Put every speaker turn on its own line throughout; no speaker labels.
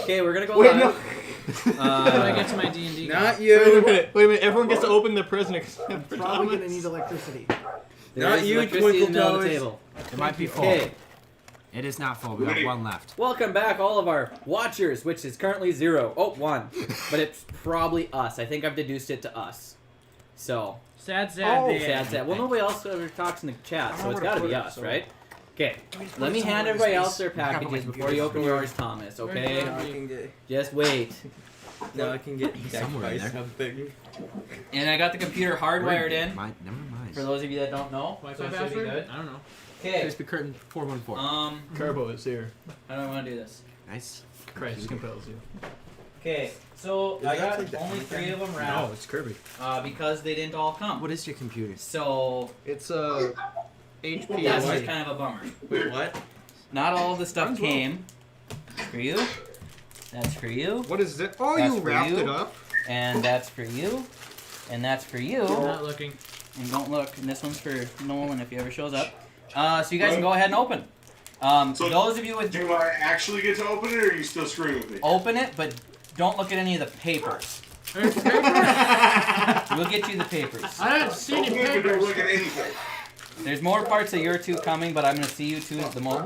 Okay, we're gonna go
Wait,
live.
no.
When I get to my D&D.
Not
Wait a
you.
minute. Wait a minute. Everyone gets to open the prison except for
Probably
Thomas.
gonna need electricity.
There is electricity in the middle of the table.
It might be full.
Okay,
It is not full. We have one left.
welcome back, all of our watchers, which is currently 0. Oh, 1. But it's probably us. I think I've deduced it to us. So,
Sad,
sad. Well, nobody else ever talks in the chat, so it's got to be us, right? Okay, let me hand everybody else their packages before you open yours, Thomas, okay?
Now I can get.
Just wait.
Now I can get
Somewhere in there.
something.
And I got the computer hardwired in,
Never mind.
for those of you that don't know.
Wi-Fi password? I don't know.
Okay,
Crispy Curtain 414.
Carbo is here.
how do I want to do this?
Nice.
Christ compels you.
Okay, so I got
actually
only 3 of them
No,
wrapped,
it's Kirby.
because they didn't all come.
What is your computer?
So,
It's a HP.
that's
what?
just kind of a bummer.
Wait, what?
Not all of the stuff
Mine's well.
came. For you. That's for you.
What is it? Oh,
That's
you
for
wrapped
you.
it up.
And that's for you. And that's for you.
Not looking.
And don't look. And this one's for Nolan if he ever shows up. So you guys can go ahead and open.
So
those of you with
Do I actually get to open it, or are you still screwing with me?
open it, but don't look at any of the papers.
There's paper?
We'll get you the papers.
I don't see any
Okay, but don't
papers.
look at anything.
There's more parts of your 2 coming, but I'm gonna see you 2 as the
Whoa!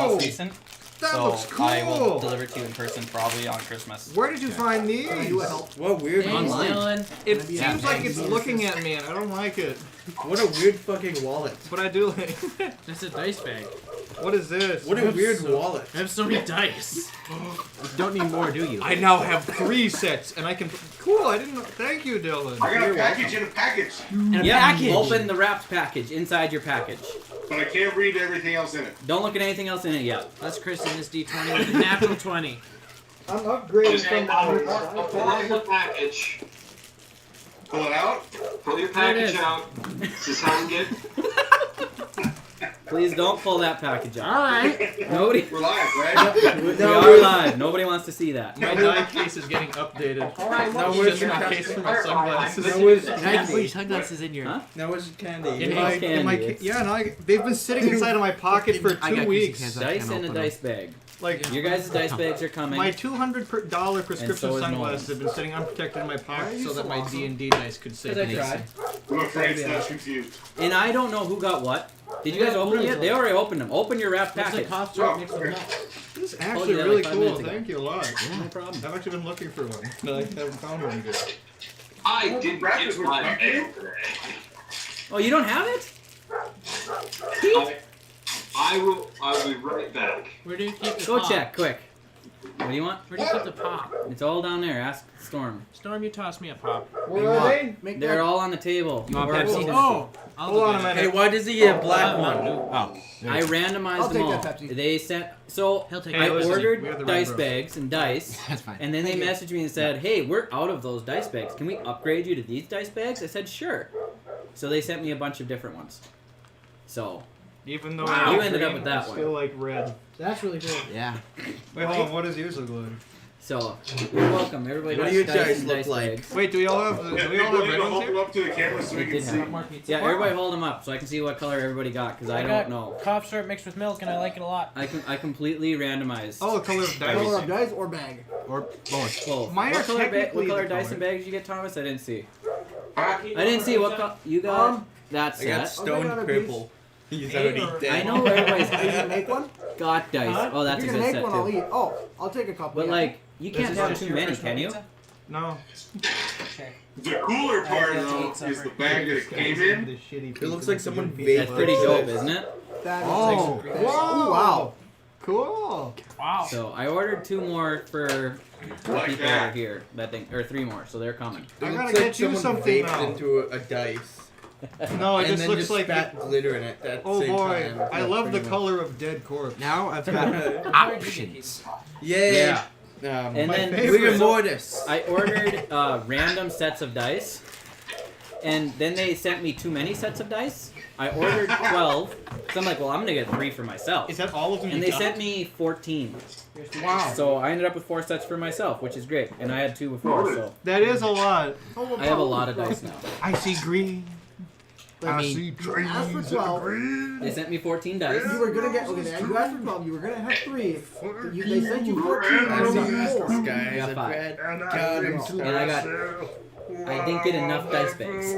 most recent.
That
So
looks cool.
I will deliver to you in person probably on Christmas.
Where did you find these?
You help.
What weird
Thanks,
online.
Dylan.
It
Yeah,
seems like
thanks.
it's looking at me, and I don't like it.
What a weird fucking wallet.
But I do like.
That's a dice bag.
What is this?
What a weird wallet.
I have so many dice.
You don't need more, do you?
I now have 3 sets, and I can. Cool. I didn't know. Thank you, Dylan.
I got a package in a package,
Open the wrapped package inside your package.
but I can't read everything else in it.
Don't look at anything else in it yet.
Let's christen this D20 with a natural 20.
I'm upgrading from
Pull out the package.
Pull it out.
Pull your
There it
package
is.
out. This is how we get.
Please don't pull that package out.
Alright.
Nobody.
We're live, right?
We are live. Nobody wants to see that.
My die case is getting updated.
Alright,
Now
what's
where's
your
my case for my sunglasses?
Now where's
Can I
candy?
put your sunglasses in your...
Huh?
Now where's the candy?
It
In my,
is
in my,
candy.
yeah, no, they've been sitting inside of my pocket for
I
2
got
weeks.
cans.
Dice in a dice bag.
Like
Your guys' dice bags are coming.
my $200 prescription
And so is
sunglasses
Nolan's.
have been sitting unprotected in my
Why are
pocket
you
so that
so
my
awesome?
D&D dice could save
Because I
me.
tried.
I'm afraid Snatch confused.
And I don't know who got what. Did you guys open them yet? They already opened them. Open your wrapped
That's a
package.
cough syrup mixed with milk.
This is
Told
actually
you that
really
like 5
cool.
minutes ago.
Thank you a lot.
No problem.
I've actually been looking for one, but I haven't found one yet.
I didn't
Breakfast
get
was
my
breakfast?
mail today.
Oh, you don't have it?
I'll be right back.
Where do you keep the
Go
pop?
check, quick. What do you want?
Where do you keep the pop?
It's all down there. Ask Storm.
Storm, you toss me a pop.
Where are they? Make
They're
that.
all on the table.
You want
Or-
Pepsi?
Oh! I'll
Hold
go
on a
get it.
minute.
Hey, why does he get a black
Mountain
one?
Dew.
Oh.
I randomized
I'll
them
take
all.
that Pepsi.
They sent so
He'll take
I
it.
listen,
ordered
we are the
dice
Red Bros.
bags and dice,
That's fine.
and then they
Thank you.
messaged me and said, "Hey, we're out of those dice bags. Can we upgrade you to these dice bags?" I said, "Sure." So they sent me a bunch of different ones. So
Even though
Wow.
I
You
like
ended up
green,
with that
I
one.
still like red.
That's really cool.
Yeah.
Wait, hold on. What does yours look like?
so you're welcome. Everybody
What
got
do your
dice
dice
and
look
dice
like?
bags.
Wait, do we all have? Do
Yeah,
we all have
people need
red
to
ones
hold
here?
them up to the camera so we
They
can
did
see.
have
More pizza.
Yeah, everybody hold them up so I can see what color everybody got because I don't know.
Cough syrup mixed with milk, and I like it a lot.
I completely randomized.
Oh, the color of dice.
Color of dice or bag?
Or both.
Whoa.
Mine
what
are
color,
technically
what color
the
dice
color.
and bags did you get, Thomas? I didn't see.
Huh?
I didn't see what you got. That
I got
set.
stone
I'll take
cripple. He's already dead.
I know everybody's
Are you gonna make one?
got dice. Oh, that's
if
a
you're
good
gonna
set
make one, I'll
too.
eat. Oh, I'll take a couple.
But
yeah.
like, you
This
can't
is
have
just
too
your
many,
first
can you?
pizza?
No.
The cooler part
I have to
though
eat some
is the
right
bag that it came in.
This shitty
It looks
pizza
like
with
someone
the good
baked
That's
pizza.
pretty dope, isn't it?
That is
Oh,
like-
wow.
Ooh, wow.
Cool.
Wow.
So I ordered 2 more for the
Like
people
that.
that are here. That thing, or 3 more, so they're coming.
It
I
looks
gotta
like
get you
someone
something
vaped
now.
into a dice.
No, it
and
just
then
looks
just
like.
spat glitter in it at the
Oh
same
boy,
time.
I
Yeah,
love the
pretty much.
color of dead corpse.
Now I've got options.
Yay!
Yeah. And
My
then
favorite.
Rigor mortis.
I ordered random sets of dice, and then they sent me too many sets of dice. I ordered 12, so I'm like, well, I'm gonna get 3 for myself.
Is that all of them?
And
you
they
got?
sent me 14.
Wow.
So I ended up with 4 sets for myself, which is great. And I had 2 before, so
That is a lot.
I have a lot of dice now.
I see green.
Like,
see
you asked for 12.
They sent me 14 dice.
You were gonna get you asked for 12. You were gonna have 3. They sent you 14.
I
You
see
got 4.
guys.
got
I
5.
read. God, I'm so
And I didn't get enough dice bags.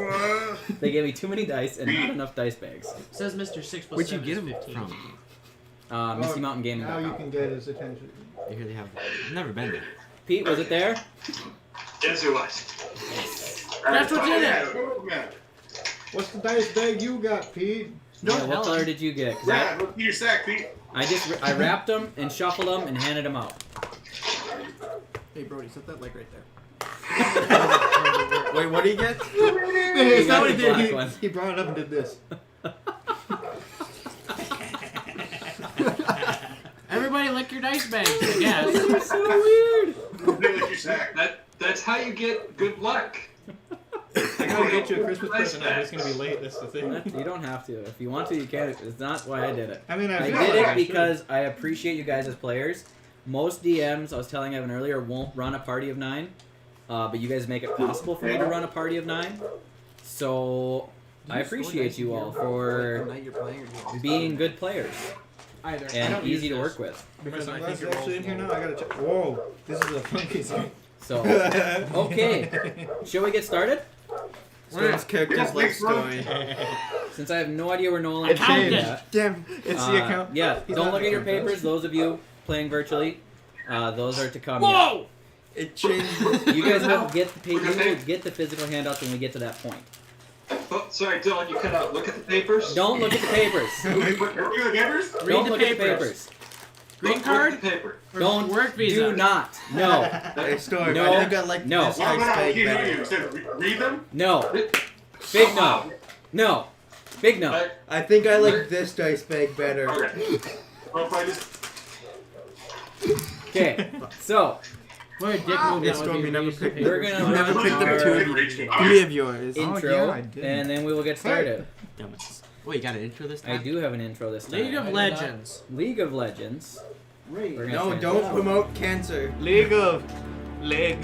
They gave me too many dice and not enough dice bags.
Says Mr. 6 plus
Where'd you
7
get
is
them
15.
from?
Misty Mountain Gaming.
Now you can get his attention.
Here they have. I've never been there.
Pete, was it there?
Yes, it was.
That's what's in it.
What's the dice bag you got, Pete?
Yeah, what color did you get? 'Cause
Yeah, look at your sack, Pete.
I wrapped them and shuffled them and handed them out.
Hey, Brody, set that like right there.
Wait, what do you get?
It's
got
not what
the
he did.
black one.
He brought it up and did this.
Everybody lick your dice bags, I guess.
You're so weird.
Look at your sack.
That's how you get good luck.
I gotta get you a Christmas present. It's gonna be late. That's the thing.
You don't have to. If you want to, you can. It's not why I did it.
I mean,
I
feel
did
like
it
I
because I appreciate you guys as players. Most DMs, I was telling Evan earlier, won't run a party of 9, but you guys make it possible for me to run a party of 9. So I appreciate you all for
Tonight you're playing or doing
being good players
Either. I
and
don't
easy
use
to
this.
work with.
Because
I
I'm
think
glad
it
it's actually
rolls
in here
more.
now. I gotta check. Whoa, this is a funky thing.
So, okay. Shall we get started?
Storm's character's life story.
Since I have no idea where Nolan
It
is
changed.
at.
Damn, it's the account.
Yeah,
He's
don't
on
look
the
at your
account,
papers. Those of you playing virtually, those are to come.
Whoa!
It changed.
You guys will get the you will get the physical handouts when we get to that point.
Oh, sorry, Dylan, you cut out. Look at the papers.
Don't look at the papers.
Look at the papers.
Read
Don't
the
look at the
papers.
papers.
Green
Look
card?
at the paper.
Or
Don't
work visa?
do not. No.
Hey, Storm,
No.
I think I like
No.
this
No,
dice
no, I
bag
can't hear you.
better.
You said read them.
No. Big no. No. Big no.
Right?
I think I like this dice bag better.
Okay. Well, if I just
Okay. So
What a dick move
Hey,
that
Storm,
would be.
you never
Read the
picked
papers.
we're gonna
You never
run
picked up
our
two of Three of yours.
intro,
Oh, yeah, I did.
and then we will get started.
Damn it. Wait, you got an intro this
I
time?
do have an intro this time.
League of Legends.
League of Legends. We're gonna
No,
change
don't
it.
promote cancer.
League of Leg.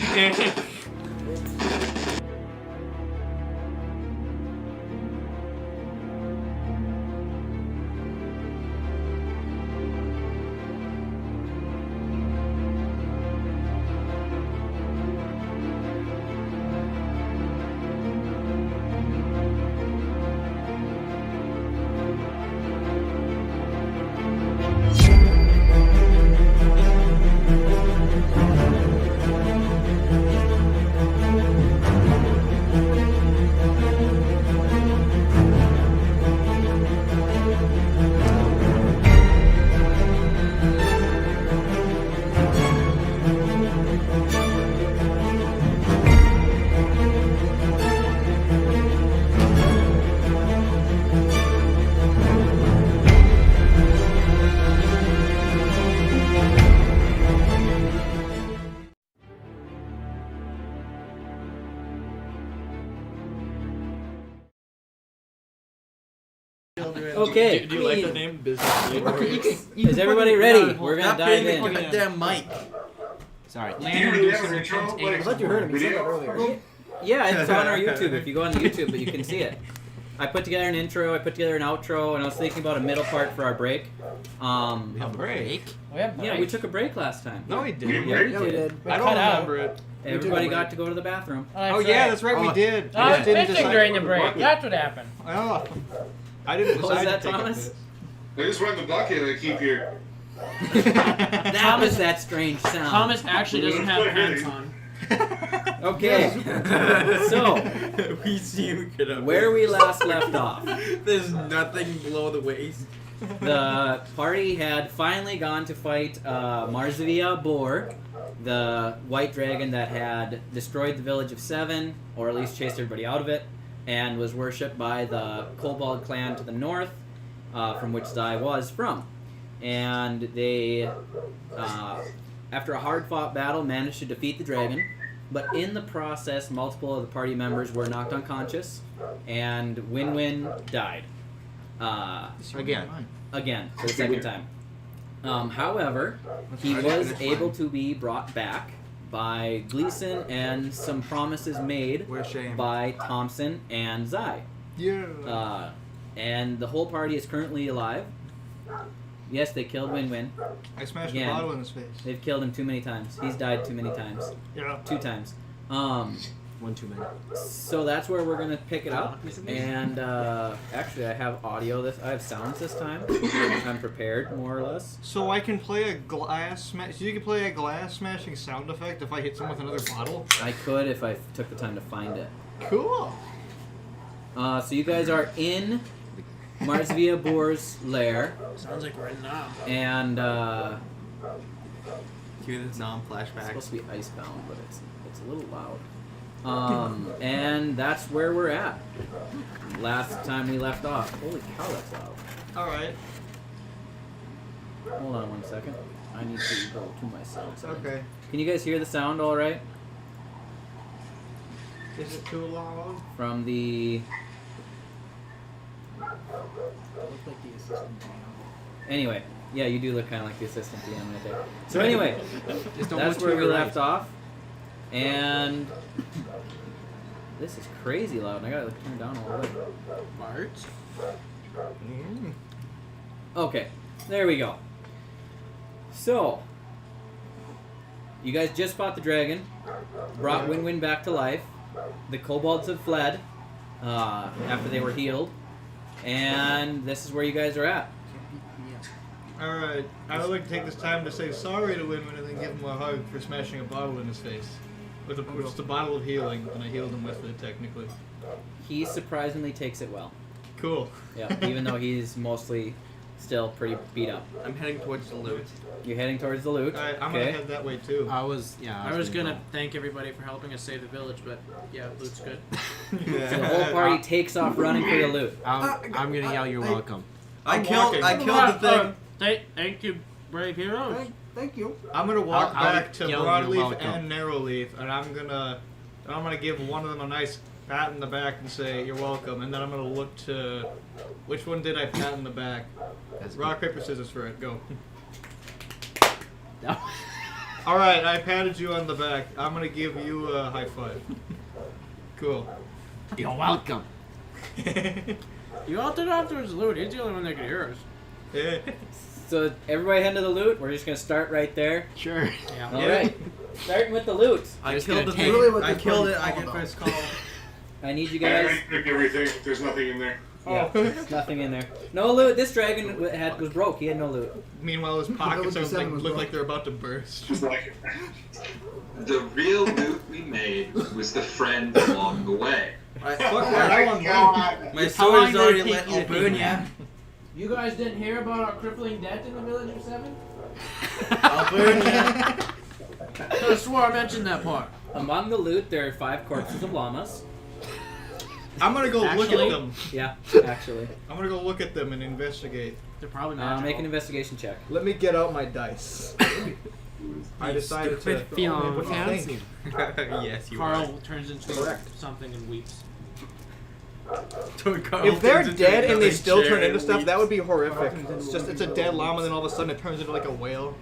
Okay.
Do you like that name? Business League.
Is everybody ready? We're gonna
Stop
dive
hitting the
in.
goddamn mic.
Sorry.
Land
you
use
have an intro.
returns
Like,
I thought you heard him. He said that
video?
earlier.
Yeah, it's on our YouTube. If you go on YouTube, but you can see it. I put together an intro. I put together an outro, and I was thinking about a middle part for our break.
We have a break?
We have
Yeah, we took a break last time.
No, we
We
didn't.
Yeah, we
Yeah, we
did.
did.
I don't
cut out.
remember it.
Everybody got to go to the bathroom.
Oh yeah, that's right. We did.
I was
didn't
fishing
decide-
during the break. That's what happened.
Oh, I didn't
What was
decide
that,
to take
Thomas?
it.
I just run the bucket and I keep your.
That was that strange sound.
Thomas actually doesn't have pants on.
Okay. So,
We see you could have.
where we last left off,
There's nothing below the waist.
the party had finally gone to fight Marzvia Boure, the white dragon that had destroyed the village of 7, or at least chased everybody out of it, and was worshipped by the Kobald clan to the north, from which Zai was from. And they, after a hard-fought battle, managed to defeat the dragon, but in the process, multiple of the party members were knocked unconscious, and Win-Win died. Again, for the second time. However, he was able to be brought back by Gleason and some promises made
We're ashamed.
by Thompson and Zai.
Yeah.
And the whole party is currently alive. Yes, they killed Win-Win.
I smashed
Again.
a bottle in his face.
They've killed him too many times. He's died too many times.
Yeah.
2 times.
One too many.
So that's where we're gonna pick it up. And actually, I have audio. I have sounds this time. I'm prepared, more or less.
So I can play a glass smash. So you can play a glass smashing sound effect if I hit someone with another bottle.
I could if I took the time to find it.
Cool.
So you guys are in Marzvia Boure's lair,
Sounds like we're in now.
and
Cue this
it's
non-flashback.
supposed to be icebound, but it's a little loud. And that's where we're at. Last time we left off. Holy cow, that's loud.
All right.
Hold on 1 second. I need to go to my sound settings.
Okay.
Can you guys hear the sound all right?
Is it too loud?
From the...
Look like the assistant DM.
Anyway, yeah, you do look kind of like the assistant DM right there. So anyway,
Just don't
that's
look
where
to
we
your
left
right.
off. And... This is crazy loud, and I gotta turn it down a little bit.
Bart?
Okay, there we go. So, you guys just fought the dragon, brought Win-Win back to life. The kobolds have fled after they were healed, and this is where you guys are at.
All right. I would like to take this time to say sorry to Win-Win and then give him a hug for smashing a bottle in his face. With just a bottle of healing, and I healed him with it, technically.
He surprisingly takes it well.
Cool.
Yeah, even though he's mostly still pretty beat up.
I'm heading towards the loot.
You're heading towards the loot.
All right, I'm
okay.
gonna head that way too.
I was
gonna thank everybody for helping us save the village, but yeah, loot's good.
So the whole party takes off running for the loot.
I'm gonna yell, "You're welcome."
I
I'm
killed
walking.
the thing.
Thank you, brave heroes.
Thank you.
I'm gonna walk
I'll
back to
yell,
Broadleaf
"You're welcome."
and Narrowleaf, and I'm gonna give one of them a nice pat in the back and say, "You're welcome," and then I'm gonna look to which one did I pat in the back?
That's
Rock, paper, scissors for it. Go.
No.
All right, I patted you on the back. I'm gonna give you a high five. Cool.
You're welcome.
You all did afterwards loot. He's the only one that could hear us.
So everybody head to the loot. We're just gonna start right there.
Sure.
Yeah.
All right, starting with the loot.
I
Just
killed
gonna
the
take-
thing.
Really what
I
this
killed
party's
it. I
all
get
about.
first call.
I need you
I
guys.
already took everything. There's nothing in there.
Yeah, there's nothing in there. No loot. This dragon was broke. He had no loot.
Meanwhile, his pockets
Village of Seven was
look
broke.
like they're about to burst.
Just like
The real loot we made was the friend along the way.
Fuck that, I want one.
My
How
sword
long
is
did it
already
take
lit.
you
I'll
to
burn
think
ya.
that?
You guys didn't hear about our crippling debt in the village of 7?
I'll burn ya.
I swore I mentioned that part.
Among the loot, there are 5 corpses of llamas.
I'm gonna go look
Actually?
at them.
Yeah, actually.
I'm gonna go look at them and investigate.
They're probably magical.
Make an investigation check.
Let me get out my dice. I decided to.
Feeling
What do you
fancy.
think?
Yes, you
Carl turns into
Correct.
something and weeps.
are.
If they're dead and they still turn into
into
stuff, that would be horrific.
Turns into
It's
a
just it's a dead llama, and then all of a sudden it turns into like a whale.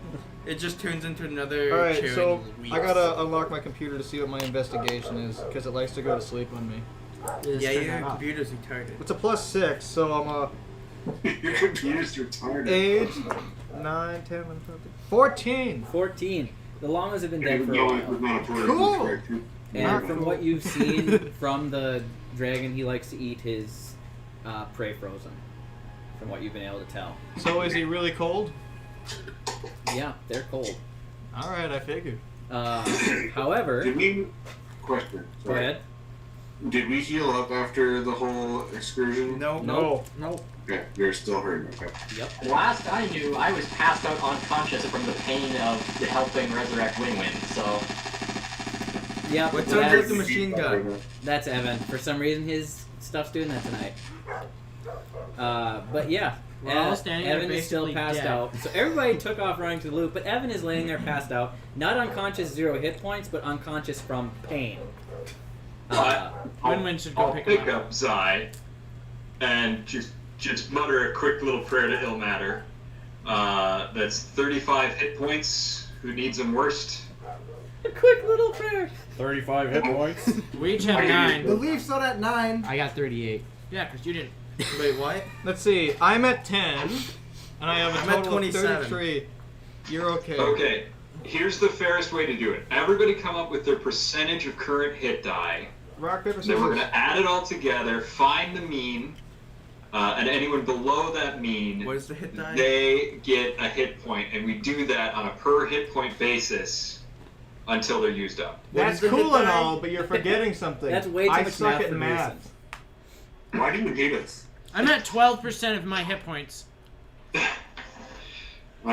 It just turns into another.
All right,
chair
so
and weeps.
I gotta unlock my computer to see what my investigation is because it likes to go to sleep on me.
Yeah, your computer's retarded.
It's a +6, so I'm a
your computer's retarded.
8, 9, 10, 11, 12, 14.
14. The llamas have been dead for a
No, it was
while.
not a toilet.
Cool.
It was correct.
And from what you've seen from the dragon, he likes to eat his prey frozen. From what you've been able to tell.
So is he really cold?
Yeah, they're cold.
All right, I figured.
However,
Did we? Question.
go
Sorry.
ahead.
Did we heal up after the whole excursion?
No.
No.
Nope.
Okay, you're still hurting. Okay.
Yep.
Last I knew, I was passed out unconscious from the pain of helping resurrect Win-Win, so...
Yep.
What's under
that's,
the machine gun?
that's Evan. For some reason, his stuff's doing that tonight. But yeah.
We're all standing there
Evan is still
basically
passed
dead.
out. So everybody took off running to the loop, but Evan is laying there passed out. Not unconscious, 0 hit points, but unconscious from pain.
Win-Win should go
I'll
pick
pick
him up.
up Zai and just mutter a quick little prayer to Ilmater. That's 35 hit points. Who needs them worst?
A quick little prayer. 35 hit points.
We each have 9.
The Leafs out at 9.
I got 38.
Yeah, because you didn't.
Wait, what?
Let's see. I'm at 10, and I have a
I'm at
total of
27.
33. You're okay.
Okay, here's the fairest way to do it. Everybody come up with their percentage of current hit die.
Rock, paper,
Then we're
scissors.
going to add it all together, find the mean, and anyone below that mean,
What is the hit die?
they get a hit point, and we do that on a per hit point basis until they're used up.
What
That's
is the
cool
hit
and
die?
all, but you're forgetting something.
That's way too
I
much
suck
math
at
for
math.
Why do you hate us?
I'm at 12% of my hit points.
I'm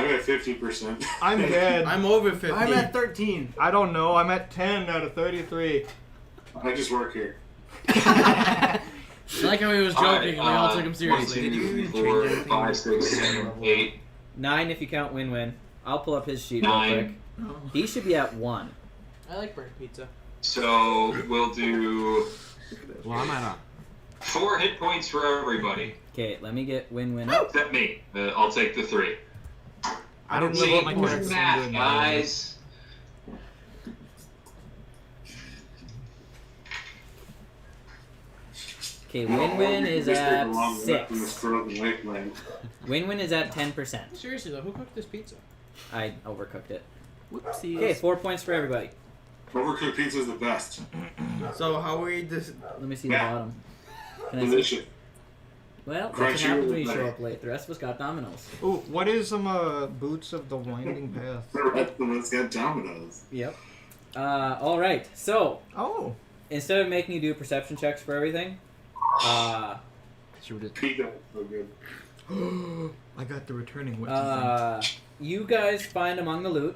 at 50%.
I'm dead.
I'm over 50.
I'm at 13.
I don't know. I'm at 10 out of 33.
I just work here.
I like how he was joking and we all took him
1,
seriously.
2, 4, 5, 6, 7, 8.
9 if you count win-win. I'll pull up his sheet
9.
real quick. He should be at 1.
I like burnt pizza.
So we'll do
Well, I'm at
4 hit points for everybody.
Okay, let me get win-win up.
Except me. I'll take the 3.
I don't
See,
live up my
who's
character.
math, guys.
Okay, win-win is at 6.
Wait,
Win-win is at 10%.
Seriously though, who cooked this pizza?
I overcooked it.
Whoopsies.
Okay, 4 points for everybody.
Overcooked pizza is the best.
So how are we this?
Let me see
Yeah.
the bottom. Can I see?
Delicious.
Well, that's
Crunchy
what happens
with
when you show
butter.
up late. The rest of us got Domino's.
Ooh, what is Boots of the Winding Path?
That's the one that's got dominoes.
Yep. All right. So
Oh.
instead of making you do perception checks for everything,
Pizza, so good.
I got the returning witch.
you guys find among the loot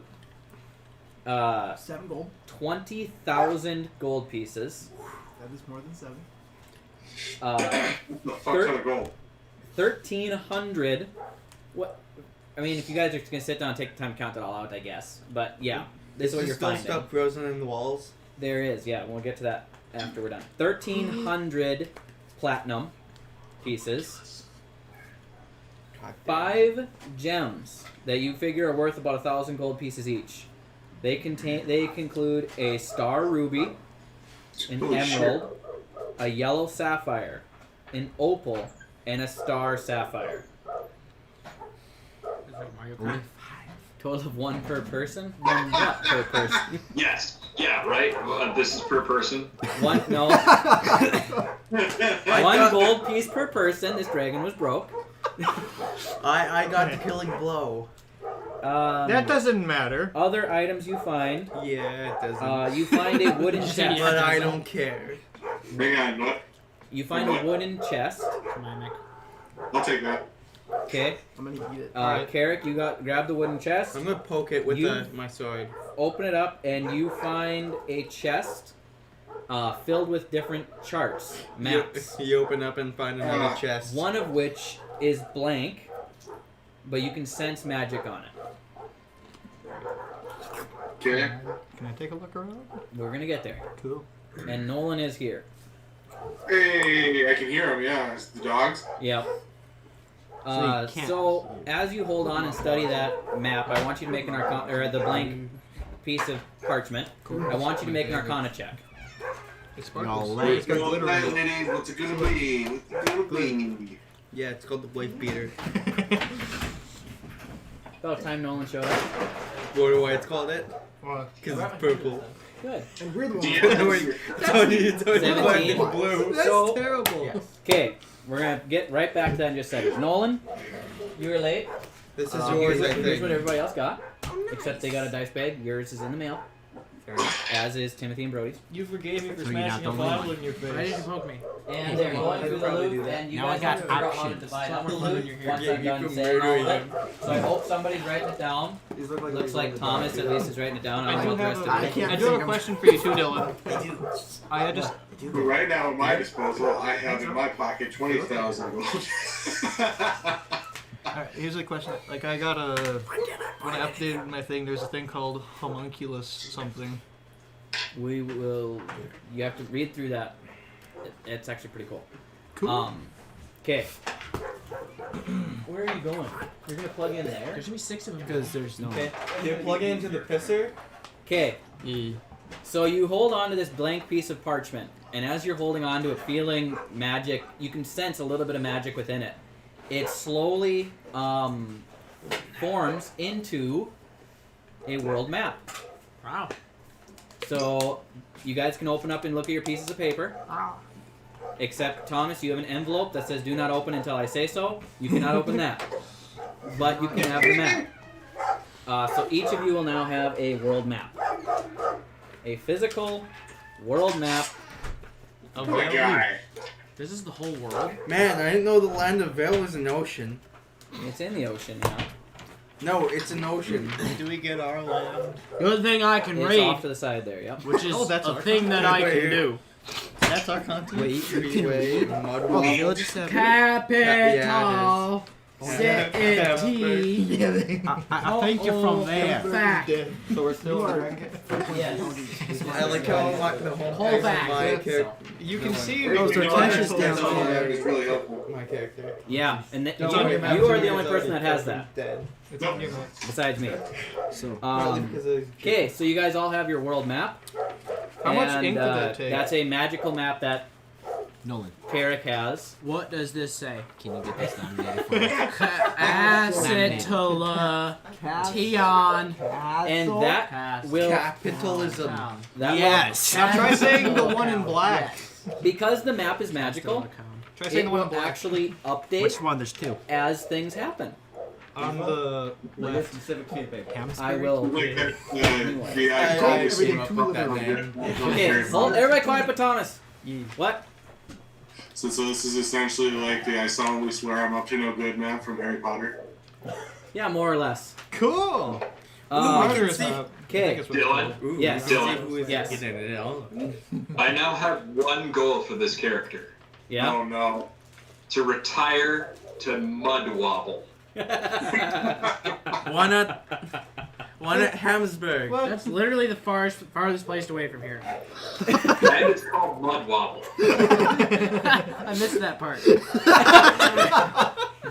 7 gold.
20,000 gold pieces.
That is more than 7.
What the fuck kind of gold?
1,300. What? I mean, if you guys are gonna sit down and take the time to count it all out, I guess. But yeah, this is what you're
still
finding.
stuff frozen in the walls.
There is, yeah. We'll get to that after we're done. 1,300 platinum pieces. 5 gems that you figure are worth about 1,000 gold pieces each. They include a star ruby, an
Holy
emerald, a yellow sapphire, an opal, and a star sapphire.
It's like Mario Kart.
Total of 1 per person. 1 what per person?
Yes. Yeah, right? This is per person.
1 no. 1 gold piece per person. This dragon was broke.
I got the killing blow.
That doesn't matter.
Other items you find.
Yeah, it doesn't.
You find a wooden
Just
chest.
But I don't care.
Hang on, what?
You find a wooden chest.
Come on, Nick.
I'll take that.
Okay.
I'm gonna eat it.
Carrick, you grab the wooden chest.
I'm gonna poke it with
You-
my sword.
Open it up, and you find a chest filled with different charts, maps.
You open up and find another chest.
One of which is blank, but you can sense magic on it.
Okay.
Can I take a look around?
We're gonna get there.
Cool.
And Nolan is here.
Hey, I can hear him, yeah. It's the dogs.
Yep.
So you can't
So as you hold on and study that map, I want you to make an arcana, or the blank piece of parchment. I want you to make an arcana check.
It
Y'all
sparkles.
late.
It's got glitter in it.
ladies, what's it gonna be? What's it gonna be?
Yeah, it's called the blade beater.
About time Nolan showed up.
Wonder why it's called it?
What?
Because it's purple.
Good.
And we're the ones.
It's only
17.
blue.
That's
So-
terrible.
Okay, we're gonna get right back to that in just a second. Nolan, you were late.
This is
Here's
yours, I
what
think.
everybody else got, except they got a dice bag. Yours is in the mail, as is Timothy and Brody's.
You forgave me for
So you're not
smashing a
the only
bottle in your face.
Why did you poke me?
And they're going through the loot, and you
Now I
guys
got
have to figure out how to
options.
divide up the
Someone
loot
in your hair.
once
Yeah,
I'm
you
done
can
saying all of
murder
it. So I hope somebody's writing it down.
These look like
Looks like Thomas at least is writing it down. I don't know what the rest
I
of it.
can't
I do have a question for you too, Dylan. I had just
Right now, at my disposal, I have in my pocket 20,000 gold.
Alright, here's a question. Like, I got when I updated my thing, there's a thing called homunculus something.
We will. You have to read through that. It's actually pretty cool.
Cool.
Okay. Where are you going? You're gonna plug in there.
There should be 6 of them.
Because there's no.
Okay.
You plug it into the pisser.
Okay. So you hold on to this blank piece of parchment, and as you're holding on to it, feeling magic, you can sense a little bit of magic within it. It slowly forms into a world map.
Wow.
So you guys can open up and look at your pieces of paper. Except, Thomas, you have an envelope that says do not open until I say so. You cannot open that. But you can have the map. So each of you will now have a world map. A physical world map.
Oh my god.
This is the whole world?
Man, I didn't know the land of Vale was an ocean.
It's in the ocean now.
No, it's an ocean.
Do we get our land?
The only thing I can
It's
read,
off to the side there, yep.
which is
that's
a
our
thing that I can do.
That's our content.
Wait, freeway, mud
Oh,
wall.
the villages have.
Capital City.
I think you're from there.
Fact.
So we're still.
Yes.
I like how the whole
Hold
thing
back.
of my character.
You can see.
Oh, so Tasha's down
That is really helpful.
My character.
Yeah, and
It's on your map,
you are
too.
the only person that has that,
Dead.
It's on your map.
besides me.
So.
Okay, so you guys all have your world map.
How much
and,
ink did that take?
That's a magical map that
Nolan,
Carrick has.
What does this say?
can you get this laminated for me?
Acetalation.
And that will,
Capitalism.
that
Yes.
Now try saying the one in black.
will, because the map is magical,
Try saying
it
the one in
will
black.
actually update
Which one? There's two.
as things happen.
On the left.
specific piece of paper.
I will.
Like that, the
Anyway.
actual
Okay, hold, everybody quiet but Thomas. What?
So this is essentially like the I solemnly swear I'm up to no good map from Harry Potter.
Yeah, more or less.
Cool. Murderous map.
Okay.
Dylan,
Yes.
Dylan.
Yes.
I now have one goal for this character.
Yeah.
Oh no.
To retire to Mud Wobble.
One at Hamsburg.
That's literally the farthest place away from here.
And it's called Mud Wobble.
I missed that part.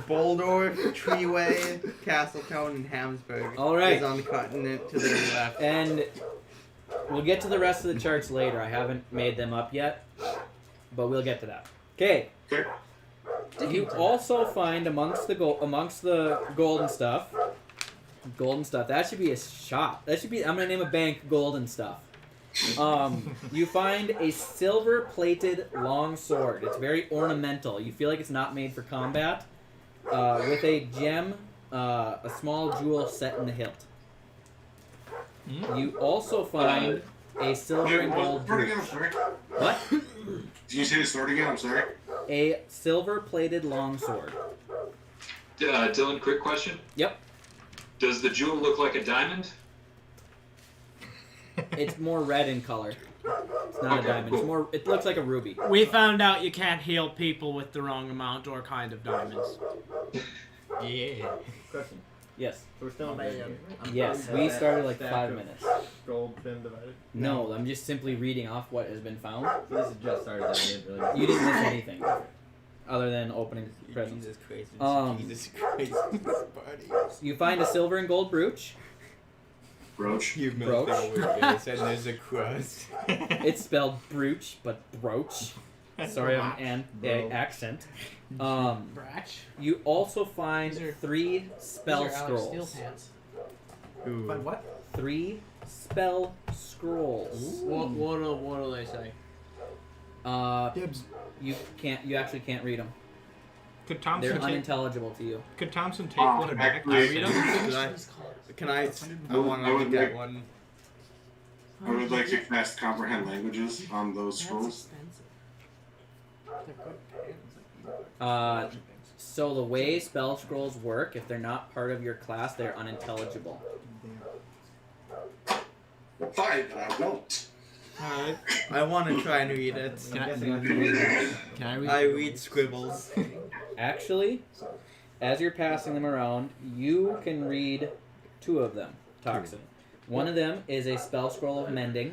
Boldorf, Treeway, Castletown, and Hamsburg.
All right.
Is on the continent to the left.
And we'll get to the rest of the charts later. I haven't made them up yet, but we'll get to that. Okay.
Okay.
You also find amongst the golden stuff. That should be a shop. That should be. I'm gonna name a bank golden stuff. You find a silver-plated long sword. It's very ornamental. You feel like it's not made for combat. With a gem, a small jewel set in the hilt. You also find a silver and gold
Sword
brooch.
again, I'm sorry.
What?
Did you say the sword again? I'm sorry.
A silver-plated longsword.
Dylan, quick question.
Yep.
Does the jewel look like a diamond?
It's more red in color. It's not a
Okay,
diamond. It's
cool.
more. It looks like a ruby.
We found out you can't heal people with the wrong amount or kind of diamonds.
Yeah.
Question.
Yes.
So we're still in
Yes. We started like 5 minutes.
Gold been divided.
No, I'm just simply reading off what has been found.
So this is just started. I didn't really.
You didn't miss anything, other than opening presents.
Jesus Christ.
Jesus
Christ.
You find a silver and gold brooch.
Brooch.
You
Brooch.
missed the word, guys, and there's a crust.
It's spelled brooch, but brooch. Sorry, I have an accent.
Bratch.
You also find
These are-
3 spell
These are Alex Steel
scrolls.
pants.
But what?
3 spell scrolls.
What do they say?
Dibs.
You actually can't read them.
Could
They're
Thompson take?
unintelligible to you.
Could Thompson take one back?
actually-
Can I want to look at one.
I would like to cast comprehend languages on those scrolls.
So the way spell scrolls work, if they're not part of your class, they're unintelligible.
Fine, but I won't.
Alright.
I want to try and read it.
I'm guessing I can read it.
Can I read?
I read scribbles.
Actually, as you're passing them around, you can read 2 of them. Toxin. One of them is a spell scroll of mending,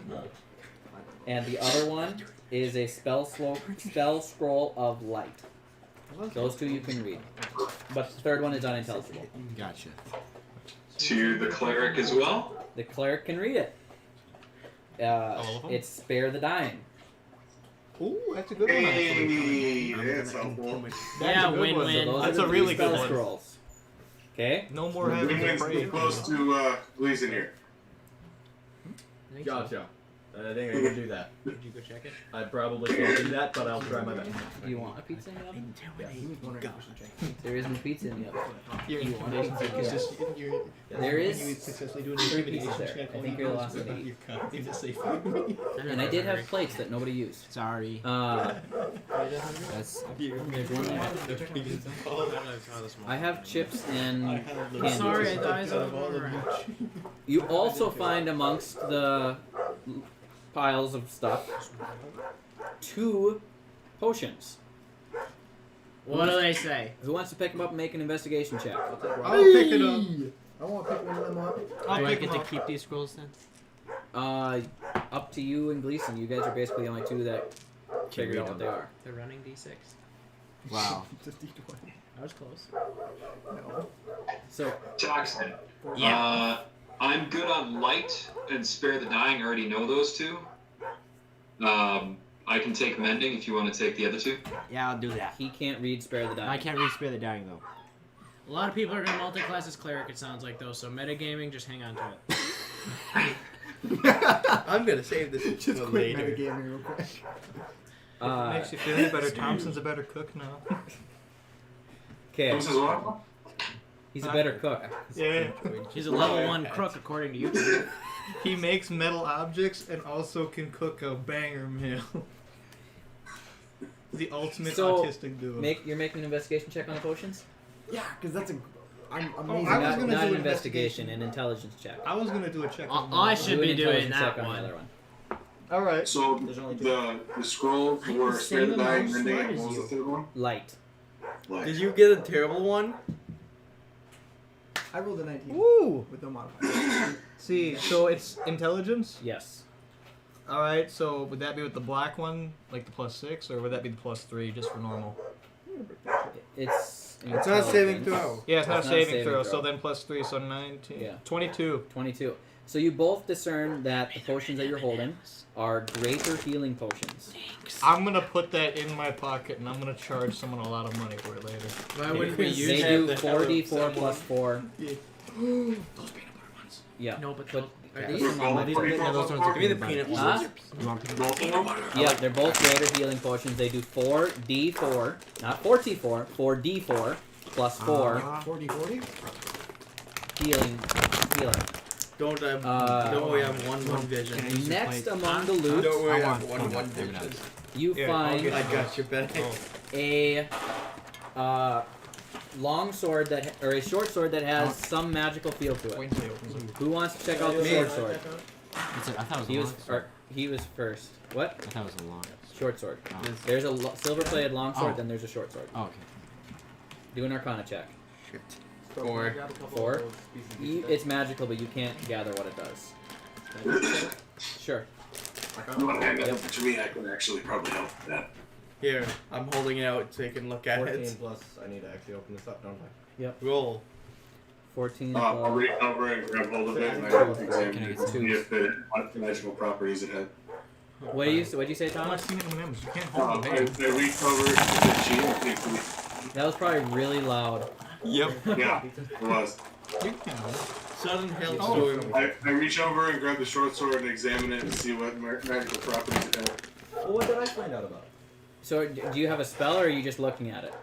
and the other one is a spell scroll of light. Those 2 you can read, but the third one is unintelligible.
Gotcha.
To the cleric as well?
The cleric can read it.
All of them?
It's spare the dying.
Ooh, that's a good one.
Hey, that's helpful.
That's
Yeah,
a good
win-win.
one.
So those
That's
are
a
the
really
three
good
spell
one.
scrolls. Okay.
No more having to
Wingman's
pray.
too close to Gleason here.
Gotcha. I think I can do that.
Did you go check it?
I probably can't do that, but I'll try my best.
Do you want a pizza in the oven?
Go.
There isn't a pizza in the oven.
You're,
You want pizza?
it's just, you're,
There is
when you successfully do an
3
activity,
pizzas
you
there.
just gotta
I think
call
you're the
you
last
about
one to
your
eat.
cup. You just say food.
And I did have plates that nobody used.
Sorry. That's
I have chips and candy.
Sorry, I died on the
You also find amongst the piles of stuff 2 potions.
What do they say?
Who wants to pick them up and make an investigation check?
I'll pick it up.
I want to pick one of them up.
I'll
Do I
pick
get
them
to
up.
keep these scrolls then?
Up to you and Gleason. You guys are basically the only 2 that figured out what they are.
They're running D6.
wow.
I was close.
So,
Jackson.
Yeah.
I'm good on light and spare the dying. I already know those 2. I can take mending if you want to take the other 2.
Yeah, I'll do that.
he can't read Spare the Dying.
I can't read Spare the Dying though.
A lot of people are gonna multi-class as cleric. It sounds like though. So metagaming, just hang on to it.
I'm gonna save this
Just
for
quit
later.
metagaming real quick.
Makes you feel any better. Thompson's a better cook now.
Okay,
This is what?
he's a better cook.
Yeah.
He's a level 1 crook according to you.
He makes metal objects and also can cook a banger meal. The ultimate
So,
autistic duo.
You're making an investigation check on the potions?
Yeah, because that's a. I'm
Oh,
amazing.
I was
Not,
gonna
not
do
an
an
investigation, an intelligence check.
I was gonna do a check. on
I
that.
should
Do an
be doing
intelligence
that
check on
one.
the other one.
All right.
So
There's only 2.
the scrolls
I
were
can
Spare the
save them
Dying,
how
Mending,
smart
and
is
what was the
you.
third one?
Light.
Like,
Did you get a terrible one?
I rolled a 19
Woo!
with no modifier.
See, so it's intelligence.
Yes.
All right. So would that be with the black one, like the +6, or would that be the +3 just for normal?
It's
It's not a saving
intelligence.
throw.
Yeah, it's not a
That's
saving throw. So then +3, so 19.
Yeah.
22.
22. So you both discern that the potions that you're holding are greater healing potions.
I'm gonna put that in my pocket and I'm gonna charge someone a lot of money for it later.
Why wouldn't we
They
use
They
it?
do
the hell of
4d4
someone.
plus 4.
Yeah.
Yeah.
No, but
But
are
these
these?
are not-
These are-
Yeah, those ones are
Give me the
good,
peanut
but-
Huh?
You want peanut?
both of them?
Yeah, they're both greater healing potions. They do 4d4, not 4t4, 4d4 plus 4
40.
healing.
Don't
Uh,
don't worry, I'm one vision.
Next among the loot,
Don't worry,
I
I'm
want
one
maybe
vision.
you
Yeah, I'll
find
get
I got your back.
a long sword or a short sword that has some magical feel to it.
Wednesday opens up.
Who wants to check out the
Me.
short sword?
It's a, I thought it was a
He
long
was
sword.
he was first. What?
I thought it was a long.
Short sword.
Oh.
There's a silver-plated long sword,
Oh.
then there's a short sword.
Oh, okay.
Do an Arcana check.
Shit.
Four.
4. It's magical, but you can't gather what it does. Sure.
You want to hand that over to me? I can actually probably help with that.
Here, I'm holding it out so you can look at
14
it.
plus, I need to actually open this up, don't I?
Roll.
14.
I'll reach over and grab hold of it and I will examine
Can I
it
get
to see if it what magical properties it had.
What'd you say,
I'm not
Thomas?
seeing M&M's. You can't
I
hold the bag.
reach over to the sheet and take the
That was probably really loud.
Yep.
yeah, it was.
You can.
Sudden
Oh.
hailstorm.
I reach over and grab the short sword and examine it and see what magical properties it had.
Well, what did I find out about it?
So, do you have a spell, or are you just looking at it?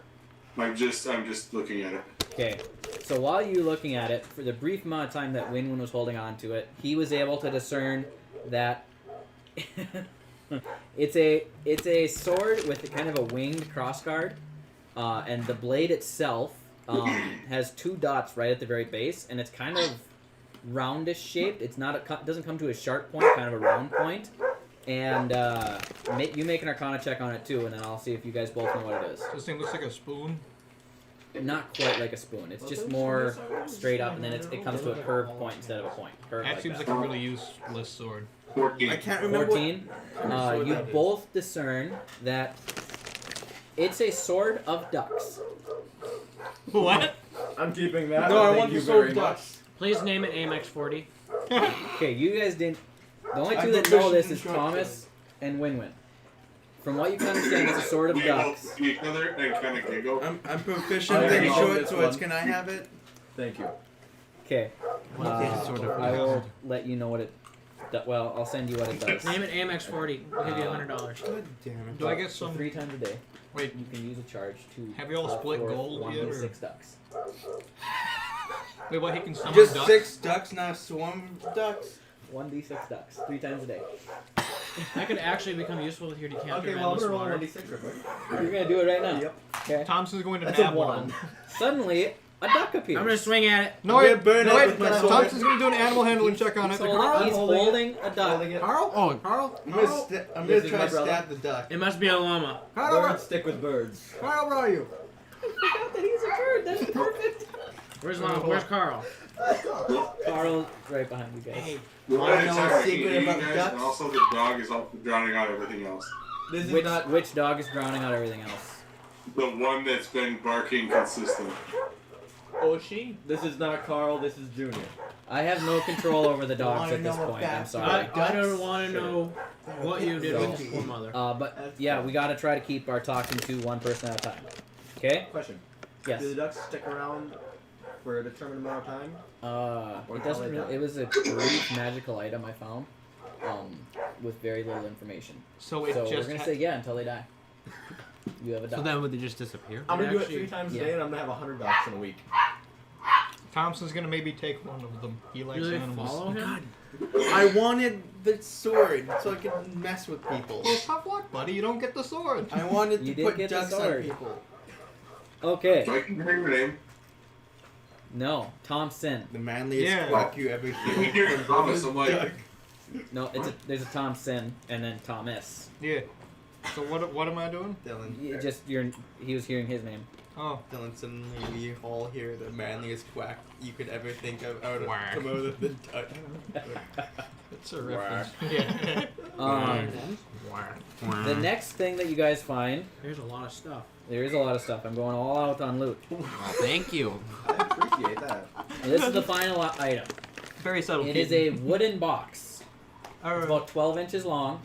I'm just looking at it.
Okay. So while you're looking at it, for the brief amount of time that Winwin was holding on to it, he was able to discern that it's a sword with kind of a winged crossguard, and the blade itself has 2 dots right at the very base, and it's kind of roundish shaped. It's not doesn't come to a sharp point, kind of a round point. And you make an Arcana check on it too, and then I'll see if you guys both know what it is.
This thing looks like a spoon.
Not quite like a spoon. It's just more straight up, and then it comes to a curved point instead of a point. Curved
That
like
seems
that.
like a really useless sword.
14.
I can't remember.
14. You both discern that it's a sword of ducks.
What?
I'm keeping that.
No, I
Thank
want
you
the
very
sword
much.
ducks.
Please name it Amex 40.
Okay, you guys didn't. The only
I'm
two that know
proficient
this
in
is
short
Thomas and Win-Win. From what you can understand, it's a sort of
We both
ducks.
see each other and kind of giggle.
I'm proficient
I
in
know
short
this
swords.
one.
Can I have it?
Thank you.
Okay.
Sort of
I will let you know what it. Well, I'll send you what it does.
Name it Amex 40. We'll give you $100.
God damn it.
Do I get
So
some?
3 times a day,
Wait,
you can use a charge to.
Have you all split
for
gold
one
yet,
d
or-
6 ducks.
wait, what? He can summon
Just
ducks?
6 ducks, not a swarm of ducks?
1d6 ducks, 3 times a day.
That could actually become useful with your decanter.
Okay,
of
well, I'm
endless
gonna roll
water.
1d6 real quick.
You're gonna do it right now.
Yep.
Okay.
Thompson's going to
That's a
nab
1.
Suddenly, a duck appears.
I'm gonna swing at it.
No,
I'm
wait,
gonna burn
no,
it
wait.
with my sword.
Thompson's going to do an animal handling check on it.
He's holding a duck.
Holding it.
Carl?
Oh,
Carl?
I'm gonna,
Carl?
I'm
This
gonna
is
try
my
to
brother.
stab the duck.
it must be a llama.
Carl,
Birds stick with birds.
Carl, where are you?
I forgot that he's a bird. That's perfect.
Where's llama? Where's Carl?
Carl's right behind you guys.
The
Wanna
one
know a
attacking
secret
you
about
guys,
ducks?
and also the dog is also drowning out everything else.
This is
Which,
not.
which dog is drowning out everything else?
The one that's been barking consistent.
Oh, she?
This is not Carl, this is Junior.
I have no control over the dogs
Wanna
at this
know
point. I'm
facts
sorry.
I don't want to know what you did with
So-
your poor mother.
But yeah, we gotta try to keep our talking to one person at a time. Okay?
Question.
Yes.
Do the ducks stick around for a determined amount of time?
It doesn't really. It was a brief magical item I found, with very little information.
So it
So we're
just.
gonna say yeah until they die. You have a duck.
So then would they just disappear?
I'm gonna do it
Actually,
3 times a
yeah.
day and I'm gonna have 100 ducks in a week.
Thompson's going to maybe take one of them. He likes
Do they
animals.
follow him?
I wanted the sword so I could mess with people.
Well, tough luck, buddy. You don't get the sword.
I wanted
You
to
did
put
get the
ducks on
sword.
people.
Okay.
So I can hear your name.
No, Thompson.
The manliest
Yeah.
quack you ever
You
hear.
hear Thomas, I'm like,
Duck.
No, there's a Thompson and then Thomas.
Yeah. So what am I doing?
Dylan.
He was hearing his name.
Oh.
Dylan, suddenly we all hear the manliest quack you could ever think of
Quack.
come out of the duck.
It's a reference. Yeah.
The next thing that you guys find,
There's a lot of stuff.
there is a lot of stuff. I'm going all out on loot.
Oh, thank you.
I appreciate that.
And this is the final item.
Very subtle.
It is a wooden box. It's
Alright.
about 12 inches long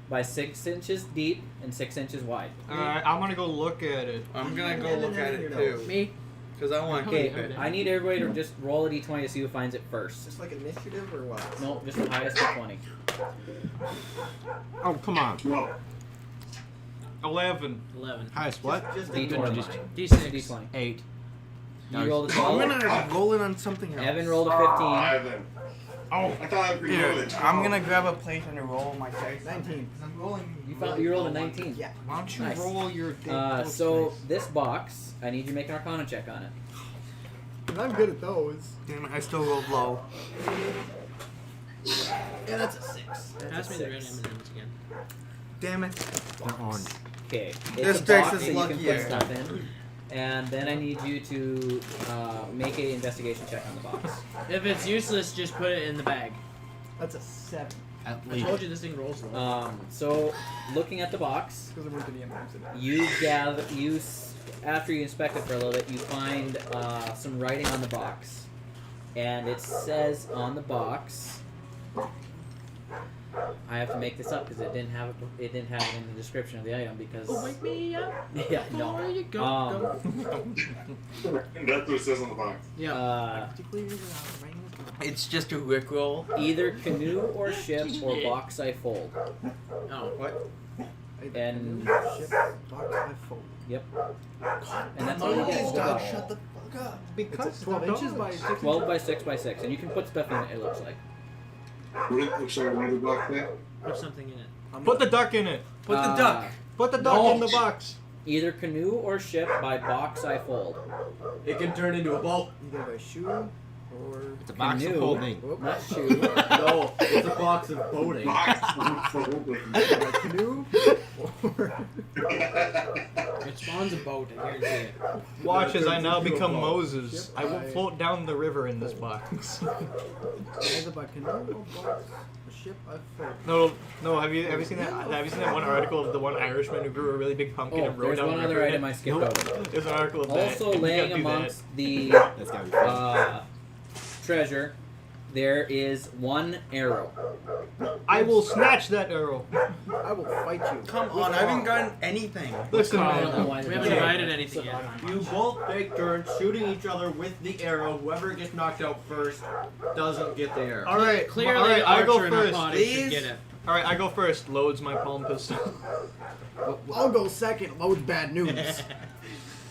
by 6 inches deep and 6 inches wide.
Alright, I'm gonna go look at it.
I'm gonna go look at it too.
Me?
Because I want to
Okay,
keep it.
I need everybody to just roll a d20 to see who finds it first.
Just like initiative or what?
No, just the highest of 20.
Oh, come on.
well,
11.
11.
Highest what?
Just
D20.
Just
D6.
D20.
8.
You rolled a
I'm
12.
gonna roll it on something else.
Evan rolled a 15.
5
Oh.
I thought I'd
Here,
reload it.
I'm gonna grab a plate and roll my dice.
19.
I'm rolling.
You rolled a 19.
Yeah.
Why don't you
Nice.
roll your dead
So this box, I need you to make an Arcana check on it.
I'm good at those.
Damn it, I still rolled low.
Yeah, that's a 6.
Pass me the red
6.
M&Ms again.
Damn it.
They're orange.
Okay.
This
It's a
dice
box
is
that you can
luckier.
put stuff in. And then I need you to make an investigation check on the box.
If it's useless, just put it in the bag.
That's a 7.
At
I
least.
told you this thing rolls low.
So looking at the box,
Because there weren't any M&Ms in it.
you gather after you inspect it for a little bit, you find some writing on the box, and it says on the box. I have to make this up because it didn't have it in the description of the item because.
Oh, wake me up.
Yeah, no.
Before you go.
That's what it says on the box.
Yeah.
It's just a rickroll.
Either canoe or ship or box I fold.
Oh.
What?
And
Ship, box, I fold.
yep. And that's all you get.
Please,
is the
dog,
box.
shut the fuck up.
Because
It's
it's 12 inches by 6 inches.
12 by 6 by 6, and you can put stuff in it. It looks like.
Sorry, what did the box say?
Put something in it.
Put the duck in it.
Put the duck.
Put the duck
No.
in the box.
Either canoe or ship by box I fold.
It can turn into a boat.
Either by shoe or.
It's a box of
Canoe.
holding.
Not shoe.
No, it's a box of boating.
Box.
Either by canoe or.
It spawns a boat, I guarantee it.
Watch as I
turns
now
into a
become
boat.
Moses.
Yep,
I will
I-
float down the river in this box.
Either by canoe or box. A ship, I
No,
fold.
no. Have you seen that? Have you seen that one article of the one Irishman who grew a really big pumpkin
Oh,
and rode
there's
down
one
the
other
river in
item
it?
I skipped over.
There's an article of that.
Also
You
laying
gotta do that.
amongst the
That's gotta be fun.
treasure there is one arrow.
I will snatch that arrow.
I will fight you.
Come on, I haven't gotten anything.
Listen,
I
man.
don't know why we haven't divided anything yet.
You both take turns shooting each other with the arrow. Whoever gets knocked out first doesn't get the arrow.
All right,
Clearly,
all right, I go
Archer in our
first.
party should get it.
All right, I go first. Loads my palm pistol.
I'll go second. Loads bad news.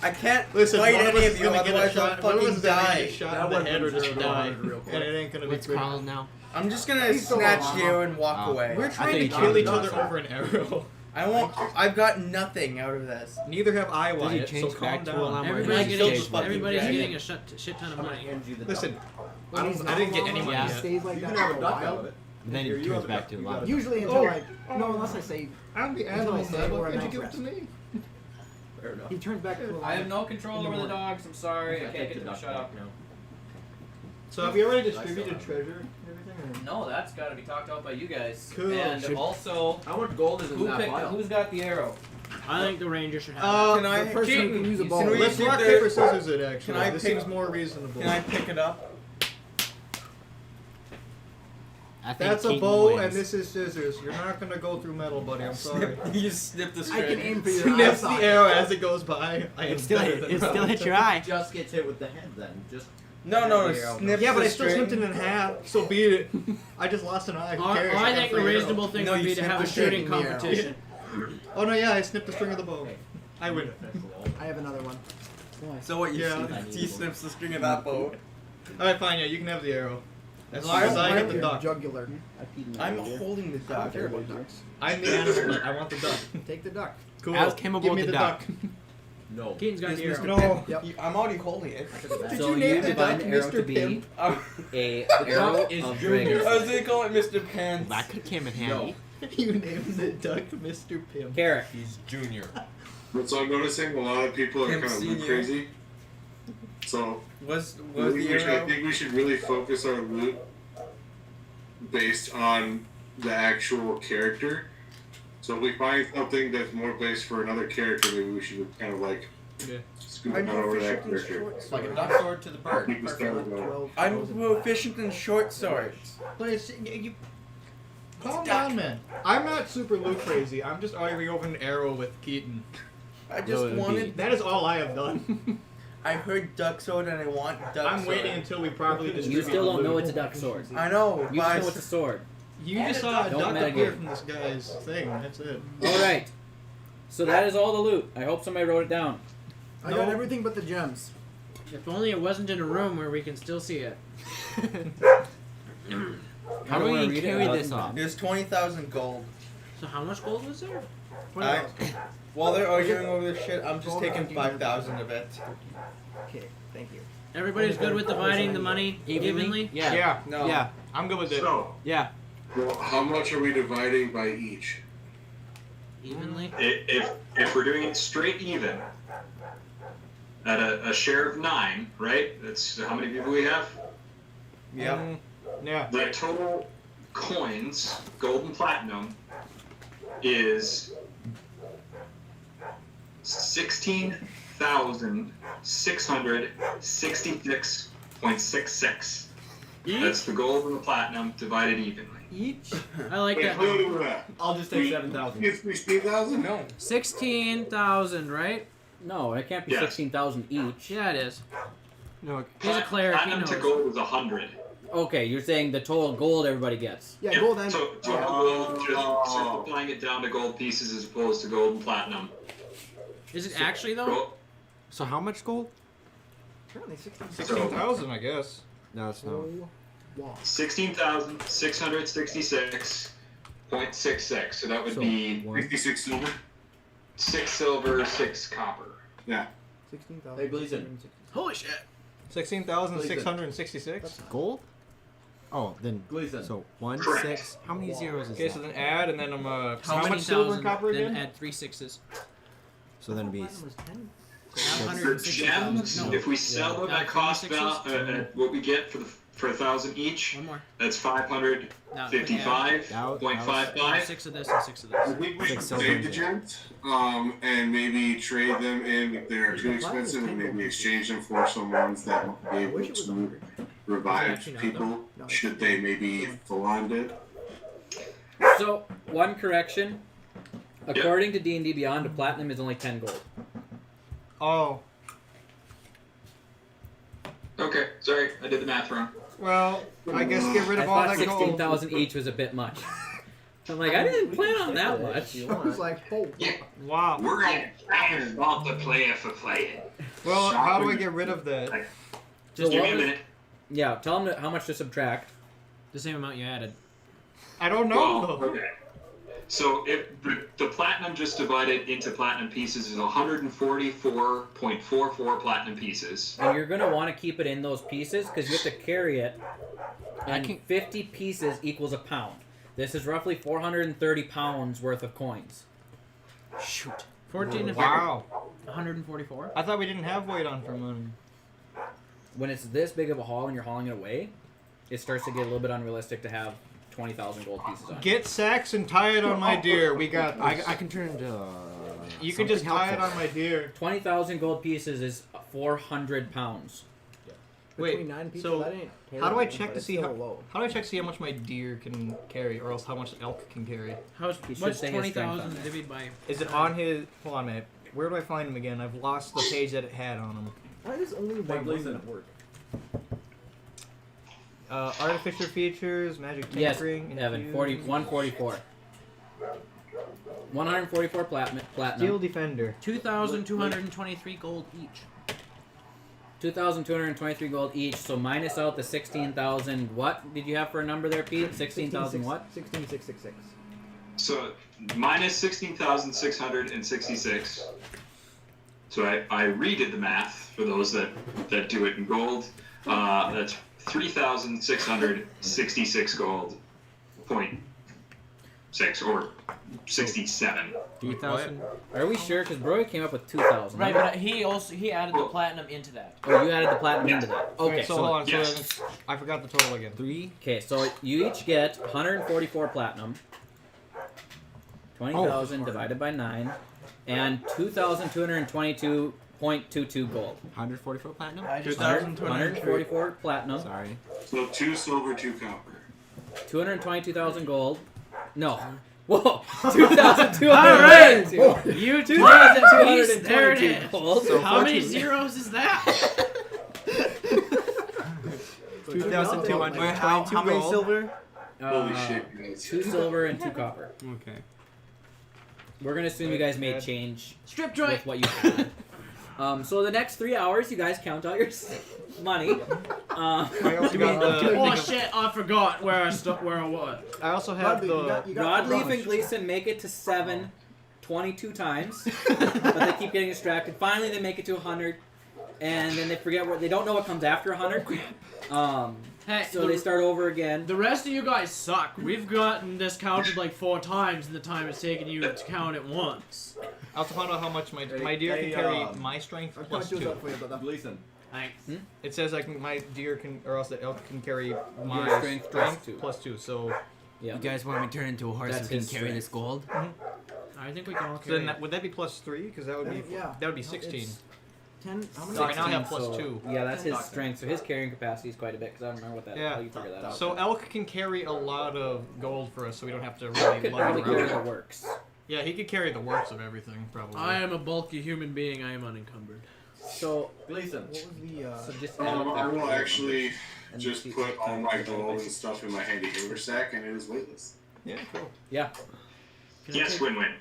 I can't
Listen,
fight
one of
any
us
of
is
you,
gonna get a
otherwise I'll
shot. One of us
fucking
is gonna get
die.
a shot
That
in the
one
head or
would've
just
been
die,
real quick.
and it ain't gonna be
What's
pretty.
called now?
I'm just gonna
He's still
snatch
alive.
you and walk
Oh.
away.
We're
I
trying to
think
kill each
you-
other over an arrow.
I won't. I've got nothing out of this.
Neither have I,
Does he
Wyatt, so
change
calm
back to allow
down.
more
Everybody's
Just
getting,
change back.
everybody's
dragon.
getting a shit ton of
I'm gonna
money.
hand you the
Listen,
When he's
I didn't get
not
any
long,
money
he
yet.
stays like
You
that
can have
for
a
a
duck out
while.
of it.
Then
Here,
he
you
turns
have a
back
duck.
to
You
life.
got it.
Usually until like no, unless I say
I'm the
Until I
animal,
say
man.
we're
Why can't you
not
give it to me?
Fair enough.
he turns back to a
I have no control over the dogs. I'm sorry. I can't get them to shut up.
now.
So have you already distributed treasure and everything?
No, that's got to be talked out by you guys.
Cool.
And
Should-
also,
How much gold is in that pile?
who's got the arrow?
I think the Ranger should have
Can
the person who can use a bow.
Can we
Let's
do
rock,
the-
paper, scissors it, actually.
Can I
This
pick-
seems more reasonable.
Can I pick it up?
I think
That's a
Keaton
bow,
wins.
and this is scissors. You're not gonna go through metal, buddy. I'm sorry.
You just snip the
I
string.
can aim for your
Snips the
eye
arrow as it goes by. I am
It still
better
hit,
than
it still
that.
hit your eye.
Just gets hit with the head then. Just
No, snip
Yeah, but
the
I still
string.
snipped it in half, so beat it. I just lost an eye. Who cares?
I
got
think
free
the
arrow.
reasonable thing
No,
would
you
be to
snip
have a
the string
shooting
in the arrow.
competition.
Oh no, yeah, I snipped the string of the bow. I win.
I have another one.
So what? You
Yeah.
he snips the string of that bow.
Alright, fine, yeah, you can have the arrow. As long
Why-
as I
why-
get the duck.
Jugular.
I'm holding the
I don't
duck.
care about ducks.
I'm the animal. I want the duck.
Take the duck.
Cool.
Ask him
Give
about
me
the
the
duck.
no.
Keaton's got the
Yes,
arrow.
Mr.
No.
Pimp.
Yep.
I'm already holding it.
Did
So
you name the
define
duck
arrow to
Mr.
be
Pimp?
a arrow
is
of
Junior.
dragon.
I was gonna call it Mr. Pants.
That could came in handy.
You named the duck Mr. Pimp.
Carrot.
He's junior.
But so I'm noticing a lot of people are
Pimp
kind of loot
senior.
crazy. So
Was
we
the
I
arrow?
think we should really focus our loot based on the actual character. So if we find something that's more based for another character, maybe we should kind of like
Yeah.
scoop
I'm
it over that
proficient in
character.
short
Like a
sword.
duck sword to the
I'll
bird.
keep the start
Perfect.
going.
12,000.
I'm proficient in short swords.
But it's, you calm down, man. I'm not super loot crazy. I'm just arguing over an arrow with Keaton.
I
No,
just
it would
wanted.
That is all I have done.
I heard duck sword and I want duck
I'm
sword.
waiting until we properly distribute
You still
the
don't know
loot.
it's a duck sword.
I know.
You
but
just know it's a sword.
You just saw a
Don't
duck
metagame.
appear from this guy's thing. That's it.
All right. So that is all the loot. I hope somebody wrote it down.
I got everything but the gems.
If only it wasn't in a room where we can still see it.
How do we carry this off?
There's 20,000 gold.
So how much gold was there?
While they're arguing over this shit, I'm just taking 5,000 of it.
Okay, thank you.
Everybody's good with dividing the money evenly?
Yeah.
Yeah,
No.
Yeah.
I'm good with it.
So,
Yeah.
well, how much are we dividing by each?
Evenly?
If we're doing it straight even, at a share of 9, right? That's how many people we have?
Yep.
Yeah.
The total coins, gold and platinum, is 16,666.66. That's the gold and the platinum divided evenly.
Each? I like
Wait,
that.
who do that?
I'll just take 7,000.
It's 16,000?
No.
16,000, right?
No, it can't be
Yes.
16,000 each.
Yeah, it is.
No.
He's a cleric, he
Platinum to
knows.
gold is 100.
Okay, you're saying the total gold everybody gets.
Yeah,
Yep,
gold and
So total gold, just simplifying it down to gold pieces as opposed to gold and platinum.
Is it actually, though?
Gold,
So how much gold?
apparently 16.
16,000, I guess.
No, it's not.
Oh, wow.
16,666.66. So that would
So,
be
56 silver?
6 silver, 6 copper.
Yeah.
16,000.
Hey, Gleason.
Holy shit.
16,666.
Gold? Oh, then.
Gleason.
So 1,
Correct.
6. How many zeros is
Okay, so
that?
then add, and then I'm how
many
much silver and
thousand,
copper
then
again?
add 3 6s.
So then it'd be.
Platinum was 10.
For
160,000.
gems,
No.
if we sell them
Yeah,
at cost
26s?
at what we get for 1,000 each,
One more.
that's
No,
555.55.
6 of this and 6 of
I
this.
think we should
6 silver
save
and
the
gold.
gems, and maybe trade them in if they're too
Why is
expensive, and
10
maybe
gold?
exchange them for some ones that will be
I
able
wish it was
to
100.
revive
Actually, no,
people
no.
should they maybe full on it.
So, one correction. According to D&D Beyond, a platinum is only 10 gold.
Oh,
Okay, sorry, I did the math wrong.
well, I guess get rid
I
of all
thought
that gold.
16,000 each was a bit much. I'm like, I didn't plan on that much.
I was like, oh.
Wow.
We're gonna fault the player for playing.
Well, how do I get rid of that?
Just
So
give
what
me a
was-
minute.
Yeah, tell them how much to subtract.
The same amount you added.
I don't know.
Well, okay. So if the platinum just divided into platinum pieces is 144.44 platinum pieces.
And you're going to want to keep it in those pieces because you have to carry it. And 50 pieces equals a pound. This is roughly 430 pounds worth of coins.
Shoot. 14 and
Wow.
144.
I thought we didn't have weight on for money.
When it's this big of a haul and you're hauling it away, it starts to get a little bit unrealistic to have 20,000 gold pieces on it.
Get sacks and tie it on my deer. We got this.
I can turn into.
You can just tie it on my deer.
20,000 gold pieces is 400 pounds.
Wait,
Between 9 people,
so
that ain't
how do I
terrible,
check
but
to
it's
see
still
how?
low.
How do I check to see how much my deer can carry, or else how much elk can carry?
How's
He should
what's
say his strength on
20,000
there.
divided by?
Is it on his? Hold on a minute. Where do I find him again? I've lost the page that it had on him.
Why does only one
Listen.
at work?
Artificer features, magic
Yes,
tinkering,
Evan,
infused-
144. 144
Steel
platinum.
defender.
2,223 gold each.
2,223 gold each, so minus out the 16,000. What did you have for a number there, Pete? 16,000 what?
16,666.
So minus 16,666. So I redid the math for those that do it in gold. That's 3,666 gold. 0.6 or 67.
3,000.
Are we sure? Because Broy came up with 2,000.
Right, but he added the platinum into that.
Oh, you added the platinum into that. Okay,
so hold on. So
yes.
then I forgot the total again.
3.
Okay, so you each get 144 platinum, 20,000 divided by 9, and 2,222.22 gold.
144 platinum?
144 platinum,
Sorry.
So 2 silver, 2 copper.
222,000 gold. No. Whoa! 2,222.
Alright! You two the piece, there it
222
is.
gold.
So
How many
14.
zeros is that?
2,222
How many
gold.
silver?
Holy shit, guys.
2 silver and 2 copper.
Okay.
We're gonna assume you guys made change
Strip joint.
with what you had. So the next 3 hours, you guys count out your money.
I also got
Oh
the.
shit! I forgot where I was.
I also have
Rodley,
the.
you got the
Rodleaf and
rush.
Gleason make it to 7 22 times, but they keep getting distracted. Finally, they make it to 100, and then they forget what they don't know what comes after 100.
Hey,
So they start over again.
the rest of you guys suck. We've gotten this counted like 4 times in the time it's taken you to count it once.
I also found out how much my deer can
Hey,
carry
my
strength
I'll
plus
count yours
2.
up for you, brother.
Gleason.
Thanks.
It says my deer can, or else the elk can carry my
Your strength plus
strength
2.
plus 2. So
Yeah.
You guys want me to turn into a horse
That's
who can
his
carry this gold?
I think we can all
then
carry.
would that be plus 3? Because that would be
Yeah.
that would be
No,
16.
it's 10. How many?
Sorry, now I have
16,
plus
so-
2.
Yeah, that's his
Okay.
strength. So his carrying capacity is quite a bit. Because I don't remember what that.
Yeah.
How you figure that out.
So elk can carry a lot of gold for us, so we don't have to
Elk
really
could
lug
probably
it
carry
around.
the works.
Yeah, he could carry the works of everything, probably.
I am a bulky human being. I am unencumbered.
So,
Gleason.
What was the?
so just add up
I
that
will actually
and
just
see-
put all my gold and stuff in my handy haversack, and it is weightless.
Yeah, cool.
Yeah.
Can I
Yes,
take-
win-win.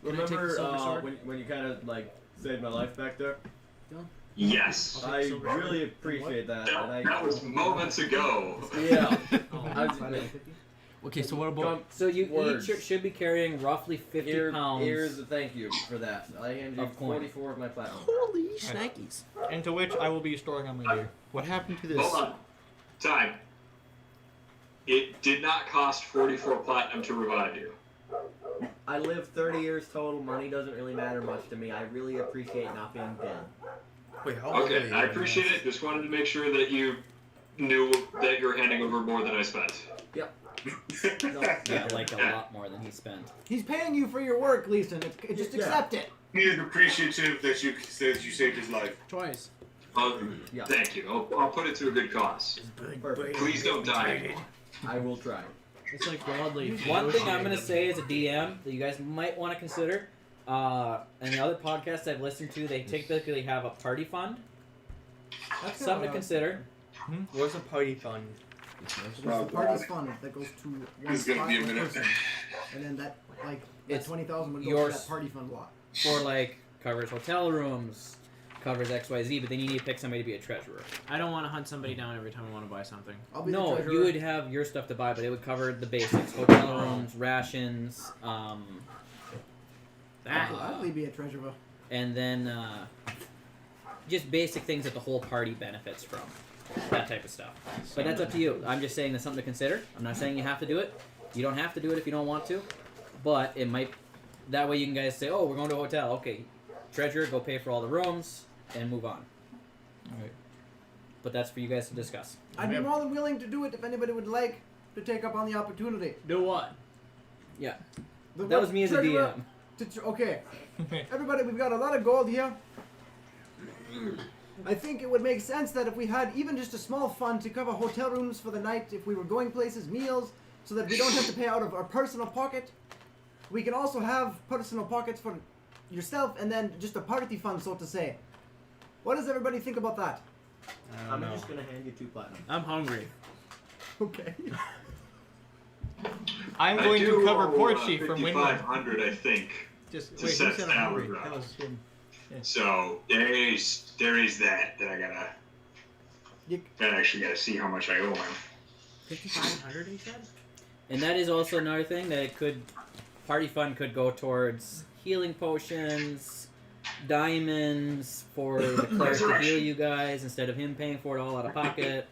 Can I take the
Remember
silver sword?
when you kind of like saved my life back there?
Yes.
Okay,
I
so-
really appreciate that. And I,
That was moments ago.
yeah.
Okay, so what about.
So you
Words.
each should be carrying roughly 50 pounds.
Here's a thank you for that. I hand you
Of coin.
44 of my platinum.
Holy shnikes.
Into which I will be storing on my deer.
What happened to this?
Hold on. Time. It did not cost 44 platinum to revive you.
I lived 30 years total. Money doesn't really matter much to me. I really appreciate not being dead.
Wait, how old are
Okay,
you?
I appreciate it. Just wanted to make sure that you knew that you're handing over more than I spent.
Yeah, like a lot more than he spent.
He's paying you for your work, Gleason. Just accept it.
He is appreciative that you saved his life.
Twice.
Yeah.
Thank you. I'll put it to a good cause.
Perfect.
Please don't die.
I will try.
It's like broadleaf.
One thing I'm going to say as a DM that you guys might want to consider, and the other podcasts I've listened to, they typically have a party fund.
That's
Something to
kinda-
consider.
What's a party fund?
There's the party's fund that goes to one
It's gonna
spot,
be a
one
minute.
person. And then that, like, that
It's
20,000 would go
yours.
to that party fund lot.
For like covers hotel rooms, covers XYZ, but then you need to pick somebody to be a treasurer.
I don't want to hunt somebody down every time I want to buy something.
I'll be the
No,
treasurer.
you would have your stuff to buy, but it would cover the basics: hotel rooms, rations,
I'd be a treasurer.
and then just basic things that the whole party benefits from. That type of stuff. But that's up to you. I'm just saying that's something to consider. I'm not saying you have to do it. You don't have to do it if you don't want to. But it might. That way you can guys say, oh, we're going to a hotel. Okay, treasurer, go pay for all the rooms and move on.
Alright.
But that's for you guys to discuss.
I'd be more than willing to do it if anybody would like to take up on the opportunity.
Do what?
Yeah.
The
That was me as a
treasurer
DM.
Okay. Everybody, we've got a lot of gold here. I think it would make sense that if we had even just a small fund to cover hotel rooms for the night, if we were going places, meals, so that we don't have to pay out of our personal pocket. We can also have personal pockets for yourself and then just a party fund, so to say. What does everybody think about that?
I'm just gonna hand you 2 platinum.
I'm hungry.
Okay.
I'm going to cover Porchy from Windward.
5,500, I think.
Just
to
wait,
set
who said I'm hungry?
salary
That was him.
So there is that I gotta.
You-
I actually gotta see how much I owe him.
5,500, he said?
And that is also another thing that it could. Party fund could go towards healing potions, diamonds for the cleric to heal you guys instead of him paying for it all out of pocket,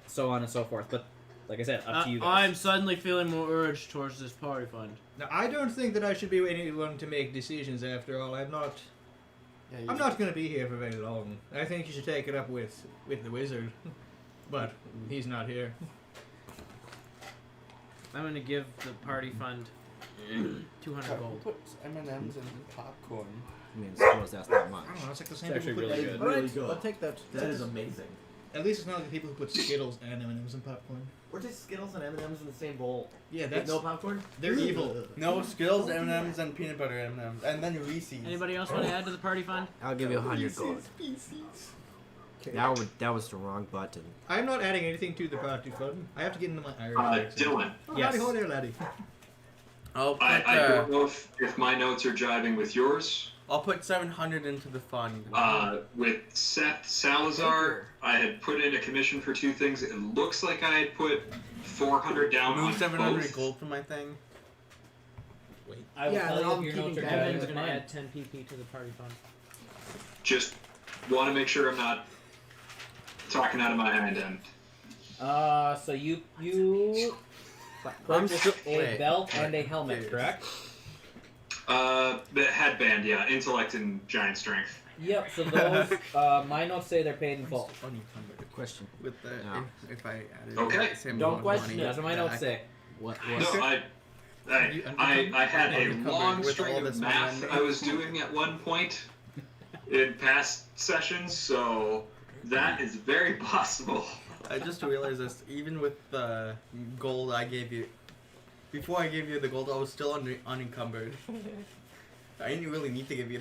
so on and so forth. But like I said, up to you guys.
I'm suddenly feeling more urged towards this party fund.
Now, I don't think that I should be anyone to make decisions after all. I'm not going to be here for very long. I think you should take it up with the wizard. But he's not here.
I'm going to give the party fund 200 gold.
Put M&Ms and popcorn.
I mean, suppose that's not much.
I don't know, it's like the same
It's
people
actually
who
really
put
good.
Alright,
Really good.
I'll take that.
That is amazing.
At least it's not the people who put Skittles and M&Ms and popcorn.
We're just Skittles and M&Ms in the same bowl.
Yeah,
With
that's
no popcorn?
they're evil.
No, Skittles, M&Ms, and peanut butter M&Ms. And then Reese's.
Anybody else want to add to the party fund?
I'll give you 100 gold. That was the wrong button.
I'm not adding anything to the party fund. I have to get into my Irish accent.
Dylan,
Oh,
Yes.
howdy ho there, laddie.
I'll put
I don't know if my notes are jiving with yours.
I'll put 700 into the fund.
With Seth Salazar, I had put in a commission for 2 things. It looks like I had put 400 down on
Move 700
both.
gold for my thing.
I will
Yeah,
tell
then
you
I'm
if your
keeping
notes are
track.
jiving
Evan's
with
going to
mine.
add 10 PP to the party fund.
Just want to make sure I'm not talking out of my hind end.
So you purchased a
wait,
belt and a helmet,
serious.
correct?
The headband, yeah, intellect and giant strength.
Yep. So those, my notes say they're paid in full.
Good question.
With the
Yeah.
if I added
Okay.
the same
Don't
amount of
question
money
it. That's what my notes
back.
say.
What?
No,
What?
I had a
Uncovered
long
with
string
all
of
this
math
money.
I was doing at one point in past sessions, so that is very possible.
I just realized this. Even with the gold I gave you, before I gave you the gold, I was still unencumbered. I didn't really need to give you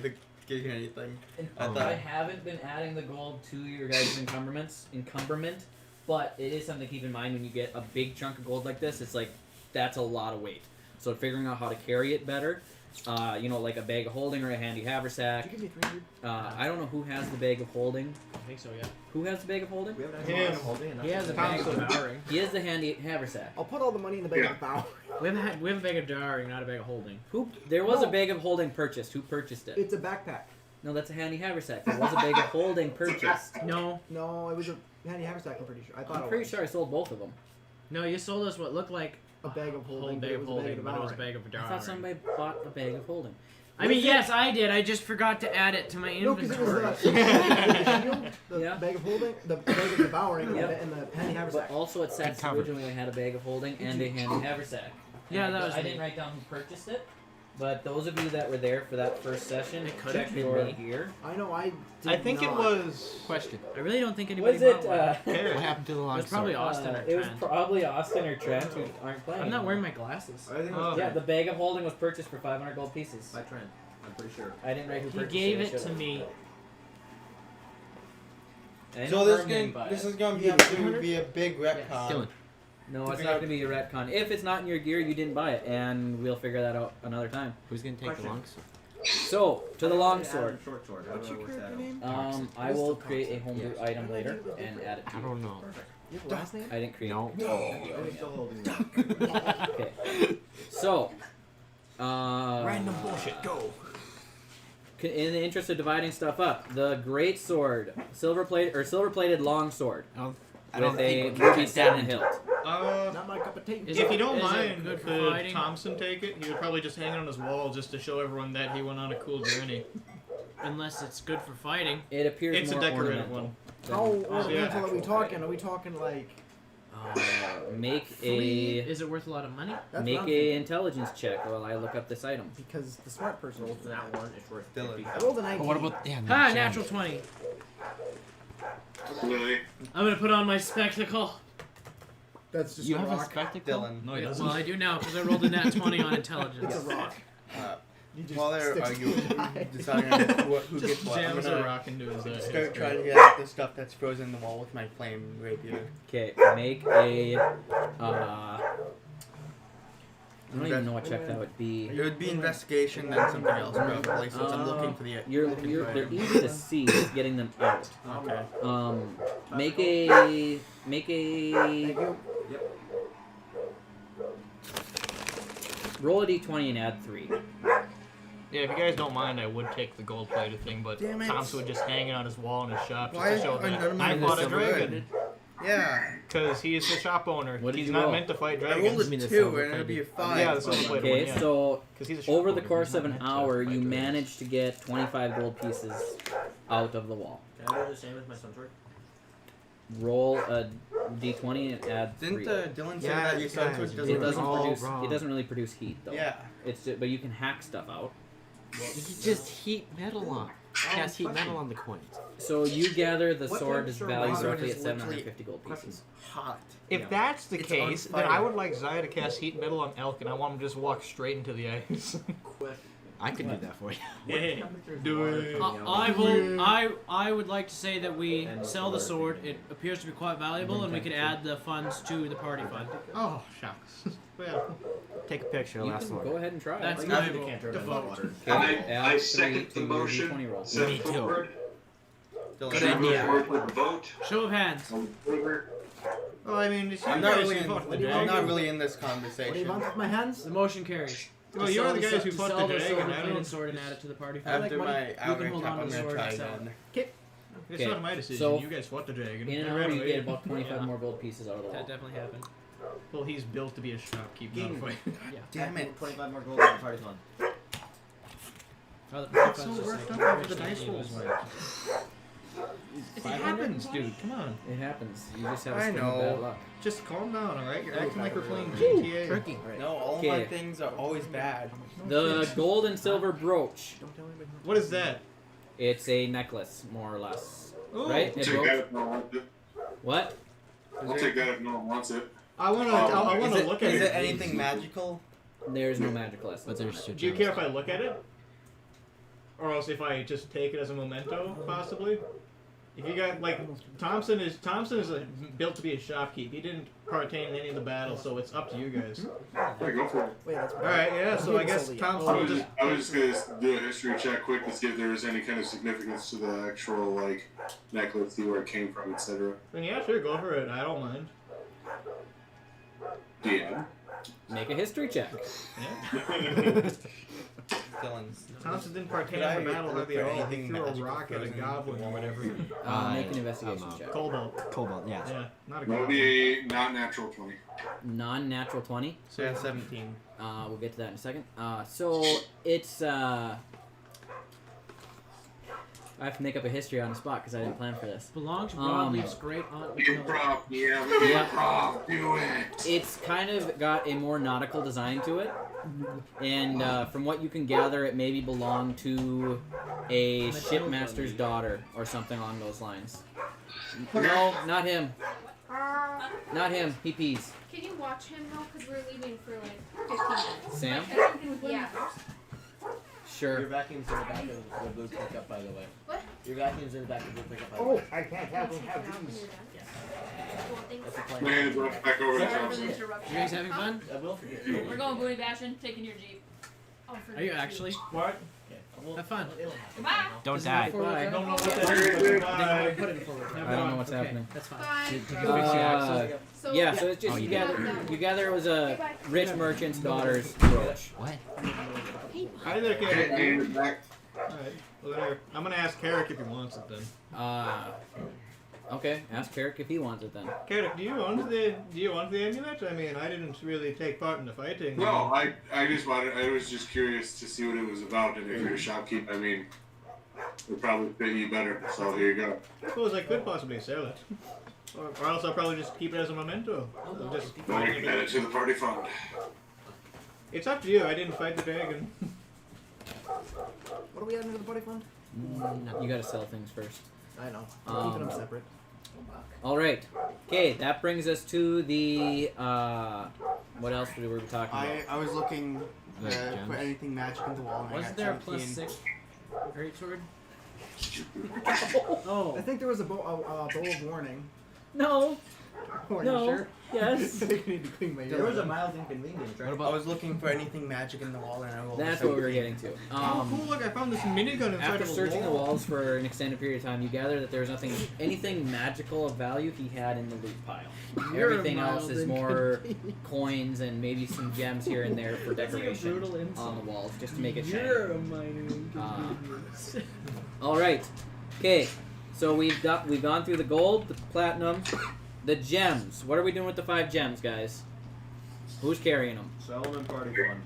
anything. I
I
thought-
haven't been adding the gold to your guys' encumberment, but it is something to keep in mind when you get a big chunk of gold like this. It's like that's a lot of weight. So figuring out how to carry it better, like a bag of holding or a handy haversack.
Did you give me 300?
I don't know who has the bag of holding.
I think so, yeah.
Who has the bag of holding?
We haven't had
Him.
anyone holding enough.
He has a
to-
bag of devouring.
He has the handy haversack.
I'll put all the money in the bank of power.
We have a bag of devouring, not a bag of holding.
There was
No.
a bag of holding purchased. Who purchased it?
It's a backpack.
No, that's a handy haversack. There was a bag of holding purchased.
No,
No, it was a handy haversack, I'm pretty sure. I thought
I'm
it
pretty
was.
sure I sold both of them.
no, you sold us what looked like
A bag of
whole
holding.
bag of holding, but it was a
devouring.
bag of
I
devouring.
thought somebody bought a bag of holding.
I mean, yes, I did. I just forgot to add it to my
No, because it was
inventory.
the shield, the
Yeah.
bag of holding, the bag of devouring,
Yep.
and the handy haversack.
But also it said
And covered.
originally I had a bag of holding and a handy haversack. And
Yeah,
I,
that was
I
me.
didn't write down who purchased it. But those of you that were there for that first session,
It could
check
have been
your
me.
gear.
I know I.
I think it
not.
was.
Question.
I really don't think anybody
Was it?
bought one.
Okay.
What happened to the
It
long
was probably
sword?
Austin or
It was
Trent.
probably Austin or Trent who aren't playing.
I'm not wearing
anymore.
my glasses.
I think it
Oh.
was
Yeah, the bag of holding was purchased for 500 gold pieces.
By Trent. I'm pretty sure.
I didn't write who
He
purchased
gave
I
it to
should've.
me.
I
So
know
this
Herman didn't buy
this
it.
is gonna be a big retcon.
Dylan.
No, it's not going to be a retcon. If it's not in your gear, you didn't buy it, and we'll figure that out another time.
Who's gonna take the long sword?
So, to the longsword.
Short sword.
What's your character name?
I will create a homebrew item later and add it to
I
you.
don't know.
You have a last name?
I didn't create
No.
I'm still holding that.
Okay. So,
Random bullshit. Go.
in the interest of dividing stuff up, the great sword, silver plated long sword
I don't
with a
think we can
ruby
get
set
down
in a
to
hilt.
Not my cup of tea.
Is
If
it-
you don't
is it
mind,
good for
could
fighting?
Thompson take it? He would probably just hang it on his wall just to show everyone that he went on a cool journey.
Unless it's good for fighting.
It appears
It's a
more
decorated
ornamental.
one.
How ornamental
yeah.
are we talking? Are we talking like?
Make
Free?
a
Is it worth a lot of money?
That's
make
what I'm
a
thinking.
intelligence check while I look up this item.
Because the smart person rolls
For that one, it's worth
Dylan.
50.
I rolled a 19.
But what about yeah?
Ha!
Jam.
Natural 20.
Really?
I'm gonna put on my spectacle.
That's just
You
a
have a
rock.
spectacle?
Dylan.
No, he
Well,
doesn't.
I do now because I rolled a nat 20 on
It's a
intelligence.
rock.
Uh,
You just
while they're
stick
arguing,
to the eye.
deciding on who
Just
gets what, I'm
jams a
gonna
rock into his
start
his
trying to
grave.
get out the stuff that's frozen in the wall with my flame rapier.
Okay, make a. I don't even know what check that would be.
It would be investigation, then something else probably, since I'm looking for the.
You're they're easy to see. It's getting them out.
Okay.
Make a
Thank you.
roll a d20 and add 3.
Yeah, if you guys don't mind, I would take the gold plated thing, but
Damn it.
Thompson would just hang it on his wall in his shop just
Why
to show
are none
that
of my
I bought a
silver
dragon.
good? Yeah.
Because he's the shop owner.
What did
He's
you
not
roll?
meant to fight
I rolled
dragons.
a
mean the
2
silver
and it'd be a
plated.
5.
Yeah, the silver plated.
Okay,
yeah.
so
Because he's a shop
over the
owner.
course
He's
of
not
an
meant to
hour,
fight
you
dragons.
managed to get 25 gold pieces out of the wall.
Can I roll the same as my sun sword?
Roll a d20 and add 3.
Didn't Dylan say
Yeah,
that your sun
guys,
sword
it
doesn't
It doesn't
all
produce.
wrong.
It doesn't really produce heat though.
Yeah.
It's but you can hack stuff out.
You can just heat metal on. Cast heat metal on the coins.
So you gather the
What
sword
type
is
of
valued
sword
roughly
is
at
literally
750 gold pieces.
Hot.
If
Yeah.
that's the
It's
case,
on
then I
fire.
would like Zaya to cast heat metal on Elk, and I want him to just walk straight into the ice.
I can do that for you.
Yeah, do it.
I would like to say that we sell the sword. It appears to be quite valuable, and we could add the funds to the party fund.
Oh, shucks. Well,
Take a picture.
You
Last
can
one.
go ahead and try.
That's
it.
my
The
vote.
cantrip and
Default.
water.
Add
I
3
second
to
the
your
motion.
d20 roll.
Set
Me too.
forward.
Dylan.
Should we move forward with the vote?
Show of hands.
All in favor?
well, I mean, it's
I'm
you
not
guys
really.
who fought the
I'm
dragon.
not really in this
What do you
conversation.
want with my hands?
The motion carries.
Well,
To
you're
sell
the guys who
to
fought
sell
the dragon.
silver
I
plated
don't.
sword and add it to the party fund.
After
money.
my
You can
outrage
hold
cap,
on to
I'm
the
gonna
sword
try
and sell
again.
It's
Okay,
not my decision.
so
you guys fought the dragon.
In an
I
hour,
ran
you
away.
get about 25
Yeah.
more gold pieces out of the
That
wall.
definitely happened.
Well, he's built to be a shopkeep, not a fighter.
Yeah.
Damn it.
25 more gold on the party fund.
Oh, the party
so
fund's just
worked
like
up over the
originally
dice rolls,
was.
It happens, dude. Come on.
It happens. You just have a
I
string of
know.
bad luck.
Just calm down, alright? You're acting like we're playing GTA.
Turkey.
No, all my
Okay.
things are always bad.
The gold and silver brooch.
What is that?
It's a necklace, more or less.
Oh,
Right?
I'll
It
take
broke.
that if no one wants it.
What?
I'll take that if no one wants it.
I wanna look at
Is
it.
it anything magical?
There's no magical essence.
But there's
Do you care if I look at it? Or else if I just take it as a memento, possibly? If you got like Thompson is built to be a shopkeep. He didn't partake in any of the battles, so it's up to you guys.
Yeah, go for it.
Wait, that's
All right, yeah. So I guess Thompson
I
will
was
just.
just gonna do a history check quick to see if there was any kind of significance to the actual like necklace, see where it came from, etc.
Then yeah, sure, go for it. I don't mind.
Yeah.
Make a history check.
Yeah.
Dylan's.
Thompson didn't partake
Could
in
I
the battle
look
hardly
for
at all. He
anything
threw a
magical
rock at a
frozen
goblin or whatever.
Make an investigation check.
Cobalt.
Cobalt, yeah.
Yeah, not a
That would
goblin.
be a non-natural 20.
Non-natural 20.
So yeah, 17.
We'll get to that in a second. So it's I have to make up a history on the spot because I didn't plan for this.
Belongs to Broadleaf's great aunt Matilda.
Improv, yeah,
Yeah.
improv, do it.
It's kind of got a more nautical design to it. And from what you can gather, it maybe belonged to a shipmaster's daughter or something along those lines. No, not him. Not him. He pees.
Can you watch him though? Because we're leaving for like 15 minutes.
Sam?
Yeah.
Your
Sure.
vacuum's in the back of the blue pickup, by the way.
What?
Your vacuum's in the back of the blue pickup, by the
Oh,
way.
I can't have these.
Cool, thanks.
That's the plan.
Man, back over to
Sorry for the
Thompson.
interruption.
You guys having fun?
I will forget.
We're going booty bashing, taking your Jeep.
Oh, for
Are you actually?
What?
Okay. Well,
Have fun.
it'll happen.
Goodbye.
Don't
Isn't
die.
it before we
I
go?
don't know what that
Okay.
is.
Then
Bye.
put it forward.
I don't know what's happening.
That's fine.
Bye.
Uh, yeah, so it's just
Oh,
you
you
gather. You gather it was a
Bye.
rich merchant's daughter's brooch.
What?
Hi there, Carrick.
Okay, back.
Alright. Well, there. I'm gonna ask Carrick if he wants it then.
Okay. Ask Carrick if he wants it then.
Carrick, do you want the amulet? I mean, I didn't really take part in the fighting.
No, I was just curious to see what it was about, and if you're a shopkeep, I mean, it would probably fit you better. So here you go.
I suppose I could possibly sell it. Or else I'll probably just keep it as a memento. I'll just
Now you can add it to the party fund.
It's up to you. I didn't fight the dragon.
What are we adding to the party fund?
You gotta sell things first.
I know. I'm keeping them separate.
All right. Okay, that brings us to the. What else were we talking about?
I was looking
The gems.
for anything magic in the wall. And I
Wasn't
got
there a
17.
+6 greatsword?
I
Oh.
think there was a bow of warning.
No.
Oh, are
No.
you sure?
Yes.
I think I need to clean my ear.
There was a mild inconvenience, right?
I was looking for anything magic in the wall, and I rolled.
That's
a
what we were
17.
getting to.
Oh, cool! Look, I found this minigun inside
After
of a
searching the
wall.
walls for an extended period of time, you gather that there was anything magical of value he had in the loot pile.
You're
Everything else
mild
is more
inconvenience.
coins and maybe some gems here and there for decoration on the walls, just to make it shiny.
You're a minor inconvenience.
All right. Okay. So we've gone through the gold, the platinum, the gems. What are we doing with the 5 gems, guys? Who's carrying them?
Sell them in party fund.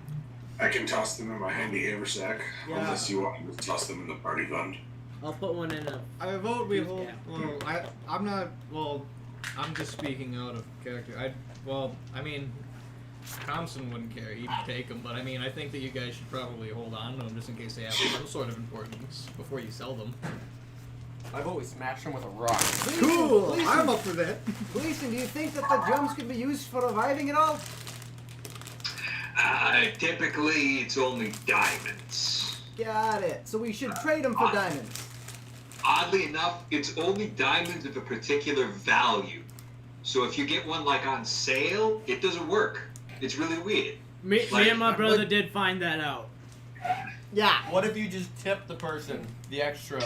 I can toss them in my handy haversack,
Yeah.
unless you want me to toss them in the party fund.
I'll put one in a.
I vote we
Yeah.
hold. Well, I'm not. Well, I'm just speaking out of character. I mean, Thompson wouldn't care. He'd take them. But I mean, I think that you guys should probably hold on to them just in case they have some sort of importance before you sell them.
I've always smashed him with a rock.
Cool.
Please,
I'm up for that.
Gleason, do you think that the gems could be used for reviving at all?
Typically, it's only diamonds.
Got it. So we should trade them for diamonds.
Oddly enough, it's only diamonds of a particular value. So if you get one like on sale, it doesn't work. It's really weird.
Me
Like-
and my brother did find that out.
Yeah.
What if you just tip the person the extra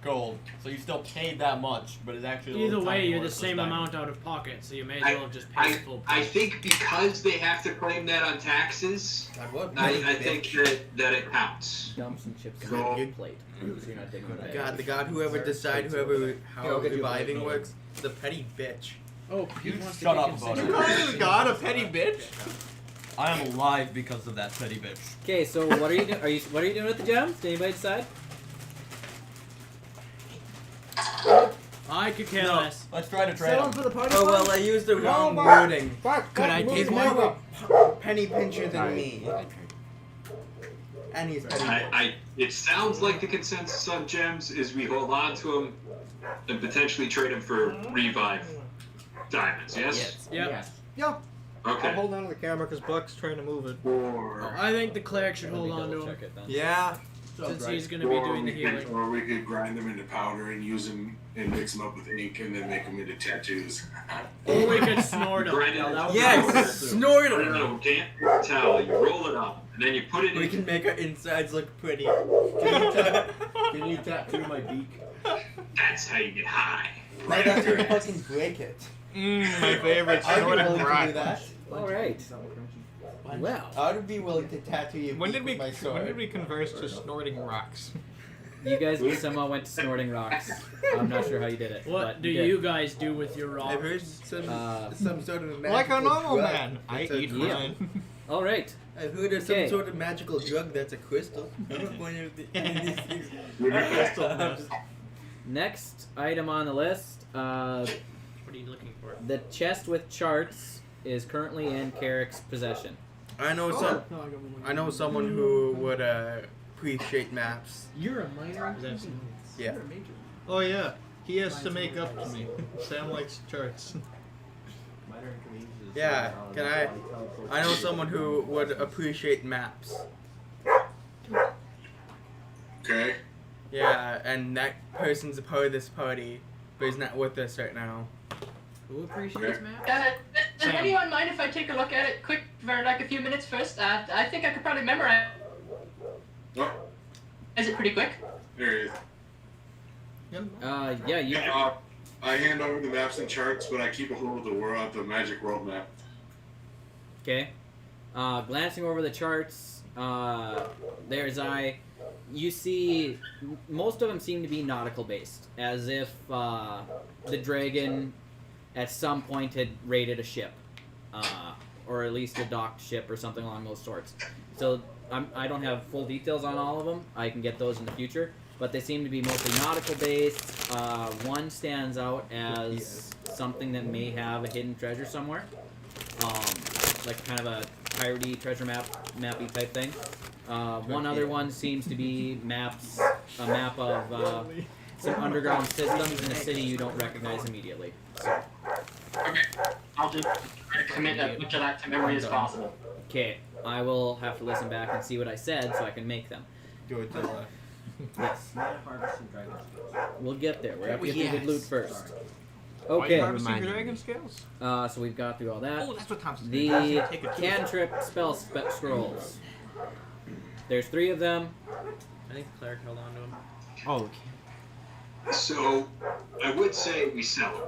gold, so you still paid that much, but it's actually a
Either
little
way,
tiny
you're
more,
the
so
same
it's
amount out of pocket, so you may as
I-
well just pay the full
I
price.
think because they have to claim that on taxes,
God, what
I think that it counts.
Dump some chips in
So-
your plate, so you're not digging it.
God, the God, whoever decide how
I'll get you a
reviving
plate,
works, is a petty bitch.
Oh, Pete wants to
shut
take
up
his
about
cigarette.
it.
You call this god a petty bitch?
I am alive because of that petty bitch.
Okay, so what are you doing? What are you doing with the gems? Did anybody decide?
I could care
No,
less.
let's try to trade
Sell them
him.
for the party
Oh
fund?
well, I used the wrong
No,
wording.
Could I
move
take
the
one?
camera.
Penny pincher than me. And he's petty.
It sounds like the consensus on gems is we hold on to them and potentially trade them for revive diamonds. Yes.
Yep.
Yes.
Yeah.
I'll
Okay.
hold on to the camera because Buck's trying to move it.
Or,
I think the cleric should
Let me
hold on to
double
him,
check it then.
Yeah.
since he's going to be doing the healing.
or we could grind them into powder and use them and mix them up with ink and then make them into tattoos.
Or we could snort him.
Grind it
that
out.
was
Yes! Snort
No,
him!
no, no, can't tell. You roll it up and then you put it
We
in.
can make our insides look pretty.
Can you tattoo my beak?
That's how you get high.
Right after you fucking break it.
My favorite
I'd be
sort
willing
of
to do
rock.
that.
All right. Well,
I'd be willing to tattoo you
When did we
with my sword.
when did we converse to snorting rocks?
you guys somehow went to snorting rocks. I'm not sure how you did it.
What
but
do
did.
you guys do with your
I've
rock?
heard some sort of magical
Like a normal
drug.
man, I
that's a-
eat
yeah.
mine.
All right.
I've heard of
Okay.
some sort of magical drug that's a crystal. I'm not going to any of these things.
Next item on the list.
What are you looking for?
The chest with charts is currently in Carrick's possession.
I know someone who would appreciate maps.
You're a minor
Is that-
inconvenience.
Yeah.
You're a major.
Oh yeah, he has to make up to me. Sam likes charts.
Minor inconveniences.
Yeah, can I know someone who would appreciate maps.
Okay.
Yeah, and that person's a part of this party, but he's not with us right now.
Who appreciates
Okay.
maps?
Does
Sam.
anyone mind if I take a look at it quick for like a few minutes first? I think I could probably memorize
Oh,
it pretty quick.
there it is.
Yeah, you.
I hand over the maps and charts, but I keep a hold of the magic world map.
Okay. Glancing over the charts, there's you see most of them seem to be nautical based, as if the dragon at some point had raided a ship, or at least a docked ship or something along those sorts. So I don't have full details on all of them. I can get those in the future, but they seem to be mostly nautical based. One stands out as something that may have a hidden treasure somewhere, like kind of a piratey treasure mappy type thing. One other one seems to be a map of some underground systems in a city you don't recognize immediately. So,
Okay. I'll just try to commit as much of that to memory as possible.
okay, I will have to listen back and see what I said so I can make them.
Do it to
Yes,
Mana harvesting dragon skills.
we'll get there. We're going to get the good loot first.
Sorry.
Okay,
Harvesting dragon scales.
so we've got through all that.
Oh, that's what Thompson
The
did. Take a
cantrip spell scrolls. There's 3 of them.
I think the cleric held on to him.
Oh, okay.
So, I would say we sell them.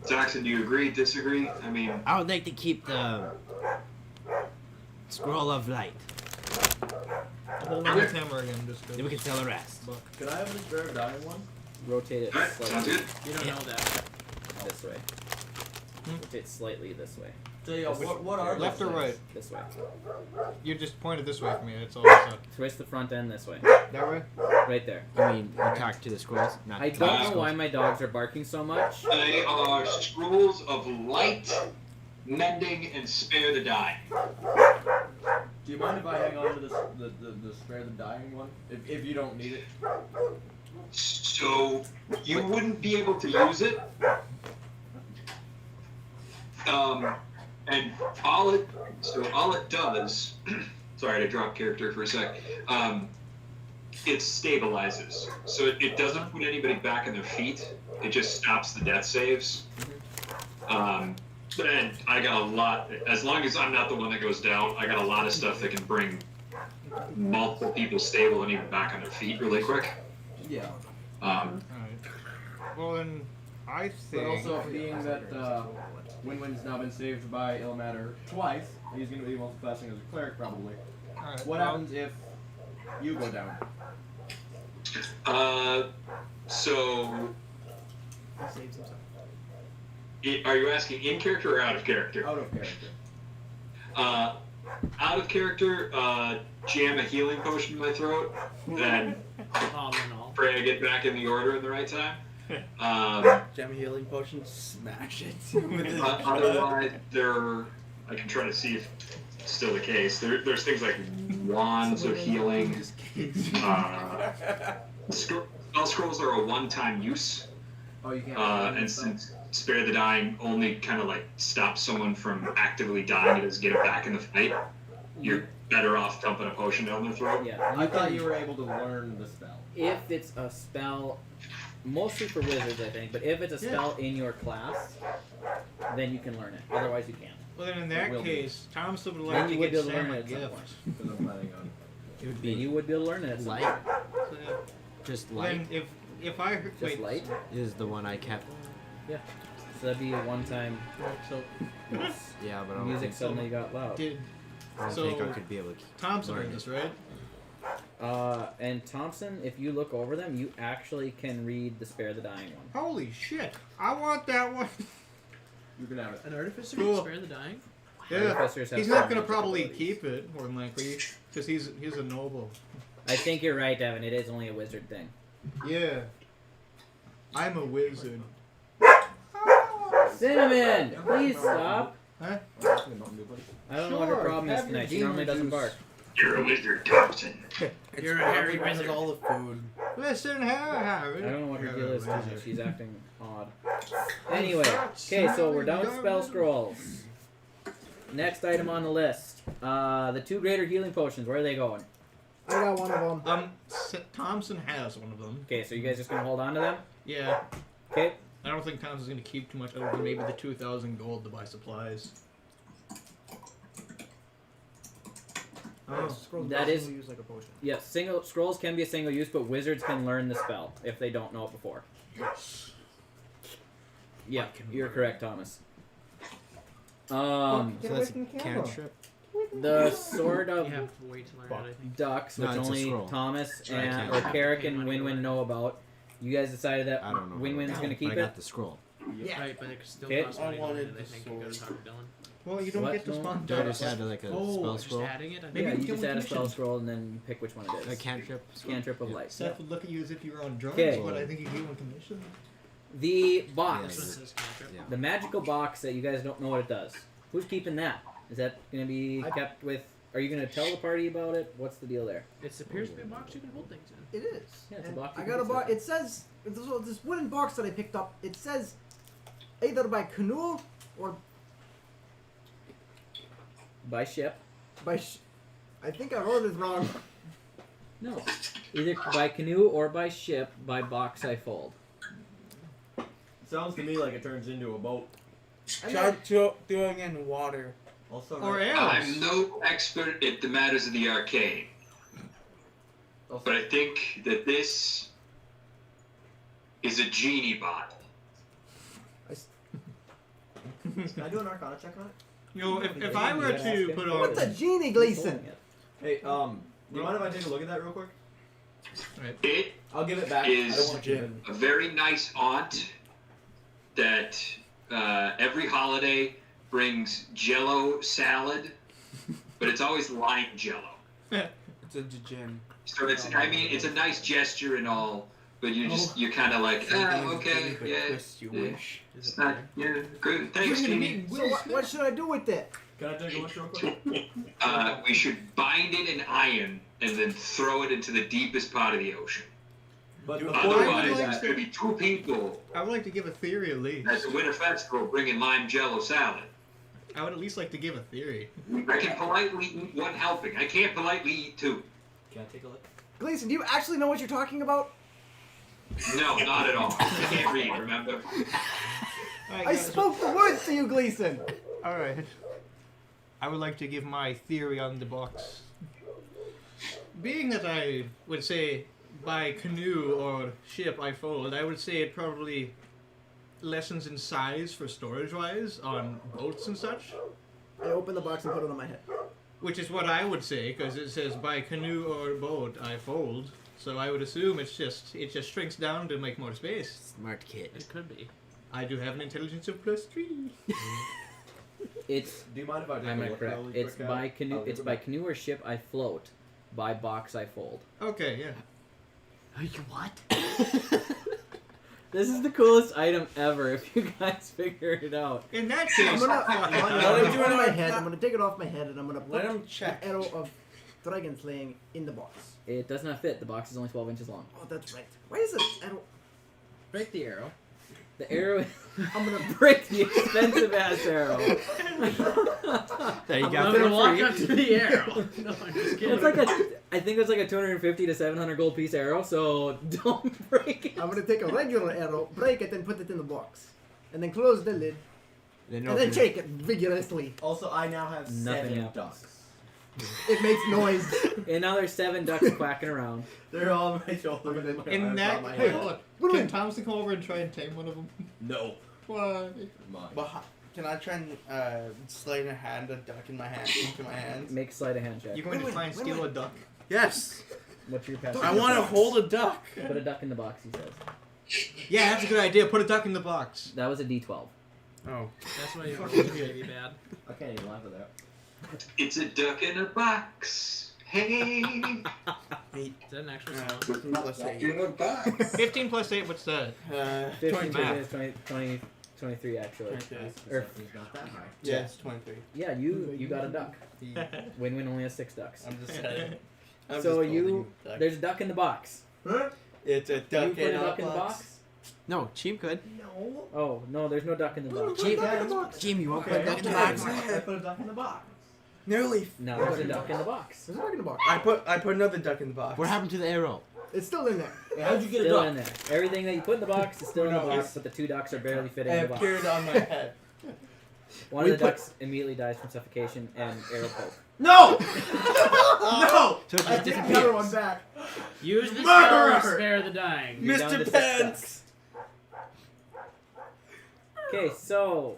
Jackson, do you agree, disagree? I mean,
I would like to keep the scroll of light.
Hold on the camera again, just
Then we can sell the rest.
Can I have this rare dying one?
Rotate it
alright, sounds
slightly
good.
You don't know that.
this way. Rotate slightly this way.
So yeah, what are
Left
those
or right?
things?
This way.
You just pointed this way for me. That's all I said.
Twist the front end this way.
That way?
Right there.
I mean, you talk to the scrolls, not
I
to
don't
the
know
scrolls.
why my dogs are barking so much.
They are scrolls of light, mending, and spare the dying.
Do you mind if I hang on to this, the spare the dying one? If you don't need it?
So you wouldn't be able to use it. And all it does, sorry to drop character for a sec, it stabilizes. So it doesn't put anybody back on their feet. It just stops the death saves. And I got a lot, as long as I'm not the one that goes down, I got a lot of stuff that can bring multiple people stable and even back on their feet really quick.
Yeah.
Alright. Well then, I think...
But also, being that Win-Win's now been saved by Ilmater twice, he's going to be multi-classing as a cleric probably.
Alright,
What
well,
happens if you go down?
So
He saves himself.
are you asking in character or out of character?
Out of character.
Out of character, jam a healing potion in my throat, and pray I get back in the order in the right time.
Gem healing potion, smash it.
Otherwise, I can try to see if it's still the case. There's things like wands of healing. Spell scrolls are a one-time use.
Oh, you can't.
And since Spare the Dying only kind of like stops someone from actively dying, it doesn't get it back in the fight, you're better off dumping a potion down their throat.
Yeah.
I thought you were able to learn the spell.
If it's a spell, mostly for wizards, I think, but if it's a spell in your class, then you can learn it. Otherwise, you can't.
Well then in that case, Thompson would
Then
like
you
to
would
get
be able to
Sam
learn
a
it at some
gift.
point.
Because I'm planning on.
It would
Then
be
you would be able to learn it at some
light.
point.
So, yeah.
Just
Then
light
if I heard,
Just
wait,
light?
is the one I kept.
Yeah. So that'd be a one-time
so
Yeah, but I don't
music
think,
suddenly got loud.
did
I don't
so
think I could be able to keep.
Thompson
learn
heard
it.
this, right?
And Thompson, if you look over them, you actually can read the Spare the Dying one.
Holy shit! I want that one.
You can have it.
An artificer
Cool.
can spare the dying?
Yeah,
Artificers have
he's not
some
gonna
magic
probably
abilities.
keep it, more than likely, because he's a noble.
I think you're right, Evan. It is only a wizard thing.
Yeah, I'm a wizard.
Cinnamon, please stop.
Huh?
I don't know what her problem is tonight. She normally doesn't bark.
You're a wizard, Thompson.
You're a hairy wizard.
all the food.
Listen, Harry.
I don't know what her deal is tonight. She's acting odd. Anyway, okay, so we're done with spell scrolls. Next item on the list. The 2 greater healing potions. Where are they going?
I got one of them.
Thompson has one of them.
Okay, so you guys just gonna hold on to them?
Yeah.
Okay.
I don't think Thompson's gonna keep too much other than maybe the 2,000 gold to buy supplies.
Oh, scrolls
that
also
is
use like a potion.
Yeah, single scrolls can be a single use, but wizards can learn the spell if they don't know it before. Yeah, you're correct, Thomas.
Get
So
away
that's
from
a
the camera.
cantrip.
The sword
You
of
have to wait to learn it, I think.
ducks,
No,
which
it's a
only
scroll.
Thomas
Sorry, I
and
can't.
or Carrick and Winwin know about. You guys decided that
I don't know.
Winwin's gonna keep
I
it.
got the scroll.
Yeah.
Right, but it could still
Okay.
cost
I
money.
wanted
I
the
think you gotta
sword.
talk to Dylan.
Well, you don't
What?
get to
No.
spawn
Do I just
ducks.
add like a
Oh,
spell
just
scroll?
adding it? I
Maybe
Yeah,
you
you
can
just
get
add a
one
spell
commission.
scroll and then pick which one it
A
is.
cantrip?
Cantrip of light.
Seth would look at you as if you were on drugs,
Okay.
but I think you get one commission.
The
This one
box,
says cantrip.
Yeah.
the magical box that you guys don't know what it does. Who's keeping that? Is that gonna be kept with? Are you gonna tell the party about it? What's the deal there?
It appears to be a box you can hold things in.
It is.
Yeah, it's a
And
box you
I
can
got a
put
box.
stuff in.
It says this wooden box that I picked up. It says either by canoe or
By ship.
by. I think I wrote it wrong.
No. Either by canoe or by ship. By box I fold.
Sounds to me like it turns into a boat.
Try doing in water.
Also,
Or
right-
arrows.
I'm no expert at the matters of the arcane,
also-
but I think that this is a genie bot.
Can I do an Arcana check on it?
You know, if I were
You gotta ask
to
him.
put
What's a
on,
genie, Gleason?
Hey, do you mind if I take a look at that real quick?
It
I'll give it back. I
Is-
don't want to give it.
a very nice aunt that every holiday brings Jello salad, but it's always lime Jello.
It's a gin.
So it's, I mean, it's a nice gesture and all, but you're kind of like, okay, yeah,
Twist you wish.
it's not, yeah, good, thanks, Genie.
So what should I do with it?
Can I take a look real quick?
We should bind it in iron and then throw it into the deepest part of the ocean.
But
I
before
would
we
Otherwise,
do
like
there's
that,
going to be 2 people
I would like to give a theory at least.
at the Winter Festival bringing lime Jello salad.
I would at least like to give a theory.
I can politely eat 1 helping. I can't politely eat 2.
can I take a look?
Gleason, do you actually know what you're talking about?
No, not at all. I can't read, remember?
I spoke the words to you, Gleason.
Alright. I would like to give my theory on the box. Being that I would say by canoe or ship I fold, I would say it probably lessens in size for storage-wise on boats and such.
I open the box and put it on my head.
Which is what I would say, because it says by canoe or boat I fold. So I would assume it just shrinks down to make more space.
Smart kid.
It could be.
I do have an intelligence of +3.
It's.
Do you mind if I take
Am
a
I
look?
correct?
really
It's
quick,
by
Al?
canoe.
I'll give
It's
it
by
back.
canoe or ship I float. By box I fold.
Okay, yeah.
What?
This is the coolest item ever. If you guys figure it out.
In that
I'm
case,
gonna,
fuck it.
Let him do
on
it
my
on-
head. I'm gonna take it off my head and I'm gonna put
Let him check.
the arrow of dragon slaying in the box.
It does not fit. The box is only 12 inches long.
Oh, that's right. Why is it arrow?
Break the arrow.
The arrow.
I'm gonna
break the expensive ass arrow.
There you
I'm
go.
gonna walk up to the arrow. No, I'm just kidding.
It's like I think it's like a 250 to 700 gold piece arrow. So don't break it.
I'm gonna take a regular arrow, break it, and put it in the box, and then close the lid, and then shake it vigorously.
Also, I now have
Nothing
7
happens.
ducks.
It makes noise.
And now there's 7 ducks quacking around.
They're all on my shoulder. and my
In
arms
that,
on my
hey,
head.
hold on.
What do
Can
we-
Thompson come over and try and tame one of them?
No.
Why?
Mine.
But can I try and slide a duck in my hand, into my hands?
Make sleight of hand check.
You're going to try and steal a duck?
Yes.
What's your passive?
I want to hold a duck.
Put a duck in the box. He says.
Yeah, that's a good idea. Put a duck in the box.
That was a D12.
Oh.
That's why you're really bad.
I can't even laugh at that.
It's a duck in a box. Hey.
Is that an actual song?
Plus 8.
15 plus 8, what's that?
15
math.
plus 20, 23 actually.
Or not that high.
Yeah, it's 23.
Yeah, you got a duck. Win-Win only has 6 ducks.
I'm just saying. I'm
So
just
you, there's a duck in the box.
It's a duck
you put
in
a
a
duck in the
box.
box?
No, Cheem could.
No.
Oh, no, there's no duck in the box.
Cheem, you won't put a duck in the box.
I put a duck in the box.
Nearly.
No, there's a duck in the box.
There's a duck in the box.
I put another duck in the box.
What happened to the arrow?
It's still in there.
Yeah, how'd you get
Still
a
in
duck?
there. Everything that you put in the box is still in the
No,
box,
it's-
but the 2 ducks are barely fitting
It
in the box.
appeared on my head.
One of the ducks immediately dies from suffocation and arrow poke.
No! No!
So it
I
just
take the other
disappears.
one back.
Use the
Murderer!
spell to spare the dying.
You're down to
Mr.
6
Pants!
ducks. Okay, so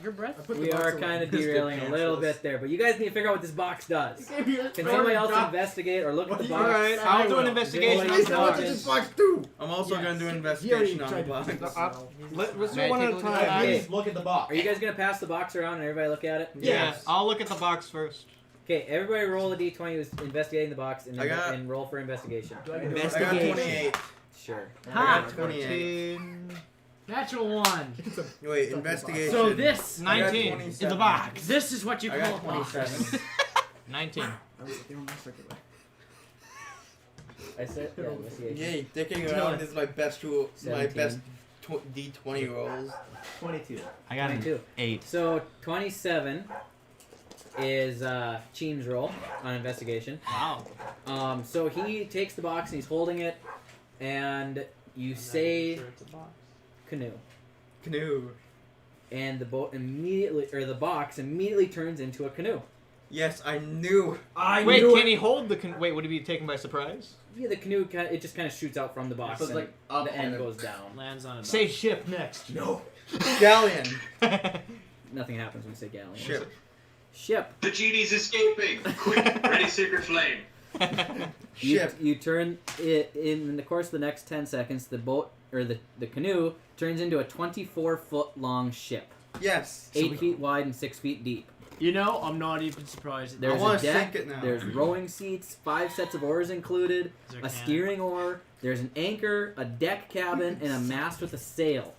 Your breath?
I put the
we
box
are
away.
kind of
Mr.
derailing a little
Pantsless.
bit there, but you guys need to figure out what this box does. Can somebody else investigate or look at the box?
Alright,
I
I'll do an
will.
investigation.
Is
Nice, what does this box do?
I'm also
Yes.
gonna do an
He
investigation
already
on the
tried to
box.
fix it.
Let's
May I
do one
take
at
a
a
look at
time.
the
Okay.
Please look at the box.
Are you guys gonna pass the box around and everybody look at it?
Yeah, I'll look at the box first.
Okay, everybody roll a d20 who's investigating the box and,
I got-
and roll for investigation.
I got
Investigation.
28.
Sure.
I
Ha!
got 28.
Natural 1.
Wait, investigation.
So this
I got
19.
27.
in the box. This is what you
I
call
got
a box.
27.
19.
I was doing my circuit way.
I said yeah, investigation.
Yay, dicking around is my best rule. My
17.
best D20 rolls.
22.
I got an
22.
8.
So 27 is Cheem's roll on investigation.
Wow.
So he takes the box and he's holding it, and you say canoe,
Canoe.
and the boat immediately, or the box immediately turns into a canoe.
Yes, I knew.
Wait, can he hold the wait, would he be taken by surprise?
Yeah, the canoe it just kind of shoots out from the box,
So it's
and
like up
the end
and
goes down.
Lands on a
Say ship next.
No.
Galleon.
Nothing happens when you say galleon.
Ship.
Ship.
The genie's escaping. Quick, ready, secret flame.
Ship.
You turn it in the course of the next 10 seconds. The boat or the canoe turns into a 24-foot long ship,
Yes.
8 feet wide and 6 feet deep.
You know, I'm not even surprised.
There's
wanna
a deck.
sink it now.
There's rowing seats, 5 sets of oars included,
Is there
a
a
steering oar. There's an anchor, a deck cabin, and a mast with a sail.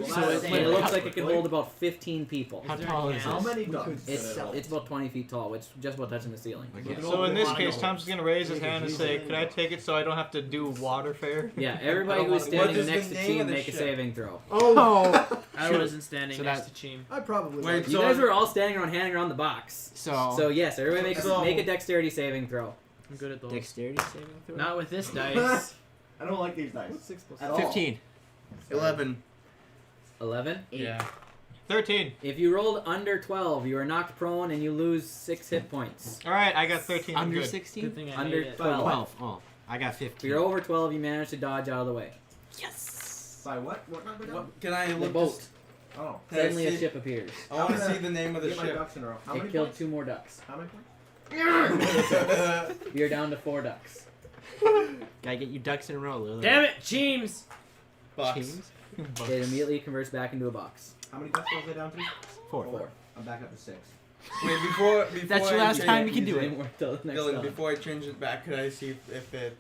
So
And it looks like it can hold about 15 people.
How tall is
How
this?
many ducks?
It's about 20 feet tall. It's just about touching the ceiling.
Okay.
So in this case, Tom's gonna raise his hand and say, "Could I take it so I don't have to do water fare?"
Yeah, everybody who's
What
standing
is the
next to
name
Cheem
of the
make a
ship?
saving throw.
Oh,
I wasn't standing
So
next
that-
to Cheem.
I probably
Wait,
would.
You guys were all standing around, handing around the box.
So,
So yes, everybody
So-
make a dexterity saving throw.
I'm good at those.
dexterity saving throw?
Not with this dice.
I don't like these dice.
What's 6 plus
At all.
15.
11.
11.
Yeah.
13.
If you rolled under 12, you are knocked prone and you lose 6 hit points.
All right, I got 13. I'm
Under
good.
16?
Good thing I
Under
made it.
12.
12. Oh, I got
If
15.
you're over 12, you manage to dodge out of the way.
Yes!
By what? What number? down?
What, can I
The
look
boat.
this-
Oh.
Can I
Suddenly a
see-
ship appears.
I want to see the name of the
Get my
ship.
ducks in a row. How
It
many
killed
points?
2 more ducks.
How many points?
You're down to 4 ducks.
Gotta get you ducks in a row, Lily.
Damn it, Cheems!
Box.
Teams?
It immediately converts back into a box.
How many ducks was I down to?
4.
I'm back up to 6.
Wait, before
That's
I
your last
change-
time you can do
It
it.
worked till the next
Dylan,
time.
before I change it back, could I see if it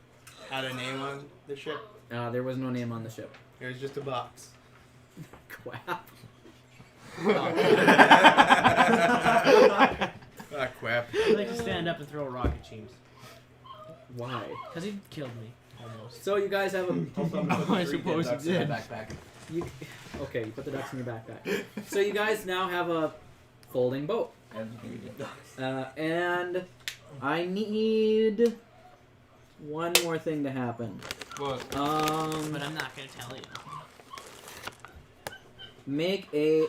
had a name on the ship?
There was no name on the ship.
It was just a box.
Quap.
Ah, crap.
I'd like to stand up and throw a rock at Cheems.
Why?
Because he killed me. Almost.
So you guys have a.
Also, I'm gonna put
I
3
suppose
ducks
you
in my
did.
backpack.
You, okay, you put the ducks in your backpack. So you guys now have a folding boat.
And 3 ducks.
And I need one more thing to happen.
What?
But I'm not going to tell you.
Make a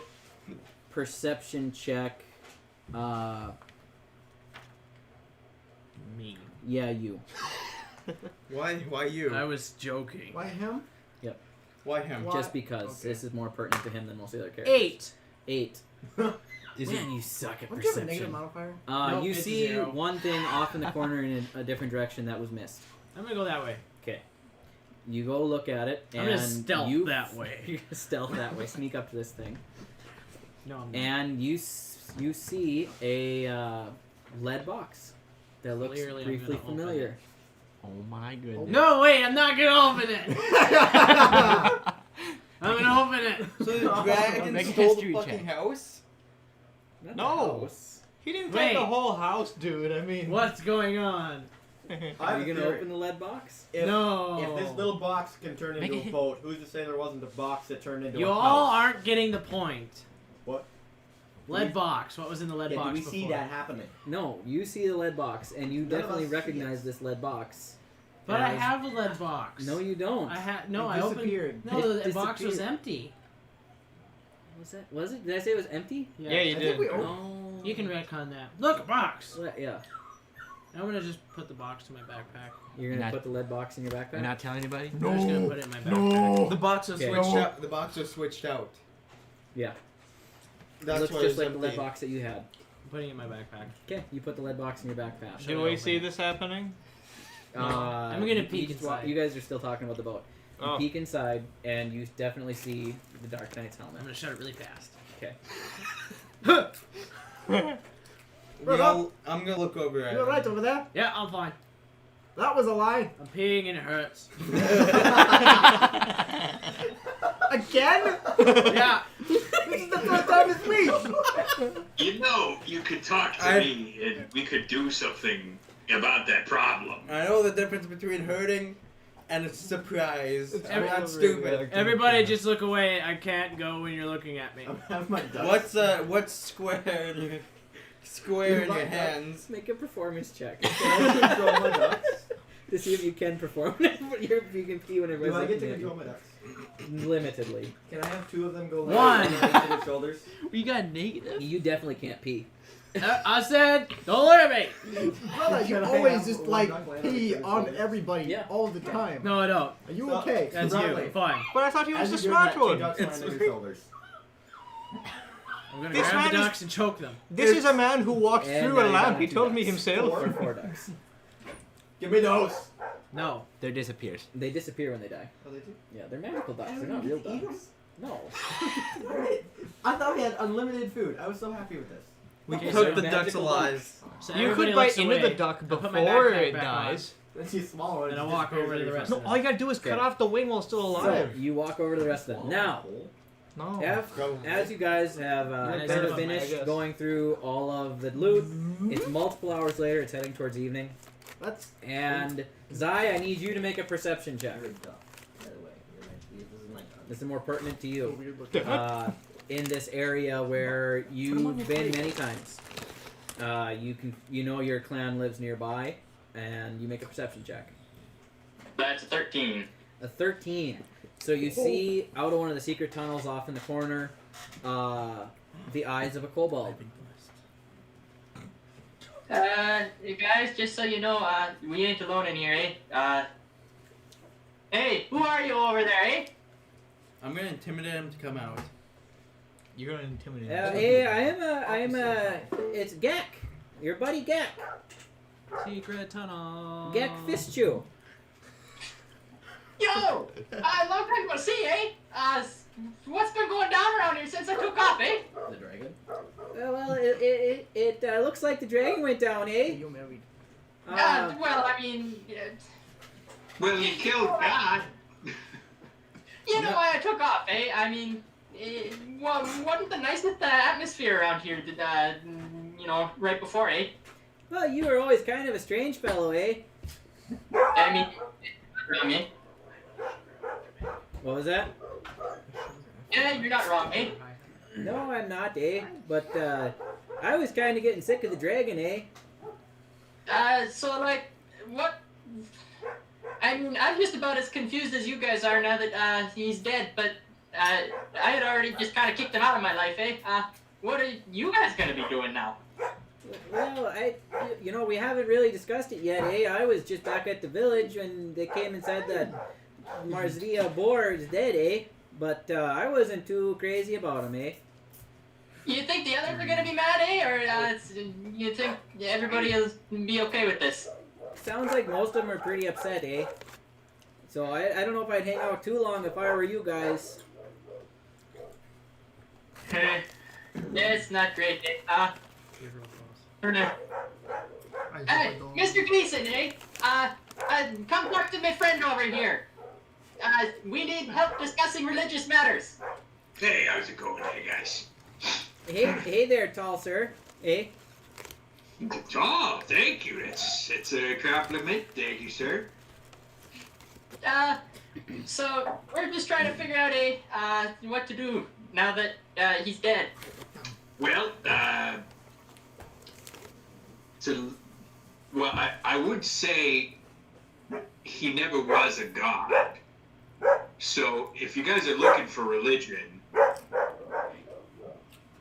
perception check.
Me.
Yeah, you.
Why you?
I was joking.
Why him?
Why him?
Why?
Just because
Okay.
this is more pertinent to him than most of the other characters.
8.
8.
Is
Man, you suck at
Don't you have a negative
perception.
modifier?
Nope,
You
it's a
see
0.
one thing off in the corner in a different direction that was missed.
I'm going to go that way.
Okay. You go look at it,
I'm
and
gonna stealth
you
that way.
You're gonna stealth that way. Sneak up to this thing,
No, I'm not.
and you see a lead box that looks
Clearly I'm
briefly
gonna open
familiar.
Oh my goodness.
No, wait, I'm not going to open it. I'm gonna open it.
So the dragon
Make a
stole the
history
fucking
check.
house?
Not
No.
the house.
He didn't
Wait.
take the whole house, dude. I mean,
What's going on?
I
Are
have
you
a
gonna
theory.
open the lead box?
If,
No.
If this little box can turn
Make
into
it-
a boat, who's to say there wasn't a box that turned into
You
a
all
house?
aren't getting the point.
What?
Lead box. What was in the lead
Yeah,
box
do we
before?
see that happening?
No, you see the lead box, and you
None of
definitely
us see
recognize
it.
this lead box.
But I
as-
have a lead box.
No, you don't.
I had no.
It
I opened.
disappeared.
No,
It
the box was
disappeared.
empty.
Was it? Was it? Did I say it was empty?
yeah,
I
you
think
did.
we
No.
You can retcon that. Look, a box.
Yeah.
I'm gonna just put the box in my backpack.
You're gonna
Not-
put the lead box in your backpack.
You're not telling anybody?
I'm just gonna put it in my backpack.
The box was
Okay.
switched out. The box was switched out.
Yeah.
That's
it looks
why
just
it's
like the lead
empty.
box that you had.
I'm putting it in my backpack.
Okay, you put the lead box in your backpack.
Should
Do
we
we see
open it?
this happening?
I'm gonna peek
you
inside.
You guys are still talking about the boat. You
Oh.
peek inside, and you definitely see the Dark Knight's
I'm
helmet.
gonna shut it really fast.
Okay.
I'm gonna look over at
You
it.
alright over there?
Yeah, I'm fine.
That was a lie.
I'm peeing and it hurts.
Again?
Yeah.
This is the first time this week.
You know, you could talk to me and we could do something about that problem.
I know the difference between hurting and a surprise. I'm
every-
not stupid.
Everybody just look away. I can't go when you're looking at me.
I have my ducks.
What's square in your hands?
Make a performance check
Can I control my ducks?
to see if you can perform. If you can pee whenever.
Do I get to
looking at
control my ducks?
you. Limitedly.
Can I have two of them go
One.
to their shoulders?
You got negative?
You definitely can't pee.
I said, don't look at me.
Brother, you
Can I
always
have
just
one
like
duck land
pee
on their
on
shoulders?
everybody
Yeah.
all the time.
No, I don't.
Are you
Stop.
okay?
That's
Bradley.
you. Fine.
But I thought he was the
As you're doing
smart
that, two
one.
ducks land on your shoulders.
I'm gonna
This
grab
man
the
is-
ducks and choke them.
This is a man who walked
And
through
now
a
you're
lamp.
down
He
to
told
ducks.
me himself.
Or 4 ducks.
Give me those.
No.
They're disappeared.
They disappear when they die.
Oh, they do?
Yeah, they're magical ducks. They're not real ducks. No.
I thought we had unlimited food. I was so happy with this.
We
Okay,
cooked
so
the ducks
magical
alive.
So
You
everybody
could bite
looks
into
away.
the duck
I put my
before
backpack
it
back on.
dies.
Then she's smaller.
And I walk over to the rest
No,
of them.
all you gotta do is cut
Okay.
off the wing while it's still
So
alive.
you walk over to the rest of them. Now,
No.
as you guys have
You're
kind
better
of
than me, I
finished
guess.
going through all of the loot, it's multiple hours later. It's heading towards evening.
That's
And Zai, I need you to make a perception check.
You're a duck, by the way. You're meant to be. This is my duck.
This is more pertinent to you.
weird looking.
In this area where you've been many times. You know your clan lives nearby, and you make a perception check.
That's a 13.
A 13. So you see out of one of the secret tunnels off in the corner, the eyes of a kobold.
You guys, just so you know, we ain't alone in here, eh? Hey, who are you over there, eh?
I'm gonna intimidate him to come out.
You're gonna intimidate
Hey, it's Gek, your buddy Gek.
Secret tunnel.
Gek Fistchew.
Yo! Long time no see, eh? What's been going down around here since I took off, eh?
The dragon?
Well, it looks like the dragon went down, eh?
You married.
Well, I mean,
Well, you killed God.
you know why I took off, eh? I mean, well, wasn't the nicest atmosphere around here, right before, eh?
Well, you were always kind of a strange fellow, eh?
I mean, around me.
What was that?
Yeah, you're not wrong, eh?
No, I'm not, eh? But I was kind of getting sick of the dragon, eh?
So, like, what? I mean, I'm just about as confused as you guys are now that, he's dead, but, I had already just kind of kicked him out of my life, eh? What are you guys gonna be doing now?
Well, we haven't really discussed it yet, eh? I was just back at the village when they came and said that Marzvia Boure is dead, eh? But I wasn't too crazy about him, eh?
You think the others are gonna be mad, eh? Or, you think everybody will be okay with this?
Sounds like most of them are pretty upset, eh? So I don't know if I'd hang out too long if I were you guys.
It's not great, eh? Hey, Mr. Gleason, eh? Come talk to my friend over here. we need help discussing religious matters.
Hey, how's it going, hey guys?
Hey there, tall sir. Hey.
Oh, thank you. It's a compliment. Thank you, sir.
So we're just trying to figure out what to do now that he's dead.
Well, I would say he never was a god. So if you guys are looking for religion,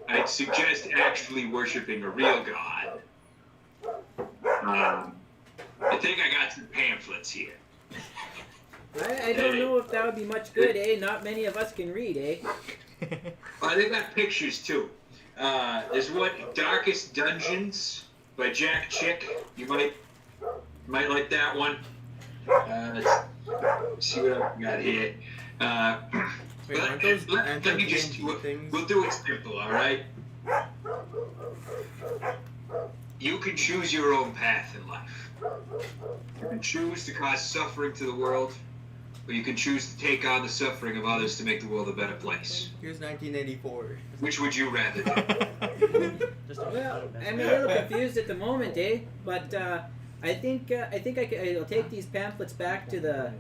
I'd suggest actually worshiping a real god. I think I got some pamphlets here.
I don't know if that would be much good, eh? Not many of us can read, eh?
Well, they got pictures too. There's one, Darkest Dungeons by Jack Chick. You might like that one. Let's see what I've got here.
Wait, aren't those
let me just, we'll do it simple, alright? You can choose your own path in life. You can choose to cause suffering to the world, or you can choose to take on the suffering of others to make the world a better place.
Here's 1984.
Which would you rather do?
Well, I'm a little confused at the moment, eh? But I think I'll take these pamphlets back to the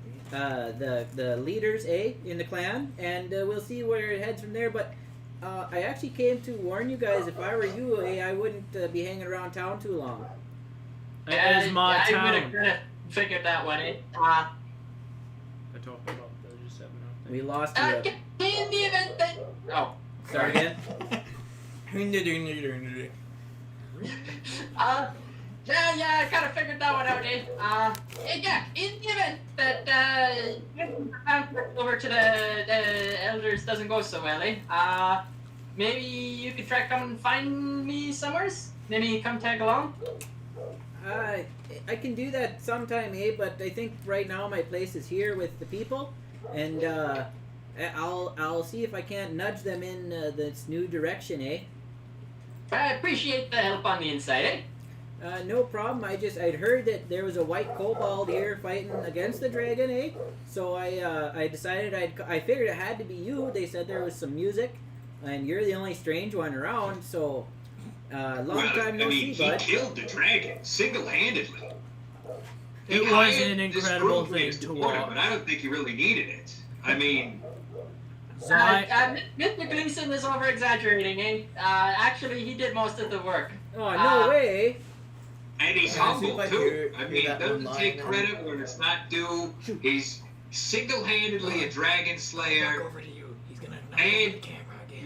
leaders, eh, in the clan, and we'll see where it heads from there. But I actually came to warn you guys. If I were you, eh, I wouldn't be hanging around town too long.
It is my
I
town.
would have kind of figured that one, eh?
I talk about the 7
We lost you.
In the event that... Oh.
Start again.
Yeah, I kind of figured that one out, eh? Yeah, in the event that over to the elders doesn't go so well, eh? Maybe you could try come and find me somewheres? Maybe come tag along?
I can do that sometime, eh? But I think right now my place is here with the people, and I'll see if I can't nudge them in this new direction, eh?
I appreciate the help on the inside, eh?
No problem. I'd heard that there was a white Kobald here fighting against the dragon, eh? So I decided I figured it had to be you. They said there was some music, and you're the only strange one around. So long time no see, bud.
He killed the dragon single-handedly.
It was an incredible thing to watch.
But I don't think he really needed it. I mean,
Mr. Gleason is over-exaggerating, eh? Actually, he did most of the work.
Oh, no way!
And he's humble, too. I mean, doesn't take credit when it's not due. He's single-handedly a dragon slayer. And,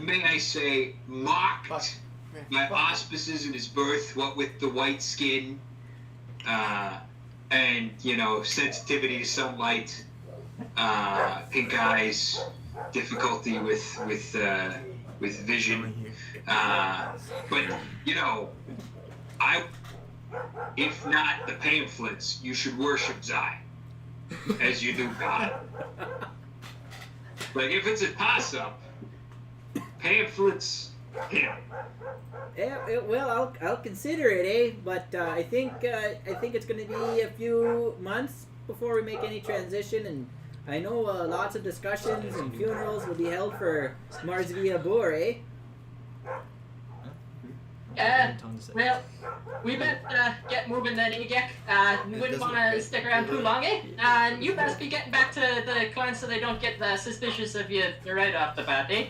may I say, mocked by auspices in his birth, what with the white skin, and, sensitivity to sunlight, pink eyes, difficulty with vision. But, if not the pamphlets, you should worship Zai as you do God. Like, if it's a toss-up, pamphlets, him.
Yeah, well, I'll consider it, eh? But I think it's going to be a few months before we make any transition, and I know lots of discussions and funerals will be held for Marzvia Boure, eh?
Well, we better get moving then, Egek. We wouldn't want to stick around too long, eh? And you best be getting back to the clan so they don't get suspicious of you right off the bat, eh?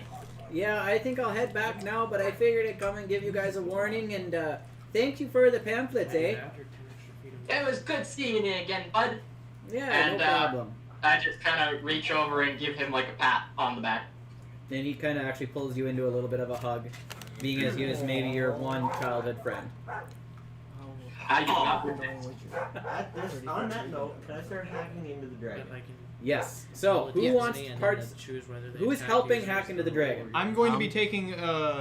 Yeah, I think I'll head back now, but I figured I'd come and give you guys a warning, and thank you for the pamphlets, eh?
It was good seeing you again, bud.
Yeah,
and,
no problem.
I just kind of reach over and give him like a pat on the back.
Then he kind of actually pulls you into a little bit of a hug, being as he was maybe your one childhood friend.
On that note, can I start hacking into the dragon?
Yes. So, who wants parts? Who is helping hack into the dragon?
I'm going to be taking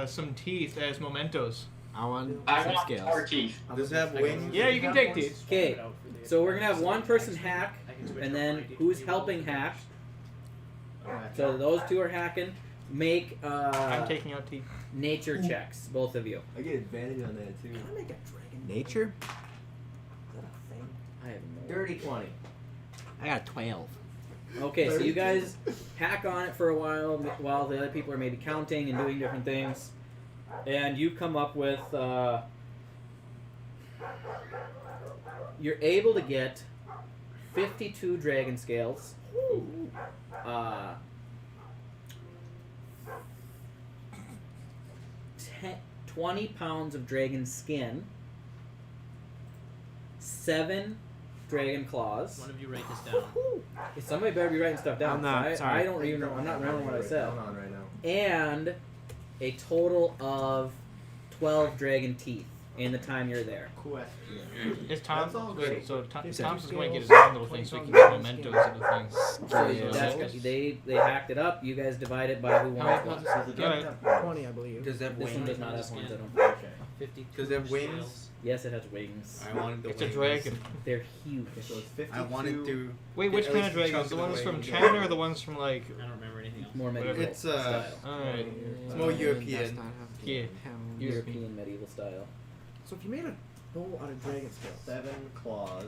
some teeth as mementos.
I want
more teeth.
Does it have wings?
Yeah, you can take teeth.
Okay. So we're gonna have one person hack, and then who's helping hack? So those two are hacking. Make
I'm taking out teeth.
Nature checks, both of you.
I get advantage on that too.
Can I make a dragon?
Nature?
Is that a thing?
I have no.
Dirty 20.
I got 12.
Okay, so you guys hack on it for a while the other people are maybe counting and doing different things, and you come up with. You're able to get 52 dragon scales. 20 pounds of dragon skin. 7 dragon claws.
One of you write this down.
Somebody better be writing stuff down.
I'm not, sorry.
I don't even know. I'm not remembering what I said.
Going on right now.
And a total of 12 dragon teeth in the time you're there.
Is Tom?
That's all
Wait,
great.
so
Fifty
Thompson's going to get his
scales,
own little thing so he can
20
get mementos of the things.
So
Yeah.
that's, they hacked it up. You guys divide it by who wants one.
Alright.
20, I believe.
Does that
This one
wings?
does not have horns. I don't.
Okay.
52
Does it have wings?
scales.
Yes, it has wings.
I wanted the
It's
wings.
a dragon.
They're huge.
So it's 52.
I wanted to.
Wait, which
At
kind
least
of
a chunk
dragons? The
of the
ones from
wings.
China or the ones from like?
I don't remember anything else.
More medieval
It's,
style.
Alright.
It's more European.
Yeah.
European medieval style.
So if you made a bow out of dragon scales,
7 claws.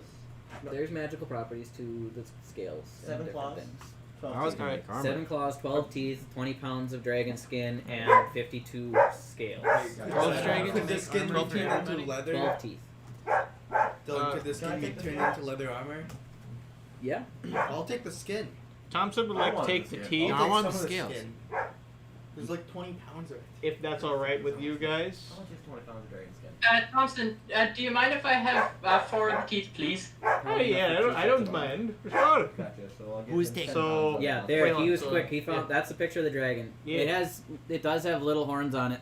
There's magical properties to the scales. and
7
different
claws?
things.
12
I was
teeth.
gonna make armor.
7 claws, 12 teeth, 20 pounds of dragon skin, and 52 scales.
12 dragons?
Could the skin be
12
turned into
dragons?
leather?
12 teeth.
Dylan, could the
Can I
skin be
take the
turned
scales?
into leather armor?
Yeah.
I'll take the skin.
Thompson would
I
like to
want
take
the
the
scale.
teeth,
No, I want
Some
the
of
scales.
skin. There's like 20 pounds of it.
if that's all right with you guys.
How much is 20 pounds of dragon skin?
Thompson, do you mind if I have 4 of the teeth, please?
Oh yeah, I don't mind. Sure.
Gotcha. So I'll give
Who's
him
taking
10
So-
pounds.
Yeah, there.
Wait,
He was
so-
quick. He found. That's the picture of the dragon.
Yeah.
It does have little horns on it.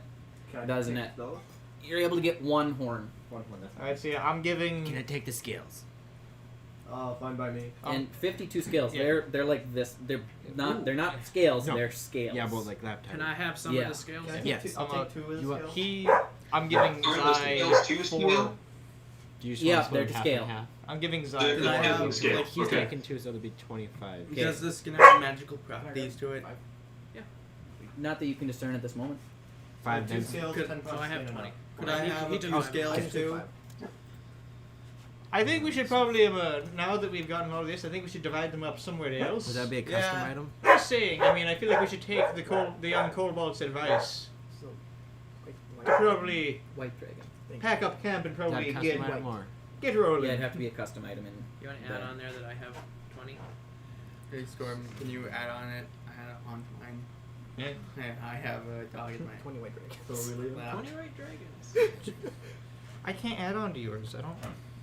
Can I
doesn't
take
it?
Those?
You're able to get 1 horn.
One, that's fine.
Alright, so yeah, I'm
Can I
giving.
take the scales?
Fine by me.
And 52 scales.
yeah.
They're like this. They're not.
Ooh.
They're not scales.
No.
They're scales.
Yeah, well, like that type.
Can I have some
Yeah.
of the scales?
Can I take
Yes.
two, I'll take 2 of the
You want-
scales.
I'm giving
Aren't those scales too
Zai
small?
4.
Do you just
Yeah,
want to split
they're
it
to
half
scale.
and half?
I'm giving Zai
They're
4.
not having scale.
Like he's
Okay.
taking 2, so it'll be 25.
Okay.
Does the skin have magical properties to it?
Not that you can discern at this moment.
5
2
then.
scales,
Could-
10
So
pounds
I have
skin
20.
enough.
Could I have
he
a
took
few
five.
scales too?
I think we should probably now that we've gotten all of this, I think we should divide them up somewhere else.
Would that be a
Yeah.
custom item?
Just saying. I mean, I feel like we should take the young Kobald's advice.
So,
To probably
White dragon.
pack up camp and
Is that a
probably
custom
get
item or?
rolling.
Yeah, it'd have to be a custom item. And
You want to add on there that I have 20?
Hey Storm, can you add on it? Add it on mine.
Yeah.
Yeah, I have a dog in mine.
20 white dragons.
So we leave it.
20 right dragons.
I can't add on to yours. I don't.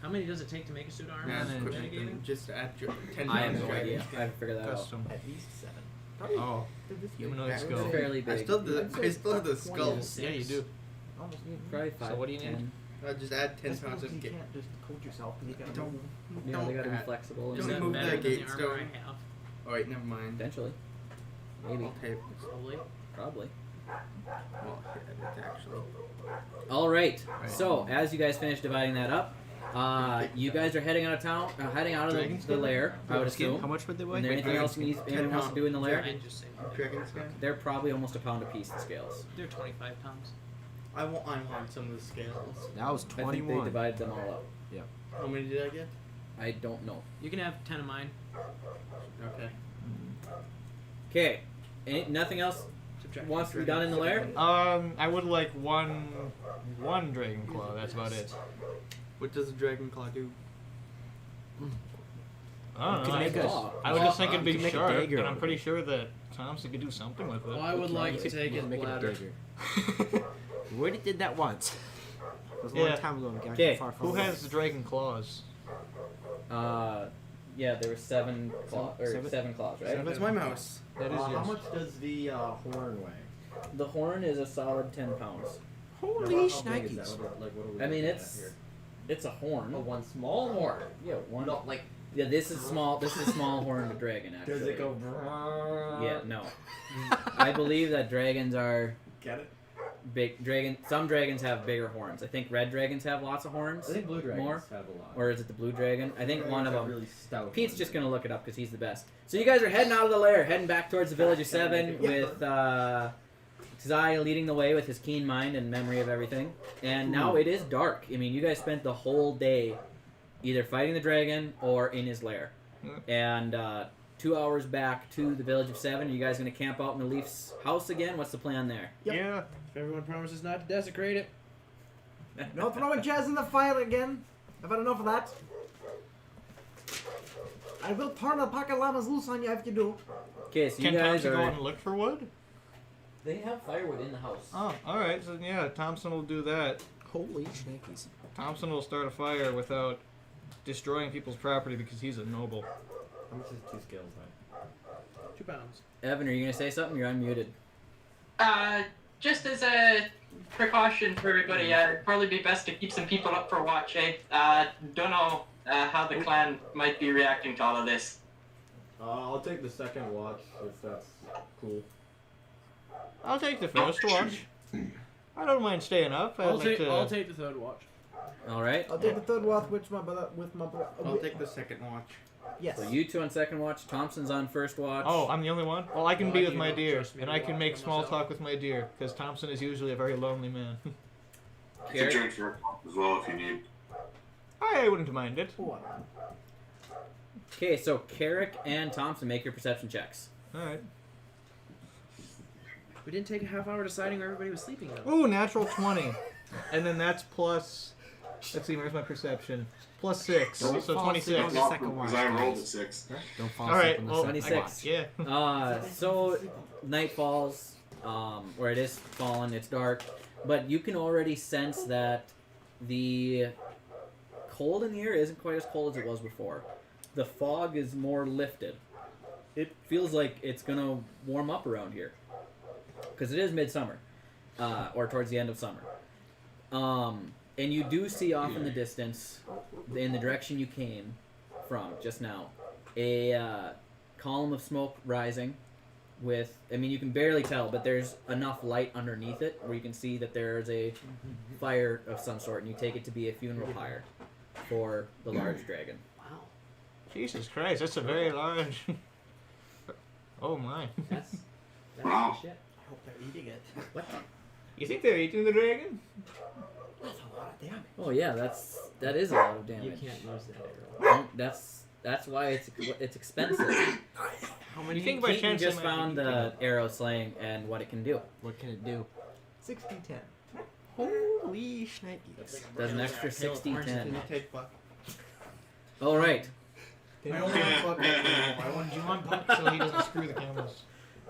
How many does it take to make a suit armor?
Yeah,
and then
quick,
mitigating?
just add 10
I have
pounds
no
of
idea.
dragon
I haven't figured that out.
Custom.
At least 7.
Oh,
Humanoid
It's
skull.
fairly
I
big.
still have the skull.
Yeah, you do.
Almost.
Probably 5.
So what do you
10.
Just add 10 pounds of
You
skin.
can't just coat yourself because you gotta
Don't-
move.
Yeah, they gotta be flexible.
Is
Don't
that
move
better
that
than
gate
the armor
stone.
I have?
Alright, never mind.
Potentially. Maybe.
Okay.
Probably.
Probably.
Well, yeah, it's actually.
All right.
Right.
So as you guys finish dividing that up, you guys are heading out of town, heading out of
Dragon
the
skin?
lair. I would
Skin?
assume.
How much would they
Is
weigh?
there anything else anyone wants to do in the lair?
I just say
Dragon skin?
They're probably almost a pound a piece. The scales.
they're 25 pounds.
I want some of the scales.
That was
I think they
21.
divided them all up.
How many did I get?
I don't know.
You can have 10 of mine.
Okay.
Okay. Nothing else
Subtract
wants to be done in the lair?
I would like one dragon claw. That's about it.
What does a dragon claw do?
I don't
Could
know.
make a-
I would just think
you
it'd be
could make a
sharp,
dagger
and
out
I'm
of
pretty sure that Thompson could do something with it.
Well, I would like to take his
Make it a
bladder.
dagger. We already did that once. It was a long
Yeah.
time ago. And got
Okay,
far
Who has the dragon claws?
Yeah, there were 7 claws, or
Seven?
7 claws, right?
That's my mouse.
That is
How
yours.
much does the horn weigh?
The horn is a solid 10 pounds.
Holy
How big is
shnikes.
that? What are we
I mean,
looking at
it's
here?
it's a horn.
Oh, one small horn.
Yeah, one.
Not like.
Yeah, this is small. This is a small horned dragon. Actually.
Does it go?
Yeah, no. I believe that dragons are
Get it?
big. Some dragons have bigger horns. I think red dragons have lots of horns.
I think blue dragons
More?
have a lot.
Or is it the blue dragon? I think one of them.
Really stout
Pete's
ones.
just gonna look it up because he's the best. So you guys are heading out of the lair, heading back towards the village of 7 with Zai leading the way with his keen mind and memory of everything. And now it is dark. I mean, you guys spent the whole day either fighting the dragon or in his lair. And 2 hours back to the village of 7. Are you guys going to camp out in the Leaf's house again? What's the plan there?
Yep.
Yeah.
If everyone promises not to desecrate it.
No throwing jazz in the fire again. I've had enough of that. I will turn the pocket llamas loose on you if you do.
Okay, so you
Can
guys
Thompson
are...
go and look for wood?
They have firewood in the house.
Oh, alright. So, yeah, Thompson will do that.
Holy shnikes.
Thompson will start a fire without destroying people's property because he's a noble.
How much is 2 scales, man?
2 pounds.
Evan, are you going to say something? You're unmuted.
Just as a precaution for everybody, it'd probably be best to keep some people up for watch, eh? Don't know how the clan might be reacting to all of this.
I'll take the second watch if that's cool.
I'll take the first watch. I don't mind staying up.
I'll take the 3rd watch.
All right.
I'll take the 3rd watch with my brother.
I'll take the second watch.
Yes.
So you two on second watch. Thompson's on first watch.
Oh, I'm the only one? Well, I can be
Well,
with my
you
deer,
trust me
and
to
I can
walk
make
for
small
myself.
talk with my deer, because Thompson is usually a very lonely man.
I can join for as well if you need.
I wouldn't mind it.
Okay, so Carrick and Thompson, make your perception checks.
Alright.
We didn't take a half hour deciding where everybody was sleeping though.
Ooh, natural 20. And then that's plus... Let's see, where's my perception? Plus 6,
Don't
so
fall
26.
asleep on the second watch,
Because I rolled a
guys.
6.
Don't fall
Alright,
asleep on the
well,
second
26.
watch.
Yeah.
So night falls, where it is fallen, it's dark, but you can already sense that the cold in the air isn't quite as cold as it was before. The fog is more lifted. It feels like it's gonna warm up around here, because it is midsummer, or towards the end of summer. And you do see off in the distance, in the direction you came from just now, a column of smoke rising with, I mean, you can barely tell, but there's enough light underneath it where you can see that there's a fire of some sort, and you take it to be a funeral pyre for the large dragon.
Wow.
Jesus Christ, that's a very large... Oh my.
That's
Wow.
shit.
I hope they're eating it.
What?
You think they're eating the dragon?
That's a lot of damage.
Oh yeah, that is a lot of
You
damage.
can't use that arrow.
That's why it's expensive.
How many?
You think by
Keaton
chance
just
they might
found
be
the arrow slaying and what it can do.
What can it do?
60-10.
Holy shnikes.
Does an extra 60-10.
Can you take buck?
All right.
I only want Buck right now. I want John Buck so he doesn't screw the camels.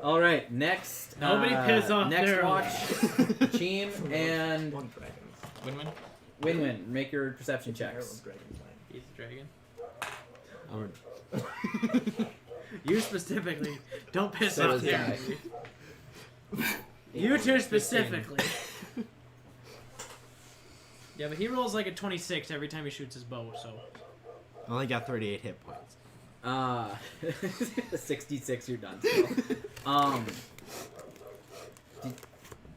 All right. Next.
Nobody piss off
Next
Daryl.
watch. Cheem and
One dragon.
Winman?
Win-Win. Make your perception checks.
He's a dragon.
I'm
You specifically. Don't piss
So
off
does
the
Guy.
You two specifically. Yeah, but he rolls like a 26 every time he shoots his bow, so.
I only got 38 hit points.
66. You're done.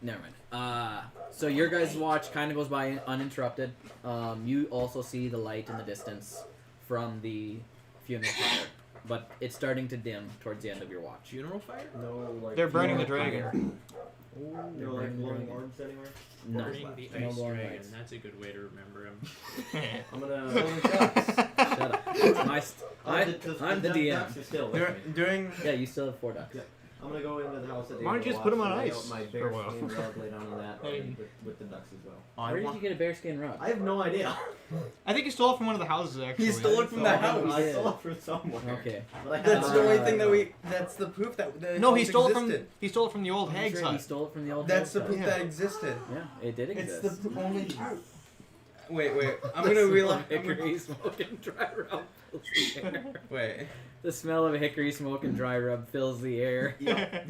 Never mind. So your guys' watch kind of goes by uninterrupted. You also see the light in the distance from the funeral fire, but it's starting to dim towards the end of your watch.
Funeral fire?
No, like.
They're burning the
Funeral
dragon.
No, like glowing orbs anywhere?
No.
Burning the
No
ice
glowing
dragon.
lights.
That's a good way to remember him.
I'm gonna.
Shut up. I'm the DM.
Ducks are still with me.
During
Yeah, you still have 4 ducks.
Yeah. I'm gonna go into the house at the
Why
end
don't you
of
just
the
put 'em
watch
on
and lay
ice
out my
for a while?
bearskin rug, lay down on that
Hey.
with the ducks as well.
Where did you get a bearskin rug?
I have no idea.
I think he stole it from one of the houses, actually.
he stole it from the house.
I stole it from somewhere.
Okay.
But I
That's
have
the
no
only
idea.
thing that we. That's the proof that the
No, he
house
stole
existed.
it from the old
I'm
hag's
sure he
hut.
stole it from the old
That's the
house,
proof
Yeah.
that existed.
though. Yeah, it did
It's
exist.
the only truth. Wait. I'm
The
gonna
smell
realize.
of hickory smoke and dry rub fills the air.
Wait.
The smell of hickory smoke and dry rub fills the air.
Yep.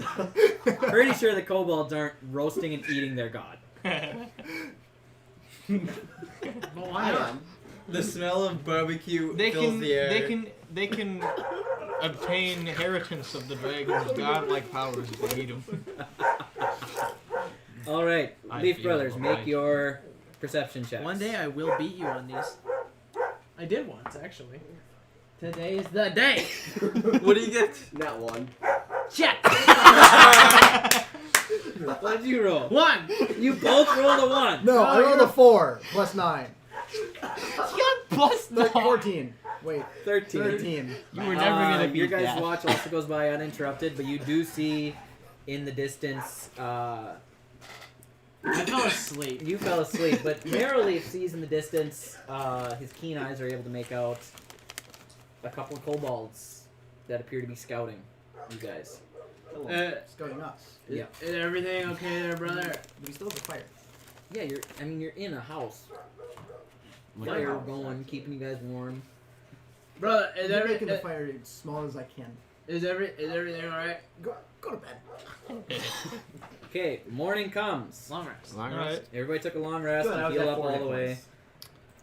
Pretty sure the kobolds aren't roasting and eating their god.
Well, why not?
The smell of barbecue
They
fills
can,
the air.
they can obtain inheritance of the dragon's godlike powers if they eat them.
All right,
I
Leaf
feel
Brothers, make
alright.
your perception checks.
One day I will beat you on these. I did once, actually. Today's the day.
What do you get?
Not one.
Check.
What did you roll?
1.
You both rolled a 1.
No, I rolled a 4 plus 9.
You
Plus
14. Wait.
13.
13.
You were never gonna beat
Your guys'
that.
watch also goes by uninterrupted, but you do see in the distance.
I fell asleep.
You fell asleep, but Merrily sees in the distance. His keen eyes are able to make out a couple of kobolds that appear to be scouting you guys.
Scouting us.
Yeah.
Is everything okay there, brother?
But we still have the fire.
Yeah, you're in a house.
What
Fire
house?
going, keeping you guys warm.
Brother, is
I'm making the fire as small as I can.
Is everything alright?
Go to bed.
Okay, morning comes.
Long rest.
Long
Alright.
rest?
Everybody took a long rest
Good, I
and
was
heal
at
up
4
all the way.
points.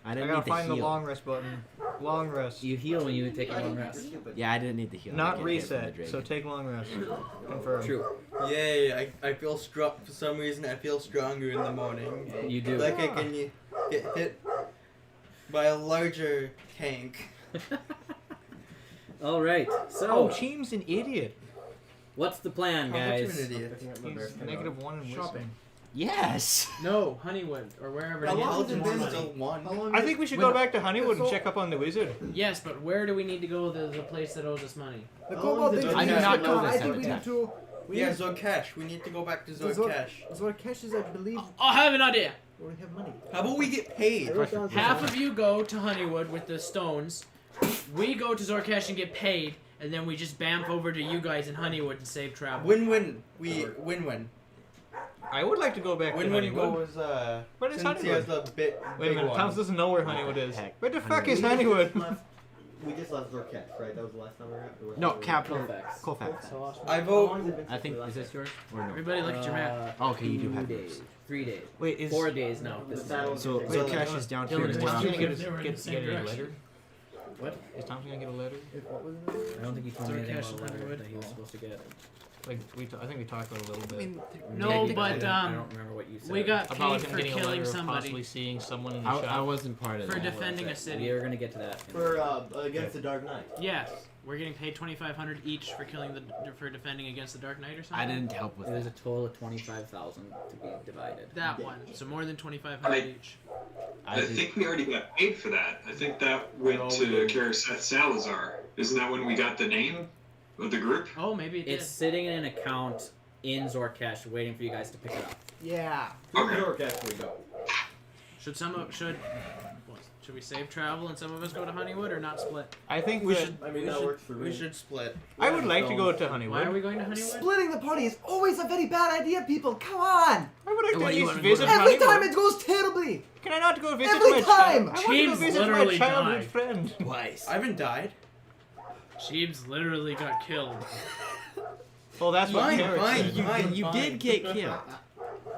I
I
didn't
gotta
need to
find the
heal.
long rest button. Long rest.
You heal when you take a long rest.
Yeah, I didn't need to heal. I
Not
get hit from the
reset,
dragon.
so take long rest. Confirm.
True.
Yay! I feel strong. For some reason, I feel stronger in the morning.
You do.
Like I can get hit by a larger tank.
All right. So,
Oh, Cheem's an idiot.
what's the plan,
How much of
guys?
an idiot?
He's -1 in wisdom.
Yes!
No, Honeywood or wherever.
How
it is.
long has it been?
Still one.
I think we should go back to Honeywood and check up on the wizard.
Yes, but where do we need to go? The place that owes us money.
The
How
Kobold
long has
thing
it
is
been?
I do not
no,
know
I
this
think we need
habitat.
to.
Yeah, Zorkash. We need to go back to Zorkash.
Zorkash is, I believe,
I have an idea.
where we have money.
How about we get paid?
Half of you go to Honeywood with the stones. We go to Zorkash and get paid, and then we just bamf over to you guys in Honeywood and save travel.
Win-win. We win-win.
I would like to go back to
Win-win
Honeywood.
goes,
Where is
since he has
Honeywood?
a bit
Wait a
big
minute,
one.
Thomas doesn't know where Honeywood is.
Heck,
Where the fuck is
Honeywood.
Honeywood?
We just left Zorkat, right? That was the last time we were at? Or was
No,
that-
capital.
Colfax.
Colfax.
I
How
vote.
long has it been
I
since
think,
we
is
left
this
it?
yours? Or no?
Everybody look at your map.
Oh, okay, you do
2
have
days.
yours.
3 days.
Wait, is
4 days now.
The
This
saddle
time.
is
So
taken-
Zorkash is down
Dylan,
here.
is
We're
Thompson
up-
gonna get a letter?
What?
Is Thompson gonna get a letter?
What was it?
I don't think he told me anything
Zorkash
about the letter
Honeywood.
that he was supposed to get.
Like I think we talked about it a little bit.
No,
Maybe.
but
I don't remember what you said.
we got
About
paid
him
for
getting a letter
killing
of
somebody
possibly seeing someone in the
I
shop.
wasn't part of
for
that.
defending a city.
We are gonna get to that.
For against the Dark Knight.
Yes, we're getting paid 2,500 each for for defending against the Dark Knight or something.
I didn't help with
It was a
that.
total of 25,000 to be divided.
That one, so more than 2,500 each.
I think we already got paid for that. I think that went to Karaseth Salazar. Isn't that when we got the name of the group?
Oh, maybe it did.
It's sitting in an account in Zorkash, waiting for you guys to pick it up.
Yeah.
Okay.
Zorkat we go.
Should we save travel and some of us go to Honeywood or not split?
I think
We
that-
should.
I mean, that works for me.
We should split.
I would like to go to
Why are
Honeywood.
we going to Honeywood?
Splitting the party is always a very bad idea, people. Come on.
I would like
What,
to
you
at least
wanna go
visit
to-
Every
Honeywood.
time it goes terribly.
Can I not go visit
Every
my
time!
I want to go
Sheeb's
visit my
literally
childhood
died.
friend.
Twice.
I haven't died.
Sheebs literally got killed.
Well, that's what
Mine,
Carrot
mine,
said.
mine.
You did get killed.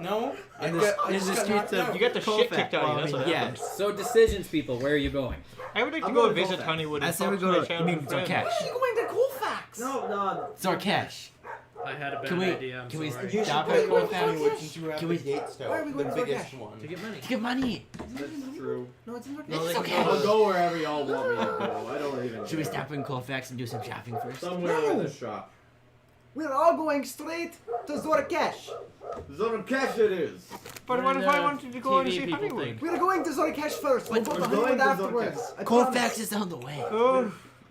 No. I
In the-
got- I
in
just
the
got
streets
knocked
of-
out.
You got the shit kicked out of you. That's what happened.
Yes.
So decisions, people. Where are you going?
I would like to
I'm
go
gonna
visit
Colfax.
Honeywood
I
and
said
talk
we
to
go
my
to. You
childhood
mean
friend.
Zorkash?
Are you going to Colfax?
No.
Zorkash.
I had a bad
Can we?
idea. I'm
Can we
sorry.
You should
stop
play
at
with
Colfax?
Honeywood since you were at
Can
the
we-
gates,
Why are we
the
going to
biggest
Zorkash?
one.
To get money.
To get money.
That's true.
No, it's not.
No,
It's
they
okay.
can I'll go wherever y'all want me to go. I don't even.
Should we
care.
stop in Colfax and do some shopping first?
Somewhere
No.
in the shop.
We're all going straight to Zorkash.
Zorkash it is.
But what if I wanted to go and see
people
Honeywood?
think?
We're going to Zorkash first. We'll go to
We're
Hollywood
going to
afterwards. I
Colfax
promise.
is on the way.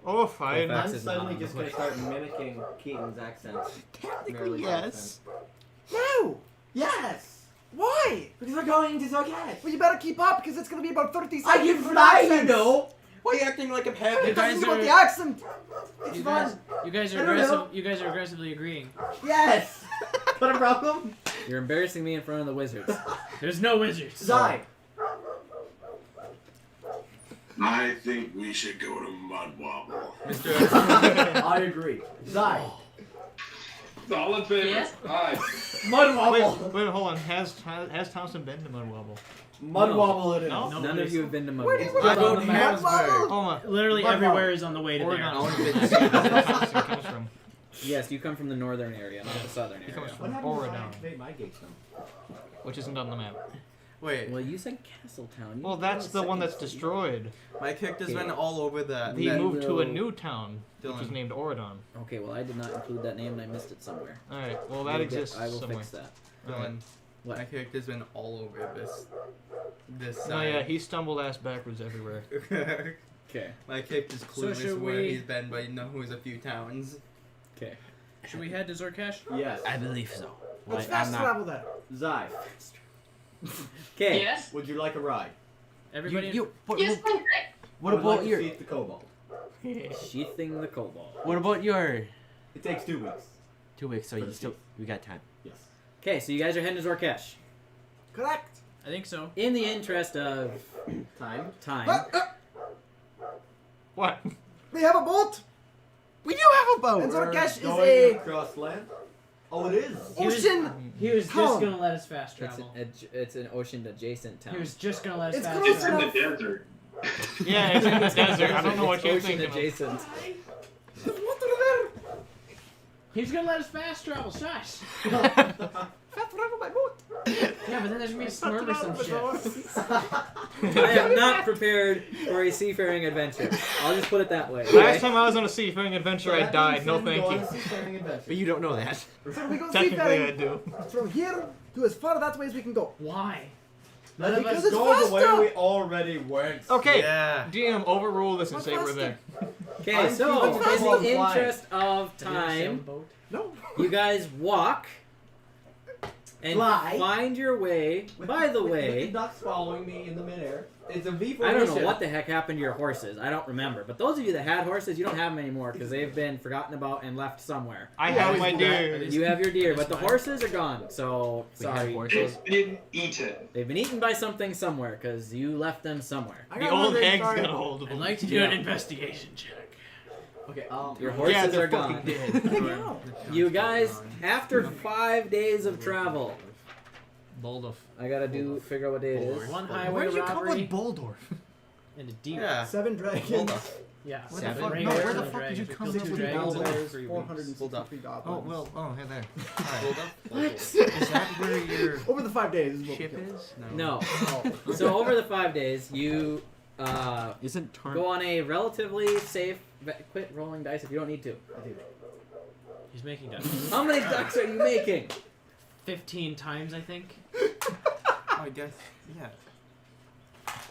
Oh, fine.
Colfax
I'm
is not
suddenly
on the
just gonna
way.
start mimicking Keaton's accent.
Technically,
Maryland's
yes.
No.
Yes!
Why?
Because we're going to Zorkash.
Well, you better keep up because it's going to be about 30
I
seconds.
can
for
fly, you
accents.
know!
Why are you acting like a
It
habit?
guys
doesn't about
are-
the accent. It's
You
fun.
guys, you guys are
I don't know.
aggressive. You guys are aggressively agreeing.
Yes! Got a problem?
You're embarrassing me in front of the wizards.
There's no wizards.
Zai!
I think we should go to Mudwobble.
I agree. Zai!
All in favor?
Yes?
Aye.
Mudwobble!
Wait, hold on. Has Thompson been to Mudwobble?
Mudwobble it is.
No?
None of you have been to
Where do you
Mudwobble.
Go to Harrisburg.
Hold on.
Literally
Mud
everywhere
Wobble.
is on the way to
Oregon.
there.
I want to visit where Thompson comes from.
Yes, you come from the northern area, not the southern
He
area.
comes
What
from
happened if I
Oregon,
activate my gate stone?
which isn't on the map.
Wait,
Well, you said Castletown. You
Well,
did
that's
a
the one
second
that's
state.
destroyed.
my character's
Okay.
been all over that.
He
That
moved to a
will-
new town, which is
Dylan.
named Oregon.
Okay, well, I did not include that name and I missed it somewhere.
Alright, well
I
that
will get-
exists
I will
somewhere.
fix that.
Alright.
Dylan,
What?
my character's been all over this. this
No,
side.
yeah, he stumbled ass backwards everywhere.
Okay.
My character's clueless
should
where
we-
he's been, but he knows a few towns.
Okay.
Should we head to Zorkash?
Yes.
I believe so.
Let's
Like,
fast
I'm not.
travel then.
Zai,
Okay.
Yes?
would you like a ride?
Everybody.
Yes, please.
What
I would like
about
to
your?
feed the Kobald.
Sheathing the Kobald.
What about your?
It takes 2 weeks.
2 weeks, so
For
you
the
still
feast.
we got time.
Yes.
Okay, so you guys are heading to Zorkash.
Correct.
I think so.
In the interest of
Time.
time.
What?
We have a boat.
We do have a boat.
And Zorkash is
Going
a
across land. Oh, it is.
ocean.
He was
Town.
just gonna let us fast
It's
travel.
it's an ocean adjacent town.
He was just gonna let us
It's
fast
close
It's in
travel.
the desert.
Yeah, it's in the desert. I don't know what
It's
you're
ocean
thinking of.
adjacent.
He's gonna let us fast travel. Shush.
Fast travel by boat.
Yeah, but then there's gonna be a storm or some shit.
I am not prepared for a seafaring adventure. I'll just put it that way.
Last time I was on a seafaring adventure,
So
I
that
died.
means
No,
then we
thank
go on
you.
a seafaring adventure.
But you don't know that.
So we go
Technically, I
seafaring
do.
from here to as far that way as we can go.
Why?
Let
Because
us
it's
go the way
faster.
we already went.
Okay,
Yeah.
DM, overrule this and
What's
say we're
faster?
there.
Okay,
I'm
so
feeling
in
comfortable
the
flying.
interest of
Have you ever sailed a
time,
boat?
No.
you guys walk and
Fly.
find your way. By the
With
way,
the ducks following me in the midair. It's a V
I
formation.
don't know what the heck happened to your horses. I don't remember. But those of you that had horses, you don't have them anymore because they've been forgotten about and left somewhere.
I
Yeah,
have
we
my
do that.
deer.
You have your deer, but the
Fine.
horses are gone. So
We have
sorry,
horses.
It's been eaten.
they've been eaten by something somewhere because you left them somewhere.
I
The
got
old
hungry,
hag's
sorry.
got a hold of
I'd
them.
like to do an investigation check.
Okay,
Your horses
Yeah, they're
are gone.
fucking dead.
No.
You guys, after 5 days of travel,
Boldorf.
I gotta figure out what day it is.
One
Where
highway
did you come
robbery
with Boldorf?
and a deer.
Yeah.
7 dragons.
Hold up.
Yeah.
Where the
Seven
fuck-
dragons,
no, where the
seven
fuck did you
dragons.
come
We killed
with
2
the
dragons.
Boldorf?
463 goblins.
Oh well. Oh, hey there.
Hold up.
What?
Is that where your
Over the 5 days is what we
ship
killed.
is?
No. So over the 5 days, you
Isn't Tarn?
go on a relatively safe. Quit rolling dice if you don't need to.
He's making ducks.
How many ducks are you making?
15 times, I think.
I guess. Yeah.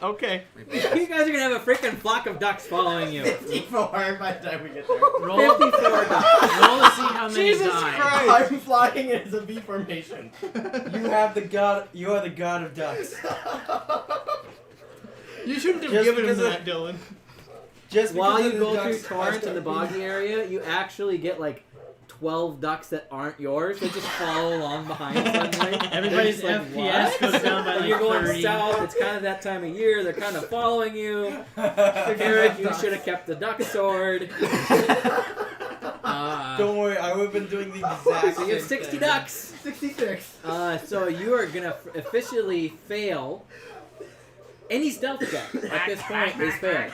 Okay.
You guys are gonna have a freaking flock of ducks following you.
54 by the time we get there.
Roll,
54 ducks.
roll to see how many
Jesus
die.
Christ!
I'm flying as a V formation.
You have the god. You are the god of ducks.
You shouldn't have
Just
given him
because
that, Dylan.
Just
While
because
you
of
go
the
through
ducks,
torrent
I
in the
start
boggy area, you actually get like 12 ducks that aren't yours that just follow along behind suddenly.
Everybedy's
They're just
FPS
"What?"
goes down by
And
like
you're going
30.
south, it's kind of that time of year, they're kind of following you. Eric, you should have kept the duck sword.
Don't worry, I would have been doing the exact
So you have
same
60
thing.
ducks.
66.
So you are gonna officially fail any stealth check at this point is failed.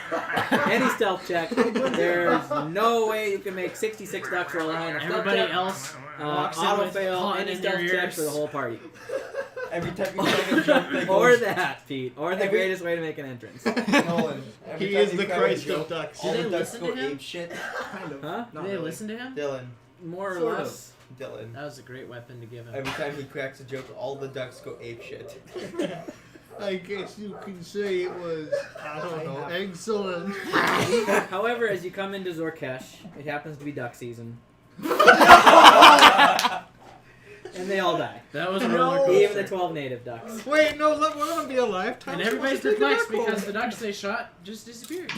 Any stealth check, there's no way you can make 66 ducks roll behind a stealth
Everybody
check.
else walks in
Auto
with
fail
cotton
any
in their
stealth check
ears.
for the whole party.
Every time you try to jump, they go.
Or that, Pete. Or the
Every-
greatest way to make an entrance.
Nolan. Every
He
time
is
you
the
crack a
Christ
joke,
of ducks.
All
Do
the
they
ducks
listen
go
to him?
ape shit.
Kind of.
Huh?
Do they listen to him?
Dylan.
More or
Sort of.
less.
Dylan.
That was a great weapon to give him.
Every time he cracks a joke, all the ducks go ape shit.
I guess you can say it was, I don't know, excellent.
However, as you come into Zorkesh, it happens to be duck season. And they all die.
That was a roller coaster.
Even the 12 native ducks.
Wait, no, let one of them be alive.
And everybody's perplexed because the ducks they shot just disappeared.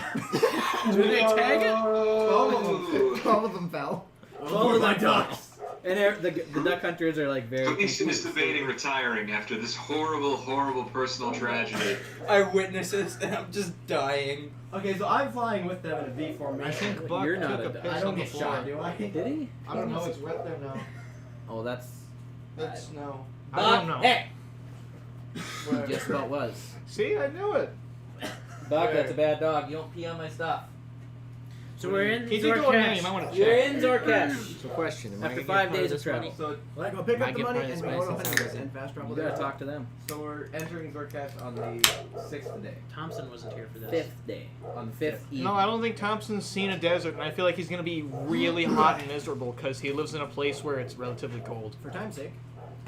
Do they tag it?
12 of them fell.
12 of my ducks. And the duck hunters are like very
Mason is
confused.
debating retiring after this horrible, horrible personal tragedy.
I witness this and I'm just dying.
Okay, so I'm flying with them in a V formation.
I think Buck
You're not
took
a
a
duck.
piss
I
on
don't
the
get
floor.
shot, do I?
Did he?
I don't know, it's wet there now.
Oh, that's...
That's snow.
I don't know.
Hey!
Where?
Guess what was?
See, I knew it.
Buck, that's a bad dog. You don't pee on my stuff.
So we're in
He did go a name. I
Zorkesh.
want to
You're
check.
in Zorkesh.
So question. Am I
After
gonna
5
get part
days of
this money?
travel.
So,
Let go pick
Might
up the
get
money
part of
and
this
we
money
go to
since I
Honeywood
was in.
and fast travel
You
there.
gotta talk to them.
so we're entering Zorkash on the 6th day.
Thompson wasn't here for this.
5th day.
On the
5th evening.
No, I don't think Thompson's seen a desert, and I feel like he's gonna be really hot and miserable because he lives in a place where it's relatively cold.
For time's sake.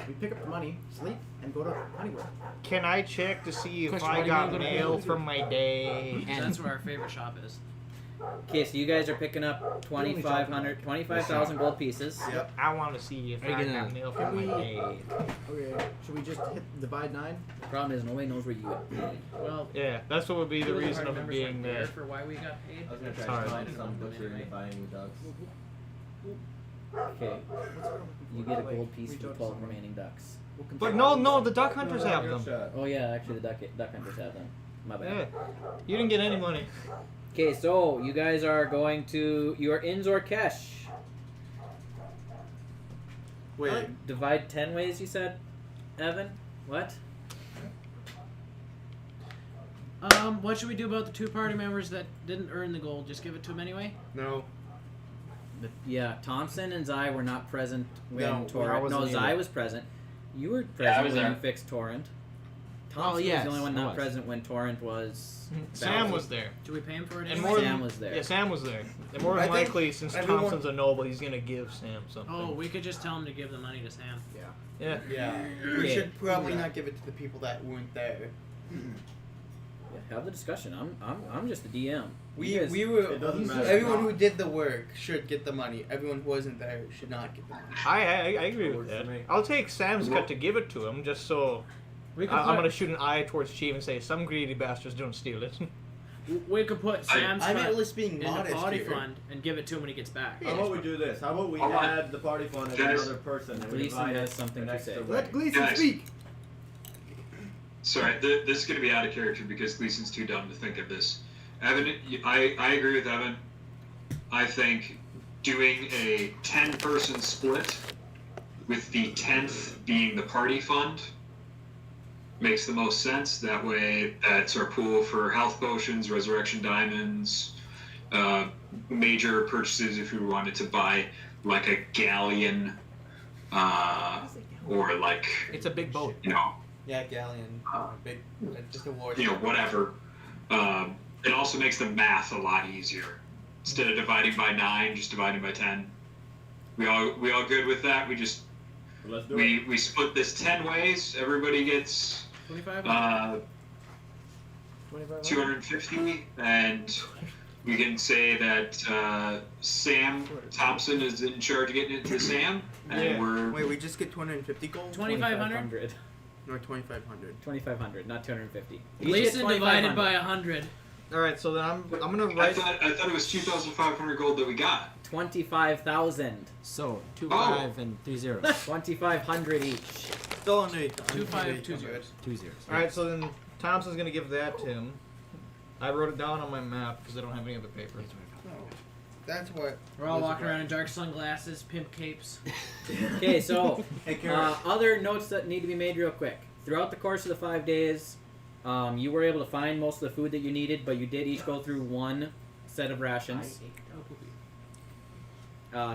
We pick up the money, sleep, and go to Honeywood.
Can I check to see if
Question,
I
what do you
got
mean go to
mail
Honeywood?
from my day?
That's where our favorite shop is.
Okay, so you guys are picking up 25,000 gold pieces.
Yep.
I want to see if
Are you
I
gonna-
got mail
Can
from
we-
my day.
Okay. Should we just divide 9?
The problem is nobody knows where you are.
Well,
Yeah, that's what would be the
who are
reason
party
of it
members
being
weren't
there.
for why we got paid.
I was gonna try
Sorry.
to find some butcher and buying ducks.
Okay, you get a gold piece for 12 remaining ducks.
But no, the duck hunters have them.
Oh yeah, actually the duck hunters have them. My bad.
Yeah, you didn't get any money.
Okay, so you guys are going to you are in Zorkesh.
Wait.
Divide 10 ways, you said, Evan? What?
What should we do about the 2 party members that didn't earn the gold? Just give it to them anyway?
No.
Yeah, Thompson and Zai were not present when
No, I
Torrent.
wasn't
No, Zai
either.
was present. You were
Yeah, I
present
was
when
there.
you fixed Torrent. Thompson
yes,
was the only one
I
not
was.
present when Torrent was.
Sam
balanced.
was there.
Do we pay him for it
And
anyway?
more
Sam was there.
Yeah, Sam was there. And more
I
than
think
likely, since
everyone-
Thompson's a noble, he's gonna give Sam something.
Oh, we could just tell him to give the money to Sam.
Yeah.
Yeah. We
Okay.
should probably not give it to the people that weren't there.
Yeah, have the discussion. I'm just the DM.
We
You guys-
were.
It doesn't matter.
Everyone who did the work should get the money. Everyone who wasn't there should not get the money.
I agree with
Works for
that.
me.
I'll take Sam's cut to give it to him, just so
We could
I'm
put,
gonna shoot an eye towards Chief and say, some greedy bastards don't steal it.
we could put Sam's
I'm
cut
at least being
in the
modest
party
here.
fund and give it to him when he gets back.
How about we do this? How about we
Hold on.
add the party fund as
Guys.
another person and we
Gleason
divide
has
it
something
an
to
extra
say.
way?
Let Gleason
Guys.
speak.
Sorry, this is going to be out of character because Gleason's too dumb to think of this. Evan, I agree with Evan. I think doing a 10-person split with the 10th being the party fund makes the most sense. That way, that's our pool for health potions, resurrection diamonds, major purchases if we wanted to buy like a galleon, or like,
It's a big boat.
you know,
Yeah, galleon. Big. Just a war.
you know, whatever. It also makes the math a lot easier. Instead of dividing by 9, just dividing by 10. We all good with that? We just
Let's do it.
we split this 10 ways. Everybody gets
25?
250, and we can say that Sam Thompson is in charge of getting it to Sam, and
Yeah.
we're
Wait, we just get 250 gold?
2,500?
No, 2,500.
2,500, not 250. You each get
Gleason divided
2,500.
by 100.
All right, so then I'm gonna
I
write.
thought it was 2,500 gold that we got.
25,000.
So 2 5 and 3 zeros.
2,500 each.
Still under
2,520.
2 zeros.
All right, so then Thompson's gonna give that to him. I wrote it down on my map because I don't have any other paper.
That's what.
We're all
was
walking
right.
around in dark sunglasses, pimp capes.
Okay, so
Hey, Karen.
other notes that need to be made real quick. Throughout the course of the 5 days, you were able to find most of the food that you needed, but you did each go through one set of rations.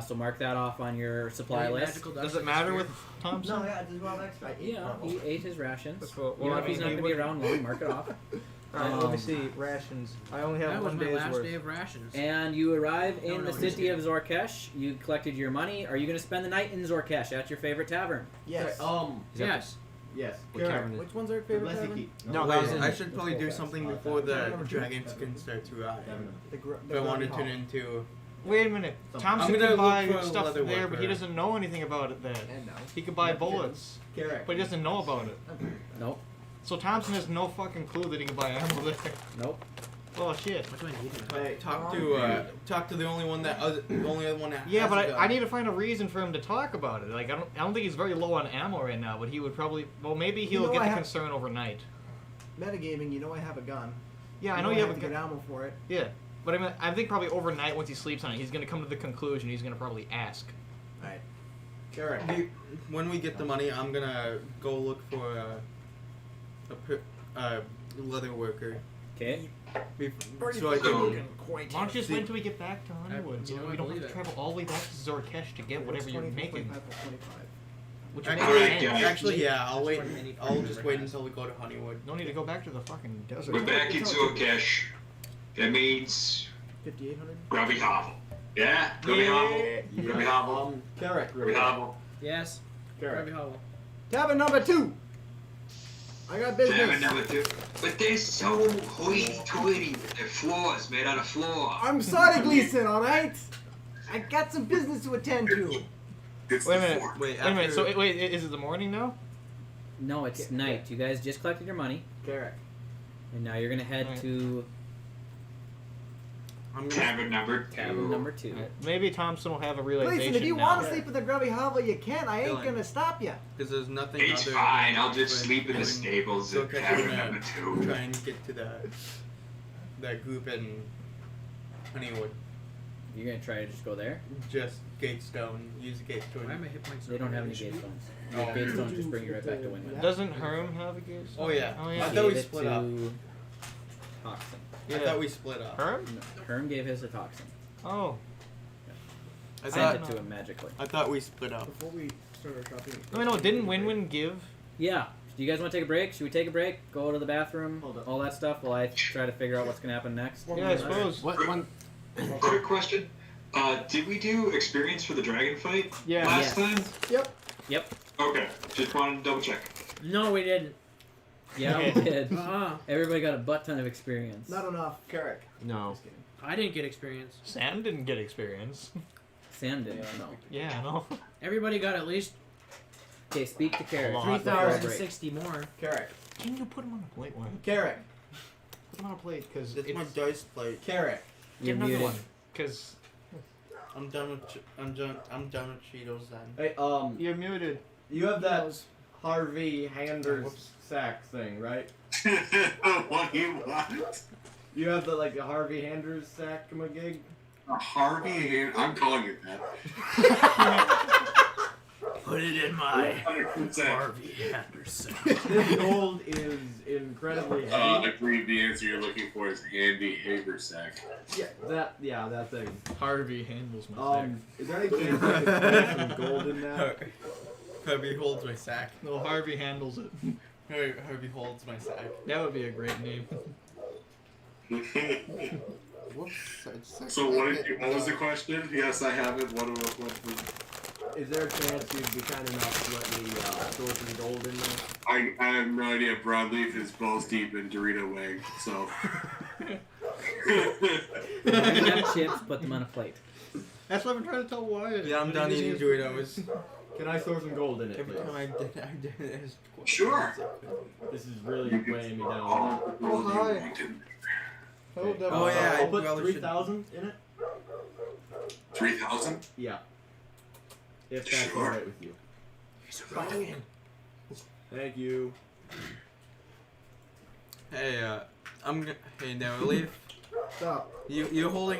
So mark that off on your supply
Any
list.
magical
Does
dust
it matter
in
with
this
Thompson?
No, yeah, just well extra.
Yeah, he ate his rations.
That's cool.
Even
Well,
if he's not going to be around long, mark it off.
All right, let me
Um,
see rations. I only
beer?
have
That was
one
my
day's
last
worth.
day of rations.
And you arrive in
No,
the
no,
city of
just
Zorkesh. You collected your money. Are you going to spend the night in Zorkesh at your favorite tavern?
Yes.
Yes.
Yes.
What cavern is
Which one's our favorite
Bless you,
tavern?
keep.
No,
Wait,
that was
I should probably do something before the
Number 2.
dragons can start to rise.
The
If I want to turn into.
Wait a minute.
I'm
Thompson
gonna
can buy
look for a
stuff
leather
there, but he
worker.
doesn't know anything about it then.
And now.
He could buy bullets,
Correct.
but he doesn't know about it.
Nope.
So Thompson has no fucking clue that he can buy ammo there.
Nope.
Oh shit.
What do I need?
Hey,
Talk to the only one that the only other one that.
Yeah,
has
but
a gun.
I need to find a reason for him to talk about it. Like I don't think he's very low on ammo right now, but he would probably. Well, maybe he'll
know
get
I
the
have-
concern overnight.
Metagaming, you know I have a gun.
Yeah, I know you have a
to
gun.
get ammo for it.
Yeah, but I think probably overnight once he sleeps on it, he's gonna come to the conclusion. He's gonna probably ask.
Right.
Correct.
When we get the money, I'm gonna go look for a leather worker.
Okay.
So I can.
Why don't you just wait until we get back to Honeywood?
you
So
know,
we
I
don't have
believe
to
it.
travel all the way back to Zorkesh to get whatever you're making.
25 plus 25.
Which
Actually, yeah. I'll wait. I'll just wait until we go to Honeywood.
No need to go back to the fucking desert.
We're back in Zorkesh. That means
5,800.
Grubby Hovel. Yeah, Grubby Hovel. Grubby Hovel.
Correct.
Grubby Hovel.
Yes.
Correct.
Ruby Hollow.
Tavern number 2. I got
Tavern
business.
number 2. But they're so hoity-toity with their floors made out of floor.
I'm sorry, Gleason, alright? I got some business to attend to.
It's
Wait a
the
minute.
fork.
Wait,
Wait a minute.
after-
So wait, is it the morning now?
No, it's night. You guys just collected your money,
Carrick.
and now you're gonna head
Right.
to
I'm gonna,
Tavern number 2.
tavern number 2.
Maybe Thompson will have a realization
Gleason, if you
now.
want to sleep with the grubby hovel, you can. I ain't
Dylan.
gonna stop you.
because there's nothing
It's
other
fine.
than
I'll just
when-
sleep in the
when
stables at
Zilka
Tavern
can,
number 2.
try and get to that group in Honeywood.
You're gonna try to just go there.
Just Gatestone. Use Gatestone.
Why am I hit points?
They don't have any gate stones. Your
Oh.
gate stones just bring you right back to Windman.
Doesn't Herm have a gate?
Oh yeah.
Oh
I
yeah.
thought we
Gave it
split
to
up.
Toxin.
I thought we split up.
Herm?
No, Herm gave his to Toxin.
Oh.
I
Sent
thought
it to him magically.
I thought we split up.
Before we start our shopping.
No, didn't Win give?
Yeah. Do you guys want to take a break? Should we take a break? Go to the bathroom?
Hold up.
All that stuff while I try to figure out what's gonna happen next?
Yeah, I suppose.
What one?
Quick question. Did we do experience for the dragon fight
Yeah.
last
Yes.
time?
Yep.
Okay, just wanted to double check.
No, we didn't.
Yeah, we
Okay.
did.
Uh-uh.
Everybody got a butt ton of experience.
Not enough.
Carrick.
No.
I didn't get experience.
Sam didn't get experience.
Sam didn't. No.
Yeah, no.
Everybody got at least
Okay, speak to Carrot.
A lot.
before I break.
3,060 more.
Carrick.
Can you put him on a plate one?
Carrick.
Put him on a plate, because
It's my
it's...
dice plate.
Carrick.
You're
Get another
muted.
one. Because
I'm done with Cheetos then.
Hey,
you're muted.
you have that Harvey Handers sack thing, right?
What do you want?
You have the like Harvey Handers sack gig.
A Harvey? I'm calling it that.
Put it in my
100%.
Harvey Anderson.
This gold is incredibly heavy.
Agreed. The answer you're looking for is Andy Haversack.
Yeah, that thing.
Harvey handles my
Is there any chance I could put some gold in that?
Harvey holds my sack.
No, Harvey handles it.
Harvey holds my sack.
That would be a great name.
Whoops. I just
So what was the question? Yes, I have it. What
Is there a chance you'd be kind enough to let me throw some gold in there?
I have no idea. Broadleaf is balls deep in Dorito Wang, so.
You can have chips, put them on a plate.
That's what I'm trying to tell Wyatt.
Yeah, I'm done eating Doritos.
Can I throw some gold in it,
Every
please?
time I did it was
Sure.
This is really weighing me down.
Oh,
hi.
Oh yeah,
I'll
I
put
probably
3,000 in it.
3,000?
Yeah. If that's
Sure.
alright with you. Thank you.
Hey, hey, Neverleaf.
Stop.
You're holding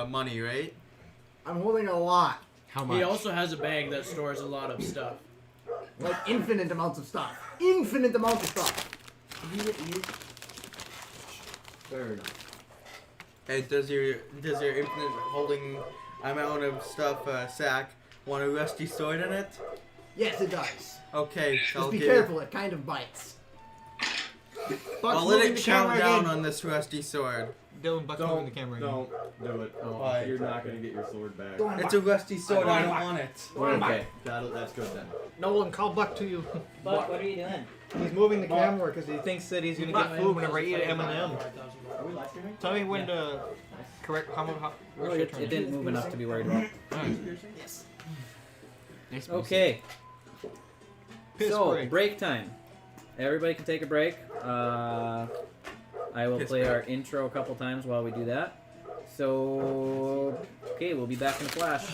money, right?
I'm holding a lot.
How much?
He also has a bag that stores a lot of stuff.
Like infinite amounts of stuff. Infinite amounts of stuff.
Fair enough.
Hey, does your infinite holding amount of stuff sack want a rusty sword in it?
Yes, it does.
Okay, so
Just
I'll
be
give
careful, it kind of bites.
I'll let it count down on this rusty sword.
Dylan, Buck's moving the camera again.
Don't do it. No,
Why?
you're not gonna get your sword back.
It's a rusty sword. I don't want it.
Okay, that's good then.
Nolan, call Buck to you.
Buck, what are you doing?
He's moving the camera because he thinks that he's gonna get food whenever I eat an M&M.
Are we live streaming?
Tell me when to correct how
Well,
what's your turn?
it didn't move enough to be worried about.
Yes.
Nice
Okay,
Piss
so
break.
break time. Everybody can take a break. I will
Piss
play
break.
our intro a couple times while we do that. So, okay, we'll be back in a flash.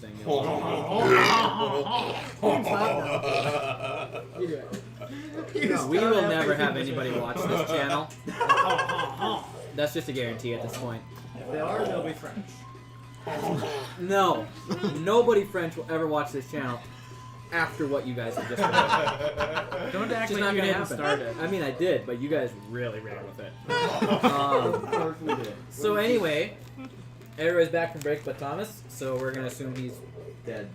embarrassing. We will never have anybody watch this channel. That's just a guarantee at this point.
If they are, they'll be French.
No, nobody French will ever watch this channel after what you guys have just done.
Don't act
Just
like
not
you
gonna
didn't
happen.
start it.
I mean, I did, but you guys really ran with it.
Of course we did.
So anyway, everybody's back from break but Thomas, so we're gonna assume he's dead.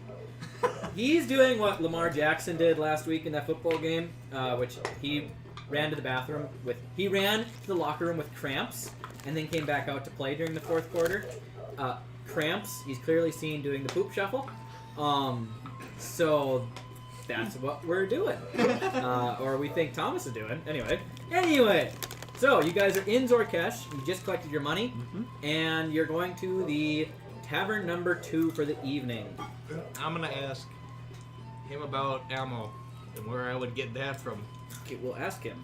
He's doing what Lamar Jackson did last week in that football game, which he ran to the bathroom with. He ran to the locker room with cramps, and then came back out to play during the fourth quarter. Cramps. He's clearly seen doing the poop shuffle. So that's what we're doing, or we think Thomas is doing. Anyway. So you guys are in Zorkesh. You just collected your money, and you're going to the tavern number 2 for the evening.
I'm gonna ask him about ammo and where I would get that from.
Okay, we'll ask him.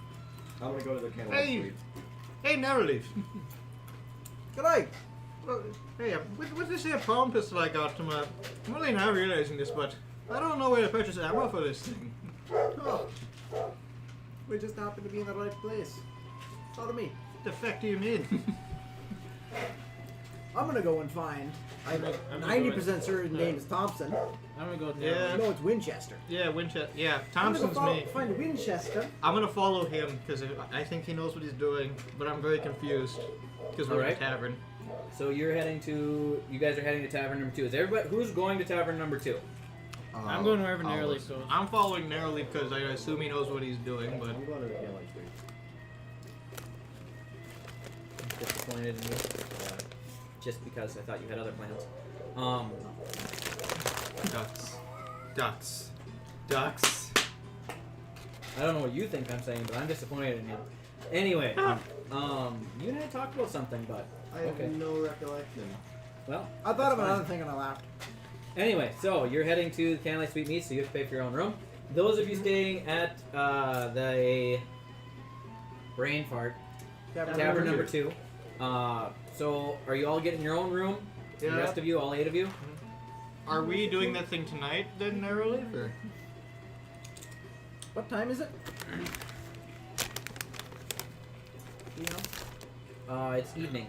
I'm gonna go to the candle
Hey.
suite.
Hey, Neverleaf.
Good night.
Well, hey, with this here palm pistol I got to my... I'm really now realizing this, but I don't know where to purchase ammo for this thing.
Oh. We just happen to be in the right place. Follow me.
What the fuck do you mean?
I'm gonna go and find. I'm
I'm
90% certain name is Thompson.
I'm gonna go with
Yeah.
No, it's Winchester.
Yeah, Winchester. Yeah,
I'm
Thompson's
gonna
me.
find Winchester.
I'm gonna follow him because I think he knows what he's doing, but I'm very confused because we're in
Alright.
a tavern.
So you're heading to. You guys are heading to tavern number 2. Is everybody who's going to tavern number 2?
I'm going wherever Narrowleaf goes.
I'm following narrowly because I assume he knows what he's doing, but
I'm going to the candle suite.
Disappointed in you, just because I thought you had other plans.
Ducks.
I don't know what you think I'm saying, but I'm disappointed in you. Anyway, you and I talked about something, but
I have
okay.
no recollection.
Well,
I thought of
that's fine.
another thing and I laughed.
Anyway, so you're heading to the Candlelight Suite Meets, so you have to pay for your own room. Those of you staying at the Brain Fart Tavern number 2. So are you all getting your own room?
Yeah.
The rest of you, all 8 of you?
are we doing that thing tonight then, narrowly? Or?
What time is it? You know?
It's evening.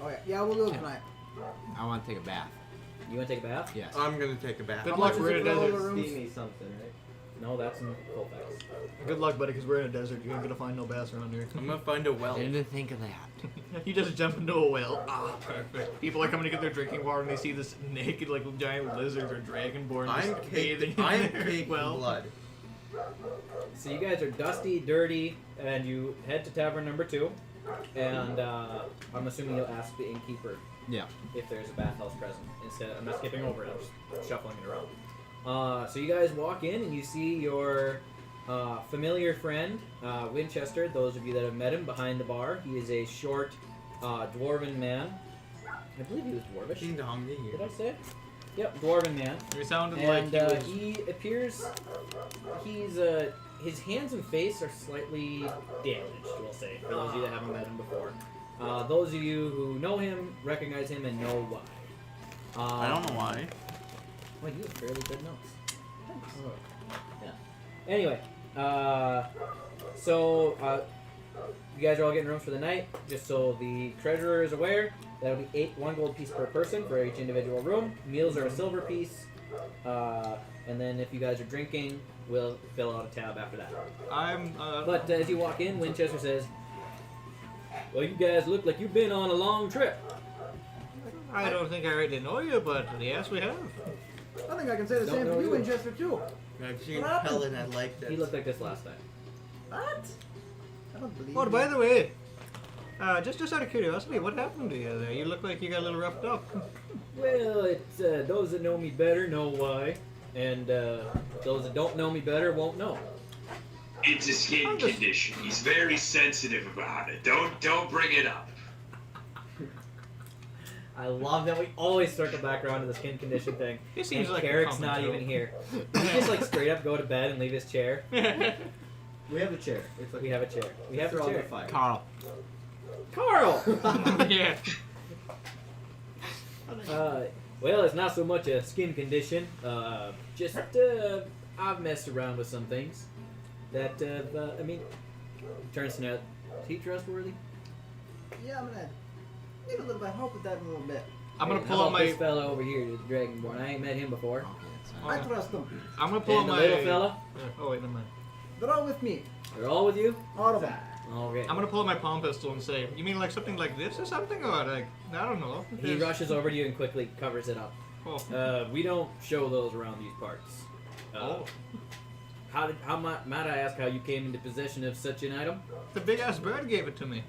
Oh yeah, yeah, we'll do it tonight.
I want to take a bath.
You want to take a bath?
Yes.
I'm gonna take a bath.
Good
How
luck,
much
we're
is
in a
it for all the
desert.
rooms?
Steamy something, right?
No, that's in Colfax.
Good luck, buddy, because we're in a desert. You ain't gonna find no baths around here.
I'm gonna find a well.
Didn't think of that.
You just jump into a well. Ah, perfect. People are coming to get their drinking water and they see this naked, like, giant lizards or dragonborn
I'm
just bathing in
I'm
their
caked in
well.
blood.
So you guys are dusty, dirty, and you head to tavern number 2. And I'm assuming you'll ask the innkeeper
Yeah.
if there's a bathhouse present. Instead, I'm not skipping over it. I'm just shuffling it around. So you guys walk in and you see your familiar friend, Winchester. Those of you that have met him behind the bar. He is a short, dwarven man. I believe he was dwarvish.
Ding dong, ding
Did I say it? Yep, dwarven man.
He sounded
And
like
he appears. He's his hands and face are slightly damaged. We'll say for those of you that haven't met him before. Those of you who know him recognize him and know why.
I don't know why.
Well, you have fairly good notes. Thanks. Yeah. Anyway, so you guys are all getting rooms for the night. Just so the treasurer is aware, that'll be 1 gold piece per person for each individual room. Meals are a silver piece, and then if you guys are drinking, we'll fill out a tab after that.
I'm.
But as you walk in, Winchester says, "Well, you guys look like you've been on a long trip."
I don't think I already know you, but yes, we have.
I think I can say the
Don't
same
know
for you,
you.
Winchester, too.
I've seen
What happened?
Helen. I like that.
He looked like this last time.
What? I don't believe
Oh,
you.
by the way, just out of curiosity, what happened to you there? You look like you got a little roughed up.
Well, it's those that know me better know why, and those that don't know me better won't know.
It's a skin condition. He's very sensitive about it. Don't bring it up.
I love that we always circle back around to the skin condition thing.
It seems
and
like a
Carrick's
common
not
joke.
even here. Did he just like straight up go to bed and leave his chair?
We have a chair. It's like
We have a chair. We have a
around the
chair.
fire.
Carl.
Carl!
Yeah.
Well, it's not so much a skin condition. Just I've messed around with some things that I mean, turns out, is he trustworthy?
Yeah, I'm gonna need a little bit of help with that in a little bit.
I'm gonna
Hey,
pull
how
out
about
my.
this fella over here, the Dragonborn. I ain't met him before.
I trust them.
I'm gonna pull out
And the
my.
little fella,
Oh wait, never mind.
They're all with me.
they're all with you.
All of them.
Okay.
I'm gonna pull out my palm pistol and say, "You mean like something like this or something, or like I don't know."
He
There's-
rushes over to you and quickly covers it up.
Oh.
We don't show those around these parts. Might I ask how you came into possession of such an item?
The big ass bird gave it to me.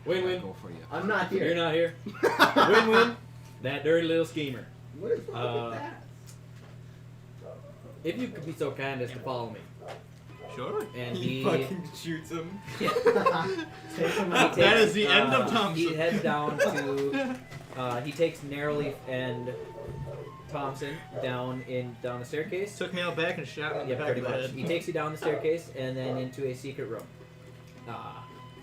Win-win.
Go for you.
I'm not here.
You're not here. Win-win. That dirty little schemer.
What is wrong with that?
If you could be so kind as to follow me.
Sure.
And
He
he
fucking shoots him.
That is the end of Thompson.
He heads down to. He takes Narrowleaf and Thompson down the staircase.
Took me out back and shot me in the
Yeah,
back
pretty
of the
much.
head.
He takes you down the staircase and then into a secret room.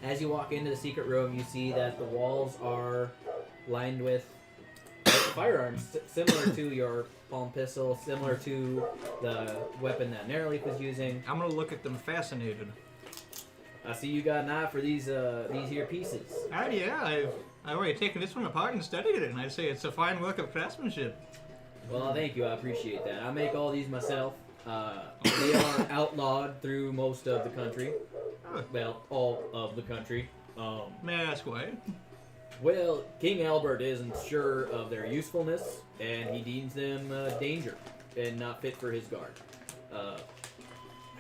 As you walk into the secret room, you see that the walls are lined with firearms, similar to your palm pistol, similar to the weapon that Narrowleaf was using.
I'm gonna look at them fascinated.
I see you got an eye for these here pieces.
Yeah, I've already taken this one apart and studied it, and I'd say it's a fine work of craftsmanship.
Well, thank you. I appreciate that. I make all these myself. They are outlawed through most of the country. Well, all of the country.
May I ask why?
Well, King Albert isn't sure of their usefulness, and he deems them danger and not fit for his guard.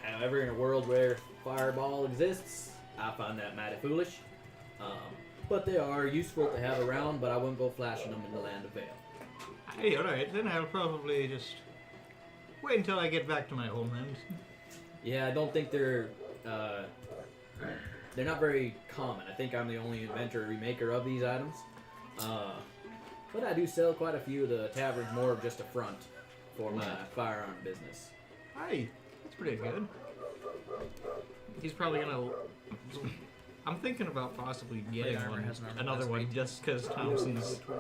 However, in a world where fireball exists, I find that mighty foolish. But they are useful to have around, but I wouldn't go flashing them in the land of Vale.
Hey, alright, then I'll probably just wait until I get back to my homeland.
Yeah, I don't think they're not very common. I think I'm the only inventor or remaker of these items. But I do sell quite a few. The tavern's more of just a front for my firearm business.
Hey, that's pretty good. He's probably gonna. I'm thinking about possibly getting
armor
one,
has an armor
another
class
one,
eight.
just because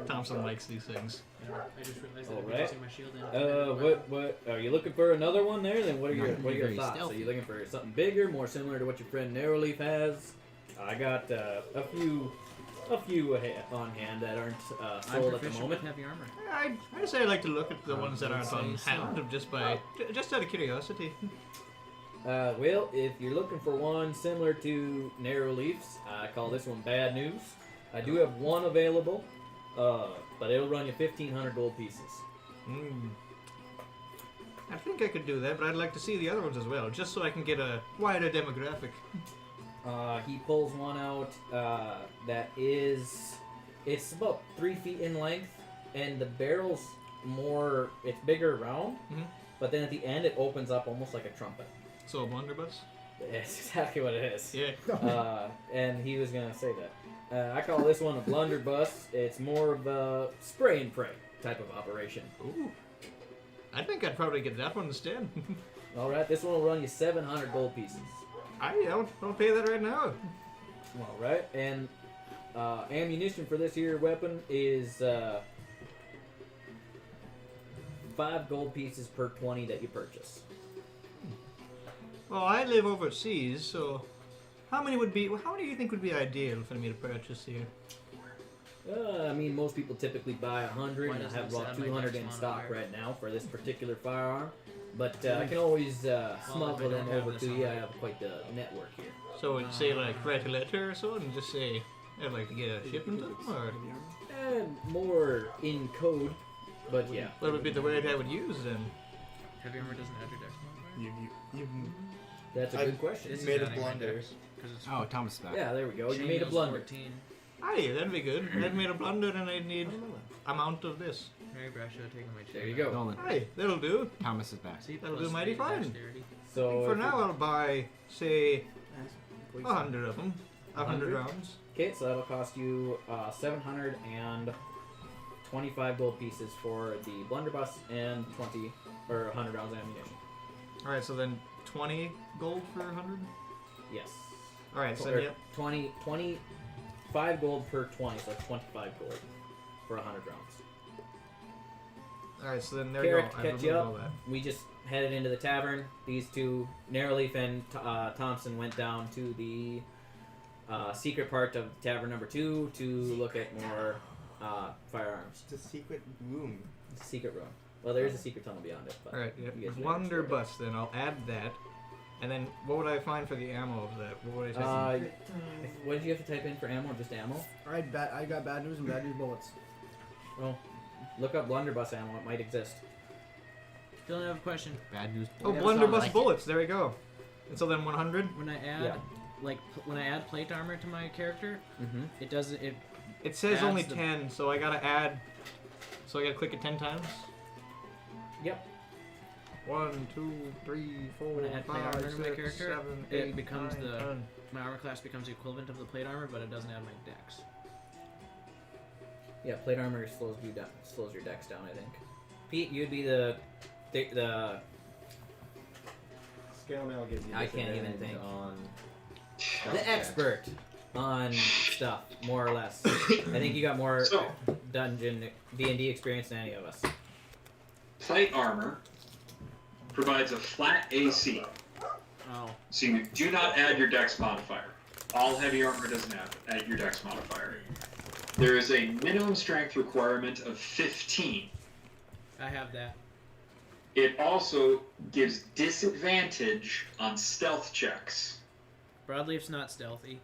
Thompson likes these things.
Yeah, I just realized that
All
I've been
right.
using my shield in.
What are you looking for? Another one there? Then what are your
Very
thoughts?
stealthy.
Are you looking for something bigger, more similar to what your friend Narrowleaf has? I got a few on hand that aren't sold at the moment.
Heavy armor.
I'd say I like to look at the ones that aren't on
say so.
hand, just out of curiosity.
Well, if you're looking for one similar to Narrowleaf's, I call this one bad news. I do have one available, but it'll run you 1,500 gold pieces.
I think I could do that, but I'd like to see the other ones as well, just so I can get a wider demographic.
He pulls one out it's about 3 feet in length, and the barrel's it's bigger round, but then at the end it opens up almost like a trumpet.
So a blunderbuss?
That's exactly what it is.
Yeah.
And he was gonna say that. I call this one a blunderbuss. It's more of a spray and pray type of operation.
Ooh. I think I'd probably get that one instead.
All right, this one will run you 700 gold pieces.
Don't pay that right now.
All right, and ammunition for this here weapon is 5 gold pieces per 20 that you purchase.
Well, I live overseas, so how many do you think would be ideal for me to purchase here?
I mean, most people typically buy 100,
Why
and I
doesn't
have
this
about
add my
200
dex
in stock
modifier?
right now for this particular firearm. But I can always smuggle
I
them
don't have
over
this
to
on
you. I
my-
have quite the network here.
So it'd say like write a letter or so and just say I'd like to get a shipment of them, or
More in code, but yeah.
what would be the word I would use then?
Heavy armor doesn't add your dex modifier?
That's a
I-
good question.
This is
made a
adding my
blunder.
dex, 'cause it's
Oh, Thomas is back.
Yeah, there we go. You
Shane
made a
knows
blunder.
14.
Aye, that'd be good. I'd made a blunder and I'd need amount of this.
Mary Brash should have taken my
There you go.
Nolan,
Aye, that'll do.
Thomas is back.
See,
That'll
plus
do mighty
3
fine.
dexterity.
So
For
if
now,
it-
I'll buy, say, 100 of them. 100
100?
rounds.
Okay, so that'll cost you 725 gold pieces for the blunderbuss and 100 rounds of ammunition.
Alright, so then 20 gold for 100?
Yes.
Alright, so
Or
yeah.
25 gold per 20, so that's 25 gold for 100 rounds.
Alright, so then there you
Carrick
go. I
catch you
removed all
up.
that.
We just headed into the tavern. These two, Narrowleaf and Thompson, went down to the secret part of tavern number 2 to look at more firearms.
It's a secret room.
It's a secret room. Well, there is a secret tunnel beyond it. But
Alright,
you guys
yeah.
never
Blunderbuss, then I'll add that. And then what would I find for the ammo of that? What would I type in?
what did you have to type in for ammo? Just ammo?
I got bad news and bad news bullets.
Well, look up blunderbuss ammo. It might exist.
Dylan, I have a question.
Bad news.
Oh, blunderbuss bullets. There we go. And so then 100.
When I add, when I add plate armor to my character, it doesn't.
It says
adds
only
the-
10, so I gotta add. So I gotta click it 10 times.
Yep.
1, 2, 3, 4,
When I add plate
5,
armor to my
6,
character,
7,
it
8,
becomes
9,
the
10.
my armor class becomes the equivalent of the plate armor, but it doesn't add my dex.
Yeah, plate armor slows your dex down, I think. Pete, you'd be the
Scale mail gives you
I can't even
disadvantage
think.
on
the expert on stuff, more or less. I think you got more dungeon D&D experience than any of us.
Plate armor provides a flat AC.
Oh.
So you do not add your dex modifier. All heavy armor doesn't add your dex modifier. There is a minimum strength requirement of 15.
I have that.
It also gives disadvantage on stealth checks.
Broadleaf's not stealthy.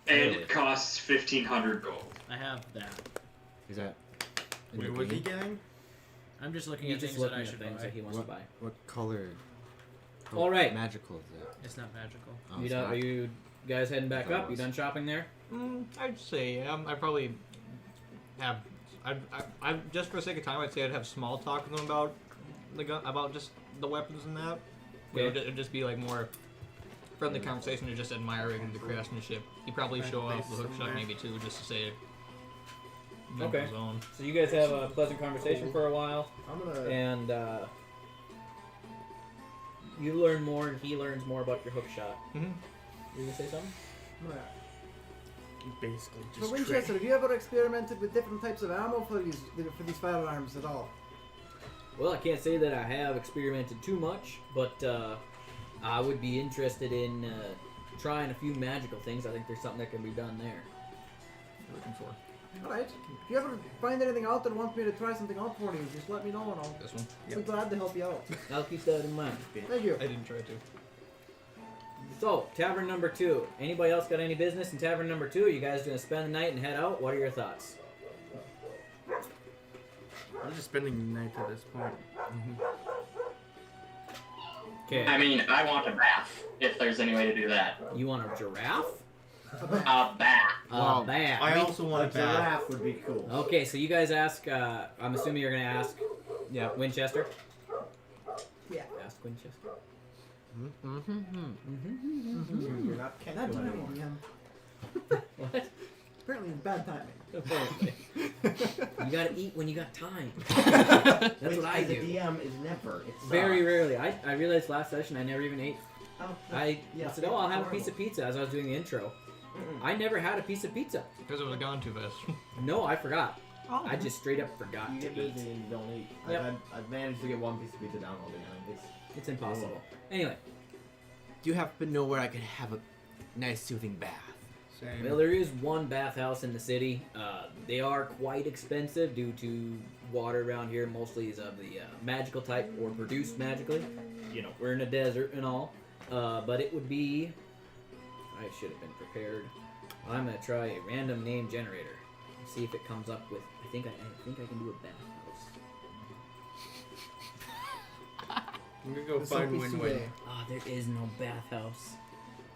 And it costs 1,500 gold.
I have that.
Is that?
Wait, what's he getting?
I'm just looking
He's
at
just
things that
looking
I
at
should
things
buy.
that he wants to buy.
What color?
All right.
Magical is that?
It's not magical.
Oh,
You
it's
done,
not?
are you guys heading back
thought it
up? You
was.
done shopping there?
I'd say I probably have. I just for the sake of time, I'd say I'd have small talk with them about the gun, about just the weapons and that.
Okay.
It'd just be like more friendly conversation, or just admiring the craftsmanship. He'd probably show off the hook shot maybe too, just to say.
Okay.
His own.
So you guys have a pleasant conversation for a while,
I'm gonna.
and you learn more, and he learns more about your hook shot.
Mm-hmm.
You gonna say something?
I'm gonna
Basically,
So
just
Winchester, have you ever experimented with different types of ammo for these firearms at all?
Well, I can't say that I have experimented too much, but I would be interested in trying a few magical things. I think there's something that can be done there.
Looking for
Alright. If you ever find anything out that wants me to try something out for you, just let me know and I'll
this one.
be glad to help you out.
I'll keep that in mind.
Thank you.
I didn't try to.
So, tavern number 2. Anybody else got any business in tavern number 2? You guys gonna spend the night and head out? What are your thoughts?
I'm just spending the night at this point.
Okay.
I mean, I want a bath, if there's any way to do that.
You want a giraffe?
A bath.
A bath.
I also
A
want a bath.
giraffe would be cool.
Okay, so you guys ask. I'm assuming you're gonna ask.
Yeah.
Winchester.
Yeah.
Ask Winchester.
You're not
That
Kent doing
timing,
anymore.
yeah.
What?
Apparently it's bad timing.
Apparently. You gotta eat when you got time. That's what I
The
do.
DM is never. It's
Very rarely. I realized last session I never even ate.
Oh,
I
yeah,
said, oh, I'll have a
horrible.
piece of pizza as I was doing the intro. I never had a piece of pizza.
Because it was gone too fast.
No, I forgot. I just straight up forgot
You
to
get
eat.
busy and you don't eat.
Yep.
I've managed to get one piece of pizza down all the time.
It's impossible. Anyway,
Do you happen to know where I could have a nice soothing bath?
Same.
well, there is one bathhouse in the city. They are quite expensive due to water around here mostly is of the magical type or produced magically. You know, we're in a desert and all. But it would be... I should have been prepared. I'm going to try a random name generator. See if it comes up with... I think I can do a bathhouse.
I'm gonna go
The
find
soapy
Win-Win.
soup.
Ah, there is no bathhouse.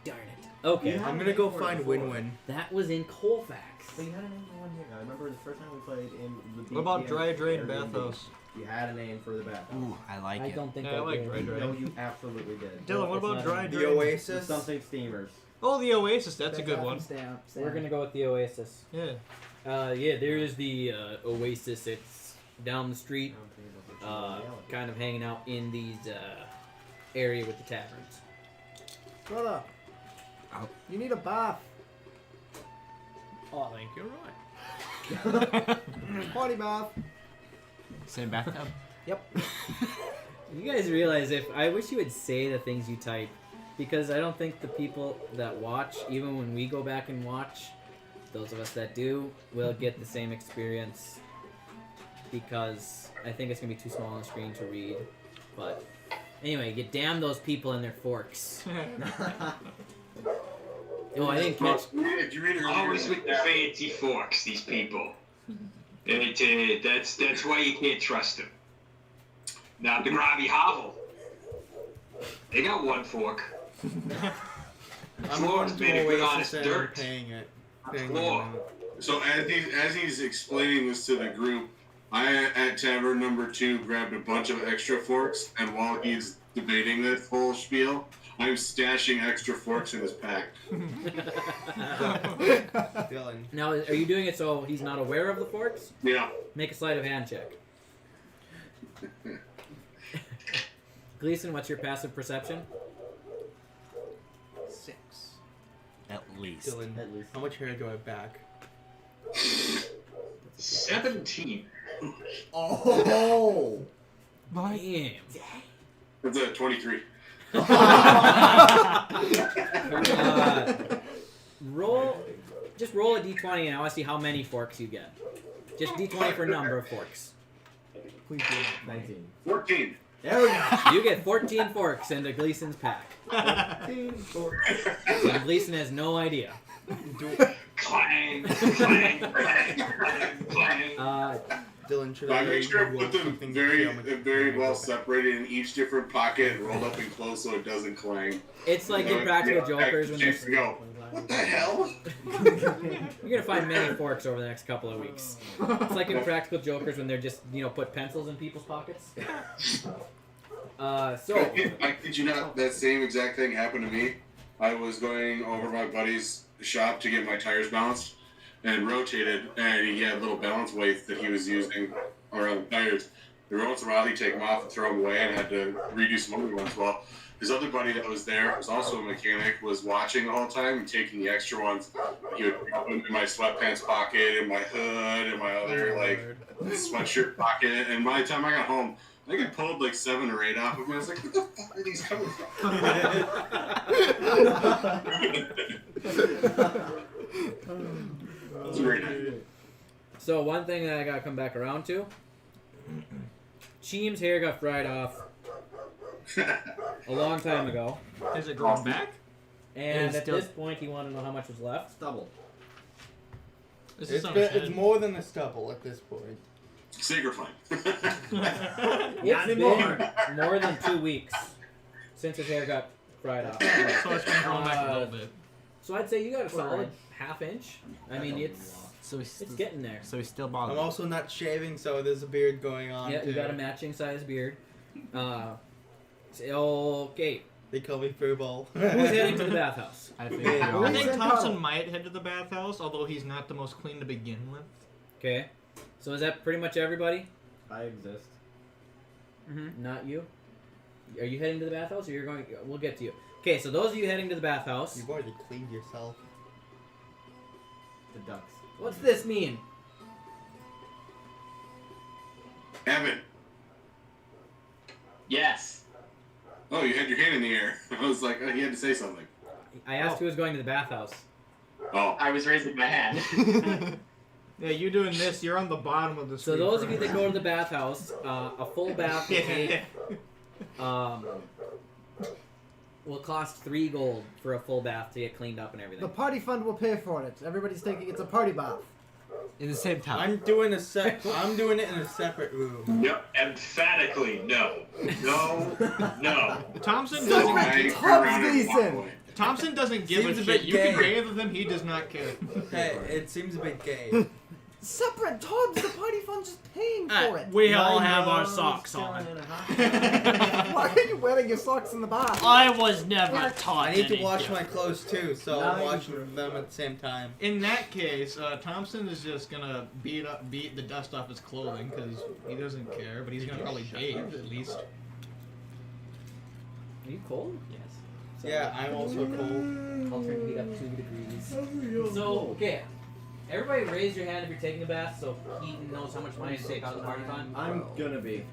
Darn it. Okay.
Yeah.
I'm gonna go find Win-Win.
That was in Colfax.
But you had a name for one here. I remember the first time we played in the
What about
BTM
Dry Drain
Airbnb.
Bathhouse?
You had a name for the bathhouse.
Ooh, I like
I
it.
don't think
Yeah, I like
did.
Dry Drain.
No, you absolutely did.
Dylan, what
It's
about
not
Dry
in
The
Drain?
With
Oasis.
something steamers.
Oh, the Oasis. That's a good
Bath
one.
and Sam.
We're gonna go with the Oasis.
Yeah.
Yeah, there is the Oasis. It's down the street, kind of hanging out in these area with the taverns.
Brother,
Oh.
you need a bath.
Oh, I think you're right.
Party bath.
Same bathtub.
Yep.
You guys realize I wish you would say the things you type, because I don't think the people that watch, even when we go back and watch, those of us that do, will get the same experience, because I think it's gonna be too small on the screen to read. But anyway, you damn those people and their forks. Oh, I didn't catch.
If you read it
Always with the fancy forks, these people. That's why you can't trust them. Now the Grabby Hovel, they got one fork.
I'm
Floor's
going
made
to
of good
Oasis
honest
and
dirt.
paying it.
Floor.
So as he's explaining this to the group, I at tavern number 2 grabbed a bunch of extra forks, and while he's debating that full spiel, I'm stashing extra forks in his pack.
Dylan.
Now, are you doing it so he's not aware of the forks?
Yeah.
Make a sleight of hand check. Gleason, what's your passive perception?
6.
At least.
Dylan, how much hair do I have back?
17.
Oh!
Damn.
That's a 23.
Just roll a d20 and I want to see how many forks you get. Just d20 for number of forks.
19.
14.
There we go.
You get 14 forks into Gleason's pack.
14 forks.
And Gleason has no idea.
Clang, clang, clang, clang, clang.
Dylan, should
I
I
make sure I
roll
put them
something to
very,
see how much
very
hair I
well
go back?
separated in each different pocket and rolled up and close so it doesn't clang.
It's like in Practical Jokers when
Chase
they're...
to go. What the hell?
You're gonna find many forks over the next couple of weeks. It's like in Practical Jokers when they're just, put pencils in people's pockets.
I kid you not, that same exact thing happened to me. I was going over my buddy's shop to get my tires balanced and rotated, and he had little balance weights that he was using around the tires. Every once in a while, he'd take them off and throw them away, and had to redo some other ones. Well, his other buddy that was there, was also a mechanic, was watching the whole time and taking the extra ones. He would put them in my sweatpants pocket, in my hood, in my other sweatshirt pocket. And by the time I got home, I think I pulled like 7 or 8 off of them. I was like, what the fuck are these coming from? It's very nice.
So one thing that I gotta come back around to, Cheem's hair got fried off a long time ago.
Is it growing back?
And
It's
at
still-
this point, you want to know how much was left?
Stubble.
This is
It's more than a stubble at this point.
Sacred flame.
It's been more than 2 weeks since his hair got fried off.
So it's been growing back a little bit.
So I'd say you got a solid half inch. I mean, it's getting there.
So he's still bald.
I'm also not shaving, so there's a beard going on.
Yeah,
too.
you got a matching size beard. Okay.
They call me Furball.
Who's heading to the bathhouse?
I think
I
we all-
think Thompson might head to the bathhouse, although he's not the most clean to begin with.
Okay. So is that pretty much everybody?
I exist.
Not you? Are you heading to the bathhouse or you're going... We'll get to you. Okay, so those of you heading to the bathhouse...
You've already cleaned yourself.
The ducks.
What's this mean?
Evan.
Yes.
Oh, you had your hand in the air. I was like, oh, he had to say something.
I asked who was going to the bathhouse.
Oh.
I was raising my hand.
Yeah, you doing this, you're on the bottom of the
So
street.
those of you that go to the bathhouse, a full bath will take, will cost 3 gold for a full bath to get cleaned up and everything.
The party fund will pay for it. Everybody's thinking it's a party bath.
In the same time.
I'm doing it in a separate room.
Yep, emphatically no. No, no.
Thompson
Separate
doesn't,
tubs, Gleason.
Thompson doesn't give
Seems
a
a
shit.
bit
You can
gay.
bathe with him, he does not care.
Hey, it seems a bit gay.
Separate tubs. The party fund's just paying for it.
We all have our socks on.
Why are you wearing your socks in the bath?
I was never taught
I need to
anything.
wash my clothes too, so I'm
Nice.
washing them at the same time.
In that case, Thompson is just gonna beat the dust off his clothing because he doesn't care, but he's gonna probably bathe at least.
Are you cold?
Yes.
Yeah, I'm also cold.
I'll turn the heat up 2 degrees. So, okay. Everybody raise your hand if you're taking a bath so Keaton knows how much money to take out of the party fund.
I'm gonna be.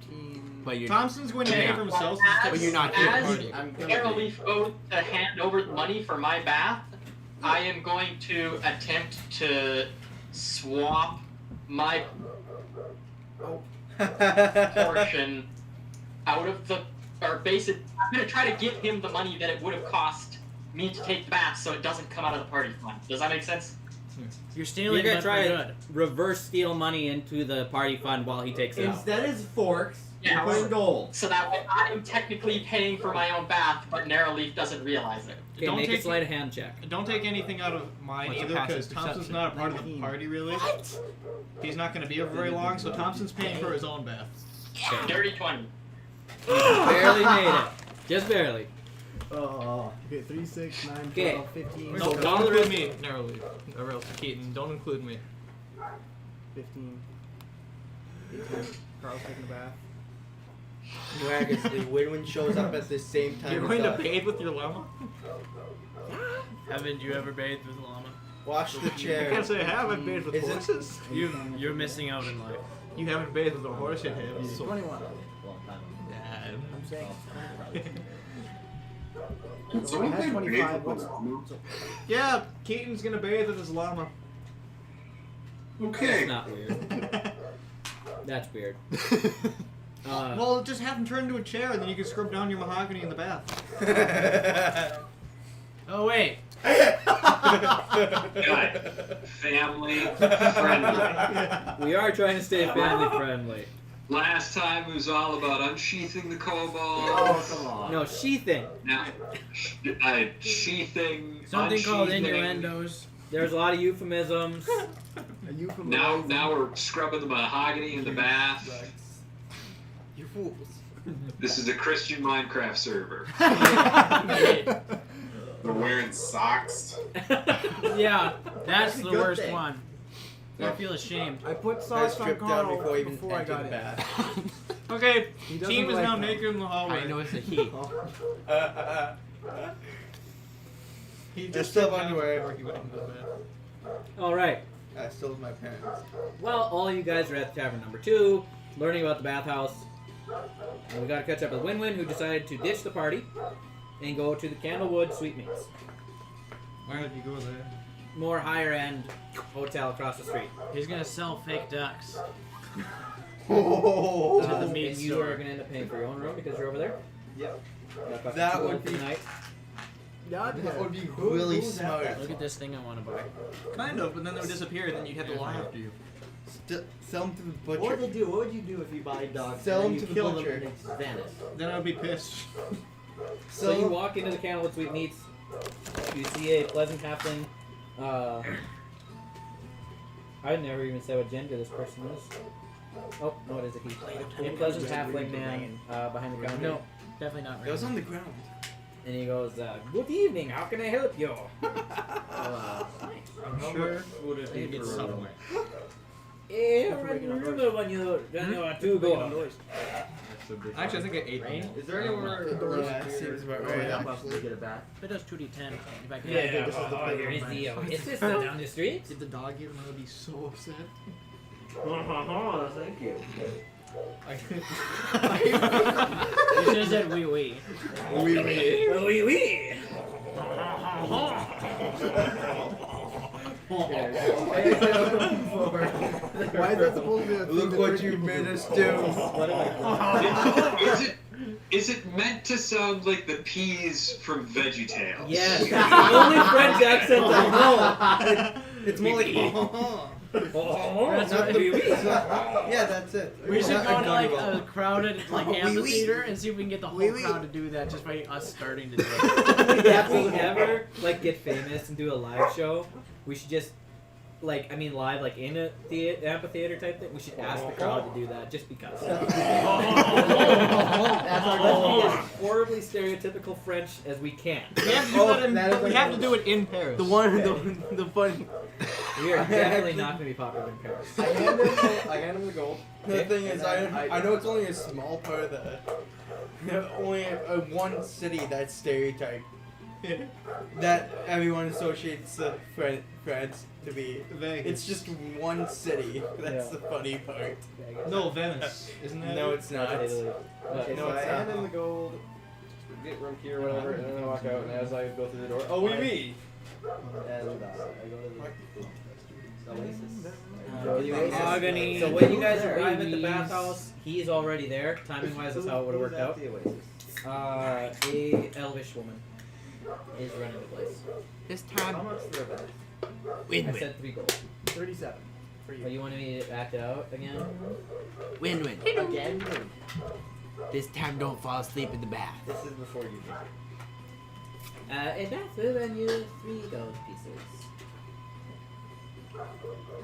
But you're
Thompson's going to pay for himself.
But
you're not here.
As
I'm gonna
Arrowleaf goes to hand over the money for my bath, I am going to attempt to swap my portion out of the, or basic. I'm gonna try to give him the money that it would have cost me to take the bath, so it doesn't come out of the party fund. Does that make sense?
You're stealing,
You're gonna
but
try
for
to
good.
reverse steal money into the party fund while he takes it out.
Instead of forks,
Yeah,
you're putting gold.
So that way I'm technically paying for my own bath, but Narrowleaf doesn't realize it.
Okay,
Don't
make a
take-
sleight of hand check.
Don't take anything out of mine
What's your
either, because
passive
Thompson's
perception?
not a part of the party, really. He's not going to be here very long, so Thompson's paying for his own bath.
Dirty 20.
Barely made it. Just barely.
Oh, okay, 3, 6, 9, 12,
Okay.
15,
No,
So
don't
while the
include
rest-
me, narrowly. Or else Keaton, don't include me.
15, 18. Carl's taking a bath.
Waggis, if Win-Win shows up at the same time
You're
as
going to
us,
bathe with your llama?
Haven't you ever bathed with a llama?
wash the
I
chair.
can't say I haven't bathed with
Is it-
horses.
You're missing out in life.
You haven't bathed with a horse yet, have you?
21.
Yeah.
I'm saying.
Can
So I
someone
had
play
25.
bathe with
What's,
a llama?
Yeah, Keaton's gonna bathe with his llama.
That's
Okay.
not weird. That's weird.
Well, just have him turn into a chair, and then you can scrub down your mahogany in the bath.
Oh wait.
Good. Family friendly.
We are trying to stay family friendly.
Last time it was all about unsheathing the Kobald.
Oh, come on.
No, sheathing.
Now, sheathing.
Something called
unsheathing.
innuendos.
There's a lot of euphemisms.
a euphemism.
Now we're scrubbing the mahogany in the bath.
You fools.
This is a Christian Minecraft server.
They're wearing socks.
Yeah, that's the
good
worst
thing.
one. I feel ashamed.
I put
I
socks on
stripped down
Carl
before I even
before I
entered
got
the
in.
bath.
Okay,
He doesn't
team is
like
now
them.
naked in the hallway.
I know it's a he.
He
I
just
still have
stripped down
underwear.
before he went into the bath.
All right.
I still have my parents.
Well, all you guys are at tavern number 2, learning about the bathhouse. And we got to catch up with Win-Win, who decided to ditch the party and go to the Candlewood Sweetmeats.
Why would you go there?
More higher-end hotel across the street.
He's gonna sell fake ducks.
Oh,
To the
And
meat
you
store.
are going to end up paying for your own room because you're over there.
Yep.
That
That would be-
tonight.
God,
that would be
who-
really
who's that
smart.
bath?
Look at this thing I want to buy.
Kind of, but then they would disappear, and then you'd have to lie after you.
Sell them to the
What would
butcher.
they do? What would you do if you buy dogs
Sell
and
them
then
to
you
the
kill
butcher.
them and they just vanish?
Then I would be pissed.
So you
Sell
walk into the Candlewood Sweetmeats. You see a pleasant halfling. I'd never even say what gender this person is. Oh, no, it is a he. A pleasant halfling man behind the counter.
No, definitely not.
It was on the ground.
And he goes, good evening, how can I help you?
I'm sure
Would it be
it's
for
somewhere.
Remember when you are too good.
Actually, I think I ate them.
Is there anywhere
Yeah, seems about
where
right.
I possibly get a bath?
If it does 2d10, if I can.
Yeah,
this is the
here is the assistant down the street.
If the dog ate them, I would be so upset.
Thank you.
You should have said wee wee.
Oui, oui.
Why is that supposed to be a thing
Look
that
what
French
you
people
made
do?
us do.
Is it meant to sound like the peas from VeggieTales?
Yes, it's the only French accent I know.
It's more like
That's
not
right.
the yeah, that's it.
We should
Not
go to like
Gutterball.
a crowded like
Oh, wee wee.
amphitheater and see if we can get the whole
Wee wee.
crowd to do that just by us starting to do it.
If we ever like get famous and do a live show, we should just live like in a amphitheater type thing. We should ask the crowd to do that just because. Let's be as horribly stereotypical French as we can.
We have to do that in,
that is
we
like
have
a-
to do it in Paris.
the fun.
We are definitely not going to be popular in Paris.
I hand him the gold.
The thing is,
And then
I know it's only a small part of the only one city that's stereotyped. that everyone associates France to be.
Vegas.
It's just one city. That's the funny part.
No, Venice. Isn't that?
No,
it?
it's not.
Okay,
No,
so I
it's
hand
not.
in the gold, get room key or whatever, and then I walk out, and as I go through the door, oh, oui, oui! And I go to the Oasis.
Mahogany. So when you guys arrive at the bathhouse, he's already there. Timing wise, that's how it would have worked out.
The Oasis.
A elvish woman is running the place.
This
How
time,
much for a bed?
I
win-win.
said 3 gold.
37 for you.
But you wanted me to act it out again?
Win-win.
Again?
This time, don't fall asleep in the bath.
This is before you do.
In that food, I you 3 gold pieces.
I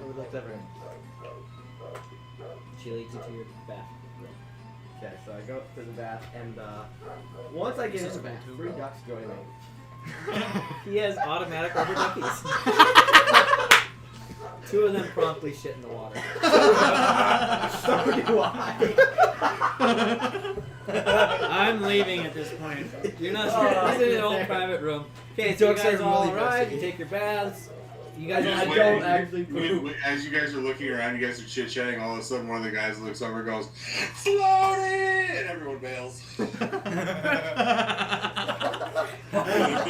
would like to have room.
She leads you to your bath.
Okay, so I go up to the bath, and once I get
This is
into the
a
bath,
bathroom.
3 ducks join me.
He has automatic rubber duckies. 2 of them promptly shit in the water.
So do I.
I'm leaving at this point.
You're not sure. This is an old private room. Okay, so you
Ducks
guys
are
all
really
arrive.
messy.
You take your baths. You guys
I
all
just
have
wait-
don't actually poop.
As you guys are looking around, you guys are chit chatting. All of a sudden, one of the guys looks over and goes, "Floating!" and everyone bails.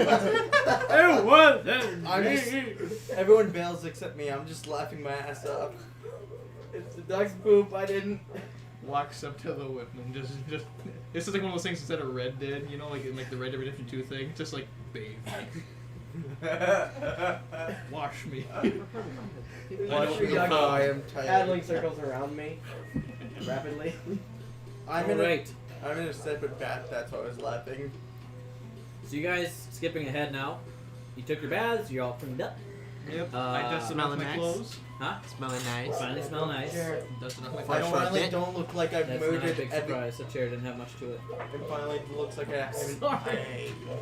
It wasn't
I'm just, everyone bails except me. I'm just laughing my ass off.
It's the duck's poop, I didn't.
Walks up to the Whitman, just. This is like one of those things instead of Red Dead, you know, like the Red Dead Redemption 2 thing, just like bathe me, wash me.
Watch
don't
me
know
duck
how I am tired.
paddling circles around me rapidly.
I'm in
Alright.
I'm in a separate bath. That's why I was laughing.
So you guys skipping ahead now. You took your baths. You're all cleaned up.
Yep.
Uh,
I dusted off
smelling
my
nice.
clothes.
Huh?
Smelling nice.
Finally smell nice.
Dusted off my
I
clothes.
finally don't look like I've
That's not a
murdered
big
every.
surprise. The chair didn't have much to it.
It finally looks like I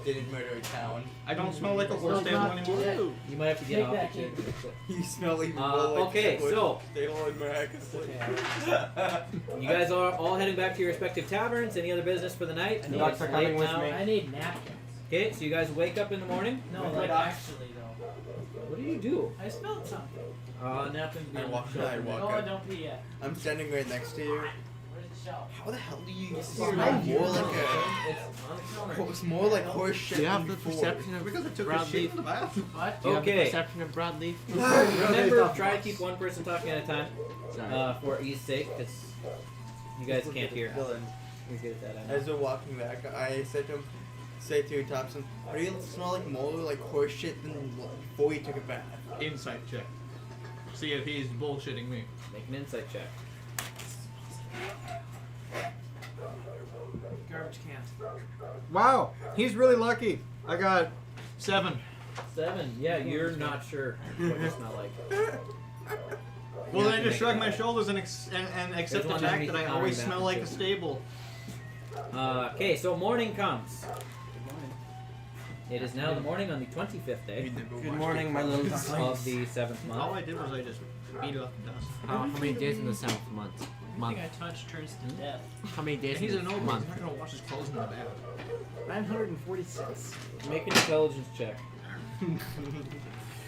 didn't murder a town.
I don't smell like a horse stable anymore.
You might have to get
Take
off
that,
the chair.
kid.
You smell even
Uh,
more like
okay,
Shepherd.
so-
Stable and miraculously.
You guys are all heading back to your respective taverns. Any other business for the night?
The ducks are coming with me.
I need napkins.
Okay, so you guys wake up in the morning.
No, like actually though.
What do you do?
I spilled something.
Napkins.
I walk
No,
out.
don't pee yet.
I'm standing right next to you.
Where's the shelf?
How the hell do you
It's
smell
behind you.
more like a?
It's on the counter.
It's more like horse shit.
Do you have
than
the
before.
perception of
Because I took a
broadleaf?
shit in the bath.
What?
Do you have the
Okay.
perception of broadleaf?
Remember, try to keep one person talking at a time
Sorry.
for ease sake, because you guys can't hear.
Dylan,
He's good at that. I know.
as we're walking back, I said to him, say to Thompson, "Are you smell like more like horse shit than before you took a bath?"
Insight check. See if he's bullshitting me.
Make an insight check.
Garbage can.
Wow, he's really lucky. I got 7.
7. Yeah, you're not sure what you smell like.
Well,
You
then I
have to
just
make
shrug
a
my
check.
shoulders and accept
There's
the
one
fact
underneath
that I
the
always
counter
smell
back
like
too.
a stable.
Okay, so morning comes. It is now the morning on the 25th day
Good morning, my little
of the 7th
All
month.
I did was I just beat it off the dust.
How many days in the 7th month?
Everything I touch turns to death.
How many days
And he's
in
an
the
old
month?
He's not gonna wash his clothes in the bath.
946.
Make an intelligence check.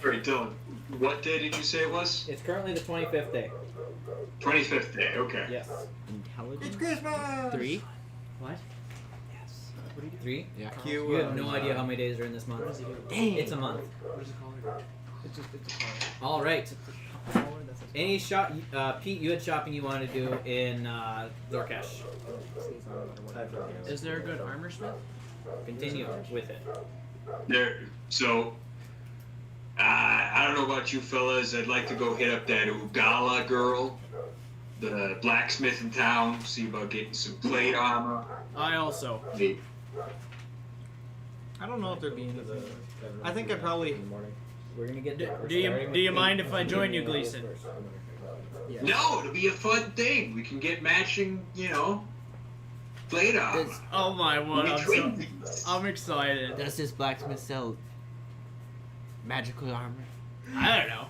Alright, Dylan. What day did you say it was?
It's currently the 25th day.
25th day, okay.
Yes.
Intelligence?
Christmas!
3?
What?
3?
Yeah.
You have no idea how many days are in this month.
Dang.
It's a month.
What is it called?
It's a card.
All right.
That's a
Any shop, Pete? You had shopping you want to do in Zorkash.
Is there a good armor smith?
Continue with it.
There. So, I don't know about you fellas. I'd like to go hit up that Ugala girl, the blacksmith in town. See about getting some plate armor.
I also.
The-
I don't know if there'd be into the. I think I'd probably.
We're gonna get there. We're
Do you
starting
do you
with
mind
Pete.
if I join you,
Continuing with
Gleason?
this first.
No, it'll be a fun thing. We can get matching, plate armor.
Does,
Oh my
We'll
word!
be
I'm, so,
twins.
I'm excited.
does this blacksmith sell magical armor?
I don't know.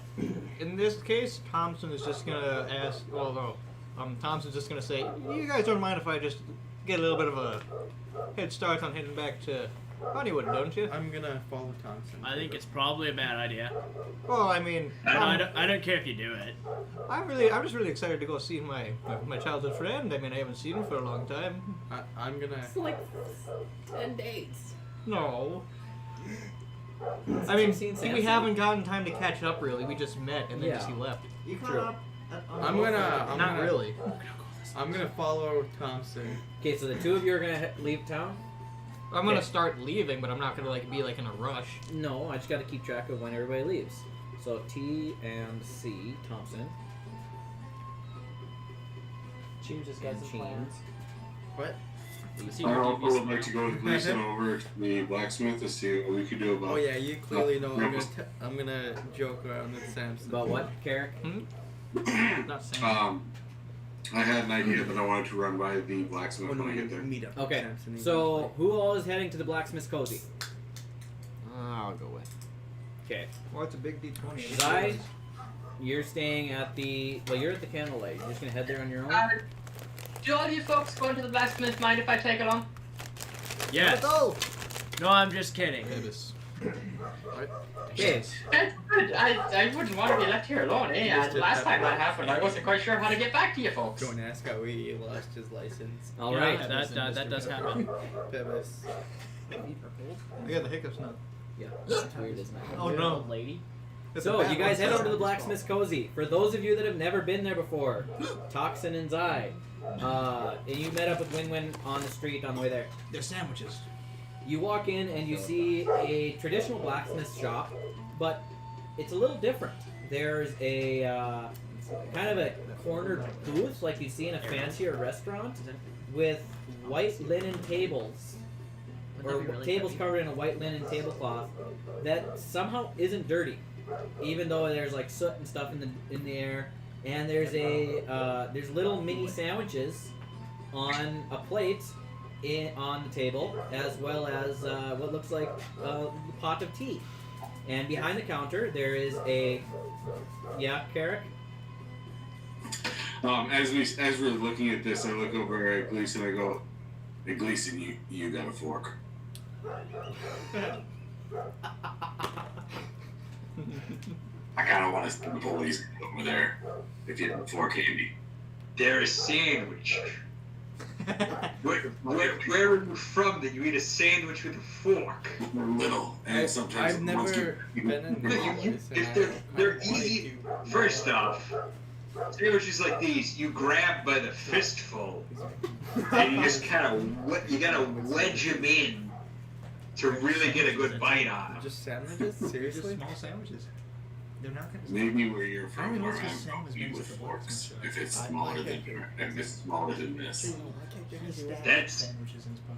In this case, Thompson is just gonna ask. Well, no. Thompson's just gonna say, "You guys don't mind if I just get a little bit of a head start on heading back to Honeywood, don't you?
I'm gonna follow Thompson.
I think it's probably a bad idea.
Well, I mean,
I don't care if you do it.
I'm just really excited to go see my childhood friend. I mean, I haven't seen him for a long time.
I'm gonna.
It's like 10 days.
No. I mean,
seen
we
Samson?
haven't gotten time to catch up really. We just met and then
Yeah.
just he left.
You caught
True.
up
I'm gonna.
Not really.
I'm gonna follow Thompson.
Okay, so the two of you are gonna leave town?
I'm gonna
Okay.
start leaving, but I'm not gonna be in a rush.
No, I just gotta keep track of when everybody leaves. So T and C, Thompson.
Cheem just got
And
some
Cheem.
plans.
What?
I also would like to go with Gleason over to the blacksmith to see what we could do about.
Oh yeah, you clearly know. I'm gonna joke around with Samson.
About what, Carrick?
Not saying.
I had an idea that I wanted to run by the blacksmith when I get there.
Meet up.
Okay,
Samson
so who all is heading to the blacksmith's cozy?
I'll go with.
Okay,
Well, it's a big D20.
Zai, you're staying at the. Well, you're at the candlelight. You're just gonna head there on your own.
Do all you folks going to the blacksmith mind if I take along?
Yes.
Go!
No, I'm just kidding.
Okay,
That's good. I wouldn't want to be left here alone, eh?
Just a
Last time that
pepper.
happened, I wasn't quite sure how to get back to you folks.
Don't ask how he lost his license.
all
Yeah,
right.
that does happen.
Pebbles.
I got the hiccups now.
Yeah, that's weird, isn't it?
Oh no.
lady.
It's
So
a bad
you guys
one.
head over to the blacksmith's cozy. For those of you that have never been there before, Toxin and Zai, and you met up with Win-Win on the street on the way there.
They're sandwiches.
You walk in and you see a traditional blacksmith shop, but it's a little different. There's a kind of a cornered booth like you see in a fancier restaurant with white linen tables, or tables covered in a white linen tablecloth that somehow isn't dirty, even though there's like soot and stuff in the air. And there's there's little mini sandwiches on a plate on the table, as well as what looks like a pot of tea. And behind the counter, there is a Carrick.
As we're looking at this, I look over at Gleason. I go, "Hey Gleason, you got a fork?" I kind of want to send the police over there if you have a fork handy.
They're a sandwich. Where are you from that you eat a sandwich with a fork?
We're little, and sometimes
I've
the monster-
never been in
If they're easy, first off, sandwiches like these, you grab by the fistful, and you just kind of, you gotta wedge them in to really get a good bite on them.
Just sandwiches? Seriously?
Small sandwiches. They're not gonna.
Maybe where you're from,
know
where
what's the
I'm
same
from,
as
eat
being
with
at the
forks.
blacksmith
If it's smaller than and it's smaller than this.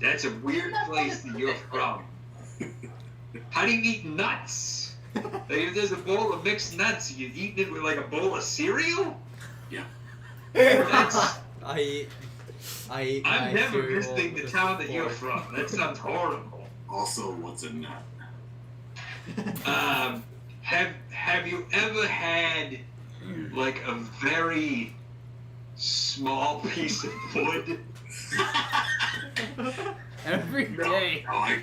That's a weird place that you're from. How do you eat nuts? Like if there's a bowl of mixed nuts, you eating it with like a bowl of cereal?
Yeah.
That's.
I eat
I'm
my
never
cereal
visiting the
with
town that you're
fork.
from. That sounds horrible.
Also, what's a nut?
Have you ever had like a very small piece of wood?
Every day.
No, I've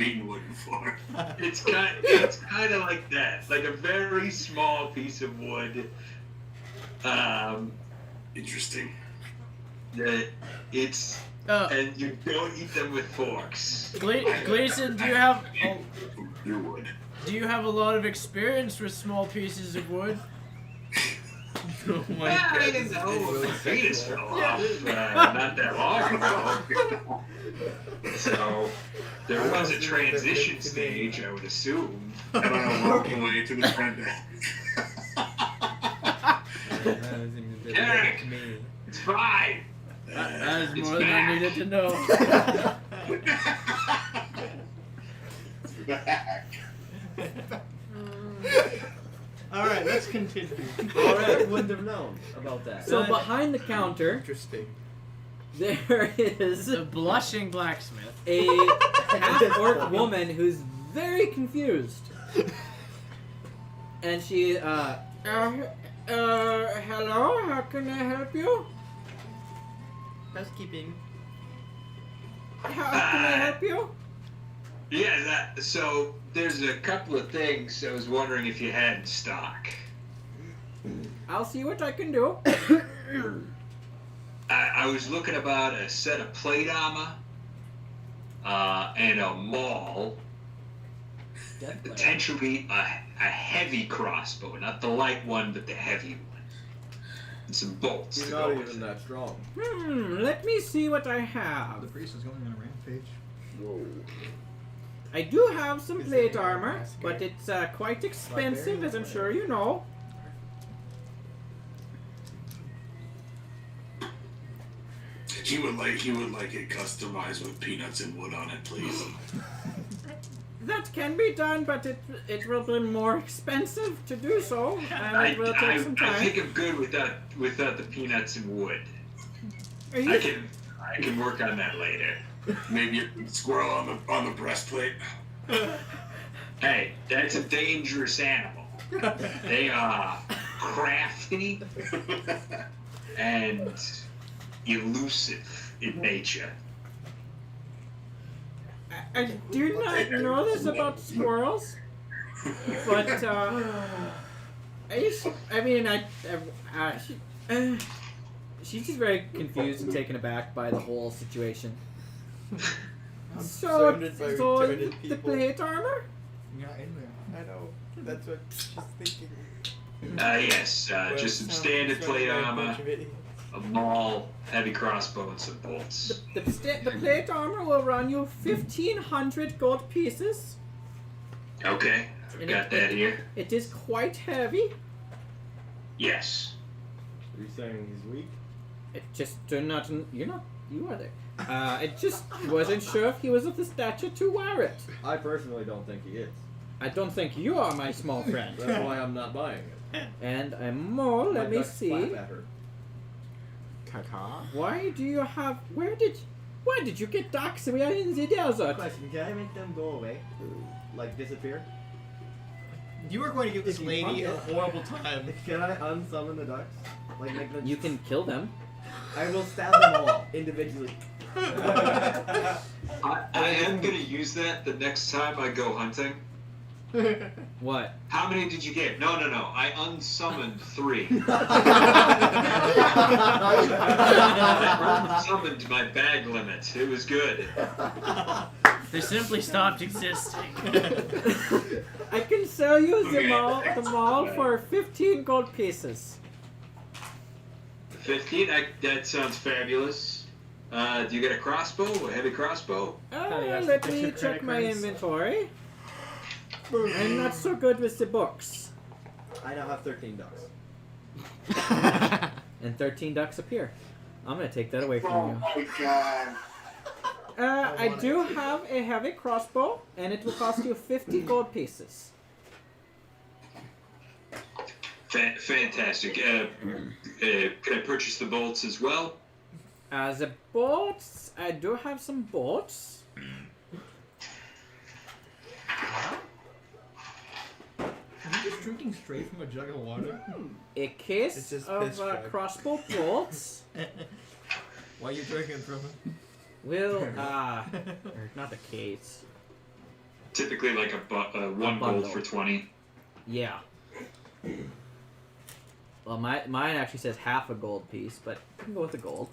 eaten wood before.
It's kind of like that, like a very small piece of wood.
Interesting.
It's and you don't eat them with forks.
Gleason, do you have
Your wood.
do you have a lot of experience with small pieces of wood?
Oh my
I
God,
didn't
this
know
is really
the fetus
sexual.
fell off not that long ago. So there was a transition stage, I would assume.
And I walk away to the front desk.
Eric, it's fine.
That is
It's
more than I
back.
needed to know.
Alright, let's continue.
Alright, wouldn't have known about that.
So behind the counter,
Interesting.
there is
The blushing blacksmith.
a half-orc woman who's very confused. And she, hello, how can I help you?
Housekeeping.
How can I help you?
Yeah, so there's a couple of things I was wondering if you had in stock.
I'll see what I can do.
I was looking about a set of plate armor and a maul. Potentially a heavy crossbow, not the light one, but the heavy one. And some bolts.
He's
to
not
go
even
with it.
that strong.
Let me see what I have.
The priest is going on a rampage.
Whoa.
I do have some
Is
plate
that
armor,
mask
but
guy?
it's quite expensive, as I'm sure you know.
He would like it customized with peanuts and wood on it, please.
That can be done, but it will be more expensive to do so, and it will take some
I
time.
think I'm good without the peanuts and wood.
Are you
I can work on that later.
Maybe a squirrel on the breastplate.
Hey, that's a dangerous animal. They are crafty and elusive in nature.
I do not know this about squirrels, but she's just very confused and taken aback by the whole situation. So
retarded
the
people.
plate armor?
Yeah, in there.
I know. That's what she's thinking.
Yes, just some standard plate armor, a maul, heavy crossbow, and some bolts.
The plate armor will run you 1,500 gold pieces.
Okay, I've got that here.
It is quite heavy.
Yes.
Are you saying he's weak?
It just you are there. I just wasn't sure if he was of the stature to wear it.
I personally don't think he is.
I don't think you are, my small friend.
That's why I'm not buying it.
And a mole, let
My
me
ducks
see.
flap at her.
Kaka.
Why do you have? Why did you get ducks in the desert?
Question, can I make them go away? Like disappear?
You are going to give this
If you
lady a
want it.
horrible time.
Can I unsummon the ducks? Like make them
You can kill them.
I will stab them all individually.
I am gonna use that the next time I go hunting.
What?
How many did you get? No. I unsummoned 3. I unsummoned my bag limit. It was good.
They simply stopped existing.
I can sell you the
Okay.
mall for 15 gold pieces.
15? That sounds fabulous. Do you get a crossbow? A heavy crossbow?
yes,
Let
the
me
picture
check my
credits.
inventory. I'm not so good with the books.
I now have 13 ducks.
And 13 ducks appear. I'm gonna take that away
Oh
from you.
my god.
I do have a heavy crossbow, and it will cost you 50 gold pieces.
Fantastic. Can I purchase the bolts as well?
The bolts, I do have some bolts.
Are you just drinking straight from a jug of water?
A
It's
case
just
of
piss jug.
crossbow bolts.
Why are you drinking from it?
Will, or not the case.
Typically like a 1
bundle.
gold for 20.
Yeah. Well, mine actually says half a gold piece, but I can go with the gold.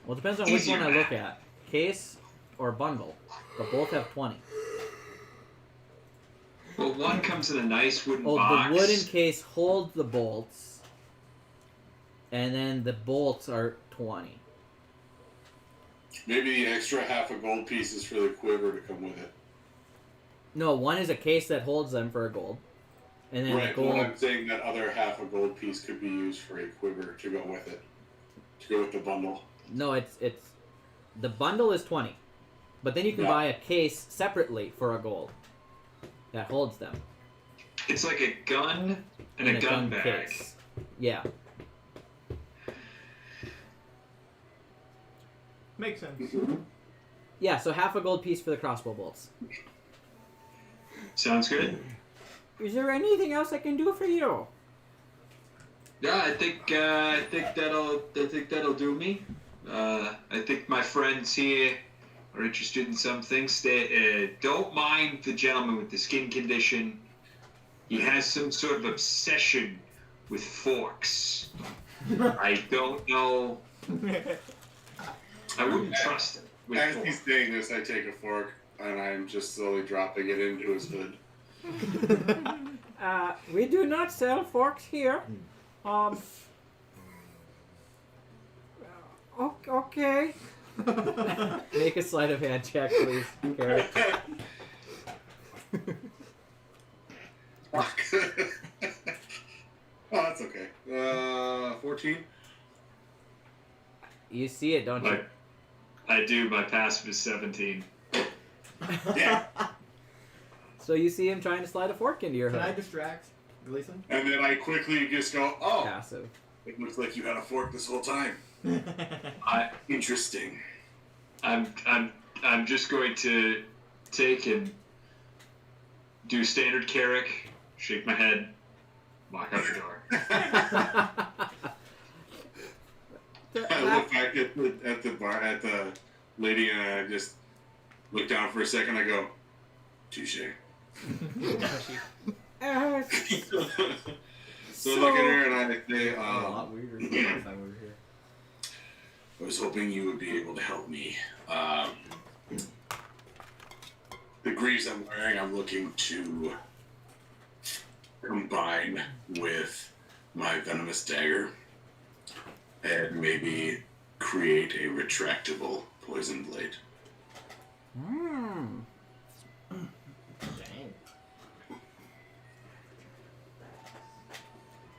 Well, it depends on which
Easier
one I look
math.
at. Case or bundle. But both have 20.
Well, one comes in a nice wooden
Oh,
box.
the wooden case holds the bolts. And then the bolts are 20.
Maybe the extra half a gold piece is for the quiver to come with it.
No, one is a case that holds them for a gold. And then
Right,
the
well,
gold.
I'm saying that other half a gold piece could be used for a quiver to go with it. To go with the bundle.
No, it's the bundle is 20. But then you can
Yeah.
buy a case separately for a gold. That holds them.
It's like a gun and a gun bag.
case. Yeah.
Makes sense.
Yeah, so half a gold piece for the crossbow bolts.
Sounds good.
Is there anything else I can do for you?
Yeah, I think that'll do me. I think my friends here are interested in some things. They don't mind the gentleman with the skin condition. He has some sort of obsession with forks. I don't know. I wouldn't trust him. With
As
forks.
he's saying this, I take a fork and I'm just slowly dropping it into his hood.
We do not sell forks here. Okay.
Make a sleight of hand check, please. Carrot.
Fuck. Oh, that's okay. 14?
You see it, don't you?
I do. My passive is 17.
Yeah.
So you see him trying to slide a fork into your
Can I
hood.
distract Gleason?
And then I quickly just go, oh,
Passive.
it looks like you had a fork this whole time. Interesting.
I'm just going to take and do standard Carrick, shake my head, walk out the door.
I look back at the bar at the lady and I just look down for a second. I go, touche. So I look at her and I say,
a lot weirder than the last time we were here.
I was hoping you would be able to help me. The greaves I'm wearing, I'm looking to combine with my venomous dagger and maybe create a retractable poison blade.
Dang.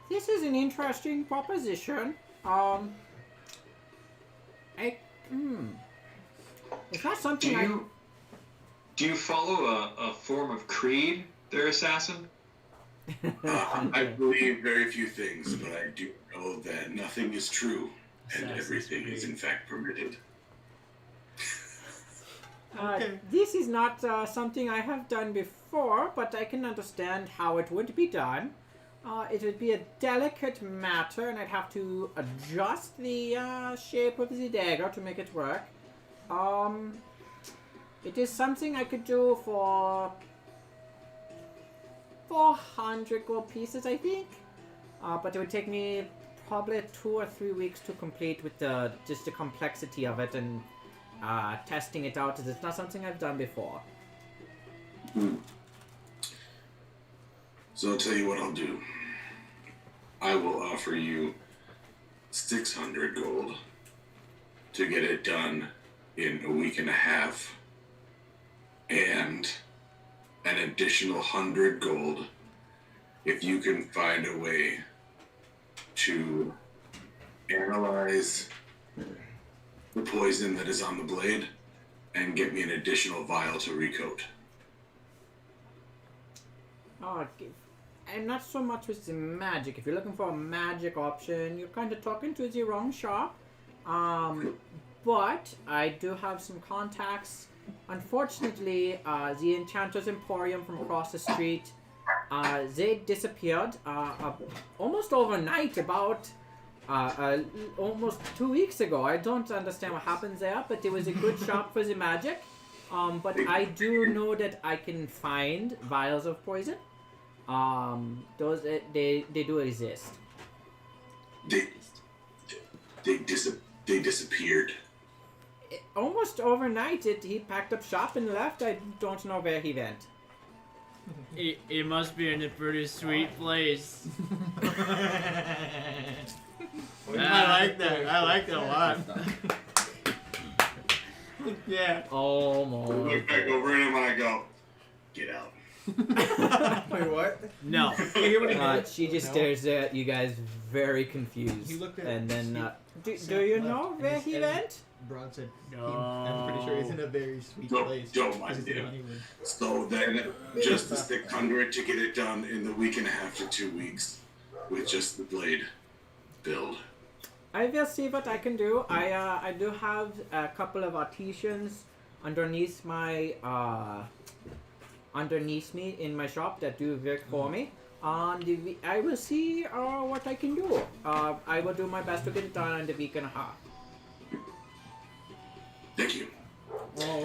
This is an interesting proposition. It's not something
Do you follow a form of creed there, assassin?
I believe very few things, but I do know that nothing is true and everything is in fact permitted.
This is not something I have done before, but I can understand how it would be done. It would be a delicate matter, and I'd have to adjust the shape of the dagger to make it work. It is something I could do for 400 gold pieces, I think. But it would take me probably 2 or 3 weeks to complete with just the complexity of it and testing it out, as it's not something I've done before.
So I'll tell you what I'll do. I will offer you 600 gold to get it done in a week and a half, and an additional 100 gold if you can find a way to analyze the poison that is on the blade and get me an additional vial to recoat.
And not so much with the magic. If you're looking for a magic option, you're kind of talking to the wrong shop. But I do have some contacts. Unfortunately, the Enchanter's Emporium from across the street, they disappeared almost overnight, about almost 2 weeks ago. I don't understand what happened there, but it was a good shop for the magic. But I do know that I can find vials of poison. Those they do exist.
They disappeared.
Almost overnight, he packed up shop and left. I don't know where he went.
It must be in a pretty sweet place.
I like that. I like that a lot. Yeah.
Almost.
I look back over at him and I go, get out.
Wait, what?
No.
She just stares at you guys very confused.
He looked at
and then,
Do you know where he went?
Broad said,
No.
I'm pretty sure he's in a very sweet place.
Don't mind him. So then, just the 600 to get it done in the week and a half to 2 weeks with just the blade build.
I will see what I can do. I do have a couple of artisans underneath my underneath me in my shop that do work for me. I will see what I can do. I will do my best to get it done in the week and a half.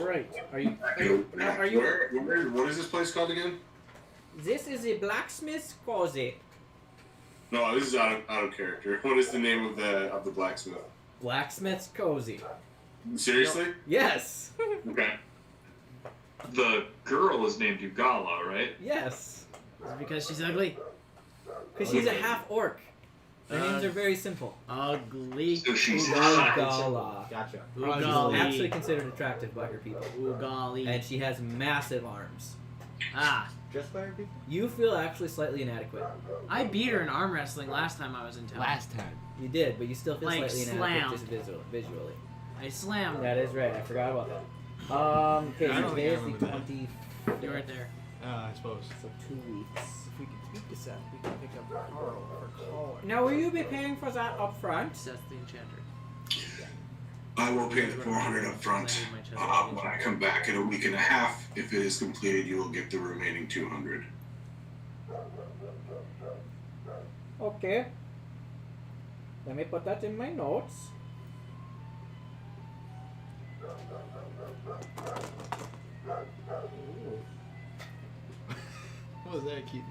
right. Are you?
What is this place called again?
This is a blacksmith's cozy.
No, this is out of character. What is the name of the blacksmith?
Blacksmith's cozy.
Seriously?
Yes.
Okay.
The girl is named Ugala, right?
Yes.
Is it because she's ugly?
Because she's a half orc. Their names are very simple.
Ugly.
So she's hot.
Ugala.
Gotcha.
She's
Ugali.
actually considered attractive by her people.
Ugali.
And she has massive arms.
Ah,
Just by her people?
You feel actually slightly inadequate.
I beat her in arm wrestling last time I was in town.
Last time.
You did, but you still feel
Like
slightly
slammed.
inadequate just visually.
I slammed.
That is right. I forgot about that. Okay,
I
so
don't
today
think I
is the
remember that.
20. You right there.
I suppose.
So 2 weeks.
If we can tweak this out, we can pick up Carl or Caller.
Now, will you be paying for that up front?
That's the enchanter.
I will pay the 400 up front. When I come back in a week and a half, if it is completed, you will get the remaining 200.
Okay. Let me put that in my notes.
What was that, Keaton?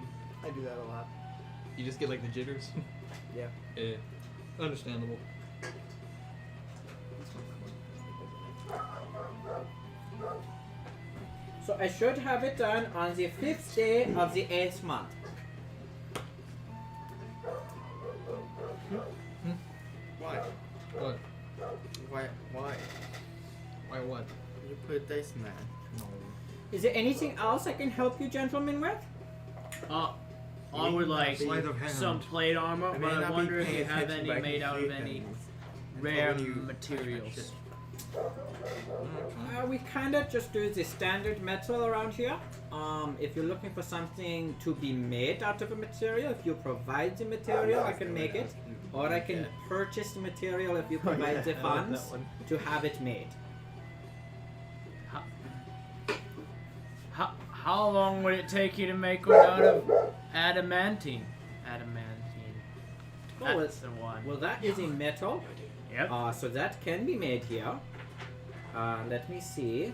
I do that a lot.
You just get like the jitters?
Yeah.
Yeah. Understandable.
So I should have it done on the 5th day of the 8th month.
Why?
What?
Why?
Why what?
You put dice man.
No.
Is there anything else I can help you gentlemen with?
I would like
Sleight of hand.
some plate armor,
I
but
may
I
not be
wonder if
paying
you have
attention,
any
but I
made
can
out
see
of any
things.
rare
When you
materials.
We kinda just do the standard metal around here. If you're looking for something to be made out of a material, if you provide the material, I can make it. Or I can purchase the material if you provide the funds to have it made.
How long would it take you to make one out of adamantine? Adamantine.
Oh,
That's the one.
Well, that is a metal.
Yep.
So that can be made here. Let me see.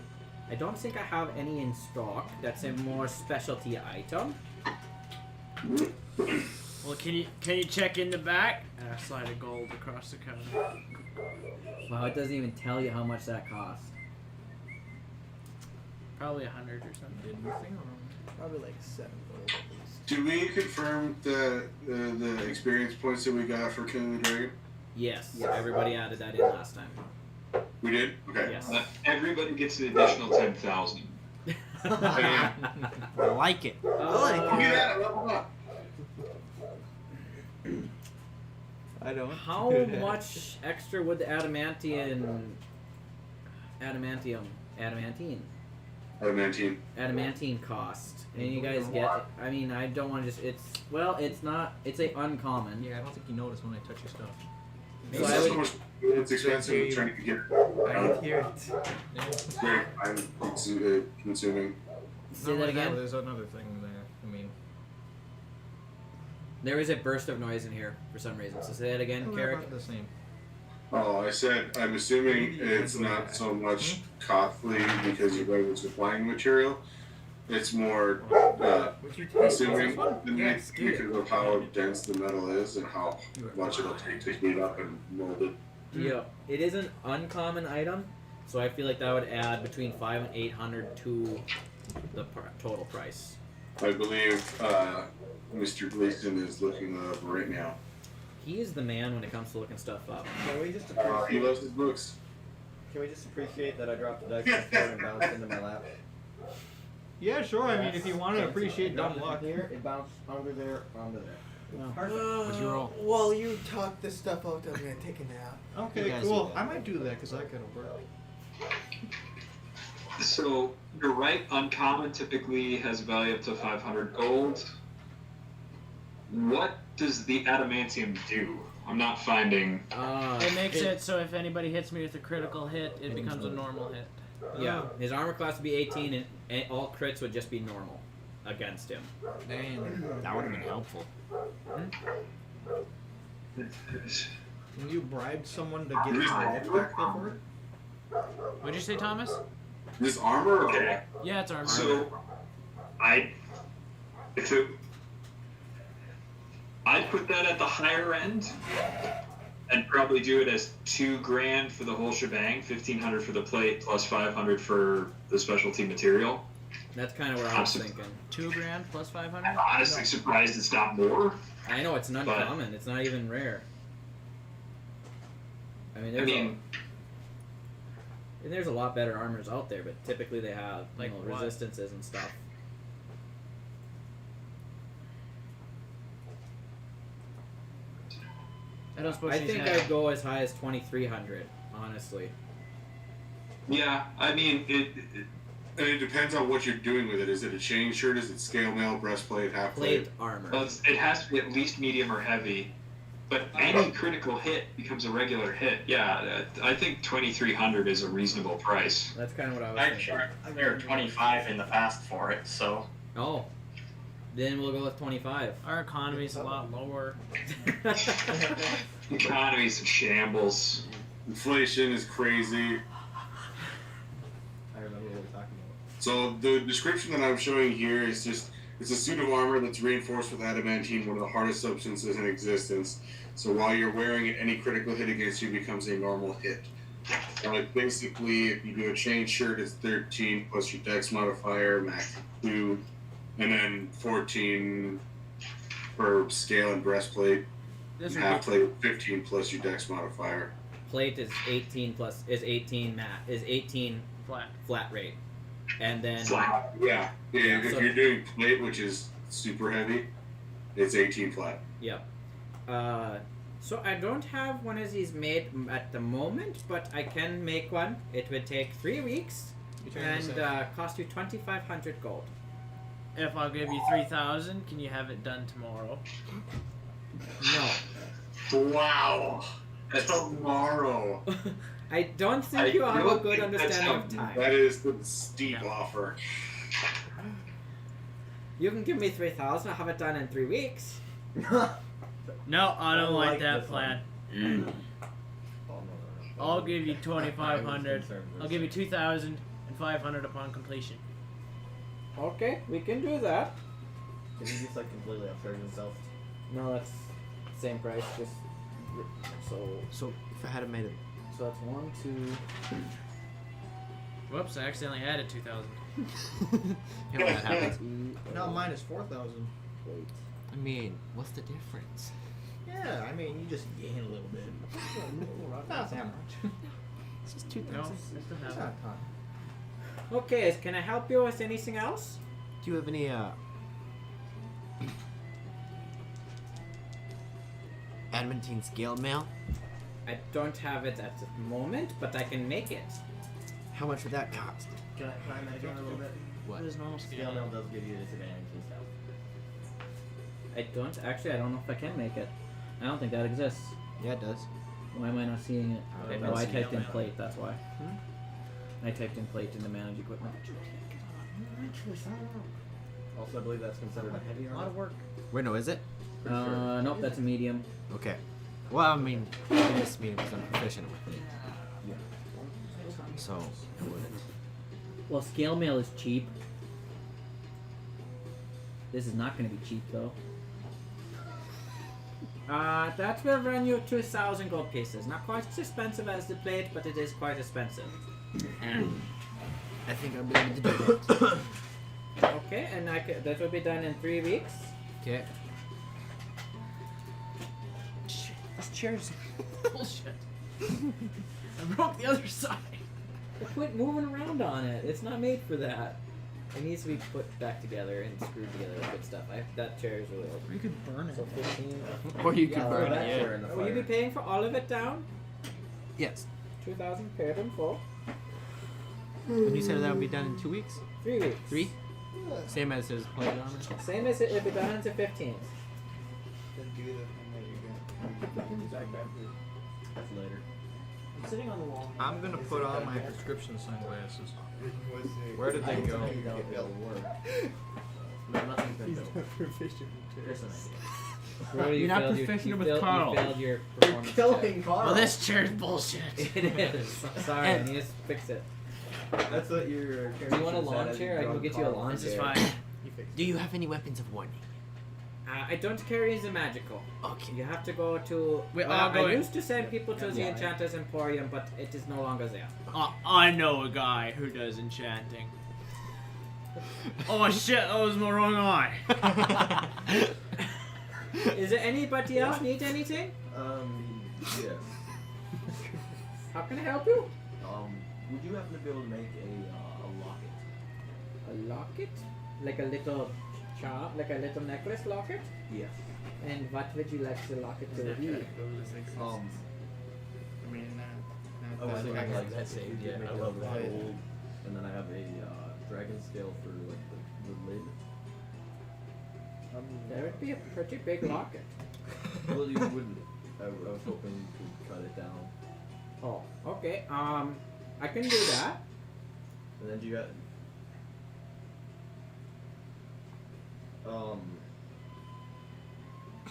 I don't think I have any in stock. That's a more specialty item.
Well, can you check in the back? And I slide a gold across the counter.
Wow, it doesn't even tell you how much that costs.
Probably 100 or something.
Probably like 7 gold at least.
Did we confirm the experience points that we got for Killing the Dragon?
Yes, everybody added that in last time.
We did? Okay.
Yes.
Everybody gets an additional 10,000.
I like it.
Yeah, level up.
I don't.
How much extra would the adamantium cost? And you guys get? I mean, I don't want to just. It's a uncommon.
Yeah, I don't think you notice when I touch your stuff.
So
It's
I
not
would-
so much. It's expensive trying to get.
I can hear it.
Very time consuming.
Say
Not
that
like
again.
There's another thing there. I mean,
There is a burst of noise in here for some reason. So say that again,
we're
Carrick.
about the same.
Oh, I said I'm assuming it's not so much costly because you're going with supplying material. It's more assuming because of how dense the metal is and how much it'll take to heat up and mold it.
Yeah, it is an uncommon item, so I feel like that would add between 500 and 800 to the total price.
I believe Mr. Gleason is looking it up right now.
He is the man when it comes to looking stuff up.
Can we just
He
appreciate?
loves his books.
Can we just appreciate that I dropped the dice and thrown and bounced into my lap?
Yeah, sure. I mean, if you want to appreciate dumb luck.
Here, it bounced under there, onto there. Perfect.
What'd you roll?
While you talk this stuff out, I'm gonna take a nap.
Okay,
You guys
cool.
do that.
I might do that because I could have worked.
So you're right. Uncommon typically has a value up to 500 gold. What does the adamantium do? I'm not finding.
It makes it so if anybody hits me with a critical hit, it becomes a normal hit.
Yeah, his armor class would be 18, and all crits would just be normal against him.
Dang, that would have been helpful.
When you bribed someone to get his wallet back before?
What'd you say, Thomas?
This armor? Or
Okay.
Yeah, it's armor.
So, I'd put that at the higher end, and probably do it as $2,000 for the whole shebang, $1,500 for the plate, plus $500 for the specialty material.
That's kind of where I was thinking.
$2,000 plus 500.
I'm honestly surprised it's not more.
I know it's not common. It's not even rare. I mean, there's a lot better armors out there, but typically they have
Like what?
resistances and stuff.
I don't suppose
I
she's
think
had-
I'd go as high as 2,300, honestly.
Yeah, I mean,
And it depends on what you're doing with it. Is it a chain shirt? Is it scale mail, breastplate, half plate?
Plate armor.
well, it has to be at least medium or heavy. But any critical hit becomes a regular hit. Yeah, I think 2,300 is a reasonable price.
That's kind of what I was
I
thinking.
charged there 25 in the past for it, so.
Oh. Then we'll go with 25.
Our economy's a lot lower.
Economy's in shambles.
Inflation is crazy.
I remember what we're talking about.
So the description that I'm showing here is just, it's a suit of armor that's reinforced with adamantine, one of the hardest substances in existence. So while you're wearing it, any critical hit against you becomes a normal hit. So like basically, if you do a chain shirt, it's 13 plus your dex modifier, max 2, and then 14 for scale and breastplate.
This
And
would
half
be-
plate 15 plus your dex modifier.
Plate is 18 flat rate. And then
Flat.
Yeah. If
So-
you're doing plate, which is super heavy, it's 18 flat.
Yep. So I don't have one of these made at the moment, but I can make one. It would take 3 weeks and cost you 2,500 gold.
If I'll give you 3,000, can you have it done tomorrow?
No.
Wow. That's tomorrow.
I don't think you have a good understanding of time.
That is the steep offer.
You can give me 3,000. I'll have it done in 3 weeks.
No, I don't like that
this
plan.
Oh, no.
I'll give you 2,500. I'll give you 2,500 upon completion.
Okay, we can do that.
Did he just like completely upcharge himself?
No, that's same price. Just
So if I had made it,
so that's 1, 2.
Whoops, I accidentally added 2,000.
you know what happens?
No, mine is 4,000.
I mean, what's the difference?
Yeah, I mean, you just gain a little bit. Not that much.
It's just
No,
2,000.
it's the
It's
hell.
not a ton.
Okay, can I help you with anything else?
Do you have any adamantine scale mail?
I don't have it at the moment, but I can make it.
How much would that cost?
Can I imagine a little bit?
What?
What is normal
Scale mail does give you disadvantage and stuff.
I don't know if I can make it. I don't think that exists.
Yeah, it does.
Why am I not seeing it?
Okay,
No, I
that's
typed in
scale
plate, that's why. I typed in plate into manage equipment.
Also, I believe that's considered a heavy armor.
A lot of work.
Wait, no, is it?
Nope, that's a medium.
Okay. Well, I mean, in this meeting because I'm proficient with it. So, I wouldn't.
Well, scale mail is cheap. This is not going to be cheap, though. That will run you 2,000 gold pieces. Not quite as expensive as the plate, but it is quite expensive.
I think I'll be able to do that.
Okay, and that will be done in 3 weeks.
Okay.
This chair's bullshit. I broke the other side.
Quit moving around on it. It's not made for that. It needs to be put back together and screwed together with good stuff. That chair is really old.
You could burn it.
So 15.
Or you could burn
that
it,
chair in the Will you be paying for all of it down?
Yes.
2,000 paid in full.
When you said that would be done in 2 weeks?
3 weeks.
3? Same as his plate armor?
Same as it if it done into 15s.
That's later.
I'm sitting on the wall. I'm gonna put on my prescription sunglasses. Where did they go?
No, nothing
He's
good.
not proficient.
Brody,
You're not
failed
proficient with
you
Carl.
failed your performance
Killing
check.
Carl.
Well, this chair's bullshit.
It is. Sorry, I need to fix it.
That's what your.
Do you want a lawn chair? I can go get you a lawn
This
chair.
is fine.
Do you have any weapons of warning?
I don't carry the magical.
Okay.
You have to go to.
We're
well,
all going.
I used to send people to the Enchanter's Emporium, but it is no longer there.
I know a guy who does enchanting. Oh shit, that was my wrong eye.
Is there anybody else need anything?
Yes.
How can I help you?
Would you happen to be able to make a locket?
A locket? Like a little charm, like a little necklace locket?
Yes.
And what would you like the locket to be?
I was thinking like
that's
you
saved,
could
yeah,
make
I
it
love
of
that.
gold, and then I have a dragon scale for like the lid.
That would be a pretty big locket.
Well, you wouldn't. I was hoping you could cut it down.
Oh, okay. I can do that.
And then you got.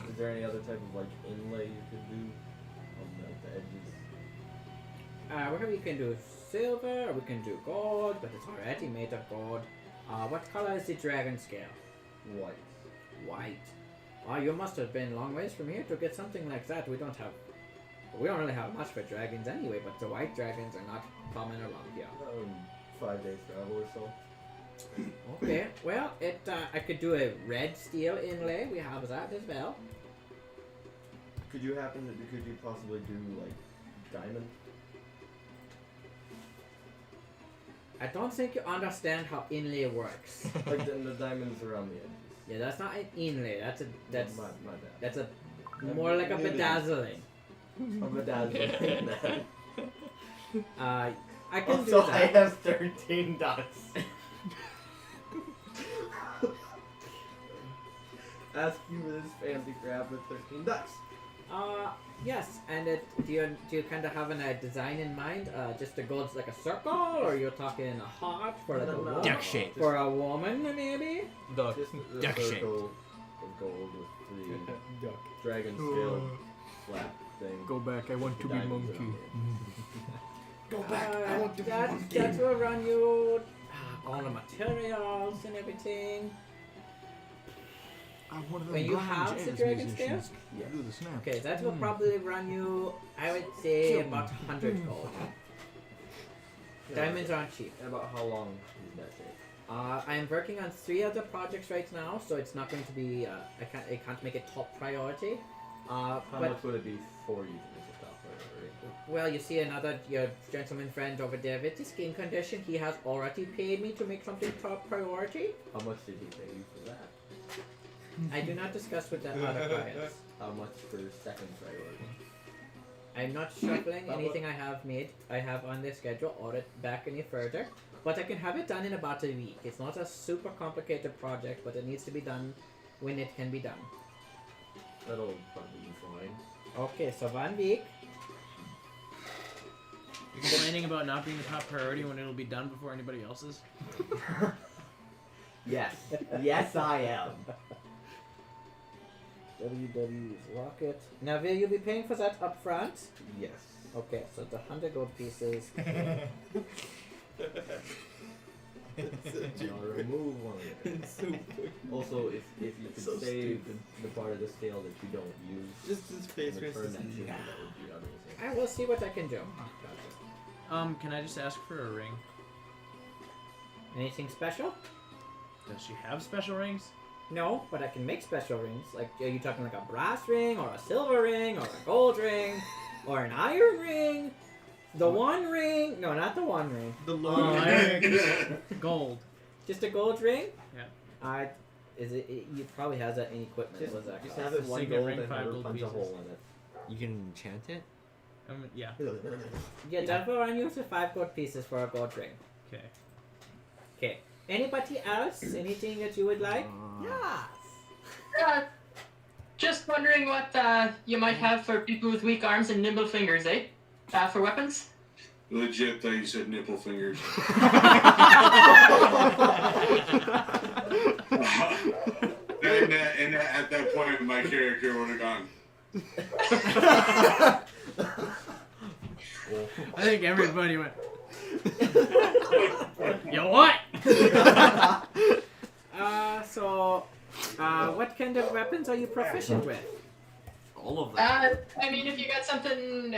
Is there any other type of like inlay you could do on like the edges?
Whatever you can do silver, or we can do gold, but it's already made of gold. What color is the dragon scale?
White.
White. Oh, you must have been a long ways from here to get something like that. We don't really have much for dragons anyway, but the white dragons are not common around here.
5 days travel or so.
Okay, well, I could do a red steel inlay. We have that as well.
Could you possibly do like diamond?
I don't think you understand how inlay works.
Like the diamonds around the edges.
Yeah, that's not an inlay. That's
my bad.
That's a more like a bedazzling.
A bedazzling.
I can do
So
that.
I have 13 dots. Ask you for this fancy crap with 13 ducks.
Yes, and do you kind of have a design in mind? Just to go like a circle, or you're talking a heart for like a woman?
Duck shape.
For a woman, maybe?
Duck.
Just a
Duck shape.
circle of gold with the dragon scale flap thing.
Go back. I want to be
Diamonds
monkey.
around
Go back. I want to be monkey.
That will run you all the materials and everything.
I'm one of
When
them
you
blind
have the
jazz
dragon
musicians.
scale?
Yeah.
Do the snap.
Okay, that will probably run you, I would say, about 100 gold. Diamonds aren't cheap.
And about how long does that take?
I am working on 3 other projects right now, so it's not going to be. I can't make it top priority.
How
but
much would it be for you to make it top priority?
well, you see your gentleman friend over there with the skin condition. He has already paid me to make something top priority.
How much did he pay you for that?
I do not discuss with that other clients.
How much for second priority?
I'm not shuffling anything I have on the schedule or it back any further. But I can have it done in about a week. It's not a super complicated project, but it needs to be done when it can be done.
That'll probably be fine.
Okay, so 1 week.
You're complaining about not being the top priority when it'll be done before anybody else's?
Yes. Yes, I am.
WW's rocket. Now, will you be paying for that up front?
Yes.
Okay, so the 100 gold pieces.
I'll remove one of it. Also, if you could
So
save the part of the scale that you don't use,
Just his face
and return
versus
that to me, that would be amazing.
I will see what I can do.
Can I just ask for a ring?
Anything special?
Does she have special rings?
No, but I can make special rings. Like, are you talking like a brass ring, or a silver ring, or a gold ring, or an iron ring? The one ring? No, not the one ring.
The iron. Gold.
Just a gold ring?
Yeah.
Is it? You probably has that in equipment.
Just,
What does that
just
cost?
have it one
Signet
gold
ring,
and
5
have her
gold
punch a
pieces.
hole in it.
You can enchant it?
Yeah.
Yeah, that will run you to 5 gold pieces for a gold ring.
Okay.
Okay. Anybody else? Anything that you would like?
Just wondering what you might have for people with weak arms and nimble fingers, eh? For weapons?
Legit thought you said nipple fingers. and at that point, my character would have gone.
I think everybody went. Yo, what?
What kind of weapons are you proficient with?
All of them.
I mean, if you got something,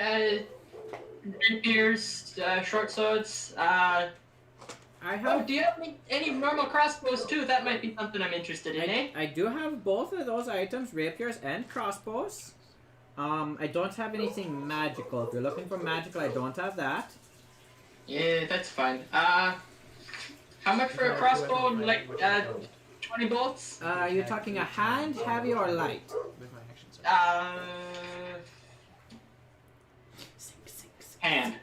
rapiers, short swords,
I have.
Oh, do you have any normal crossbows too? That might be something I'm interested in, eh?
I do have both of those items, rapiers and crossbows. I don't have anything magical. If you're looking for magical, I don't have that.
Yeah, that's fine. How much for a crossbow? Like, 20 bolts?
You're talking a hand, heavy, or light?
Hand.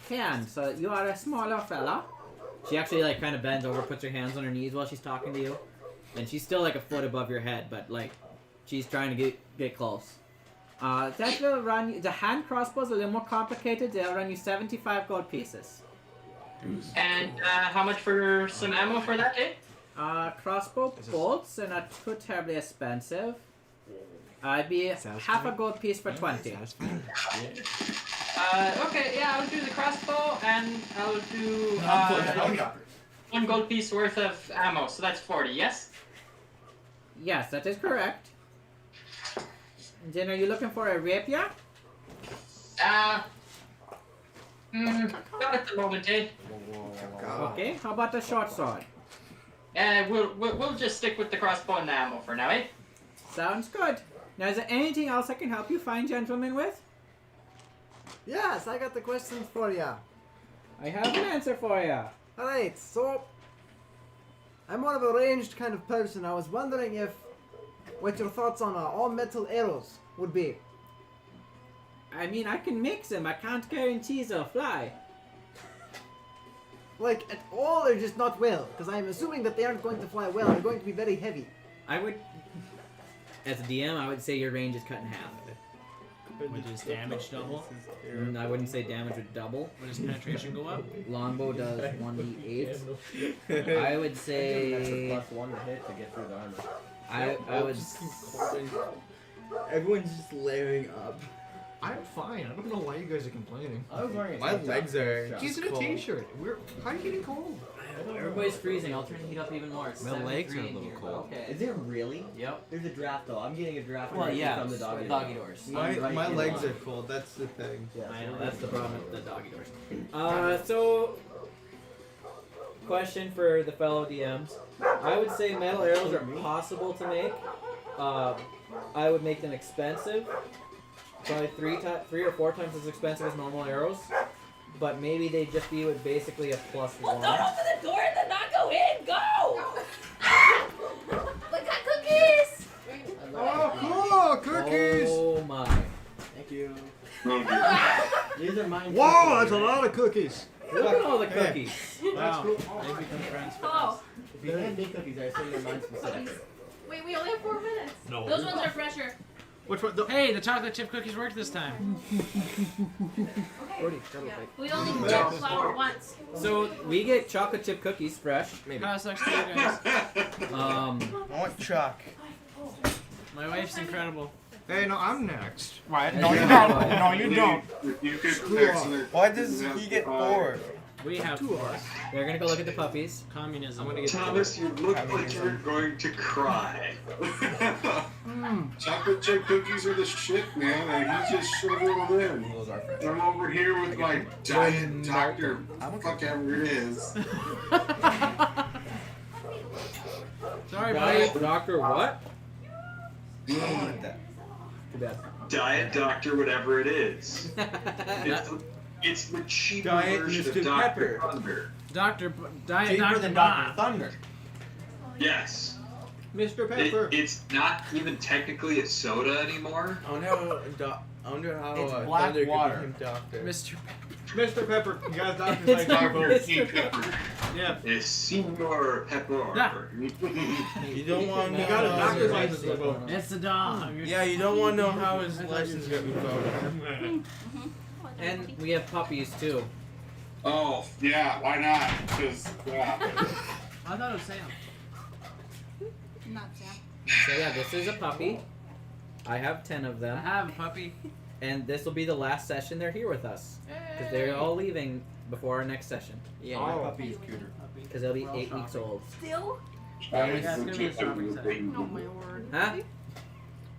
Hand. So you are a smaller fella. She actually like kind of bends over, puts her hands on her knees while she's talking to you, and she's still like a foot above your head, but like she's trying to get close. That will run you. The hand crossbow's a little more complicated. They'll run you 75 gold pieces.
And how much for some ammo for that, eh?
Crossbow bolts are not too terribly expensive. It'd be half a gold piece for 20.
Okay, yeah, I'll do the crossbow, and I'll do 1 gold piece worth of ammo, so that's 40, yes?
Yes, that is correct. And then are you looking for a rapier?
Not at the moment, eh?
Okay, how about a short sword?
We'll just stick with the crossbow and the ammo for now, eh?
Sounds good. Now, is there anything else I can help you find, gentlemen, with?
Yes, I got the questions for ya.
I have an answer for you.
Alright, so I'm more of a ranged kind of person. I was wondering what your thoughts on all metal arrows would be.
I mean, I can mix them. I can't guarantee they'll fly.
Like, at all or just not well? Because I'm assuming that they aren't going to fly well. They're going to be very heavy.
I would, as a DM, I would say your range is cut in half.
Would his damage double?
I wouldn't say damage would double.
Would his penetration go up?
Longbow does 1d8. I would say...
That's a +1 to hit to get through the armor.
I would...
Everyone's just layering up.
I'm fine. I don't know why you guys are complaining.
I was wearing a
My legs are.
He's in a t-shirt. How are you getting cold?
Everybody's freezing. I'll turn the heat up even more. It's
My legs are a
73 in
little
here,
cold.
Okay.
Is it really?
Yep.
There's a draft though. I'm getting a draft
Well, yeah,
from the doggy
doors.
My legs are cold. That's the thing.
Yeah,
I know, that's the problem with the doggy doors. So, question for the fellow DMs. I would say metal arrows are possible to make. I would make them expensive. Probably three or four times as expensive as normal arrows. But maybe they'd just be with basically a +1.
Well, don't open the door and then not go in. Go! We got cookies!
Oh, cool! Cookies!
Oh my.
Thank you.
Oh,
These are mine.
Whoa, that's a lot of cookies.
Look at all the cookies.
Wow. They become friends for us.
Oh,
If you hand me cookies, I assume they're mine specific.
wait, we only have 4 minutes.
No.
Those ones are fresher.
Which one?
Hey, the chocolate chip cookies worked this time.
We only get flour once.
So we get chocolate chip cookies fresh.
How sucks to you guys?
I want chalk.
My wife's incredible.
Hey, no, I'm next.
Right?
No, you don't. No, you don't.
You could
Screw off.
actually-
Why does he get 4?
We have 4.
They're gonna go look at the puppies.
Communism.
I'm gonna get
Thomas, you look like you're going to cry.
Chocolate chip cookies are the shit, man. And he just shoved them in.
Those are friends.
I'm over here with my diet doctor, whatever it is.
Sorry, buddy.
Doctor what?
I wanted that.
Too bad.
Diet Doctor, whatever it is. It's the cheap
Diet
version
Mr.
of Dr.
Pepper.
Thunder.
Diet
Cheaper
Dr.
than
Bob.
Dr. Thunder.
Yes.
Mr. Pepper.
It's not even technically a soda anymore.
I wonder how
It's black
Thunder
water.
became doctor.
Mr.
Mr. Pepper. You guys doctors
It's
like
not
Pepper.
Mr.
Pepper.
Yeah.
It's Senor Pepper.
Yeah.
You don't want to
You got a doctor's license to vote.
It's the dog.
Yeah, you don't want to know how his license got revoked.
And we have puppies too.
Oh, yeah, why not? Because, yeah.
I thought it was Sam.
Not Sam.
So yeah, this is a puppy. I have 10 of
I
them.
have a puppy.
And this will be the last session they're here with us. Because they're all leaving before our next session.
Yeah, my puppy is cuter.
Because they'll be 8 weeks old.
Still?
I
Yeah, it's gonna be a shopping
would
session.
Oh my word.
Huh?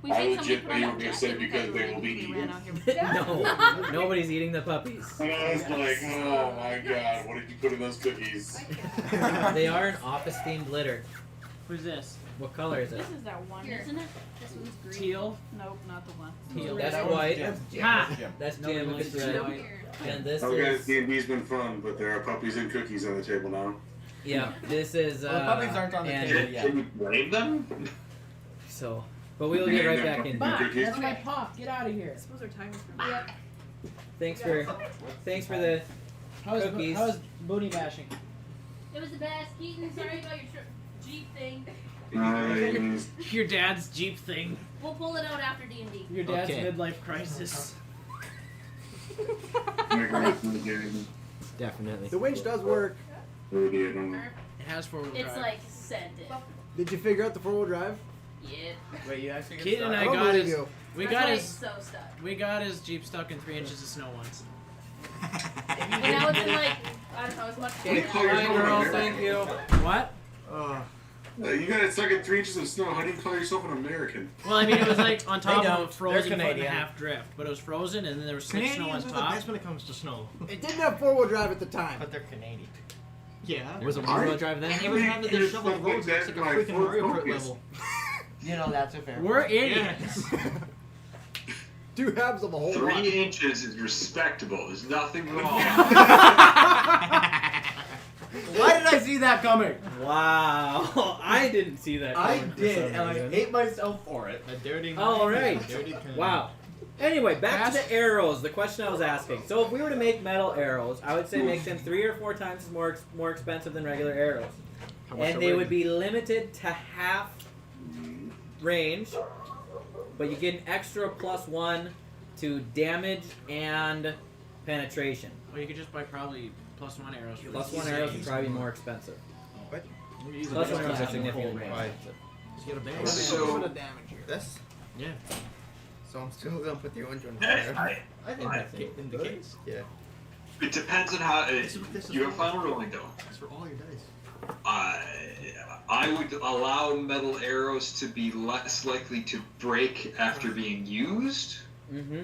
We
I
made
legit
somebody
thought you
put
were
on
going
a
to say
jacket
because they will be
they
eaten.
ran out here.
No, nobody's eating the puppies.
And I was like, oh my god, what did you put in those cookies?
They are an office-themed litter.
Who's this?
What color is it?
This is that one, isn't it? This one's green.
Teal?
Nope, not the one.
Teal. That's
That one's
white.
Jim.
Ha!
That's
Nobody
Jim.
likes
That's red.
white.
And this
Oh guys,
is...
D&D's been fun, but there are puppies and cookies on the table now.
Yeah, this is...
Well, the puppies aren't on the
and-
table yet.
Can you blame them?
So, but we'll get right back in.
Bye.
Cookies?
That's my pop. Get out of here.
I suppose our time is from
Yep.
Thanks for the
How's
cookies.
booty bashing?
It was the best. Keaton, sorry about your Jeep thing.
Nice.
Your dad's Jeep thing.
We'll pull it out after D&D.
Your dad's
Okay.
midlife crisis.
Definitely.
The winch does work.
It has four-wheel drive.
It's like sent it.
Did you figure out the 4-wheel drive?
Yeah.
Wait, you actually get
Keaton and
stuck?
I
don't
got
believe
his.
you.
We
That's
got
why
his.
it's so stuck.
We got his Jeep stuck in 3 inches of snow once.
And now it's in like, I don't know, as much
Okay,
as
bye girls, thank you.
What?
You got it stuck in 3 inches of snow. How do you call yourself an American?
Well, I mean, it was like on top
They
of a
don't.
frozen
They're
foot and a
Canadian.
half drift, but it was frozen, and then there was slick snow on
Canadians are the
top.
best when it comes to snow.
It didn't have 4-wheel drive at the time.
But they're Canadian.
Yeah.
Was it one-wheel drive then?
And they would have the
There's
shovel
stuff
roads
like
like
that
a
in my
freaking
Ford
Mario Kart
Focus.
level.
You know, that's a fair
We're
point.
idiots.
2 halves of a whole
3
lot.
inches is respectable. There's nothing wrong.
Why did I see that coming?
Wow, I didn't see that.
I
coming for
did,
some
and I
reason.
hate myself for it.
A dirty
All right.
Dirty pen.
Wow. Anyway, back to the arrows. The question I was asking. So, if we were to make metal arrows, I would say make them 3 or 4 times more expensive than regular arrows,
How much
and
are
they
we-
would be limited to half range, but you get an extra +1 to damage and penetration.
Well, you could just buy probably +1 arrows. For
+1
this.
arrows would probably be more expensive.
What?
+1 arrows are significantly more
Why?
expensive.
Just get a bang.
So-
Damage here.
This?
Yeah.
So I'm still gonna put the orange one
I,
there.
I think
I
that's in the case.
Yeah.
it depends on how.
This is
You have final ruling though.
That's for all your dice.
I would allow metal arrows to be less likely to break after being used,
Mm-hmm.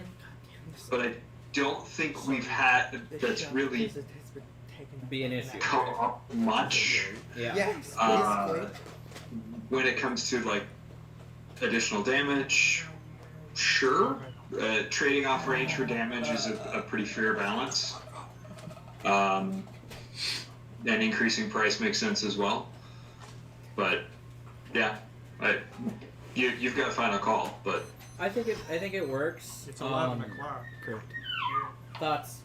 but I don't think we've had that's really
Be an issue.
come up much
Yeah.
Yes,
Uh,
basically.
when it comes to like additional damage. Sure, trading off range for damage is a pretty fair balance. And increasing price makes sense as well. But yeah, you've got a final call. But
I think it works.
It's 11 o'clock.
Correct. Thoughts,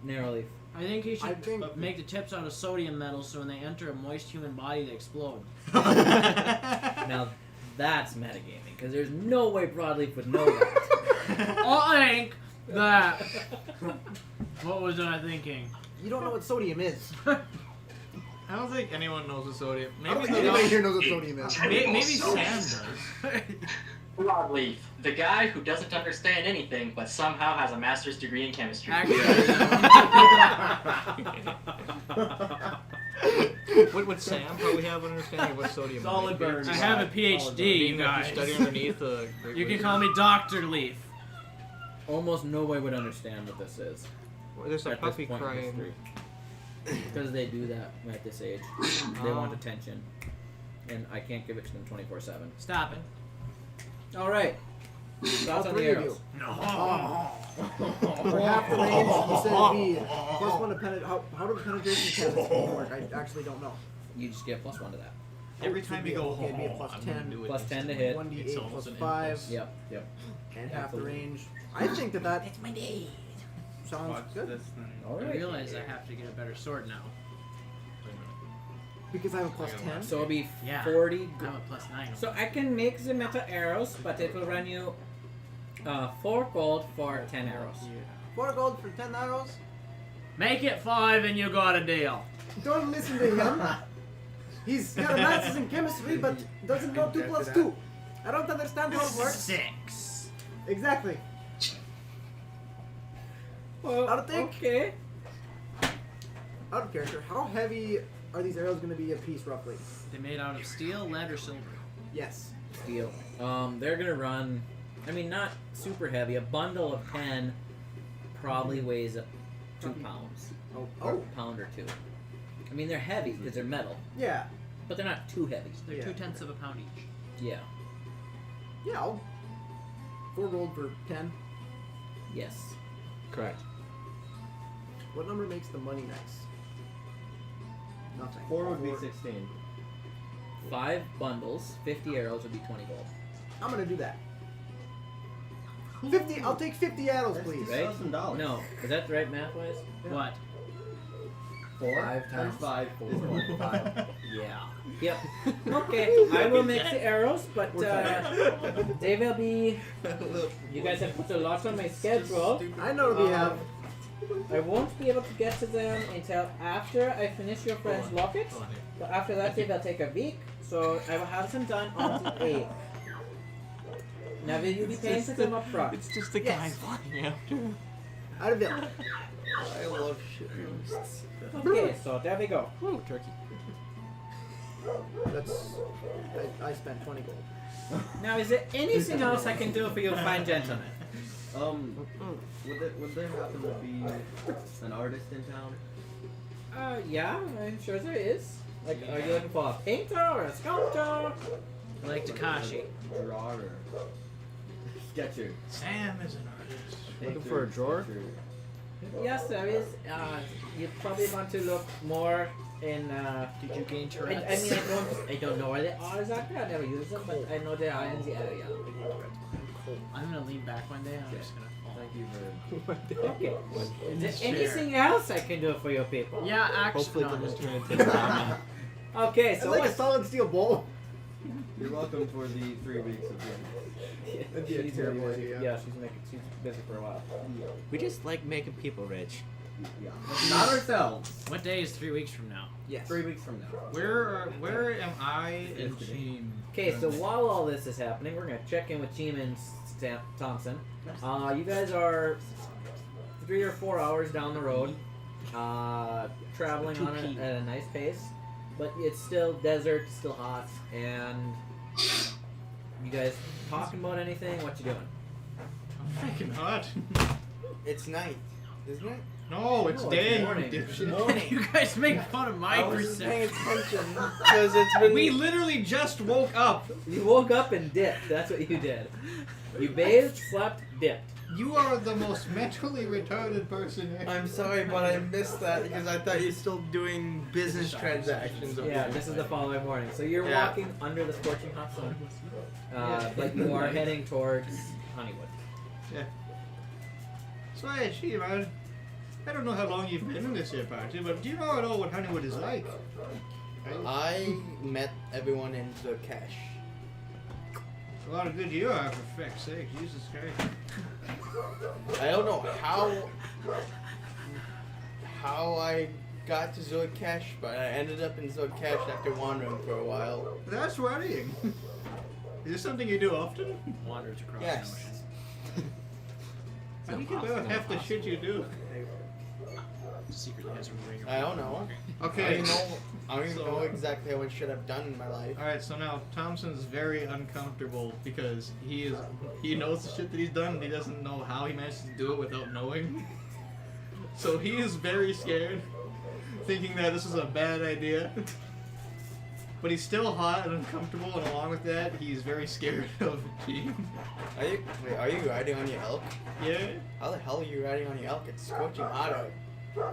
Narrowleaf.
I think he
I
should
think-
make the tips out of sodium metal so when they enter a moist human body, they explode.
Now that's metagaming because there's no way Broadleaf would know that.
I think that. What was I thinking?
You don't know what sodium is.
I don't think anyone knows what sodium.
I don't
Maybe
think
they
anybody here
don't.
knows what sodium is.
Maybe Sam does.
Broadleaf, the guy who doesn't understand anything but somehow has a master's degree in chemistry.
Would Sam probably have an understanding of what sodium
Solid
is?
burn.
I have a PhD, you guys.
Study underneath the.
You can call me Dr. Leaf.
Almost no one would understand what this is.
There's a
at
puppy
this point in
crying.
history. Because they do that at this age. They want attention. And I can't give it to them 24/7.
Stop it.
Alright.
All
Thoughts on the
3 of
arrows?
you. For half the range, you said it'd be +1 to penetrate. How do the penetration tests work? I actually don't know.
You just get +1 to that.
Every time you go,
Okay, it'd be a
"Oh,
plus
I'm gonna
10.
do it
Plus
this
10 to
time."
hit.
1d8
It's
plus
almost an
5,
impulse.
Yep.
and half the
Absolutely.
range. I think that
It's my day.
sounds
Watch
good.
this.
I
Alright.
realize I have to get a better sword now.
Because I have a plus 10.
So it'll be
Yeah.
40.
I'm a +9.
So I can make the metal arrows, but it will run you 4 gold for 10 arrows.
4 gold for 10 arrows.
Make it 5 and you got a deal.
Don't listen to him. He's got a master's in chemistry, but doesn't know 2 plus 2. I don't understand how it works.
6.
Exactly.
Well,
I'll think.
okay.
out of character, how heavy are these arrows going to be a piece roughly?
They made out of steel, lead, or silver?
Yes.
Steel. They're gonna run. I mean, not super heavy. A bundle of 10 probably weighs 2 pounds. Or a pound or 2. I mean, they're heavy because they're metal.
Yeah.
But they're not too heavy.
They're 2/10 of a pound each.
Yeah.
Yeah. 4 gold for 10.
Yes.
Correct.
What number makes the money nice? Nothing.
4 would be 16.
5 bundles, 50 arrows would be 20 gold.
I'm gonna do that. 50. I'll take 50 arrows, please.
Right?
$2,000.
No. Is that right math-wise?
Yeah.
What?
4
5 times
5 is 25.
Yeah. Yep. Okay, I will make the arrows, but they will be. You guys have put a lot on my schedule.
I know we have.
I won't be able to get to them until after I finish your friend's locket. But after that, it will take a week, so I will have them done on the 8th. Now, will you be paying for them up front?
It's just a guy flying after.
Out of it.
I love shit roasts.
Okay, so there we go.
Woo, turkey.
That's. I spent 20 gold.
Now, is there anything else I can do for you fine gentlemen?
Would there happen to be an artist in town?
Yeah, I'm sure there is. Like, are you looking for a painter or a sculptor?
Like Takashi.
Drawer. Sketcher.
Sam is an artist.
Looking for a drawer?
Yes, there is. You probably want to look more in.
Did you gain
I
Tourette's?
mean, I don't know where they are exactly. I never use them, but I know they are in the area.
I'm gonna lean back one day and I'm just gonna fall.
Thank you for.
Okay. Is there anything else I can do for your people?
Yeah, actually.
Hopefully,
No,
they'll
just-
just turn into ramen.
Okay,
It's
so
like a
what's
solid steel bowl.
You're welcome for the 3 weeks of the.
That'd be a
she's
terrible
busy.
idea.
Yeah, she's busy for a while.
We just like making people rich.
Yeah. Not ourselves.
What day is 3 weeks from now?
Yes.
3 weeks from now.
Where am I and Team?
Okay, so while all this is happening, we're gonna check in with Team and Thompson. You guys are 3 or 4 hours down the road, traveling on it at a nice pace, but it's still desert, still hot, and you guys talking about anything? What you doing?
I'm freaking hot.
It's night, isn't it?
No, it's
No,
day.
it's morning.
you
It's
dipshit.
morning.
You guys make fun of my
I was paying
perception.
attention because it's been.
We literally just woke up.
You woke up and dipped. That's what you did. You bathed, slept, dipped.
You are the most mentally retarded person here.
I'm sorry, but I missed that because I thought you're still doing business transactions. over
Yeah,
here.
this is the following morning. So you're
Yeah.
walking under the scorching hot sun, but you are heading towards Honeywood.
Yeah. So hey, gee, man, I don't know how long you've been in this here party, but do you know at all what Honeywood is like?
I met everyone in the cache.
A lot of good you are, for feck's sake. Jesus Christ.
I don't know how I got to Zordcash, but I ended up in Zordcash after wandering for a while.
That's worrying. Is this something you do often?
Wanders across
Yes.
the ocean.
How do you get out half the shit you do?
Secretly has a ring.
I don't know.
Okay.
I don't even know exactly how much shit I've done in my life.
Alright, so now Thompson's very uncomfortable because he knows the shit that he's done and he doesn't know how he managed to do it without knowing. So he is very scared, thinking that this is a bad idea. But he's still hot and uncomfortable, and along with that, he's very scared of G.
Are you riding on your elk?
Yeah.
How the hell are you riding on your elk? It's scorching hot out.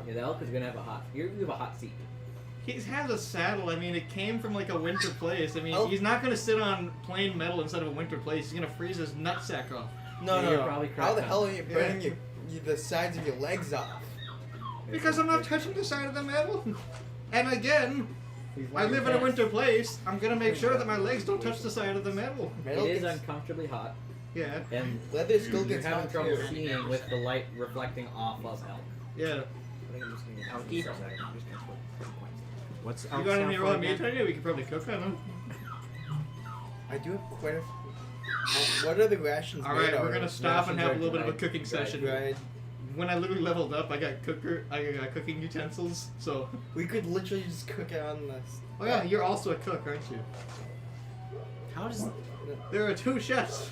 Yeah, the elk is gonna have a hot. You have a hot seat.
He has a saddle. I mean, it came from like a winter place. I mean,
Oh.
he's not gonna sit on plain metal instead of a winter place. He's gonna freeze his nutsack off.
No,
You're
no.
probably
How the
correct
hell
now.
are you burning the sides of your legs off?
Because I'm not touching the side of the metal. And again, I live in a winter place. I'm gonna make sure that my legs don't touch the side of the metal.
Metal
It is
gets-
uncomfortably hot,
Yeah.
and
Leather still
you're
gets
having
hot
trouble
too.
seeing with the light reflecting off of elk.
Yeah.
I think I'm just gonna
I'll eat. What's
You got any raw meat on you? We could probably cook on them.
I do have quite a. What are the rations
All
made
right,
out
we're
of?
gonna stop and
Rations
have a
are
little bit of a
tonight.
cooking session.
Dried
when I literally leveled up, I got cooking utensils. So
We could literally just cook it on this.
oh yeah, you're also a cook, aren't you?
How does
There are 2 chefs,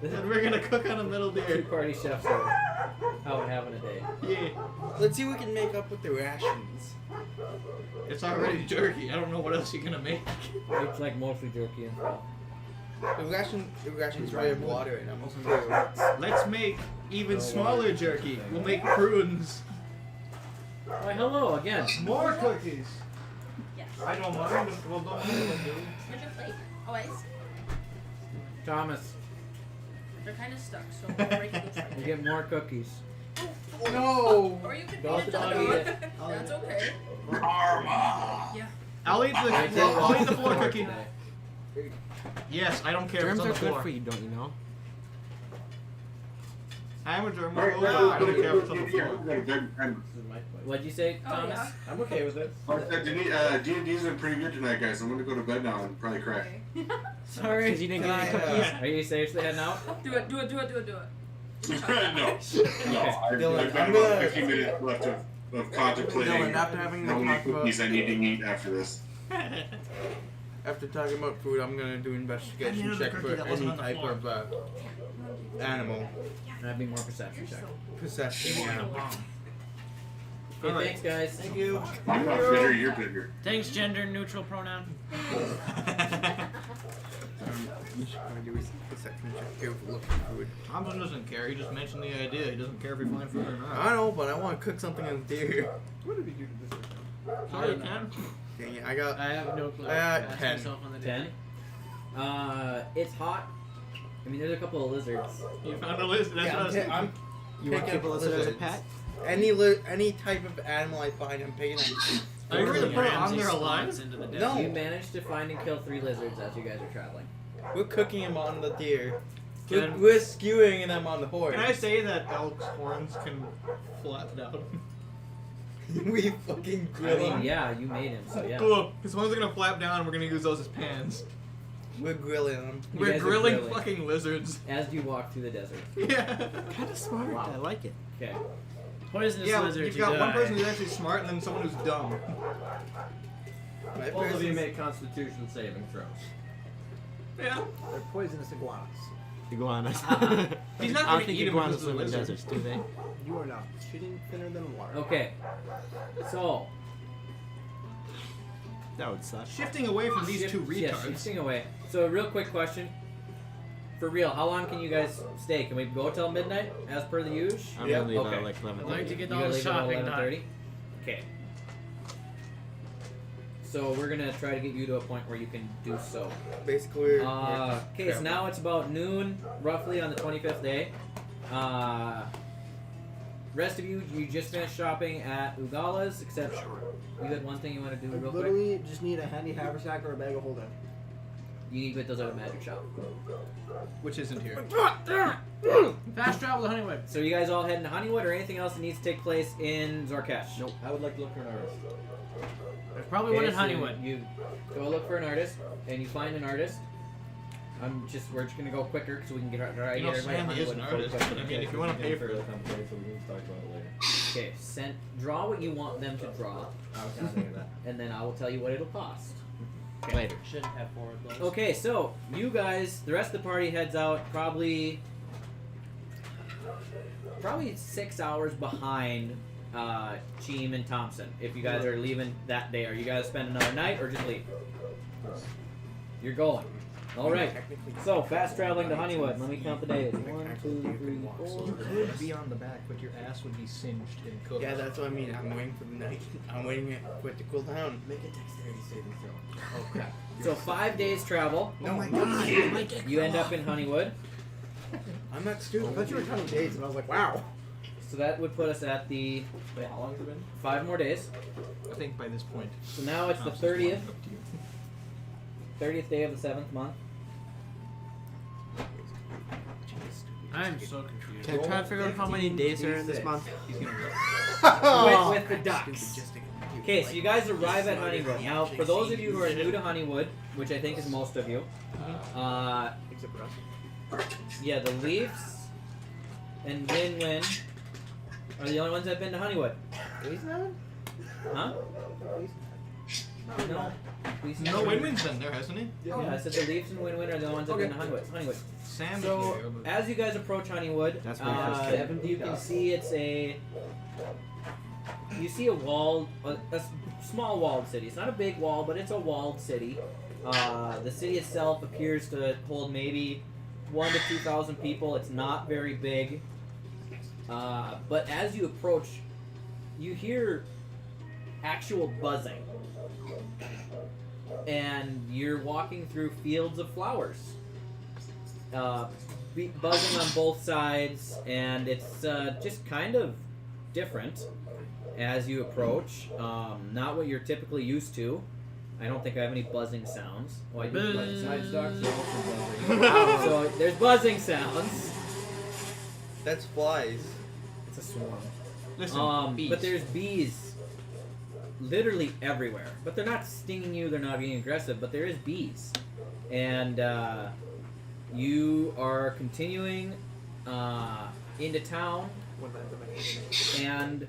and we're gonna cook on a metal
Two
deer.
party chefs are out having a day.
Yeah,
Let's see what we can make up with the rations.
it's already jerky. I don't know what else you're gonna make.
It's like mostly jerky and stuff.
The rations really have water in them.
Let's make even smaller jerky. We'll make prunes.
Why, hello again.
More cookies.
Yes.
I don't mind. Well, don't mind, dude.
Where's your plate? Always.
Thomas,
They're kind of stuck, so we'll break it loose right
you
there.
get more cookies.
No!
Or you can
Don't
feed it to the
eat
dog.
it.
That's okay.
Karma.
Yeah.
I'll eat the floor cookie. Yes, I don't care.
Germs
if
are
it's on the
good
floor.
for you, don't you know?
I am a germ
Alright,
remover. I don't care if it's on the floor.
What'd you say,
Oh,
Thomas?
yeah.
I'm okay with it.
D&D's been pretty good tonight, guys. I'm gonna go to bed now and probably crack.
Sorry.
Because you didn't get any cookies?
Are you seriously heading out?
Do it.
No. No,
Dylan,
I've got
I'm
about
gonna-
15 minutes left of contemplating
Dylan, after having
how
the
many
talk about-
cookies I need to eat after this.
After talking about food, I'm gonna do investigation
another
check
cookie
for
that wasn't
any
on the
type
floor.
of animal
That'd be more perception check.
possession. Yeah.
Okay,
Alright.
thanks, guys.
Thank you.
I'm not bitter, you're bitter.
Thanks, gender neutral pronoun.
You should probably do a perception check here for looking for food.
Thompson doesn't care. He just mentioned the idea. He doesn't care if we find food or not.
I know, but I want to cook something on the deer.
What did we do to this?
Sorry, you can.
Dang it, I got.
I have no clue.
I got
Ask
10.
myself on the
10. It's hot. I mean, there's a couple of lizards.
You found a list. That's what I was thinking.
I'm
You want to
picking
keep a
up
lizard as a
lizards.
pet?
Any type of animal I find, I'm picking up.
Are you gonna put it on
Ramsey
there
slides
alive?
into the
No.
You managed to find and kill 3 lizards as you guys are traveling.
We're cooking them on the deer.
Can-
We're skewing them on the horse.
Can I say that elk's horns can flap down?
We fucking
I
grill
mean,
them.
yeah, you made him, so yeah.
Cool. Because ones are gonna flap down, and we're gonna use those as pans.
We're grilling them.
You
We're
guys are
grilling
grilling.
fucking lizards.
As you walk through the desert.
Yeah.
Kind of smart.
Wow.
I like it.
Okay.
Poisonous
Yeah,
lizards.
you've
you
got one
die.
person who's actually smart, and then someone who's dumb.
My
Both of you
person's-
make Constitution saving throws.
Yeah.
They're poisonous iguanas.
Iguanas.
He's not
I
gonna
don't think
eat him
iguanas
because of the
live in
lizard.
deserts, do they?
You are not shitting thinner than water.
Okay. So,
That would suck.
Shifting away from these two
yeah,
retards.
shifting away. So, real quick question. For real, how long can you guys stay? Can we go till midnight, as per the usual?
I'm
Yeah.
gonna leave
Okay.
at like 11.
I'd like to get
You
all
gotta
the
leave at
shopping done.
11:30? Okay. So we're gonna try to get you to a point where you can do so.
Basically, we're
Okay, so now it's about noon, roughly, on the 25th day. Rest of you, you just finished shopping at Ugala's, except you had one thing you want to do
I
real quick.
literally just need a handy haversack or a bag of holding.
You need to get those out of Magic Shop.
Which isn't here.
Fast travel to Honeywood.
So you guys all heading to Honeywood, or anything else that needs to take place in Zorkesh?
Nope. I would like to look for an artist.
There's probably one in
so
Honeywood.
You go look for an artist, and you find an artist. We're just gonna go quicker so we can get right
You know,
here.
Sam is an artist, but I mean, if you want to pay for it.
So we need to talk about it later.
Okay, draw what you want them to draw,
I was gonna say that.
and then I will tell you what it'll cost.
Later.
Shouldn't have 4 of those.
Okay, so you guys, the rest of the party heads out probably 6 hours behind Cheem and Thompson. If you guys are leaving that day, are you guys spend another night or just leave? You're going. All right. So fast traveling to Honeywood. Let me count the days. 1, 2, 3, 4.
You could be on the back, but your ass would be singed and cooked.
Yeah, that's what I mean. I'm waiting for the night. I'm waiting for it to cool down.
Make a dexterity saving throw.
Oh crap. So 5 days travel.
No, my God.
You end up in Honeywood.
I'm not
I
stupid.
thought you were counting days, and I was like, wow.
So that would put us at the
Wait, how long has it been?
5 more days.
I think by this point.
So now it's the
Thompson's
30th.
walking up to you.
30th day of the 7th month.
I'm so confused.
Can I try to figure out how many days are in this month?
He's gonna
With the ducks. Okay, so you guys arrive at Honeywood. Now, for those of you who are new to Honeywood, which I think is most of you,
Except for us.
yeah, the Leafs and Win-Win are the only ones that've been to Honeywood.
Please, no?
Huh? No. Please
No, Win-Win's been there, hasn't he?
Yeah, I said the Leafs and Win-Win are the ones that've been to Honeywood.
Sam.
So as you guys approach Honeywood,
That's my first trip.
you can see it's a. You see a walled, a small walled city. It's not a big wall, but it's a walled city. The city itself appears to hold maybe 1,000 to 2,000 people. It's not very big. But as you approach, you hear actual buzzing. And you're walking through fields of flowers. Buzzing on both sides, and it's just kind of different as you approach. Not what you're typically used to. I don't think I have any buzzing sounds. Oh, I do.
Besides dogs, they're also buzzing.
So there's buzzing sounds.
That's flies.
It's a swarm.
Listen, bees.
But there's bees literally everywhere. But they're not stinging you, they're not being aggressive, but there is bees. And you are continuing into town, and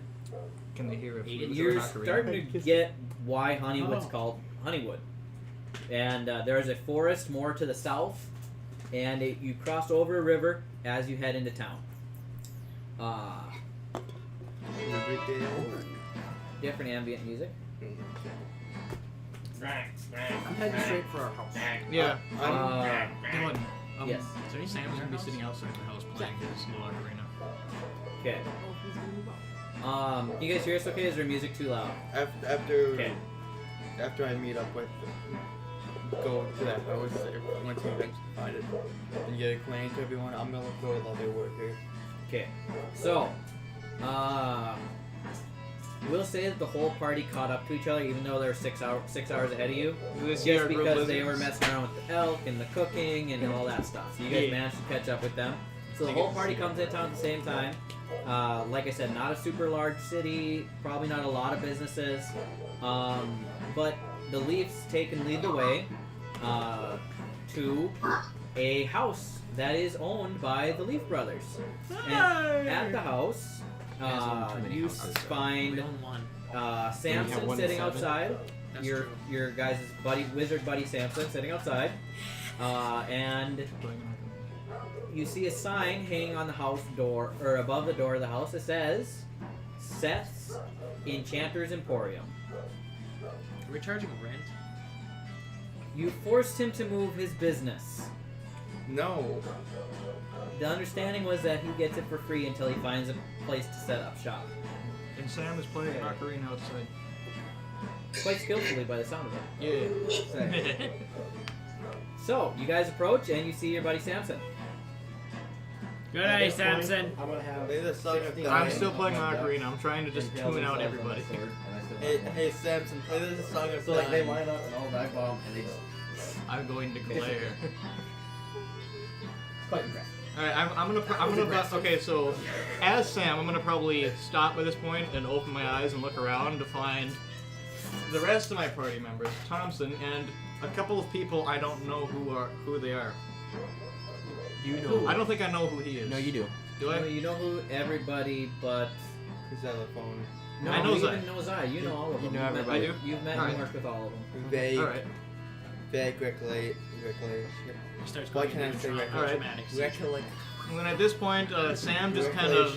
can they hear if
you're starting to get why Honeywood's called Honeywood. And there's a forest more to the south, and you cross over a river as you head into town. Different ambient music.
I'm heading straight for our house.
Yeah. Dylan.
Yes.
So Sam's gonna be sitting outside the house playing his little ocarina.
Okay. You guys hear us okay? Is there music too loud?
After I meet up with, go to that house, once you eventually find it, and get acquainted to everyone, I'm gonna look for a leather worker.
Okay. So, we'll say that the whole party caught up to each other, even though they're 6 hours ahead of you.
This
just because they were messing around with the elk and the cooking and all that stuff. So you guys managed to catch up with them. So the whole party comes in town at the same time. Like I said, not a super large city, probably not a lot of businesses. But the Leafs take and lead the way to a house that is owned by the Leaf brothers. And at the house, you find Samson sitting outside. Your guys' wizard buddy Samson sitting outside, and you see a sign hanging on the house door, or above the door of the house. It says, "Seth's Enchanter's Emporium."
Are we charging rent?
You forced him to move his business.
No.
The understanding was that he gets it for free until he finds a place to set up shop.
And Sam is playing ocarina outside.
Quite skillfully by the sound of it.
Yeah.
So, you guys approach and you see your buddy Samson.
Good day, Samson.
I'm gonna have.
I'm still playing my ocarina. I'm trying to just tune out everybody.
Hey Samson, play this song of
So like they line up and all back bomb and they just.
I'm going to glare.
Quite impressive.
Alright, I'm gonna okay, so as Sam, I'm gonna probably stop by this point and open my eyes and look around to find the rest of my party members, Thompson, and a couple of people I don't know who they are.
You know.
I don't think I know who he is.
No, you do.
Do I?
No, you know who everybody but
his telephone.
No,
I know
you
Zai.
even know Zai. You know all of them.
You know everybody.
You've met and worked with all of them.
Vague.
Alright.
Vague, recollect. Why can't I say
Alright.
recollect?
And then at this point, Sam just kind of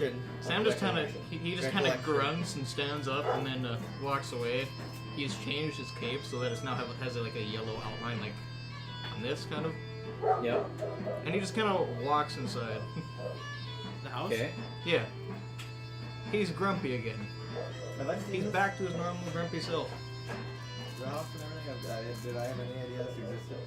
grunts and stands up and then walks away. He's changed his cape so that it's now has like a yellow outline, like on this kind of.
Yep.
And he just kind of walks inside.
The house?
Okay.
Yeah. He's grumpy again. He's back to his normal grumpy self.
Ralph and everything. Did I have any idea this existed?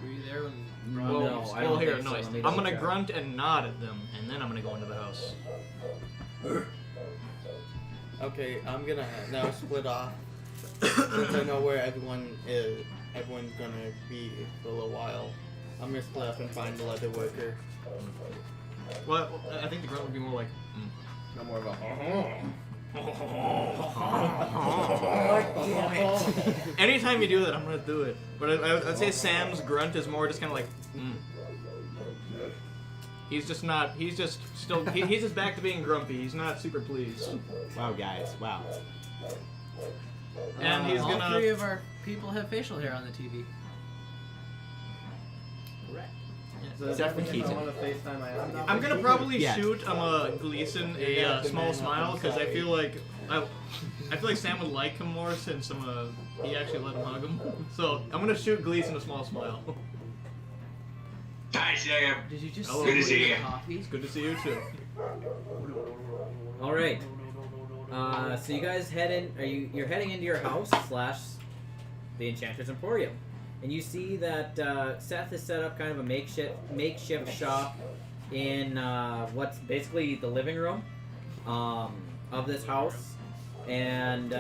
Were you there when?
No, I don't
hear a
think so.
noise.
Let me
I'm
double
gonna
check.
grunt and nod at them, and then I'm gonna go into the house.
Okay, I'm gonna now split off. Since I know where everyone's gonna be for a little while. I'm gonna split up and find the leather worker.
Well, I think the grunt would be more like.
No more of a.
Anytime you do that, I'm gonna do it. But I'd say Sam's grunt is more just kind of like. He's just not. He's just still. He's just back to being grumpy. He's not super pleased.
Wow, guys. Wow.
And he's
all
gonna.
3 of our people have facial hair on the TV.
Correct.
So
Except for
if I
Keaton.
want to FaceTime my own.
I'm gonna probably
Yeah.
shoot Gleason a small smile because I feel like Sam would like him more since he actually let him hug him. So I'm gonna shoot Gleason a small smile.
Hi, Sam.
Did you just
Hello,
Good to see you.
coffee?
It's good to see you too.
All right. So you guys you're heading into your house / the Enchanter's Emporium, and you see that Seth has set up kind of a makeshift shop in what's basically the living room of this house, and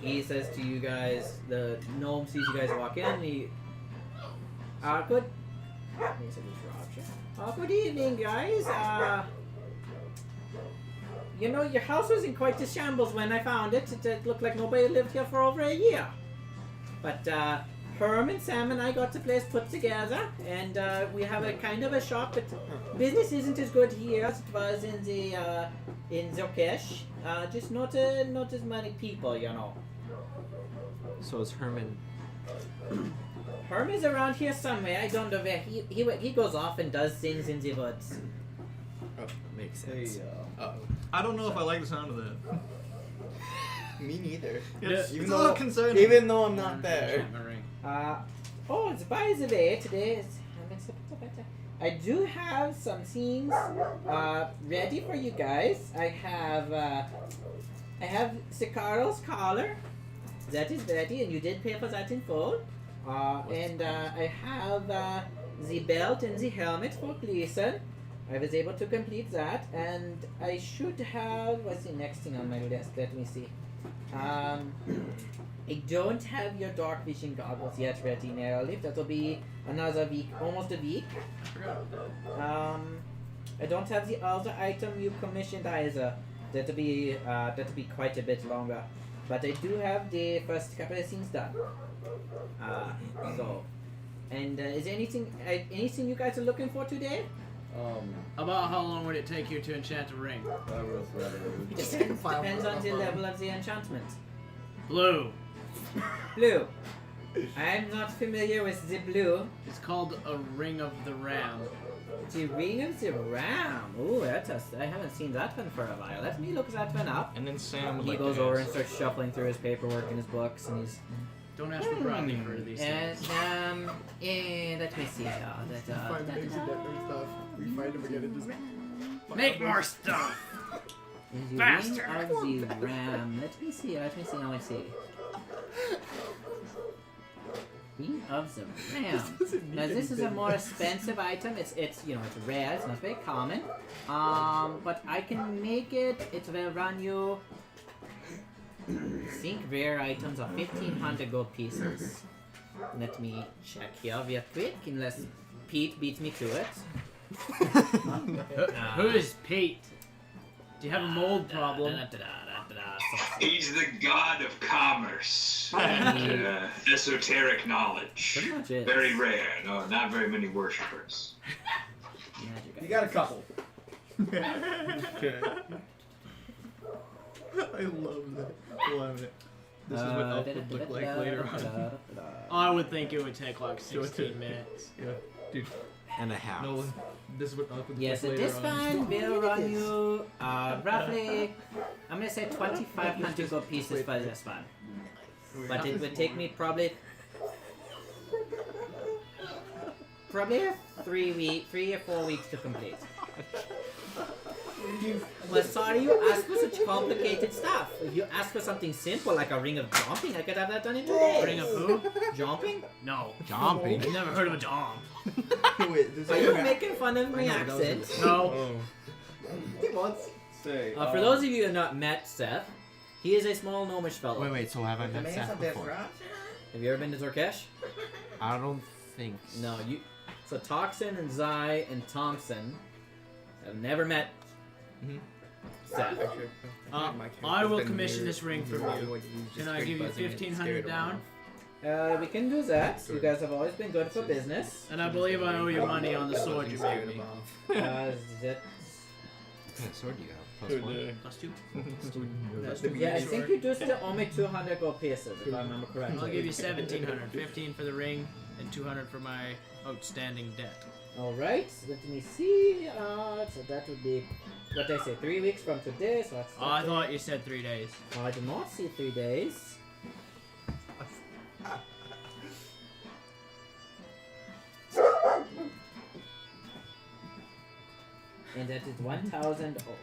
he says to you guys, the gnome sees you guys walk in, and he good. Good evening, guys. You know, your house was in quite a shambles when I found it. It looked like nobody lived here for over a year. But Herm and Sam and I got the place put together, and we have a kind of a shop. But business isn't as good here as it was in Zorkesh. Just not as many people, you know.
So is Herman.
Herm is around here somewhere. I don't know where he goes off and does things in the woods.
Oh, makes sense.
Hey,
I don't know if I like the sound of that.
Me neither.
It's
Even
a little
though-
concerning.
Even though I'm not there.
It's by the way, today is. I do have some things ready for you guys. I have Sicaro's collar. That is ready, and you did pay for that in full. And I have the belt and the helmet for Gleason. I was able to complete that, and I should have. What's the next thing on my list? Let me see. I don't have your dark vision goggles yet ready, Narrowleaf. That'll be another week, almost a week. I don't have the other item you commissioned either. That'll be quite a bit longer. But I do have the first couple of things done. And is there anything you guys are looking for today?
About how long would it take you to enchant a ring?
Depends on the level of the enchantment.
Blue.
Blue. I'm not familiar with the blue.
It's called a Ring of the Ram.
The Ring of the Ram. Ooh, I haven't seen that one for a while. Let me look that one up.
And then Sam would
He
like
goes
to
over
ask.
and starts shuffling through his paperwork and his books, and he's.
Don't ask for Rodney for these things.
And let me see.
We find him again and just.
Make more stuff.
The
Faster.
Ring of the Ram. Let me see. Let me see. Ring of the Ram. Now this is a more expensive item. It's rare. It's not very common. But I can make it. It will run you. I think rare items are 1,500 gold pieces. Let me check here real quick, unless Pete beats me to it.
Who is Pete? Do you have a mold problem?
He's the god of commerce and esoteric knowledge.
Pretty much is.
Very rare. No, not very many worshippers.
You got a couple.
I love that. I love it. This is what Elf would look like later on.
I would think it would take like 16 minutes.
Yeah, dude.
And a half.
Nolan, this is what Elf would look
Yes,
like
so
later
this
on.
one will run you roughly, I'm gonna say 2,500 gold pieces for this one. But it would take me probably 3 or 4 weeks to complete. Well, sorry you asked for such complicated stuff. If you ask for something simple like a ring of jumping, I could have that done in 2 days.
Ring of who?
Jumping?
No.
Jumping?
I've never heard of a jump.
Wait, this
Are you making fun of my accent?
No.
He wants to say.
For those of you who have not met Seth, he is a small gnomish fellow.
Wait, so have I met Seth before?
Have you ever been to Zorkesh?
I don't think so.
No, you. So Toxin and Zai and Thompson have never met Seth.
I will commission this ring from you. Can I give you 1,500 down?
We can do that. You guys have always been good for business.
And I believe I owe you money on the sword you made me.
That,
What kind of sword do you have?
Plus 2?
yeah, I think you do still owe me 200 gold pieces, if I remember correctly.
I'll give you 1,700. 15 for the ring, and 200 for my outstanding debt.
Alright, let me see. So that would be, what did I say, 3 weeks from today, so that's...
Oh, I thought you said 3 days.
I did not see 3 days. And that is 1,000 gold.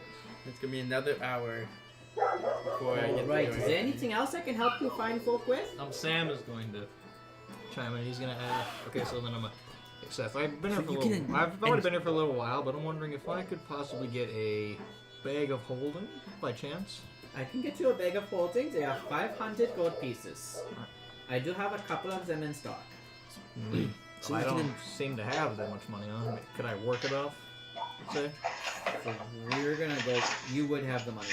It's gonna be another hour before I get
Right,
to
is there anything else I can help you find folk with?
Sam is going to chime in. He's gonna add. Okay, so then I'm a. Seth, I've been here for a
you
little.
can-
I've already been here for a little while, but I'm wondering if I could possibly get a bag of holding by chance.
I can get you a bag of holdings. They are 500 gold pieces. I do have a couple of them in stock.
So I don't seem to have that much money on me. Could I work it off? Say.
So we're gonna go. You would have the money.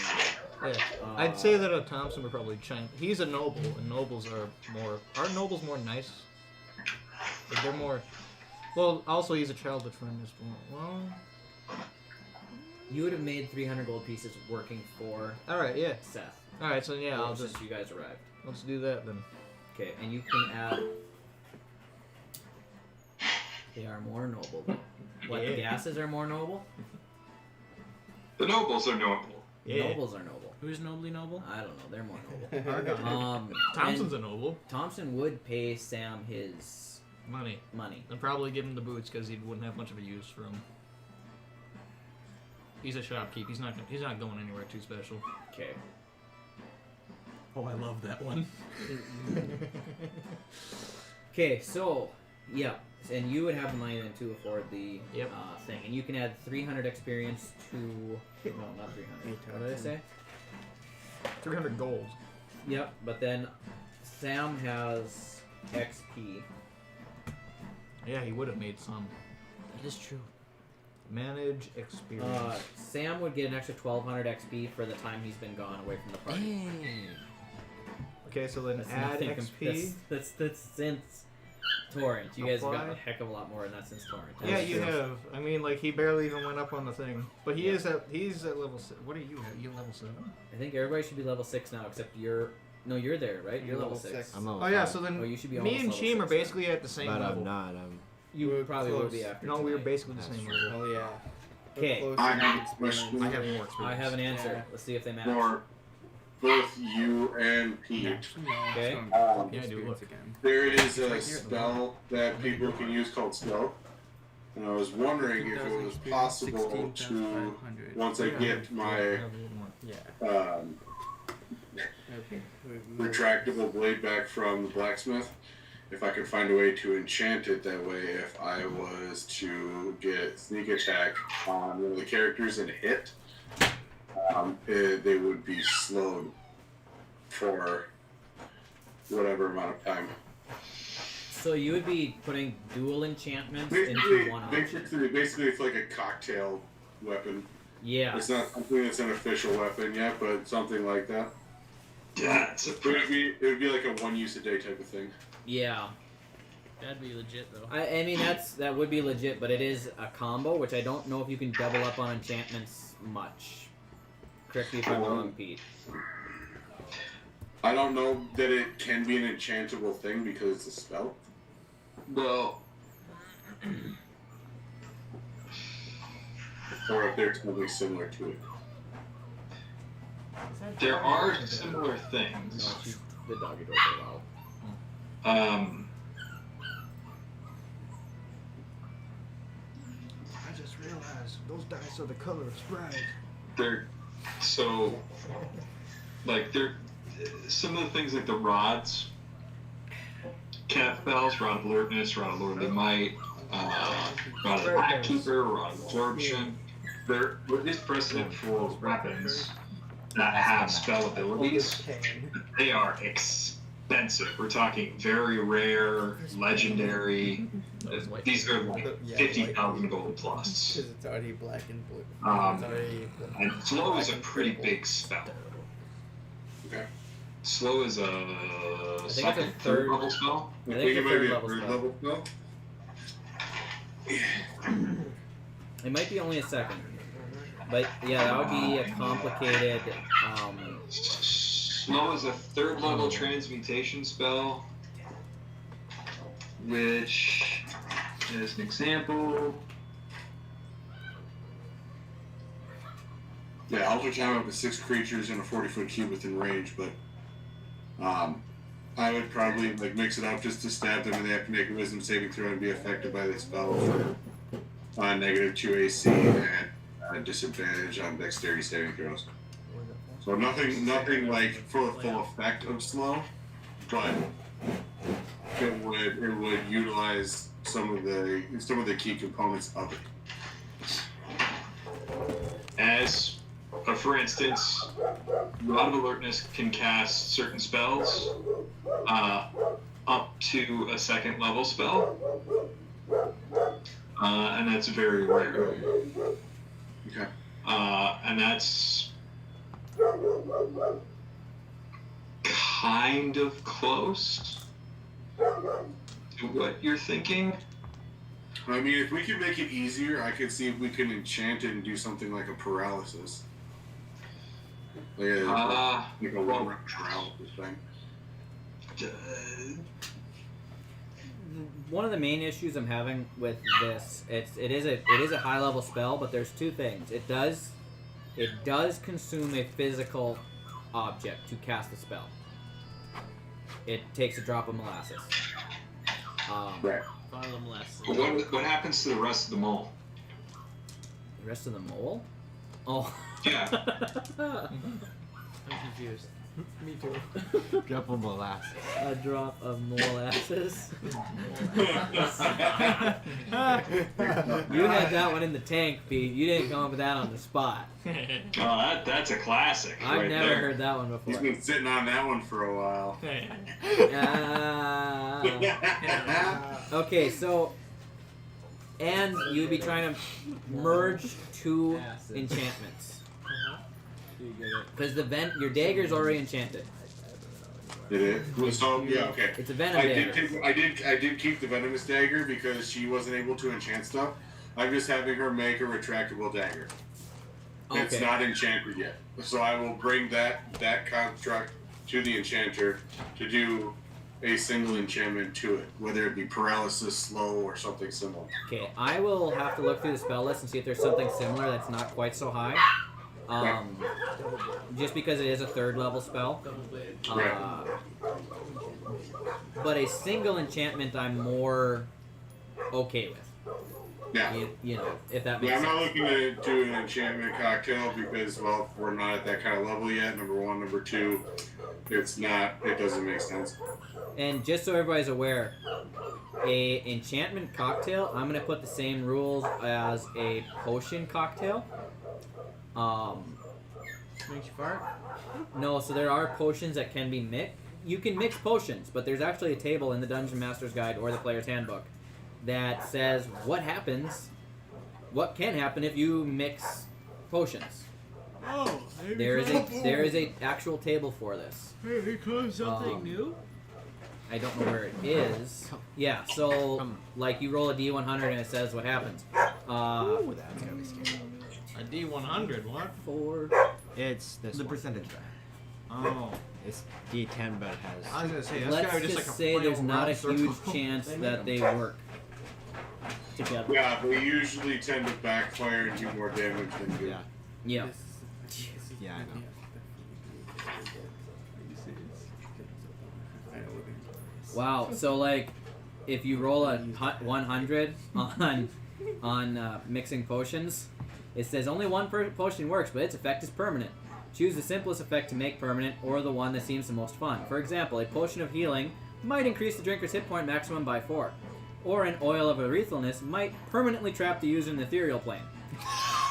Yeah. I'd say that a Thompson would probably chime. He's a noble, and nobles are more. Aren't nobles more nice? Like they're more. Well, also he's a childhood friend as well. Well.
You would have made 300 gold pieces working for.
All right. Yeah.
Seth.
All right. So yeah, I'll
since
just.
you guys arrived.
Let's do that then.
Okay, and you can add. They are more noble. What, the gases are more noble?
The nobles are noble.
Yeah.
Nobles are noble.
Who's nobly noble?
I don't know. They're more noble.
Thompson's
and
a noble.
Thompson would pay Sam his
Money.
money.
And probably give him the boots because he wouldn't have much of a use for them. He's a shopkeep. He's not going anywhere too special.
Okay.
Oh, I love that one.
Okay, so yeah, and you would have the money then to afford the thing, and you can add 300 experience to. No, not 300. What did I say?
300 gold.
Yep, but then Sam has XP.
Yeah, he would have made some.
That is true.
Manage experience.
Sam would get an extra 1,200 XP for the time he's been gone away from the party.
Okay, so then
That's
add
nothing
XP.
That's since Torrent. You guys have gotten a
Apply.
heck of a lot more, and that's since Torrent.
Yeah, you have. I mean, like he barely even went up on the thing, but he's at level. What are you at? You level 7?
I think everybody should be level 6 now, except you're. No, you're there, right? You're level 6.
I'm level
Oh yeah,
5.
so then
you should be
me
almost
and
level
Cheem are
6
basically at the same
But
level.
I'm not. I'm.
You probably will
close.
be after.
No, we were
tonight.
basically the
That's
same
true.
level.
Oh yeah.
Okay.
We're close
I
to
have a
experience.
question.
I have more experience.
I have an answer.
Yeah.
Let's see if they match.
For both you and Pete,
Okay.
Yeah, I do. Look.
there is a spell that people can use called Spell. And I was wondering if it was possible to, once I get my
Yeah. Okay.
retractable blade back from the blacksmith, if I could find a way to enchant it that way, if I was to get sneak attack on one of the characters and hit, they would be slowed for whatever amount of time.
So you would be putting dual enchantments into one option.
Basically, it's like a cocktail weapon.
Yeah.
It's not something that's an official weapon yet, but something like that.
That's a
It would be like a one use a day type of thing.
Yeah.
That'd be legit though.
I mean that would be legit, but it is a combo, which I don't know if you can double up on enchantments much. Correct me if I'm wrong, Pete.
I don't know that it can be an enchantable thing because it's a spell.
Well,
Or if there's something similar to it.
there are similar things.
No, she's the doggy door for a while.
I just realized those dice are the color of Sprite.
They're so like they're some of the things like the rods, cat bells, rod of alertness, rod of lordly might, rod of backkeeper, rod of absorption. There is precedent for weapons that have spell abilities. They are expensive. We're talking very rare, legendary. These are like 50,000 gold plus.
Because it's already black and blue.
And flow is a pretty big spell.
Okay.
Slow is a
think it's a
second, third level spell.
I think it's a
it might
third
be a
level
third
spell.
level spell.
It might be only a second. But yeah, that would be a complicated.
Slow is a third level transmutation spell, which, as an example,
Yeah, alter time up to 6 creatures in a 40-foot cube within range, but I would probably like mix it up just to stab them, and they have to make a wisdom saving throw and be affected by the spell for -2 AC and disadvantage on dexterity saving throws. So nothing like full effect of slow, but it would utilize some of the key components of it.
as for instance, Rod of Alertness can cast certain spells up to a second level spell, and that's very rare.
Okay.
And that's kind of close to what you're thinking.
I mean, if we could make it easier, I could see if we can enchant it and do something like a paralysis. Like a one-round paralysis thing.
One of the main issues I'm having with this, it is a high level spell, but there's two things. It does consume a physical object to cast the spell. It takes a drop of molasses.
Right.
What happens to the rest of the mole?
The rest of the mole? Oh.
Yeah.
I'm confused.
Me too. Drop of molasses.
A drop of molasses. You had that one in the tank, Pete. You didn't come up with that on the spot.
Oh, that's a classic.
I've
right
never
there.
heard that one before.
He's been sitting on that one for a while.
Okay, so, and you'd be trying to merge two enchantments. Because your dagger's already enchanted.
It is. So yeah, okay.
It's a venom dagger.
I did keep the venomous dagger because she wasn't able to enchant stuff. I'm just having her make a retractable dagger. It's
Okay.
not enchanted yet, so I will bring that construct to the enchanter to do a single enchantment to it, whether it be paralysis, slow, or something similar.
Okay, I will have to look through the spell list and see if there's something similar that's not quite so high. Just because it is a third level spell. But a single enchantment I'm more okay with.
Yeah.
You know, if that makes
Yeah, I'm
sense.
not looking to do an enchantment cocktail because, well, we're not at that kind of level yet, number one. Number two, it doesn't make sense.
And just so everybody's aware, a enchantment cocktail, I'm going to put the same rules as a potion cocktail.
Makes you fart?
No, so there are potions that can be mixed. You can mix potions, but there's actually a table in the Dungeon Master's Guide or the Player's Handbook that says what can happen if you mix potions.
Oh,
There is a actual table for this.
Hey, become something new?
I don't know where it is. Yeah, so like you roll a D100 and it says what happens.
That's gonna be scary.
A D100, what?
4.
It's this
The
one.
percentage.
Oh.
It's D10, but it has.
I was gonna say, this
Let's
guy was
just
just like a
say there's
final
not a
round circle.
huge chance that they work together.
Yeah, they usually tend to backfire and do more damage than good.
Yeah.
Yeah, I know.
Wow. So like, if you roll a 100 on mixing potions, it says only one potion works, but its effect is permanent. Choose the simplest effect to make permanent, or the one that seems the most fun. For example, a potion of healing might increase the drinker's hit point maximum by 4, or an oil of etherealness might permanently trap the user in the ethereal plane.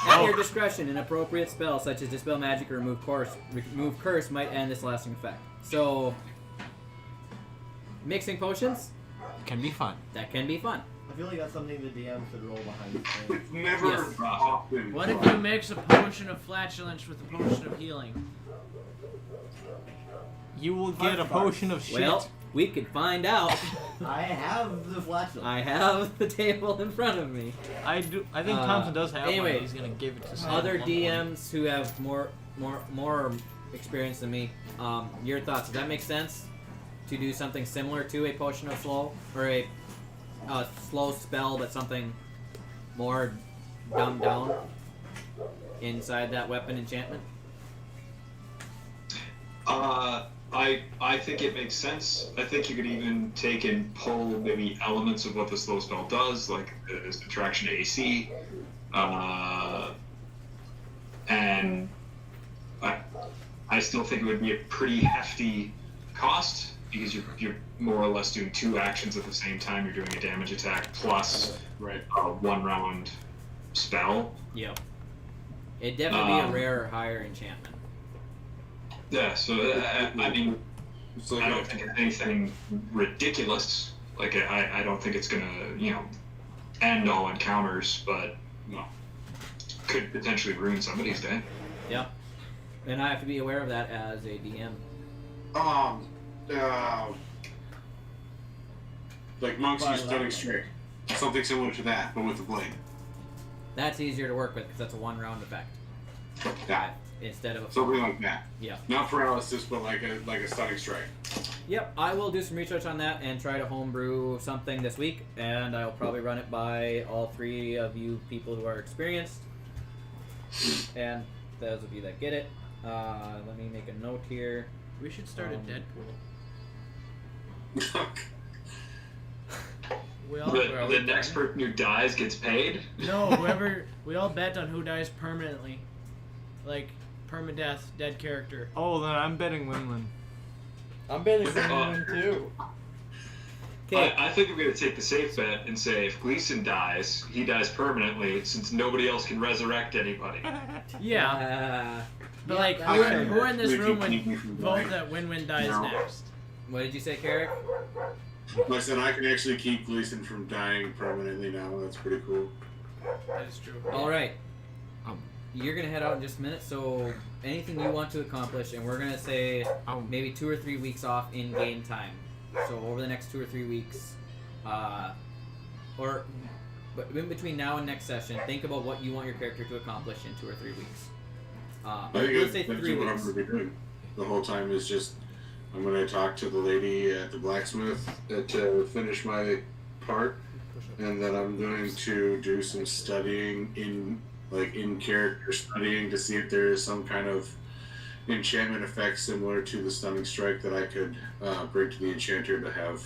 At your discretion, an appropriate spell such as Dispel Magic or Remove Curse might end this lasting effect. So, mixing potions
Can be fun.
That can be fun.
I feel like that's something the DM should roll behind.
It's never often.
What if you mix a potion of flatulence with a potion of healing?
You will get a potion of shit.
Well, we could find out.
I have the flashlight.
I have the table in front of me.
I do. I think Thompson does have
anyway,
one. He's gonna give it to someone.
Other DMs who have more experience than me. Your thoughts? Does that make sense? To do something similar to a potion of slow, or a slow spell, but something more dumbed down inside that weapon enchantment?
I think it makes sense. I think you could even take and pull maybe elements of what the slow spell does, like its attraction to AC, and I still think it would be a pretty hefty cost because you're more or less doing 2 actions at the same time. You're doing a damage attack plus a 1 round spell.
Yep. It'd definitely be a rare or higher enchantment.
Yeah, so I mean, I don't think it's anything ridiculous. Like I don't think it's gonna end all encounters, but could potentially ruin somebody's day.
Yep. And I have to be aware of that as a DM.
Like monks use stunning strike. Something similar to that, but with the blade.
That's easier to work with because that's a 1 round effect.
Yeah.
Instead of a
Something like that.
Yeah.
Not paralysis, but like a stunning strike.
Yep, I will do some research on that and try to homebrew something this week, and I'll probably run it by all 3 of you people who are experienced, and those of you that get it. Let me make a note here.
We should start a Deadpool.
The next person who dies gets paid?
No, whoever we all bet on who dies permanently, like permadeath, dead character.
Oh, then I'm betting Winland.
I'm betting Winland too.
I think I'm going to take the safe bet and say if Gleason dies, he dies permanently since nobody else can resurrect anybody.
Yeah. But like,
okay.
who in this
They
room
keep me
would
from
vote
dying.
that Win-Win dies
No.
next?
What did you say, Carrick?
Listen, I can actually keep Gleason from dying permanently now. That's pretty cool.
That is true.
All right. You're gonna head out in just a minute. So anything you want to accomplish, and we're gonna say maybe 2 or 3 weeks off in game time. So over the next 2 or 3 weeks, but in between now and next session, think about what you want your character to accomplish in 2 or 3 weeks.
I think
Let's say
that's
3
what I'm
weeks.
going to be doing the whole time is just I'm going to talk to the lady at the blacksmith to finish my part, and then I'm going to do some studying in character studying to see if there is some kind of enchantment effect similar to the stunning strike that I could bring to the enchanter to have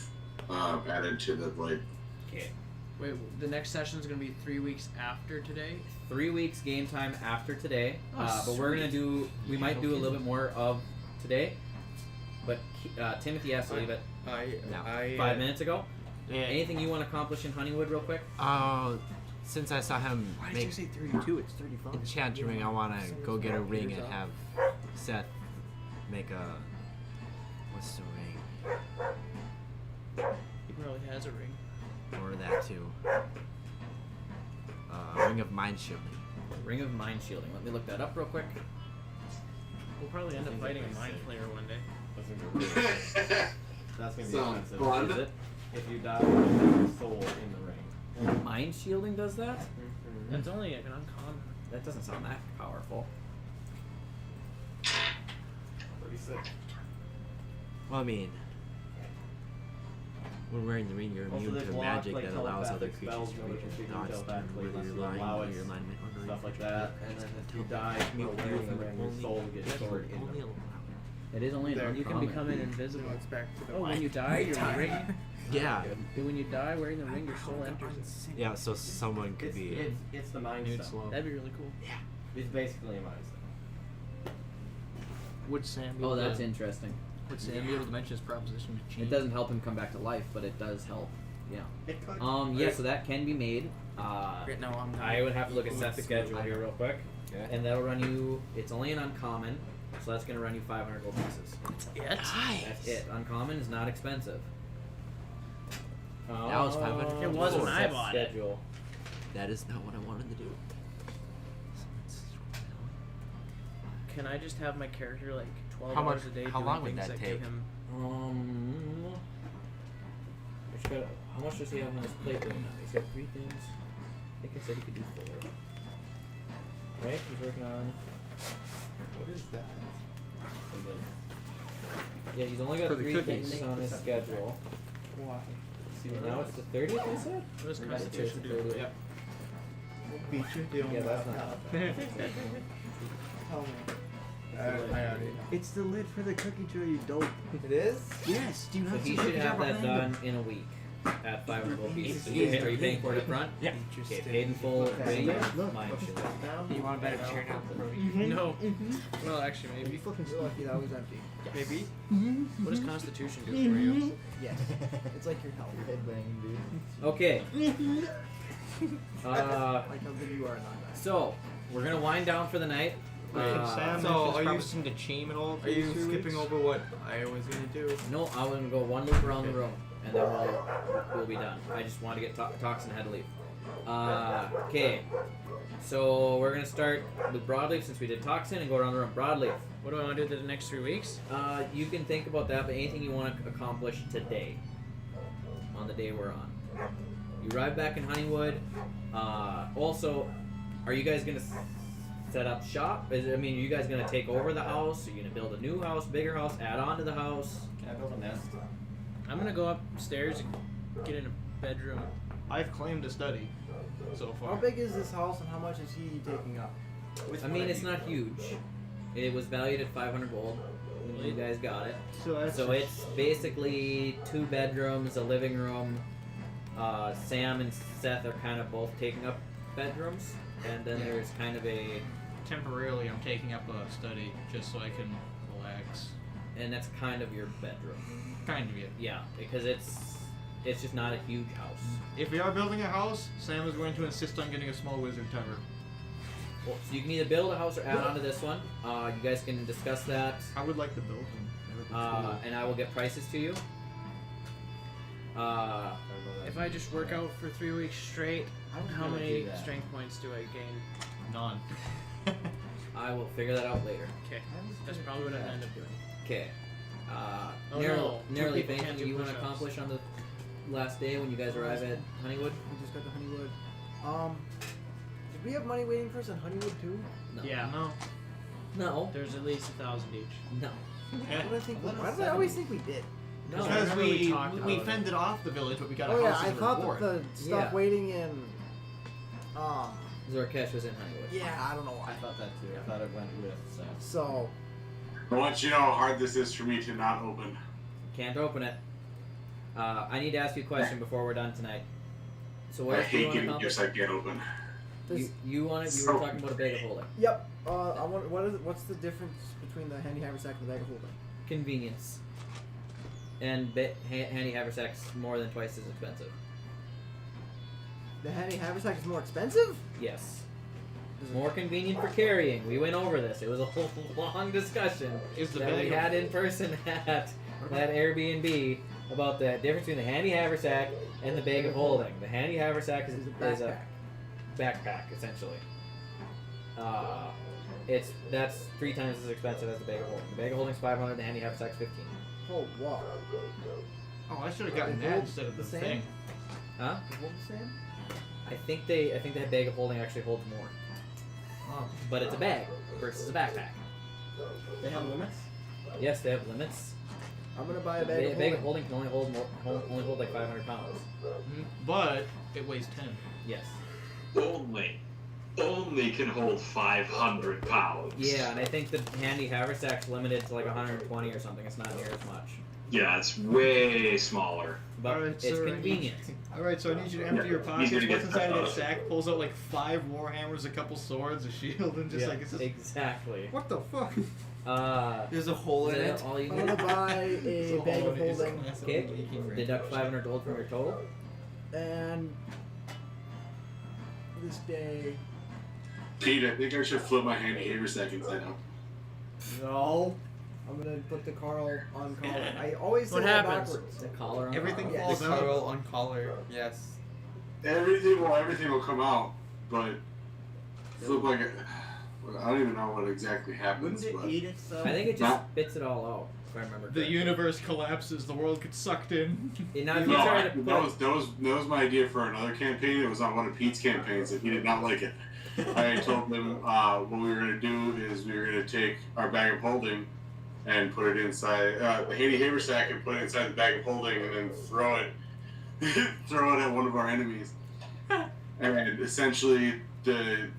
added to the blade.
Okay.
Wait, the next session is gonna be 3 weeks after today.
3 weeks game time after today.
Oh,
But we're gonna
sweet.
we might do a little bit more of today. But Timothy has to leave it 5 minutes ago.
Yeah.
Anything you want to accomplish in Honeywood real quick?
Since I saw him
Why did
make
you say 32? It's 35.
enchant ring, I want to go get a ring and have Seth make a what's the ring?
He probably has a ring.
Or that too. A ring of mind shielding.
Ring of Mind Shielding. Let me look that up real quick.
We'll probably end up fighting a mind flayer one day.
That's gonna be
Sounds
expensive.
fun.
Is it?
If you die, you have your soul in the ring.
Mind Shielding does that?
That's only like an uncommon.
That doesn't sound that powerful.
Pretty sick.
Well, I mean, when wearing the ring, you're
Also,
immune
there's
to
block,
magic
like,
that allows other
telepathic
creatures
spells,
to
no
reach
one can
dodge
telepathically
whether
unless
you're
you
lying
allow
or
it,
your alignment or
stuff like that. And then if you die from wearing the ring, your soul gets stored in the ring.
It is only
You can become invisible. Oh, when you die, you're ring.
Yeah.
When you die wearing the ring, your soul enters it.
Yeah, so someone could be.
It's the mind
nude
stuff.
slow.
That'd be really cool.
It's basically a mind stuff.
Would Sam be
Oh,
able
that's
to,
interesting.
would Sam be able to mention his proposition to change?
It doesn't help him come back to life, but it does help. Yeah.
It could.
Yeah, so that can be made.
Right now, I'm not.
I would have to look at Seth's schedule here real quick.
Okay.
And that'll run you, it's only an uncommon, so that's going to run you 500 gold pieces. That's it. Uncommon is not expensive.
That was 500.
It was when I
Seth's
bought it.
schedule.
That is not what I wanted to do.
Can I just have my character like 12
How
hours
much-
a day
how
doing
long would
things
that
that give
take?
him.
How much does he have on his plate right now? He's got 3 things. I think I said he could do 4. Right? He's working on.
What is that?
Yeah, he's only got
For the
3
cookies.
things on his schedule.
Why?
And now it's the 30th, I said?
What does
Or
Constitution
the
do?
30th?
Yep.
We'll beat you doing
Yeah, that's
that.
not.
Tell me. I already know.
It's the lid for the cookie jar, you dope.
It is?
Yes. Do you
So
have
he
some
should
cookie jar
have that
behind
done in a week at 500 gold pieces. So
Easy.
are you paying for it up front?
Yeah.
Okay, paid in full.
Okay.
Ready?
Look.
Mine should.
Down.
You want a better chair now?
No. Well, actually,
If you
maybe.
fucking so lucky that was empty.
Maybe.
Mm-hmm.
What does Constitution do for you?
Yes. It's like your health.
Headbanging, dude.
Okay.
Like how good you are at non-dying.
So we're gonna wind down for the night.
Sam
so
mentions
are you-
promising to chain it all.
Are you skipping over what I was gonna do?
No, I'm gonna go 1 loop around the room, and then we'll be done. I just want to get Toxin had to leave. Okay. So we're gonna start with Broadleaf since we did Toxin and go around the room. Broadleaf.
What do I want to do the next 3 weeks?
You can think about that, but anything you want to accomplish today, on the day we're on. You arrive back in Honeywood. Also, are you guys gonna set up shop? Are you guys gonna take over the house? Are you gonna build a new house, bigger house, add on to the house?
Can I build a nest?
I'm gonna go upstairs and get in a bedroom.
I've claimed a study so far.
How big is this house and how much is he taking up?
It's not huge. It was valued at 500 gold when you guys got it. So it's basically 2 bedrooms, a living room. Sam and Seth are kind of both taking up bedrooms, and then there's kind of a,
Temporarily, I'm taking up a study just so I can relax.
and that's kind of your bedroom.
Kind of, yeah.
Yeah, because it's just not a huge house.
If we are building a house, Sam is going to insist on getting a small wizard tower.
Well, so you can either build a house or add on to this one. You guys can discuss that.
I would like to build one.
And I will get prices to you.
If I just work out for 3 weeks straight, how
gonna
many
do that.
strength points do I gain?
None.
I will figure that out later.
Okay, that's probably what I end up doing.
Okay.
Oh,
Nearly,
no. 2 people
anything
can't do
you want to
push-ups.
accomplish on the last day when you guys arrive at Honeywood?
We just got to Honeywood. Did we have money waiting for us in Honeywood too?
No.
Yeah.
No.
No.
There's at least 1,000 each.
No.
What did I think? Why did I always think we did?
No.
Because
remember we
we
talked about it.
fended off the village, but we got a
Oh yeah,
house
I
as a
thought
reward.
that the stuff
Yeah.
waiting in.
Zorkesh was in Honeywood.
Yeah, I don't know
I
why.
thought that too. I thought it went with Sam.
So,
I want you to know how hard this is for me to not open.
Can't open it. I need to ask you a question before we're done tonight. So what
I
else do you
hate
want to
giving
accomplish?
gifts I can't open.
You were talking about a bag of holding.
yep. I want. What's the difference between the handy haversack and the bag of holding?
Convenience. And handy haversack's more than twice as expensive.
The handy haversack is more expensive.
Yes. More convenient for carrying. We went over this. It was a whole long discussion
Is the
that we
bag
had in person at that Airbnb about the difference between the handy haversack and the bag of holding. The handy haversack is a backpack essentially. That's 3 times as expensive as the bag of holding. The bag of holding's 500. The handy haversack's 15.
Oh wow.
Oh, I should have gotten
They
that
hold
instead of the
the same?
thing.
Huh?
What was Sam?
I think that bag of holding actually holds more.
Oh.
But it's a bag versus a backpack.
They have limits?
Yes, they have limits.
I'm gonna buy a
A
bag
bag
of holding.
of holding can only hold like 500 pounds.
But it weighs 10.
Yes.
Only can hold 500 pounds.
Yeah, and I think the handy haversack's limited to like 120 or something. It's not near as much.
Yeah, it's way smaller.
But
Alright,
it's
so
convenient.
Alright, so I need you to empty your pockets.
Easier to
What's
get
inside of that
stuff.
sack? Pulls out like 5 warhammers, a couple swords, a shield, and just
Yeah,
like it's just,
exactly.
what the fuck?
There's a hole
Is
in
that
it.
all you
I'm
need?
gonna buy
It's
a
a
bag
whole
of
one, it's
holding
classic
Okay.
leaking range.
Deduct 500 gold from your total.
and this day.
Pete, I think I should flip my handy haversack inside out.
No. I'm gonna put the Carl on collar. I always say
What
that
happens?
backwards.
The collar on
Everything
the
falls
The
out.
curl on collar. Yes.
Everything will come out, but flip like a. I don't even know what exactly happens.
Wouldn't it
But
eat itself?
I think it just spits it all out. If I remember.
The
correctly.
universe collapses. The world gets sucked in.
Now, if you
no,
try to
that was my idea for another campaign. It was on one of Pete's campaigns, and he did not like it. I told him what we were going to do is we were going to take our bag of holding and put it inside the handy haversack and put it inside the bag of holding and then throw it at one of our enemies. And essentially the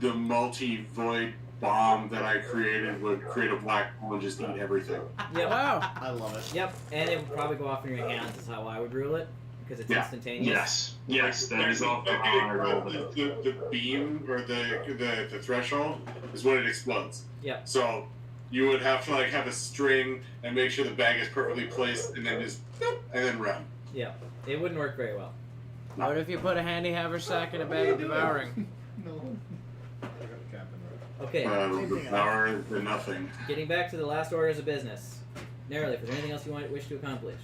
multi-void bomb that I created would create a black hole and just eat everything.
Yep.
Wow.
I love it.
Yep. And it would probably go off in your hands. Is how I would rule it because it's instantaneous.
Yes, that is all how I rolled it.
The beam or the threshold is when it explodes.
Yep.
So you would have to like have a string and make sure the bag is perfectly placed and then just and then run.
Yeah. It wouldn't work very well.
What if you put a handy haversack in a bag of devouring?
No.
Okay.
Devour the nothing.
Getting back to the last orders of business. Narrowleaf, is there anything else you wish to accomplish?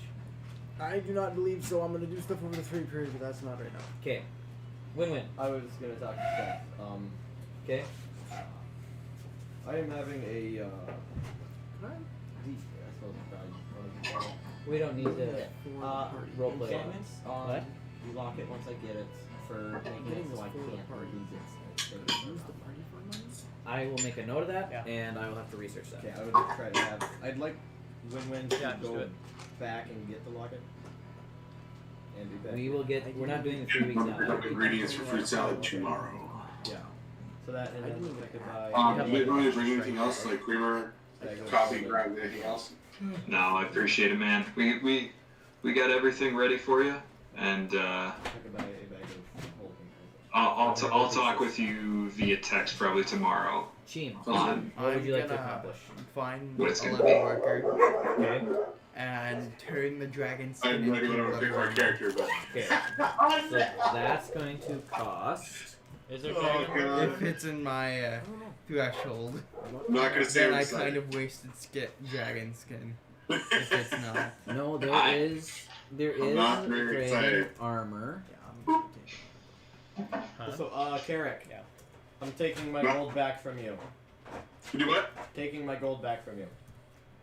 I do not believe so. I'm going to do stuff over the 3 period, but that's not right now.
Okay. Win-win.
I was gonna talk to Seth.
Okay.
I am having a.
We don't need to role play.
Enchantments on
What?
the locket once I get it for making it so I can't use it.
I will make a note of that, and I will have to research that.
Okay, I would try to have. I'd like Win-Win to
Yeah, just do
go
it.
back and get the locket. And be back.
We will get. We're not doing the 3 weeks now.
Pick up ingredients for fruit salad tomorrow.
Yeah. So that and then I could buy.
Do you want to bring anything else like creamer, coffee, grind, anything else?
No, I appreciate it, man. We got everything ready for you, and
I could buy a bag of whole things.
I'll talk with you via text probably tomorrow.
Cheem,
On
what would you like to
gonna
accomplish?
Find
What it's
a
gonna
leather
be.
worker
Okay.
and turn the dragon
I
skin
have no idea
into
what I
a
would pick for
leather
our character, but
Okay. So that's going to cost.
Is there
If it's in my threshold,
I'm not gonna say
then
I'm
I
excited.
kind of wasted dragon skin. If it's not.
No, there is
I'm not very
dragon
excited.
armor.
So, Carrick. Yeah. I'm taking my gold back from you.
You do what?
Taking my gold back from you.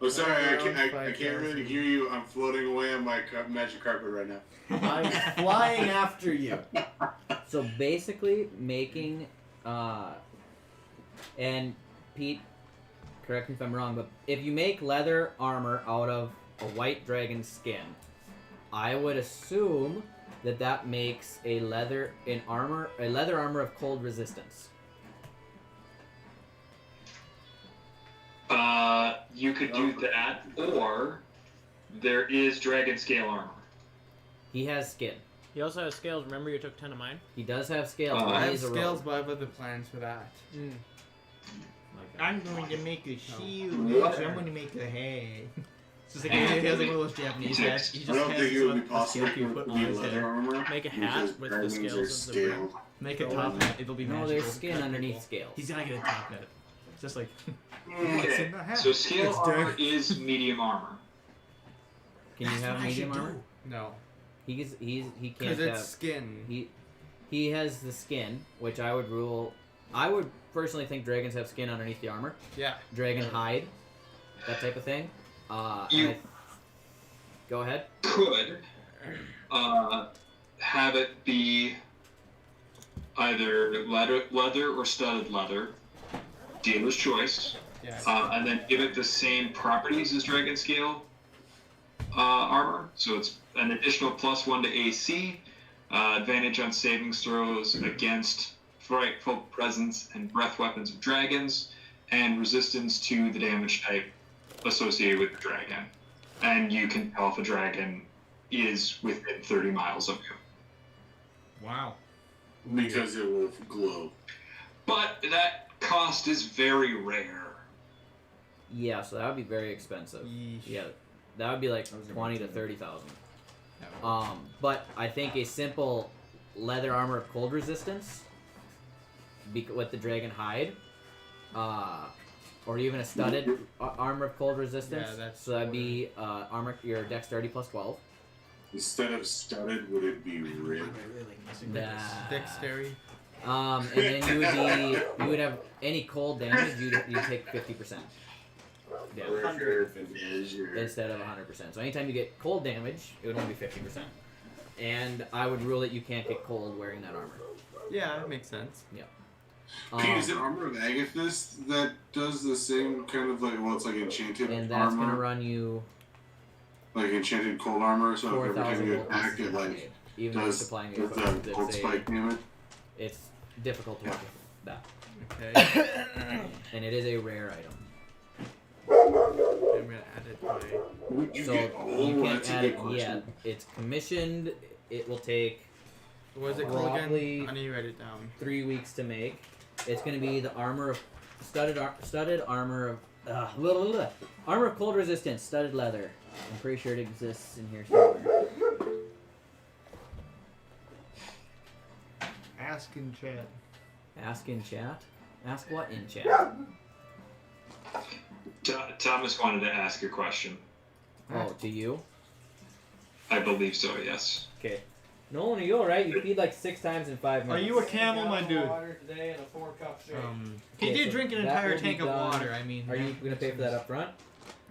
Oh, sorry, I
Around
can't really hear you. I'm floating away on my magic carpet right now.
I'm flying after you.
So basically, making and Pete, correct me if I'm wrong, but if you make leather armor out of a white dragon skin, I would assume that makes a leather armor of cold resistance.
You could do that, or there is dragon scale armor.
He has skin.
He also has scales. Remember, you took 10 of mine.
He does have scales.
Oh,
but
I
he
have
is a
scales,
rogue.
but I have other plans for that.
I'm going to make a shield. I'm going to make a head. It's just like he has like one of those Japanese hats. He
I
just
don't
has
think it would be
a
possible
scale
to
put
be
on his
leather
head.
armor.
Make a
because
hat with the
dragons
scales
are
of the rim.
scaled.
Make a top hat. It'll be
No,
magical.
there's skin underneath scales.
He's gonna get a top hat. It's just like.
Okay, so scale
It's
armor
dark.
is medium armor.
Can you have medium armor?
No.
He can't
Because it's
have.
skin.
He has the skin, which I would rule. I would personally think dragons have skin underneath the armor.
Yeah.
Dragon hide, that type of thing.
You-
Go ahead.
Could have it be either leather or studded leather, dealer's choice,
Yes.
and then give it the same properties as dragon scale armor. So it's an additional +1 to AC, advantage on savings throws against frightful presence and breath weapons of dragons, and resistance to the damage type associated with the dragon. And you can tell if a dragon is within 30 miles of you.
Wow.
Because it will glow.
But that cost is very rare.
Yeah, so that would be very expensive.
Yeesh.
Yeah, that would be like 20 to 30,000. But I think a simple leather armor of cold resistance, with the dragon hide, or even a studded armor of cold resistance.
Yeah, that's
so that'd be armor your dexterity +12.
Instead of studded, would it be ribbed?
Nah.
Dexterity.
And then you would have any cold damage. You take 50%. Yeah. Instead of 100%. So anytime you get cold damage, it would only be 50%. And I would rule that you can't get cold wearing that armor.
Yeah, that makes sense.
Yeah.
Pete, is it Armor of Agathis that does the same kind of like, well, it's like enchanted
And that's
armor?
gonna run you
Like enchanted cold armor, so every
4,000
time you
gold
attack,
pieces
it
of
like
damage. Even though it's
does
supplying
the
you
gold spike damage.
It's difficult to work with that.
Okay.
And it is a rare item.
I'm gonna add it to my.
So you can't add it yet. It's commissioned. It will take
What is it called
probably
again? I need to write it down.
3 weeks to make. It's going to be the armor of studded armor of armor of cold resistance, studded leather. I'm pretty sure it exists in here somewhere.
Ask in chat.
Ask in chat. Ask what in chat?
Thomas wanted to ask a question.
Oh, to you?
I believe so, yes.
Okay. Nolan, are you alright? You feed like 6 times in 5 minutes.
Are you a camel, my dude?
Water today and a 4-cup shake.
He
Okay,
did
so
drink an
that
entire
will be
tank of
done.
water. I mean,
Are you going to pay for that up front?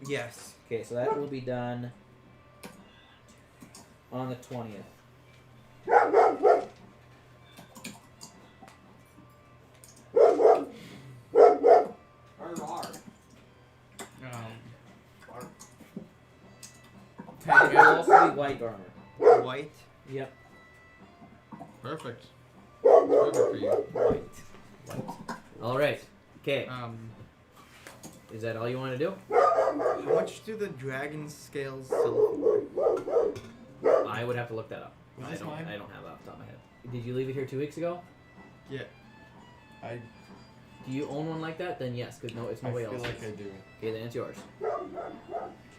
Yes.
Okay, so that will be done on the 20th. It will also be white armor.
White?
Yep.
Perfect.
Perfect for you.
White. Alright. Okay. Is that all you want to do?
How much do the dragon scales sell for?
I would have to look that up.
Was
I
this
don't
mine?
have that off the top of my head. Did you leave it here 2 weeks ago?
Yeah.
Do you own one like that? Then yes, because no, it's nobody
I feel
else's.
like I do.
Okay, then it's yours.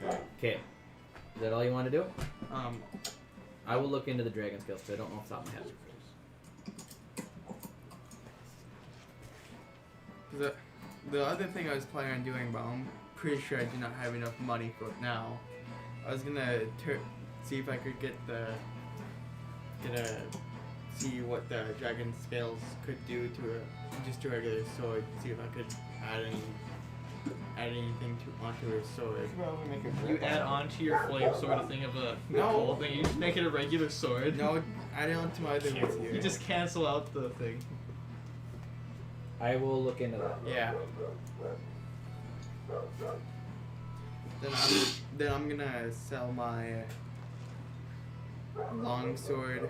Okay.
Okay. Is that all you want to do?
Um,
I will look into the dragon scales because I don't know off the top of my head.
the other thing I was planning on doing, but I'm pretty sure I do not have enough money for it now. I was gonna see if I could see what the dragon scales could do to just a regular sword. See if I could add anything onto a sword.
You add on to your flame sword a thing of a cool thing. You just make it a regular sword.
No, add it onto my other ones here.
You just cancel out the thing.
I will look into that.
Yeah. Then I'm gonna sell my long sword.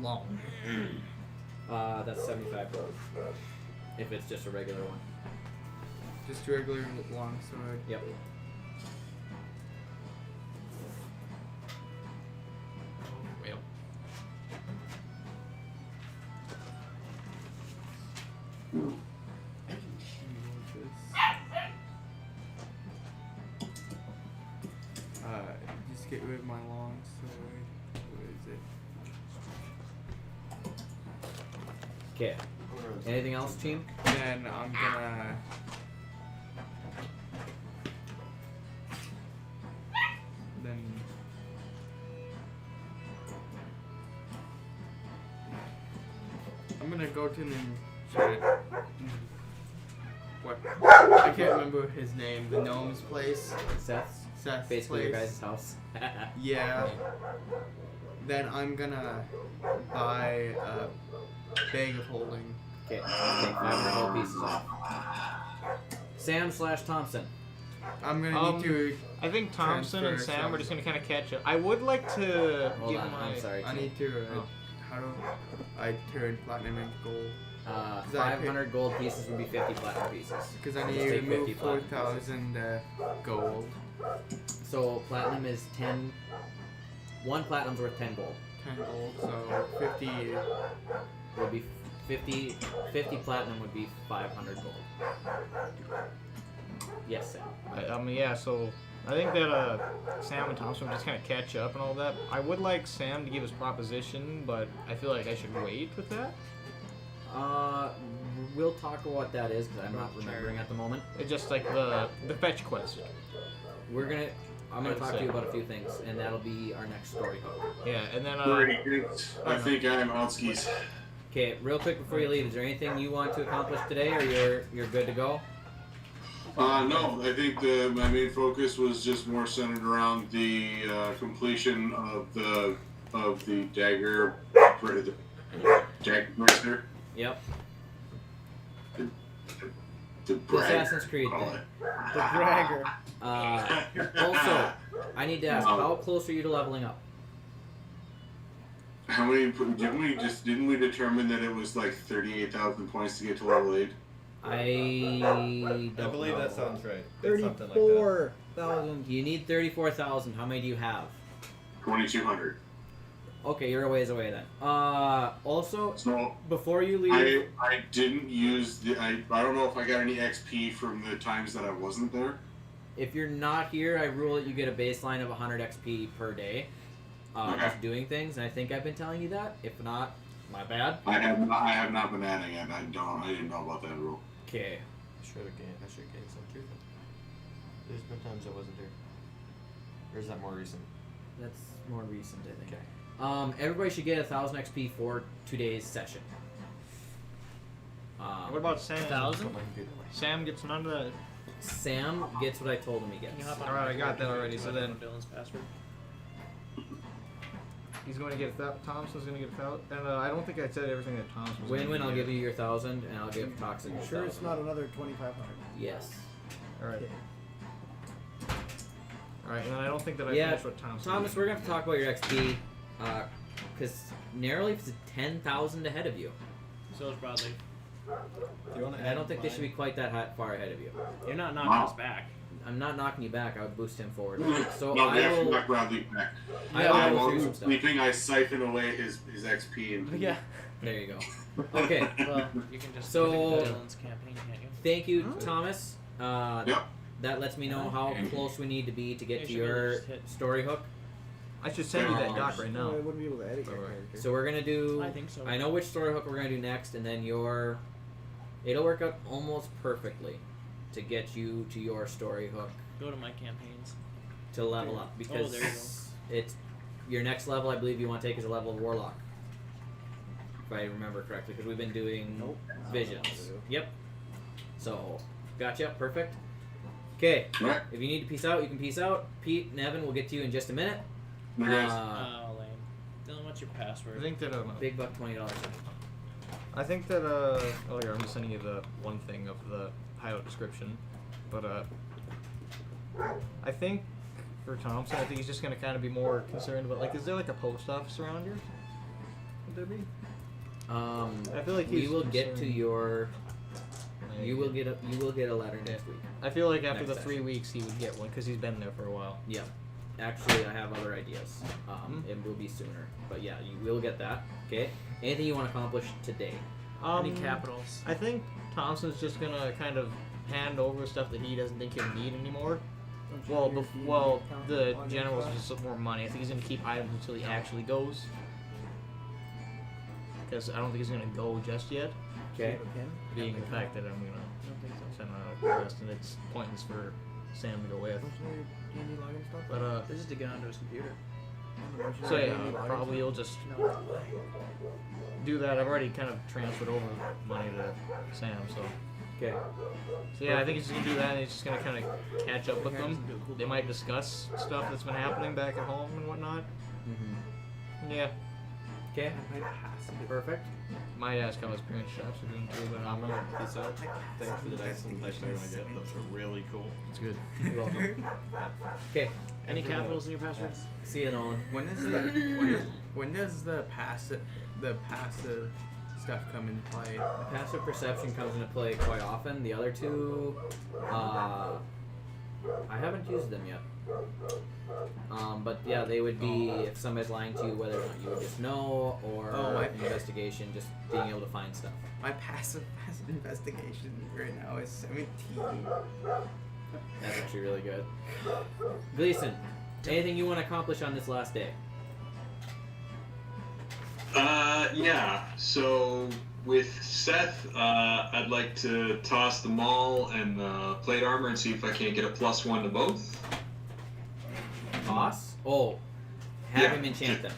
Long. That's 75 gold. If it's just a regular one.
Just a regular long sword.
Yep.
Well.
Just get rid of my long sword. Where is it?
Okay. Anything else, team?
Then I'm gonna. Then. I'm gonna go to the giant. What? I can't remember his name. The gnome's place.
Seth's?
Seth's
Basically
place.
your guys' house.
Yeah. Then I'm gonna buy a bag of holding.
Okay, take 500 gold pieces off. Sam/Thompson.
I'm gonna need to.
I think Thompson and
transfer
Sam
some.
are just gonna kind of catch up. I would like to
Hold
give
on,
my.
I'm sorry.
I
team.
need to. How do I turn platinum into gold?
500 gold pieces would be 50 platinum pieces.
Because I
Just
need to
take 50
remove
platinum
4,000 gold.
So platinum is 10. One platinum's worth 10 gold.
10 gold, so 50.
Would be 50 platinum would be 500 gold. Yes, Sam.
I mean, yeah. So I think that Sam and Thompson will just kind of catch up and all that. I would like Sam to give his proposition, but I feel like I should wait with that.
We'll talk about what that is because I'm not remembering at the moment.
It's just like the fetch quest.
I'm gonna talk to you about a few things, and that'll be our next story hook.
Yeah, and then
I think I'm Outskis.
Okay, real quick before you leave, is there anything you want to accomplish today, or you're good to go?
No, I think my main focus was just more centered around the completion of the dagger brister.
Yep.
The
Assassin's Creed
call
thing.
it.
The bragger.
Also, I need to ask, how close are you to leveling up?
How many? Didn't we determine that it was like 38,000 points to get to level 8?
I
believe
know.
that sounds right. It's something like that.
34,000.
You need 34,000. How many do you have?
2,200.
Okay, you're a ways away then. Also,
So
before you leave,
I didn't use the. I don't know if I got any XP from the times that I wasn't there.
if you're not here, I rule that you get a baseline of 100 XP per day. Just doing things, and I think I've been telling you that. If not, my bad.
I have not been adding it. I didn't know about that rule.
Okay.
I should gain some too. There's been times I wasn't here. Or is that more recent?
That's more recent, I think. Okay. Everybody should get 1,000 XP for today's session.
What about Sam?
1,000?
Sam gets none of that.
Sam gets what I told him he gets.
Alright, I got that already. So then
Dylan's password.
he's going to get Thompson's going to get 1,000. And I don't think I said everything that Thompson was
Win-win,
gonna
I'll
get.
give you your 1,000, and I'll give Toxic your
Sure,
1,000.
it's not another 2,500.
Yes.
Alright. Alright, and then I don't think that I
Yeah,
finished what Thompson
Thomas,
was
we're going to talk about your XP, because Narrowleaf's 10,000 ahead of you.
So is Broadleaf.
And I don't think they should be quite that far ahead of you.
You're not knocking us back.
I'm not knocking you back. I would boost him forward. So
No,
I
they have to
will.
knock Bradley back.
I will do some stuff.
Sleeping, I siphon away his XP and
Yeah.
There you go. Okay.
Well, you can just
So,
Dylan's campaign, can't you?
thank you, Thomas.
Yep.
That lets me know how close we need to be to get
You
to
should
your
just hit-
story hook.
I should send you that doc right
No,
now.
I wouldn't be able to edit your character.
So we're gonna do.
I think so.
I know which story hook we're gonna do next, and then your. It'll work out almost perfectly to get you to your story hook
Go to my campaigns.
to level up because
there you go.
it's your next level. I believe you want to take is a level of warlock, if I remember correctly, because we've been doing visions. Yep. So, gotcha. Perfect. Okay.
Right.
If you need to peace out, you can peace out. Pete and Evan will get to you in just a minute.
Hey, guys.
Oh, lame. Dylan, what's your password?
I think that
Big buck, $20.
I think that oh here, I'm just sending you the one thing of the hideout description, but I think for Thompson, I think he's just gonna kind of be more concerned about like, is there like a post office around here? Would there be? I feel like
we
he's
will get to
concerned.
your. You will get a letter next week.
I feel like after
Next
the 3
session.
weeks he would get one because he's been there for a while.
Yeah. Actually, I have other ideas. It will be sooner, but yeah, you will get that. Okay. Anything you want to accomplish today?
Any capitals?
I think Thompson's just gonna kind of hand over stuff that he doesn't think he'll need anymore. Well, the general's just more money. I think he's gonna keep items until he actually goes. Because I don't think he's gonna go just yet.
Okay.
Being the fact that I'm gonna send out a quest and it's pointless for Sam to go with. But
This is to get onto his computer.
so yeah, probably you'll just do that. I've already kind of transferred over money to Sam, so.
Okay.
So yeah, I think he's just gonna do that, and he's just gonna kind of catch up with them. They might discuss stuff that's been happening back at home and whatnot.
Mm-hmm.
Yeah.
Okay. Perfect.
Might ask how his parents' shops are doing too, but
I'm gonna peace out. Thanks for the dice and dice I did. Those are really cool.
It's good.
You're welcome. Okay.
Any capitals in your passwords?
See you, Nolan.
When does the passive stuff come into play?
The passive perception comes into play quite often. The other two, I haven't used them yet. But yeah, they would be if somebody's lying to you, whether or not you would just know, or investigation, just being able to find stuff.
My passive investigation right now is 17.
That's actually really good. Gleason, anything you want to accomplish on this last day?
Yeah. So with Seth, I'd like to toss the maul and the plate armor and see if I can't get a +1 to both.
Toss? Oh, have
Yeah.
him enchant them.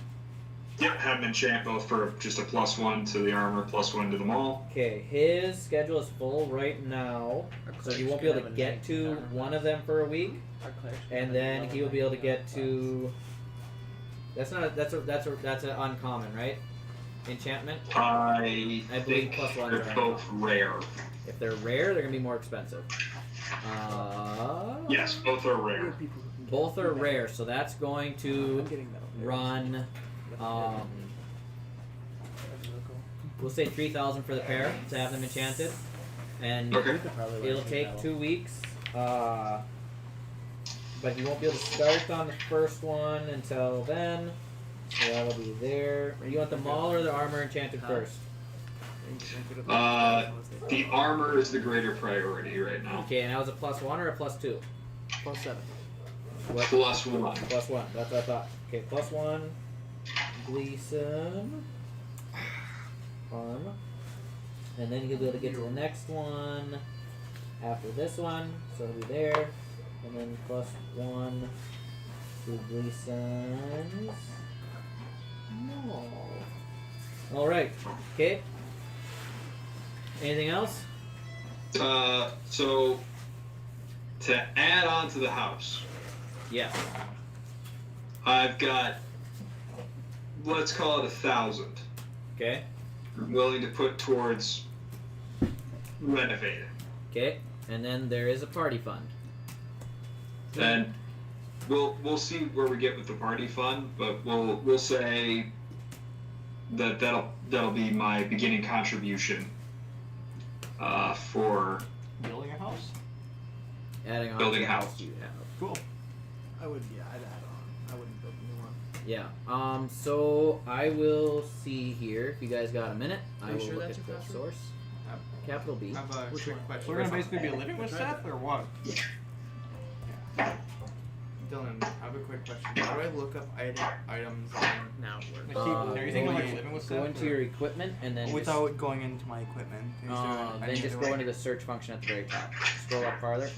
Yep, have him enchant both for just a +1 to the armor, +1 to the maul.
Okay, his schedule is full right now, so he won't be able to get to one of them for a week, and then he will be able to get to. That's an uncommon, right? Enchantment.
I
believe
think
+1
they're
are
both rare.
If they're rare, they're gonna be more expensive.
Yes, both are rare.
Both are rare, so that's going to run. We'll say 3,000 for the pair to have them enchanted, and
Okay.
it'll take 2 weeks. But you won't be able to start on the first one until then. So that'll be there. You want the maul or the armor enchanted first?
The armor is the greater priority right now.
Okay, and that was a +1 or a +2?
+7.
What?
+1.
+1. That's what I thought. Okay, +1. Gleason. Arm. And then he'll be able to get to the next one after this one, so it'll be there. And then +1 to Gleason's. No. Alright. Okay. Anything else?
So to add on to the house,
Yeah.
I've got, let's call it 1,000.
Okay.
I'm willing to put towards renovating.
Okay. And then there is a party fund.
And we'll see where we get with the party fund, but we'll say that'll be my beginning contribution for
Building a house?
Adding on
Building
to
a
the
house.
you have.
Cool.
I'd add on. I wouldn't build a new one.
Yeah. So I will see here. If you guys got a minute, I will
sure
look
that's
at
your
the
password?
source. Capital B.
I have a quick question.
So we're gonna basically be living with Seth, or what?
Dylan, I have a quick question. How do I look up items on
Now
Are you thinking like living with Seth?
Go into your equipment and then
without going into my equipment? Is there
then
any
just
other
go
way?
into the search function at the very top. Scroll up farther.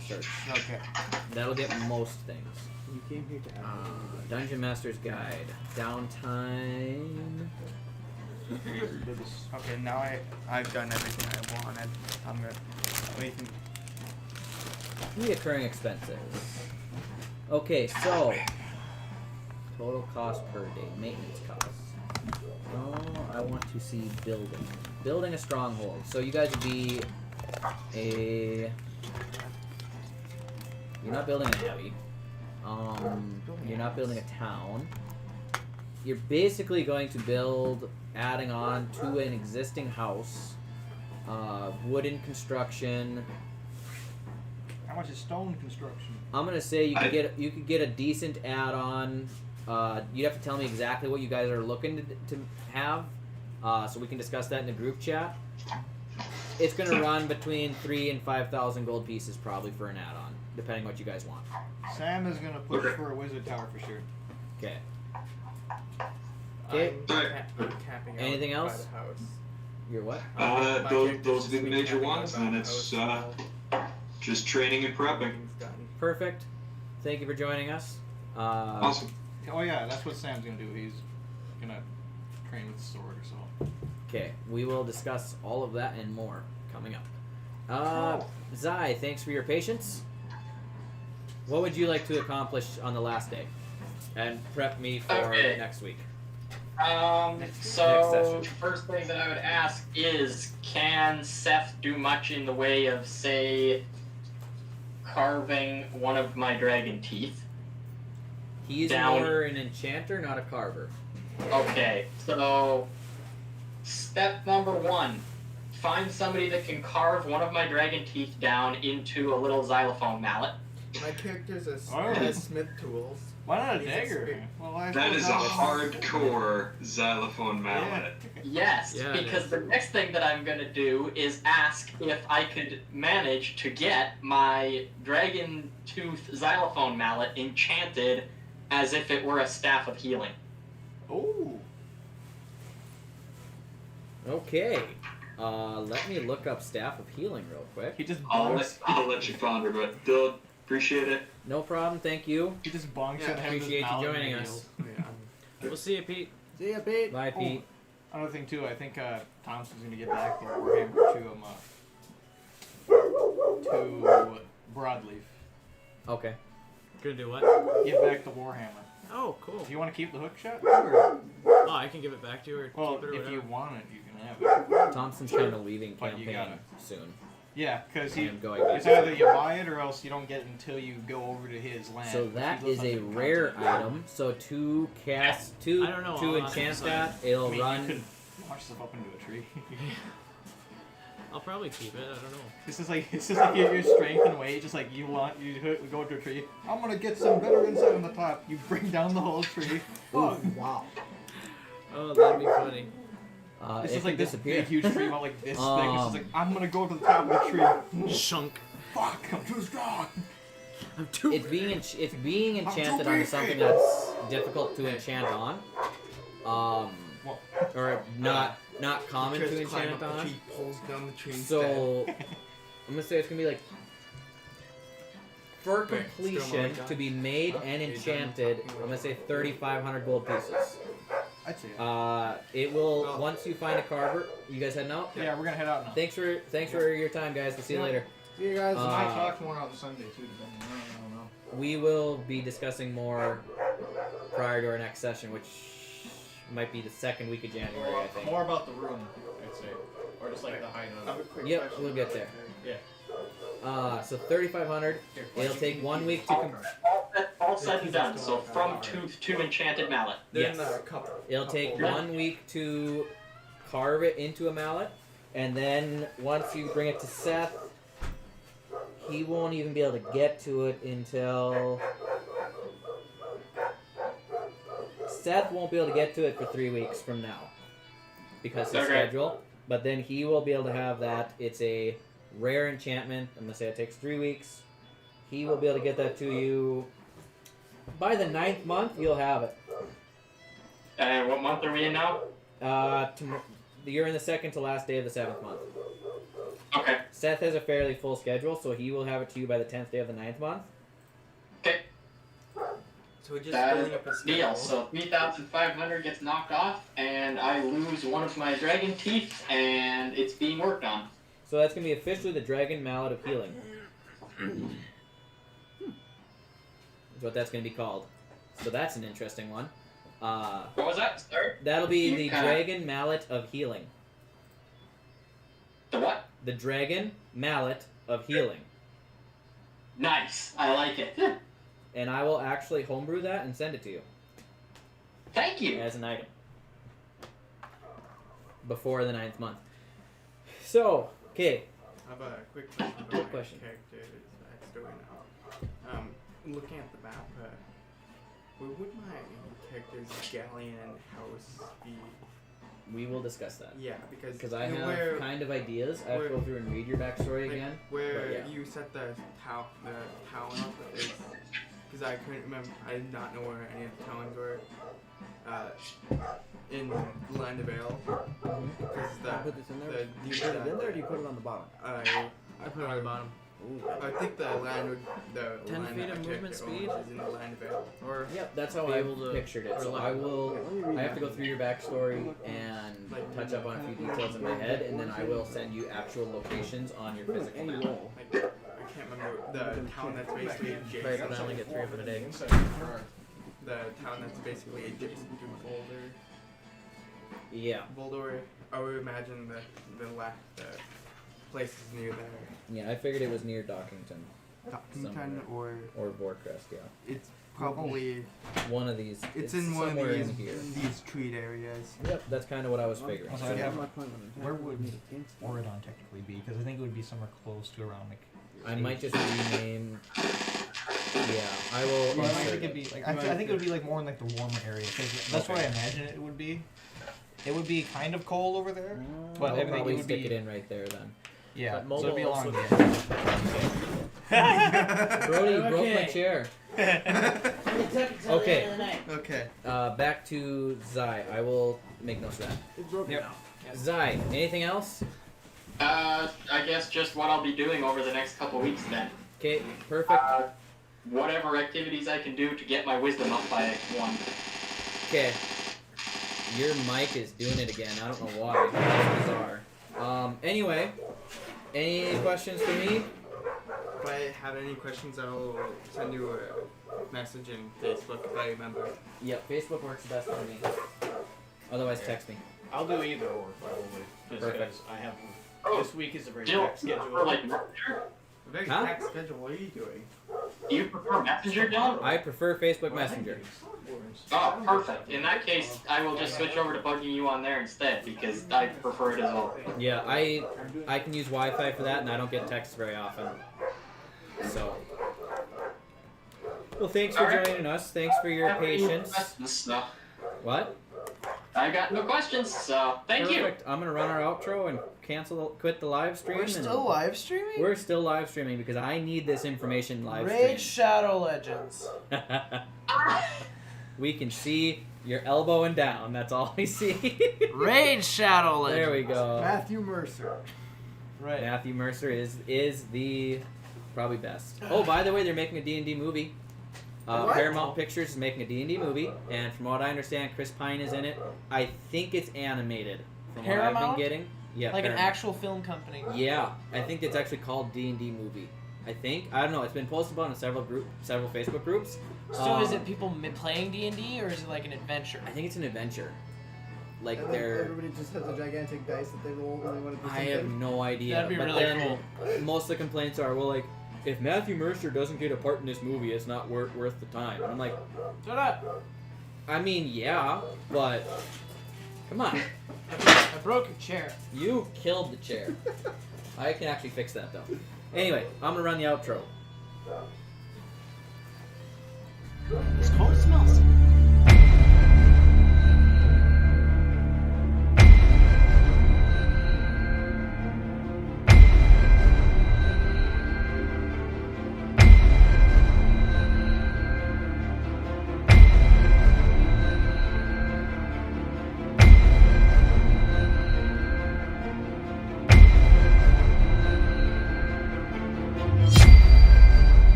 Search.
Okay.
That'll get most things.
You came here to add.
Dungeon Master's Guide. Downtime.
Okay, now I've done everything I wanted. I'm good. What do you think?
Reoccurring expenses. Okay, so total cost per day, maintenance costs. Oh, I want to see building a stronghold. So you guys would be you're not building an abbey. You're not building a town. You're basically going to build, adding on to an existing house, wooden construction.
How much is stone construction?
I'm gonna say you could get a decent add-on. You'd have to tell me exactly what you guys are looking to have, so we can discuss that in the group chat. It's gonna run between 3,000 and 5,000 gold pieces probably for an add-on, depending what you guys want.
Sam is gonna push for a wizard tower for sure.
Okay. Okay.
Capping out
Anything
by
else?
the house.
You're what?
Those are the major ones, and then it's just training and prepping.
Perfect. Thank you for joining us.
Awesome.
Oh yeah, that's what Sam's gonna do. He's gonna train with the sword or so.
Okay, we will discuss all of that and more coming up. Zai, thanks for your patience. What would you like to accomplish on the last day? And prep me for next week.
So the first thing that I would ask is, can Seth do much in the way of, say, carving one of my dragon teeth?
He's more an enchanter, not a carver.
Okay, so step number 1, find somebody that can carve one of my dragon teeth down into a little xylophone mallet.
My character's a
Oh.
smith tools.
Why not a
He's
dagger? Well,
That is a hardcore xylophone mallet.
Yes,
Yeah,
because the next thing that I'm gonna do is ask if I could manage to get my dragon tooth xylophone mallet enchanted as if it were a staff of healing.
Oh.
Okay. Let me look up Staff of Healing real quick.
He just
I'll
bonks.
let you ponder, but Dylan, appreciate it.
No problem, thank you.
He just bonks
Yeah,
at him.
Appreciate you joining us.
We'll see you, Pete.
See ya, Pete.
Bye, Pete.
Another thing too, I think Thompson's gonna get back the Warhammer to Broadleaf.
Okay.
Gonna do what?
Give back the Warhammer.
Oh, cool.
Do you want to keep the hook shot?
Oh, I can give it back to you or
Well,
keep it or
if
whatever.
you want it, you can have it.
Thompson's kind of leaving
But you
campaign
gotta.
soon.
Yeah, because
I am going back
it's
to
either you buy it or else you don't get it until you go over to his land.
So that is a rare item. So to cast,
I
to
don't know,
to
I'll have to
enchant
decide.
that, it'll
I mean,
run.
You could launch stuff up into a tree.
I'll probably keep it. I don't know.
This is like your strength and weight. Just like you go into a tree. I'm gonna get some better insight on the top. You bring down the whole tree.
Oh, wow.
Oh, that'd be funny.
This
if
is like
you
this
disappear.
big, huge tree about like this thing. It's just like I'm gonna go to the top of the tree.
Shunk.
Fuck! I'm too strong.
I'm too.
It's being enchanted
too
onto
big.
something that's difficult to enchant on. Or not common to enchant on.
Tree pulls down the tree
So I'm gonna say it's gonna be like for
Wait,
completion
still
to be made and enchanted. I'm gonna say 3,500 gold pieces.
I'd say it.
It will once you find a carver. You guys heading out?
Yeah, we're gonna head out now.
Thanks for your time, guys. We'll see you later.
See you guys.
I might talk more on Sunday too, depending. I don't know.
We will be discussing more prior to our next session, which might be the second week of January, I think.
More about the room, I'd say, or just like the height of it.
Yep, we'll get there.
Yeah.
So 3,500. It'll take 1 week to
All said and done. So from tooth to enchanted mallet.
Yes. It'll take 1 week to carve it into a mallet, and then once you bring it to Seth, he won't even be able to get to it until Seth won't be able to get to it for 3 weeks from now because of his schedule. But then he will be able to have that. It's a rare enchantment. I'm gonna say it takes 3 weeks. He will be able to get that to you by the 9th month. You'll have it.
And what month are we in now?
You're in the second to last day of the 7th month.
Okay.
Seth has a fairly full schedule, so he will have it to you by the 10th day of the 9th month.
Okay.
So we're just
That
building
is
up a
the
schedule.
deal. So 3,500 gets knocked off, and I lose one of my dragon teeth, and it's being worked on.
So that's going to be officially the Dragon Mallet of Healing. Is what that's going to be called. So that's an interesting one.
What was that? Sorry?
That'll be
You
the
kinda-
Dragon Mallet of Healing.
The what?
The Dragon Mallet of Healing.
Nice. I like it.
And I will actually homebrew that and send it to you.
Thank you.
As an item. Before the 9th month. So, okay.
I have a quick question about
Quick
my
question.
character's backstory now. Looking at the map, where would my character's galleon house be?
We will discuss that.
Yeah, because
I have kind of ideas. I have to go through and read your backstory
like,
again.
Where
but yeah.
you set the town up is because I couldn't remember. I did not know where any of the towns were. In Land of Vale. Because
Do you put this in there?
the
Do you put it in there or do you put it on the bottom?
I put it on the bottom.
Ooh.
I think the land would
10
land
feet
that
of
my
movement
character
speed?
owns is in the Land of Vale. Or
Yep, that's how
be
I
able to-
pictured it.
or
So
like-
I will.
Let me read
I have to
that.
go through your backstory and touch up on a few details in my head, and then I will send you actual locations on your
Put it in
physical
any
map.
roll.
I can't remember the town that's basically
Right,
adjacent.
but I only get 3 of it a day.
The town that's basically adjacent to Boulder.
Yeah.
Boulder. I would imagine the places near there.
Yeah, I figured it was near Dockington.
Dockington or
Borcrest, yeah.
it's probably
One of these.
it's in one of
somewhere
these
in here.
these treat areas.
Yep, that's kind of what I was figuring.
Also,
So-
I have my appointment in
Where
town.
would
Need a tent.
Oridon technically be? Because I think it would be somewhere close to around like.
I might just rename. Yeah, I will.
Well, I
insert
think
it.
it'd be like I think it would be like more in like the warmer area because that's what I imagine it would be. It would be kind of cold over there, but
I'll
everything
probably
would
stick
be
it in right there then.
yeah.
But
So it'd be
mobile
along
also-
the
Brody broke my
Okay.
chair.
Okay.
Okay.
Back to Zai. I will make notes of that.
It's broken
Yep.
now.
Zai, anything else?
I guess just what I'll be doing over the next couple weeks then.
Okay, perfect.
Whatever activities I can do to get my wisdom up by 1.
Okay. Your mic is doing it again. I don't know why. It's bizarre. Anyway, any questions for me?
If I have any questions, I'll send you a message in Facebook if I remember.
Yep, Facebook works best for me. Otherwise, text me.
I'll do either or probably. Just
Perfect.
because I have this week is a very
Jill,
packed schedule.
for like Messenger?
A very
Huh?
packed schedule. What are you doing?
Do you prefer Messenger, Dylan?
I prefer Facebook Messenger.
Oh, perfect. In that case, I will just switch over to bugging you on there instead because I prefer it as well.
Yeah, I can use Wi-Fi for that, and I don't get texts very often. So, well, thanks for joining us. Thanks for your patience.
So,
What?
I got no questions, so thank you.
Perfect. I'm gonna run our outro and quit the live stream.
We're
and
still live streaming?
We're still live streaming because I need this information live
Raid Shadow Legends.
streamed. We can see your elbow and down. That's all we see.
Raid Shadow Legends.
There we go.
Matthew Mercer.
Right.
Matthew Mercer is the probably best. Oh, by the way, they're making a D&D movie.
What?
Paramount Pictures is making a D&D movie, and from what I understand, Chris Pine is in it. I think it's animated. From what I've
Paramount?
been getting. Yeah.
Like an
Paramount.
actual film company.
Yeah, I think it's actually called D&D movie. I think. I don't know. It's been posted about in several Facebook groups.
So is it people playing D&D or is it like an adventure?
I think it's an adventure. Like
And then
they're.
everybody just has a gigantic dice that they roll when they want to do
I
something.
have no idea.
That'd be
but
really
then most of the complaints are, well, like, if Matthew Mercer doesn't get a part in this movie, it's not worth the time. And I'm like,
Shut up.
I mean, yeah, but come on.
I broke a chair.
You killed the chair. I can actually fix that though. Anyway, I'm gonna run the outro.
This cold smells.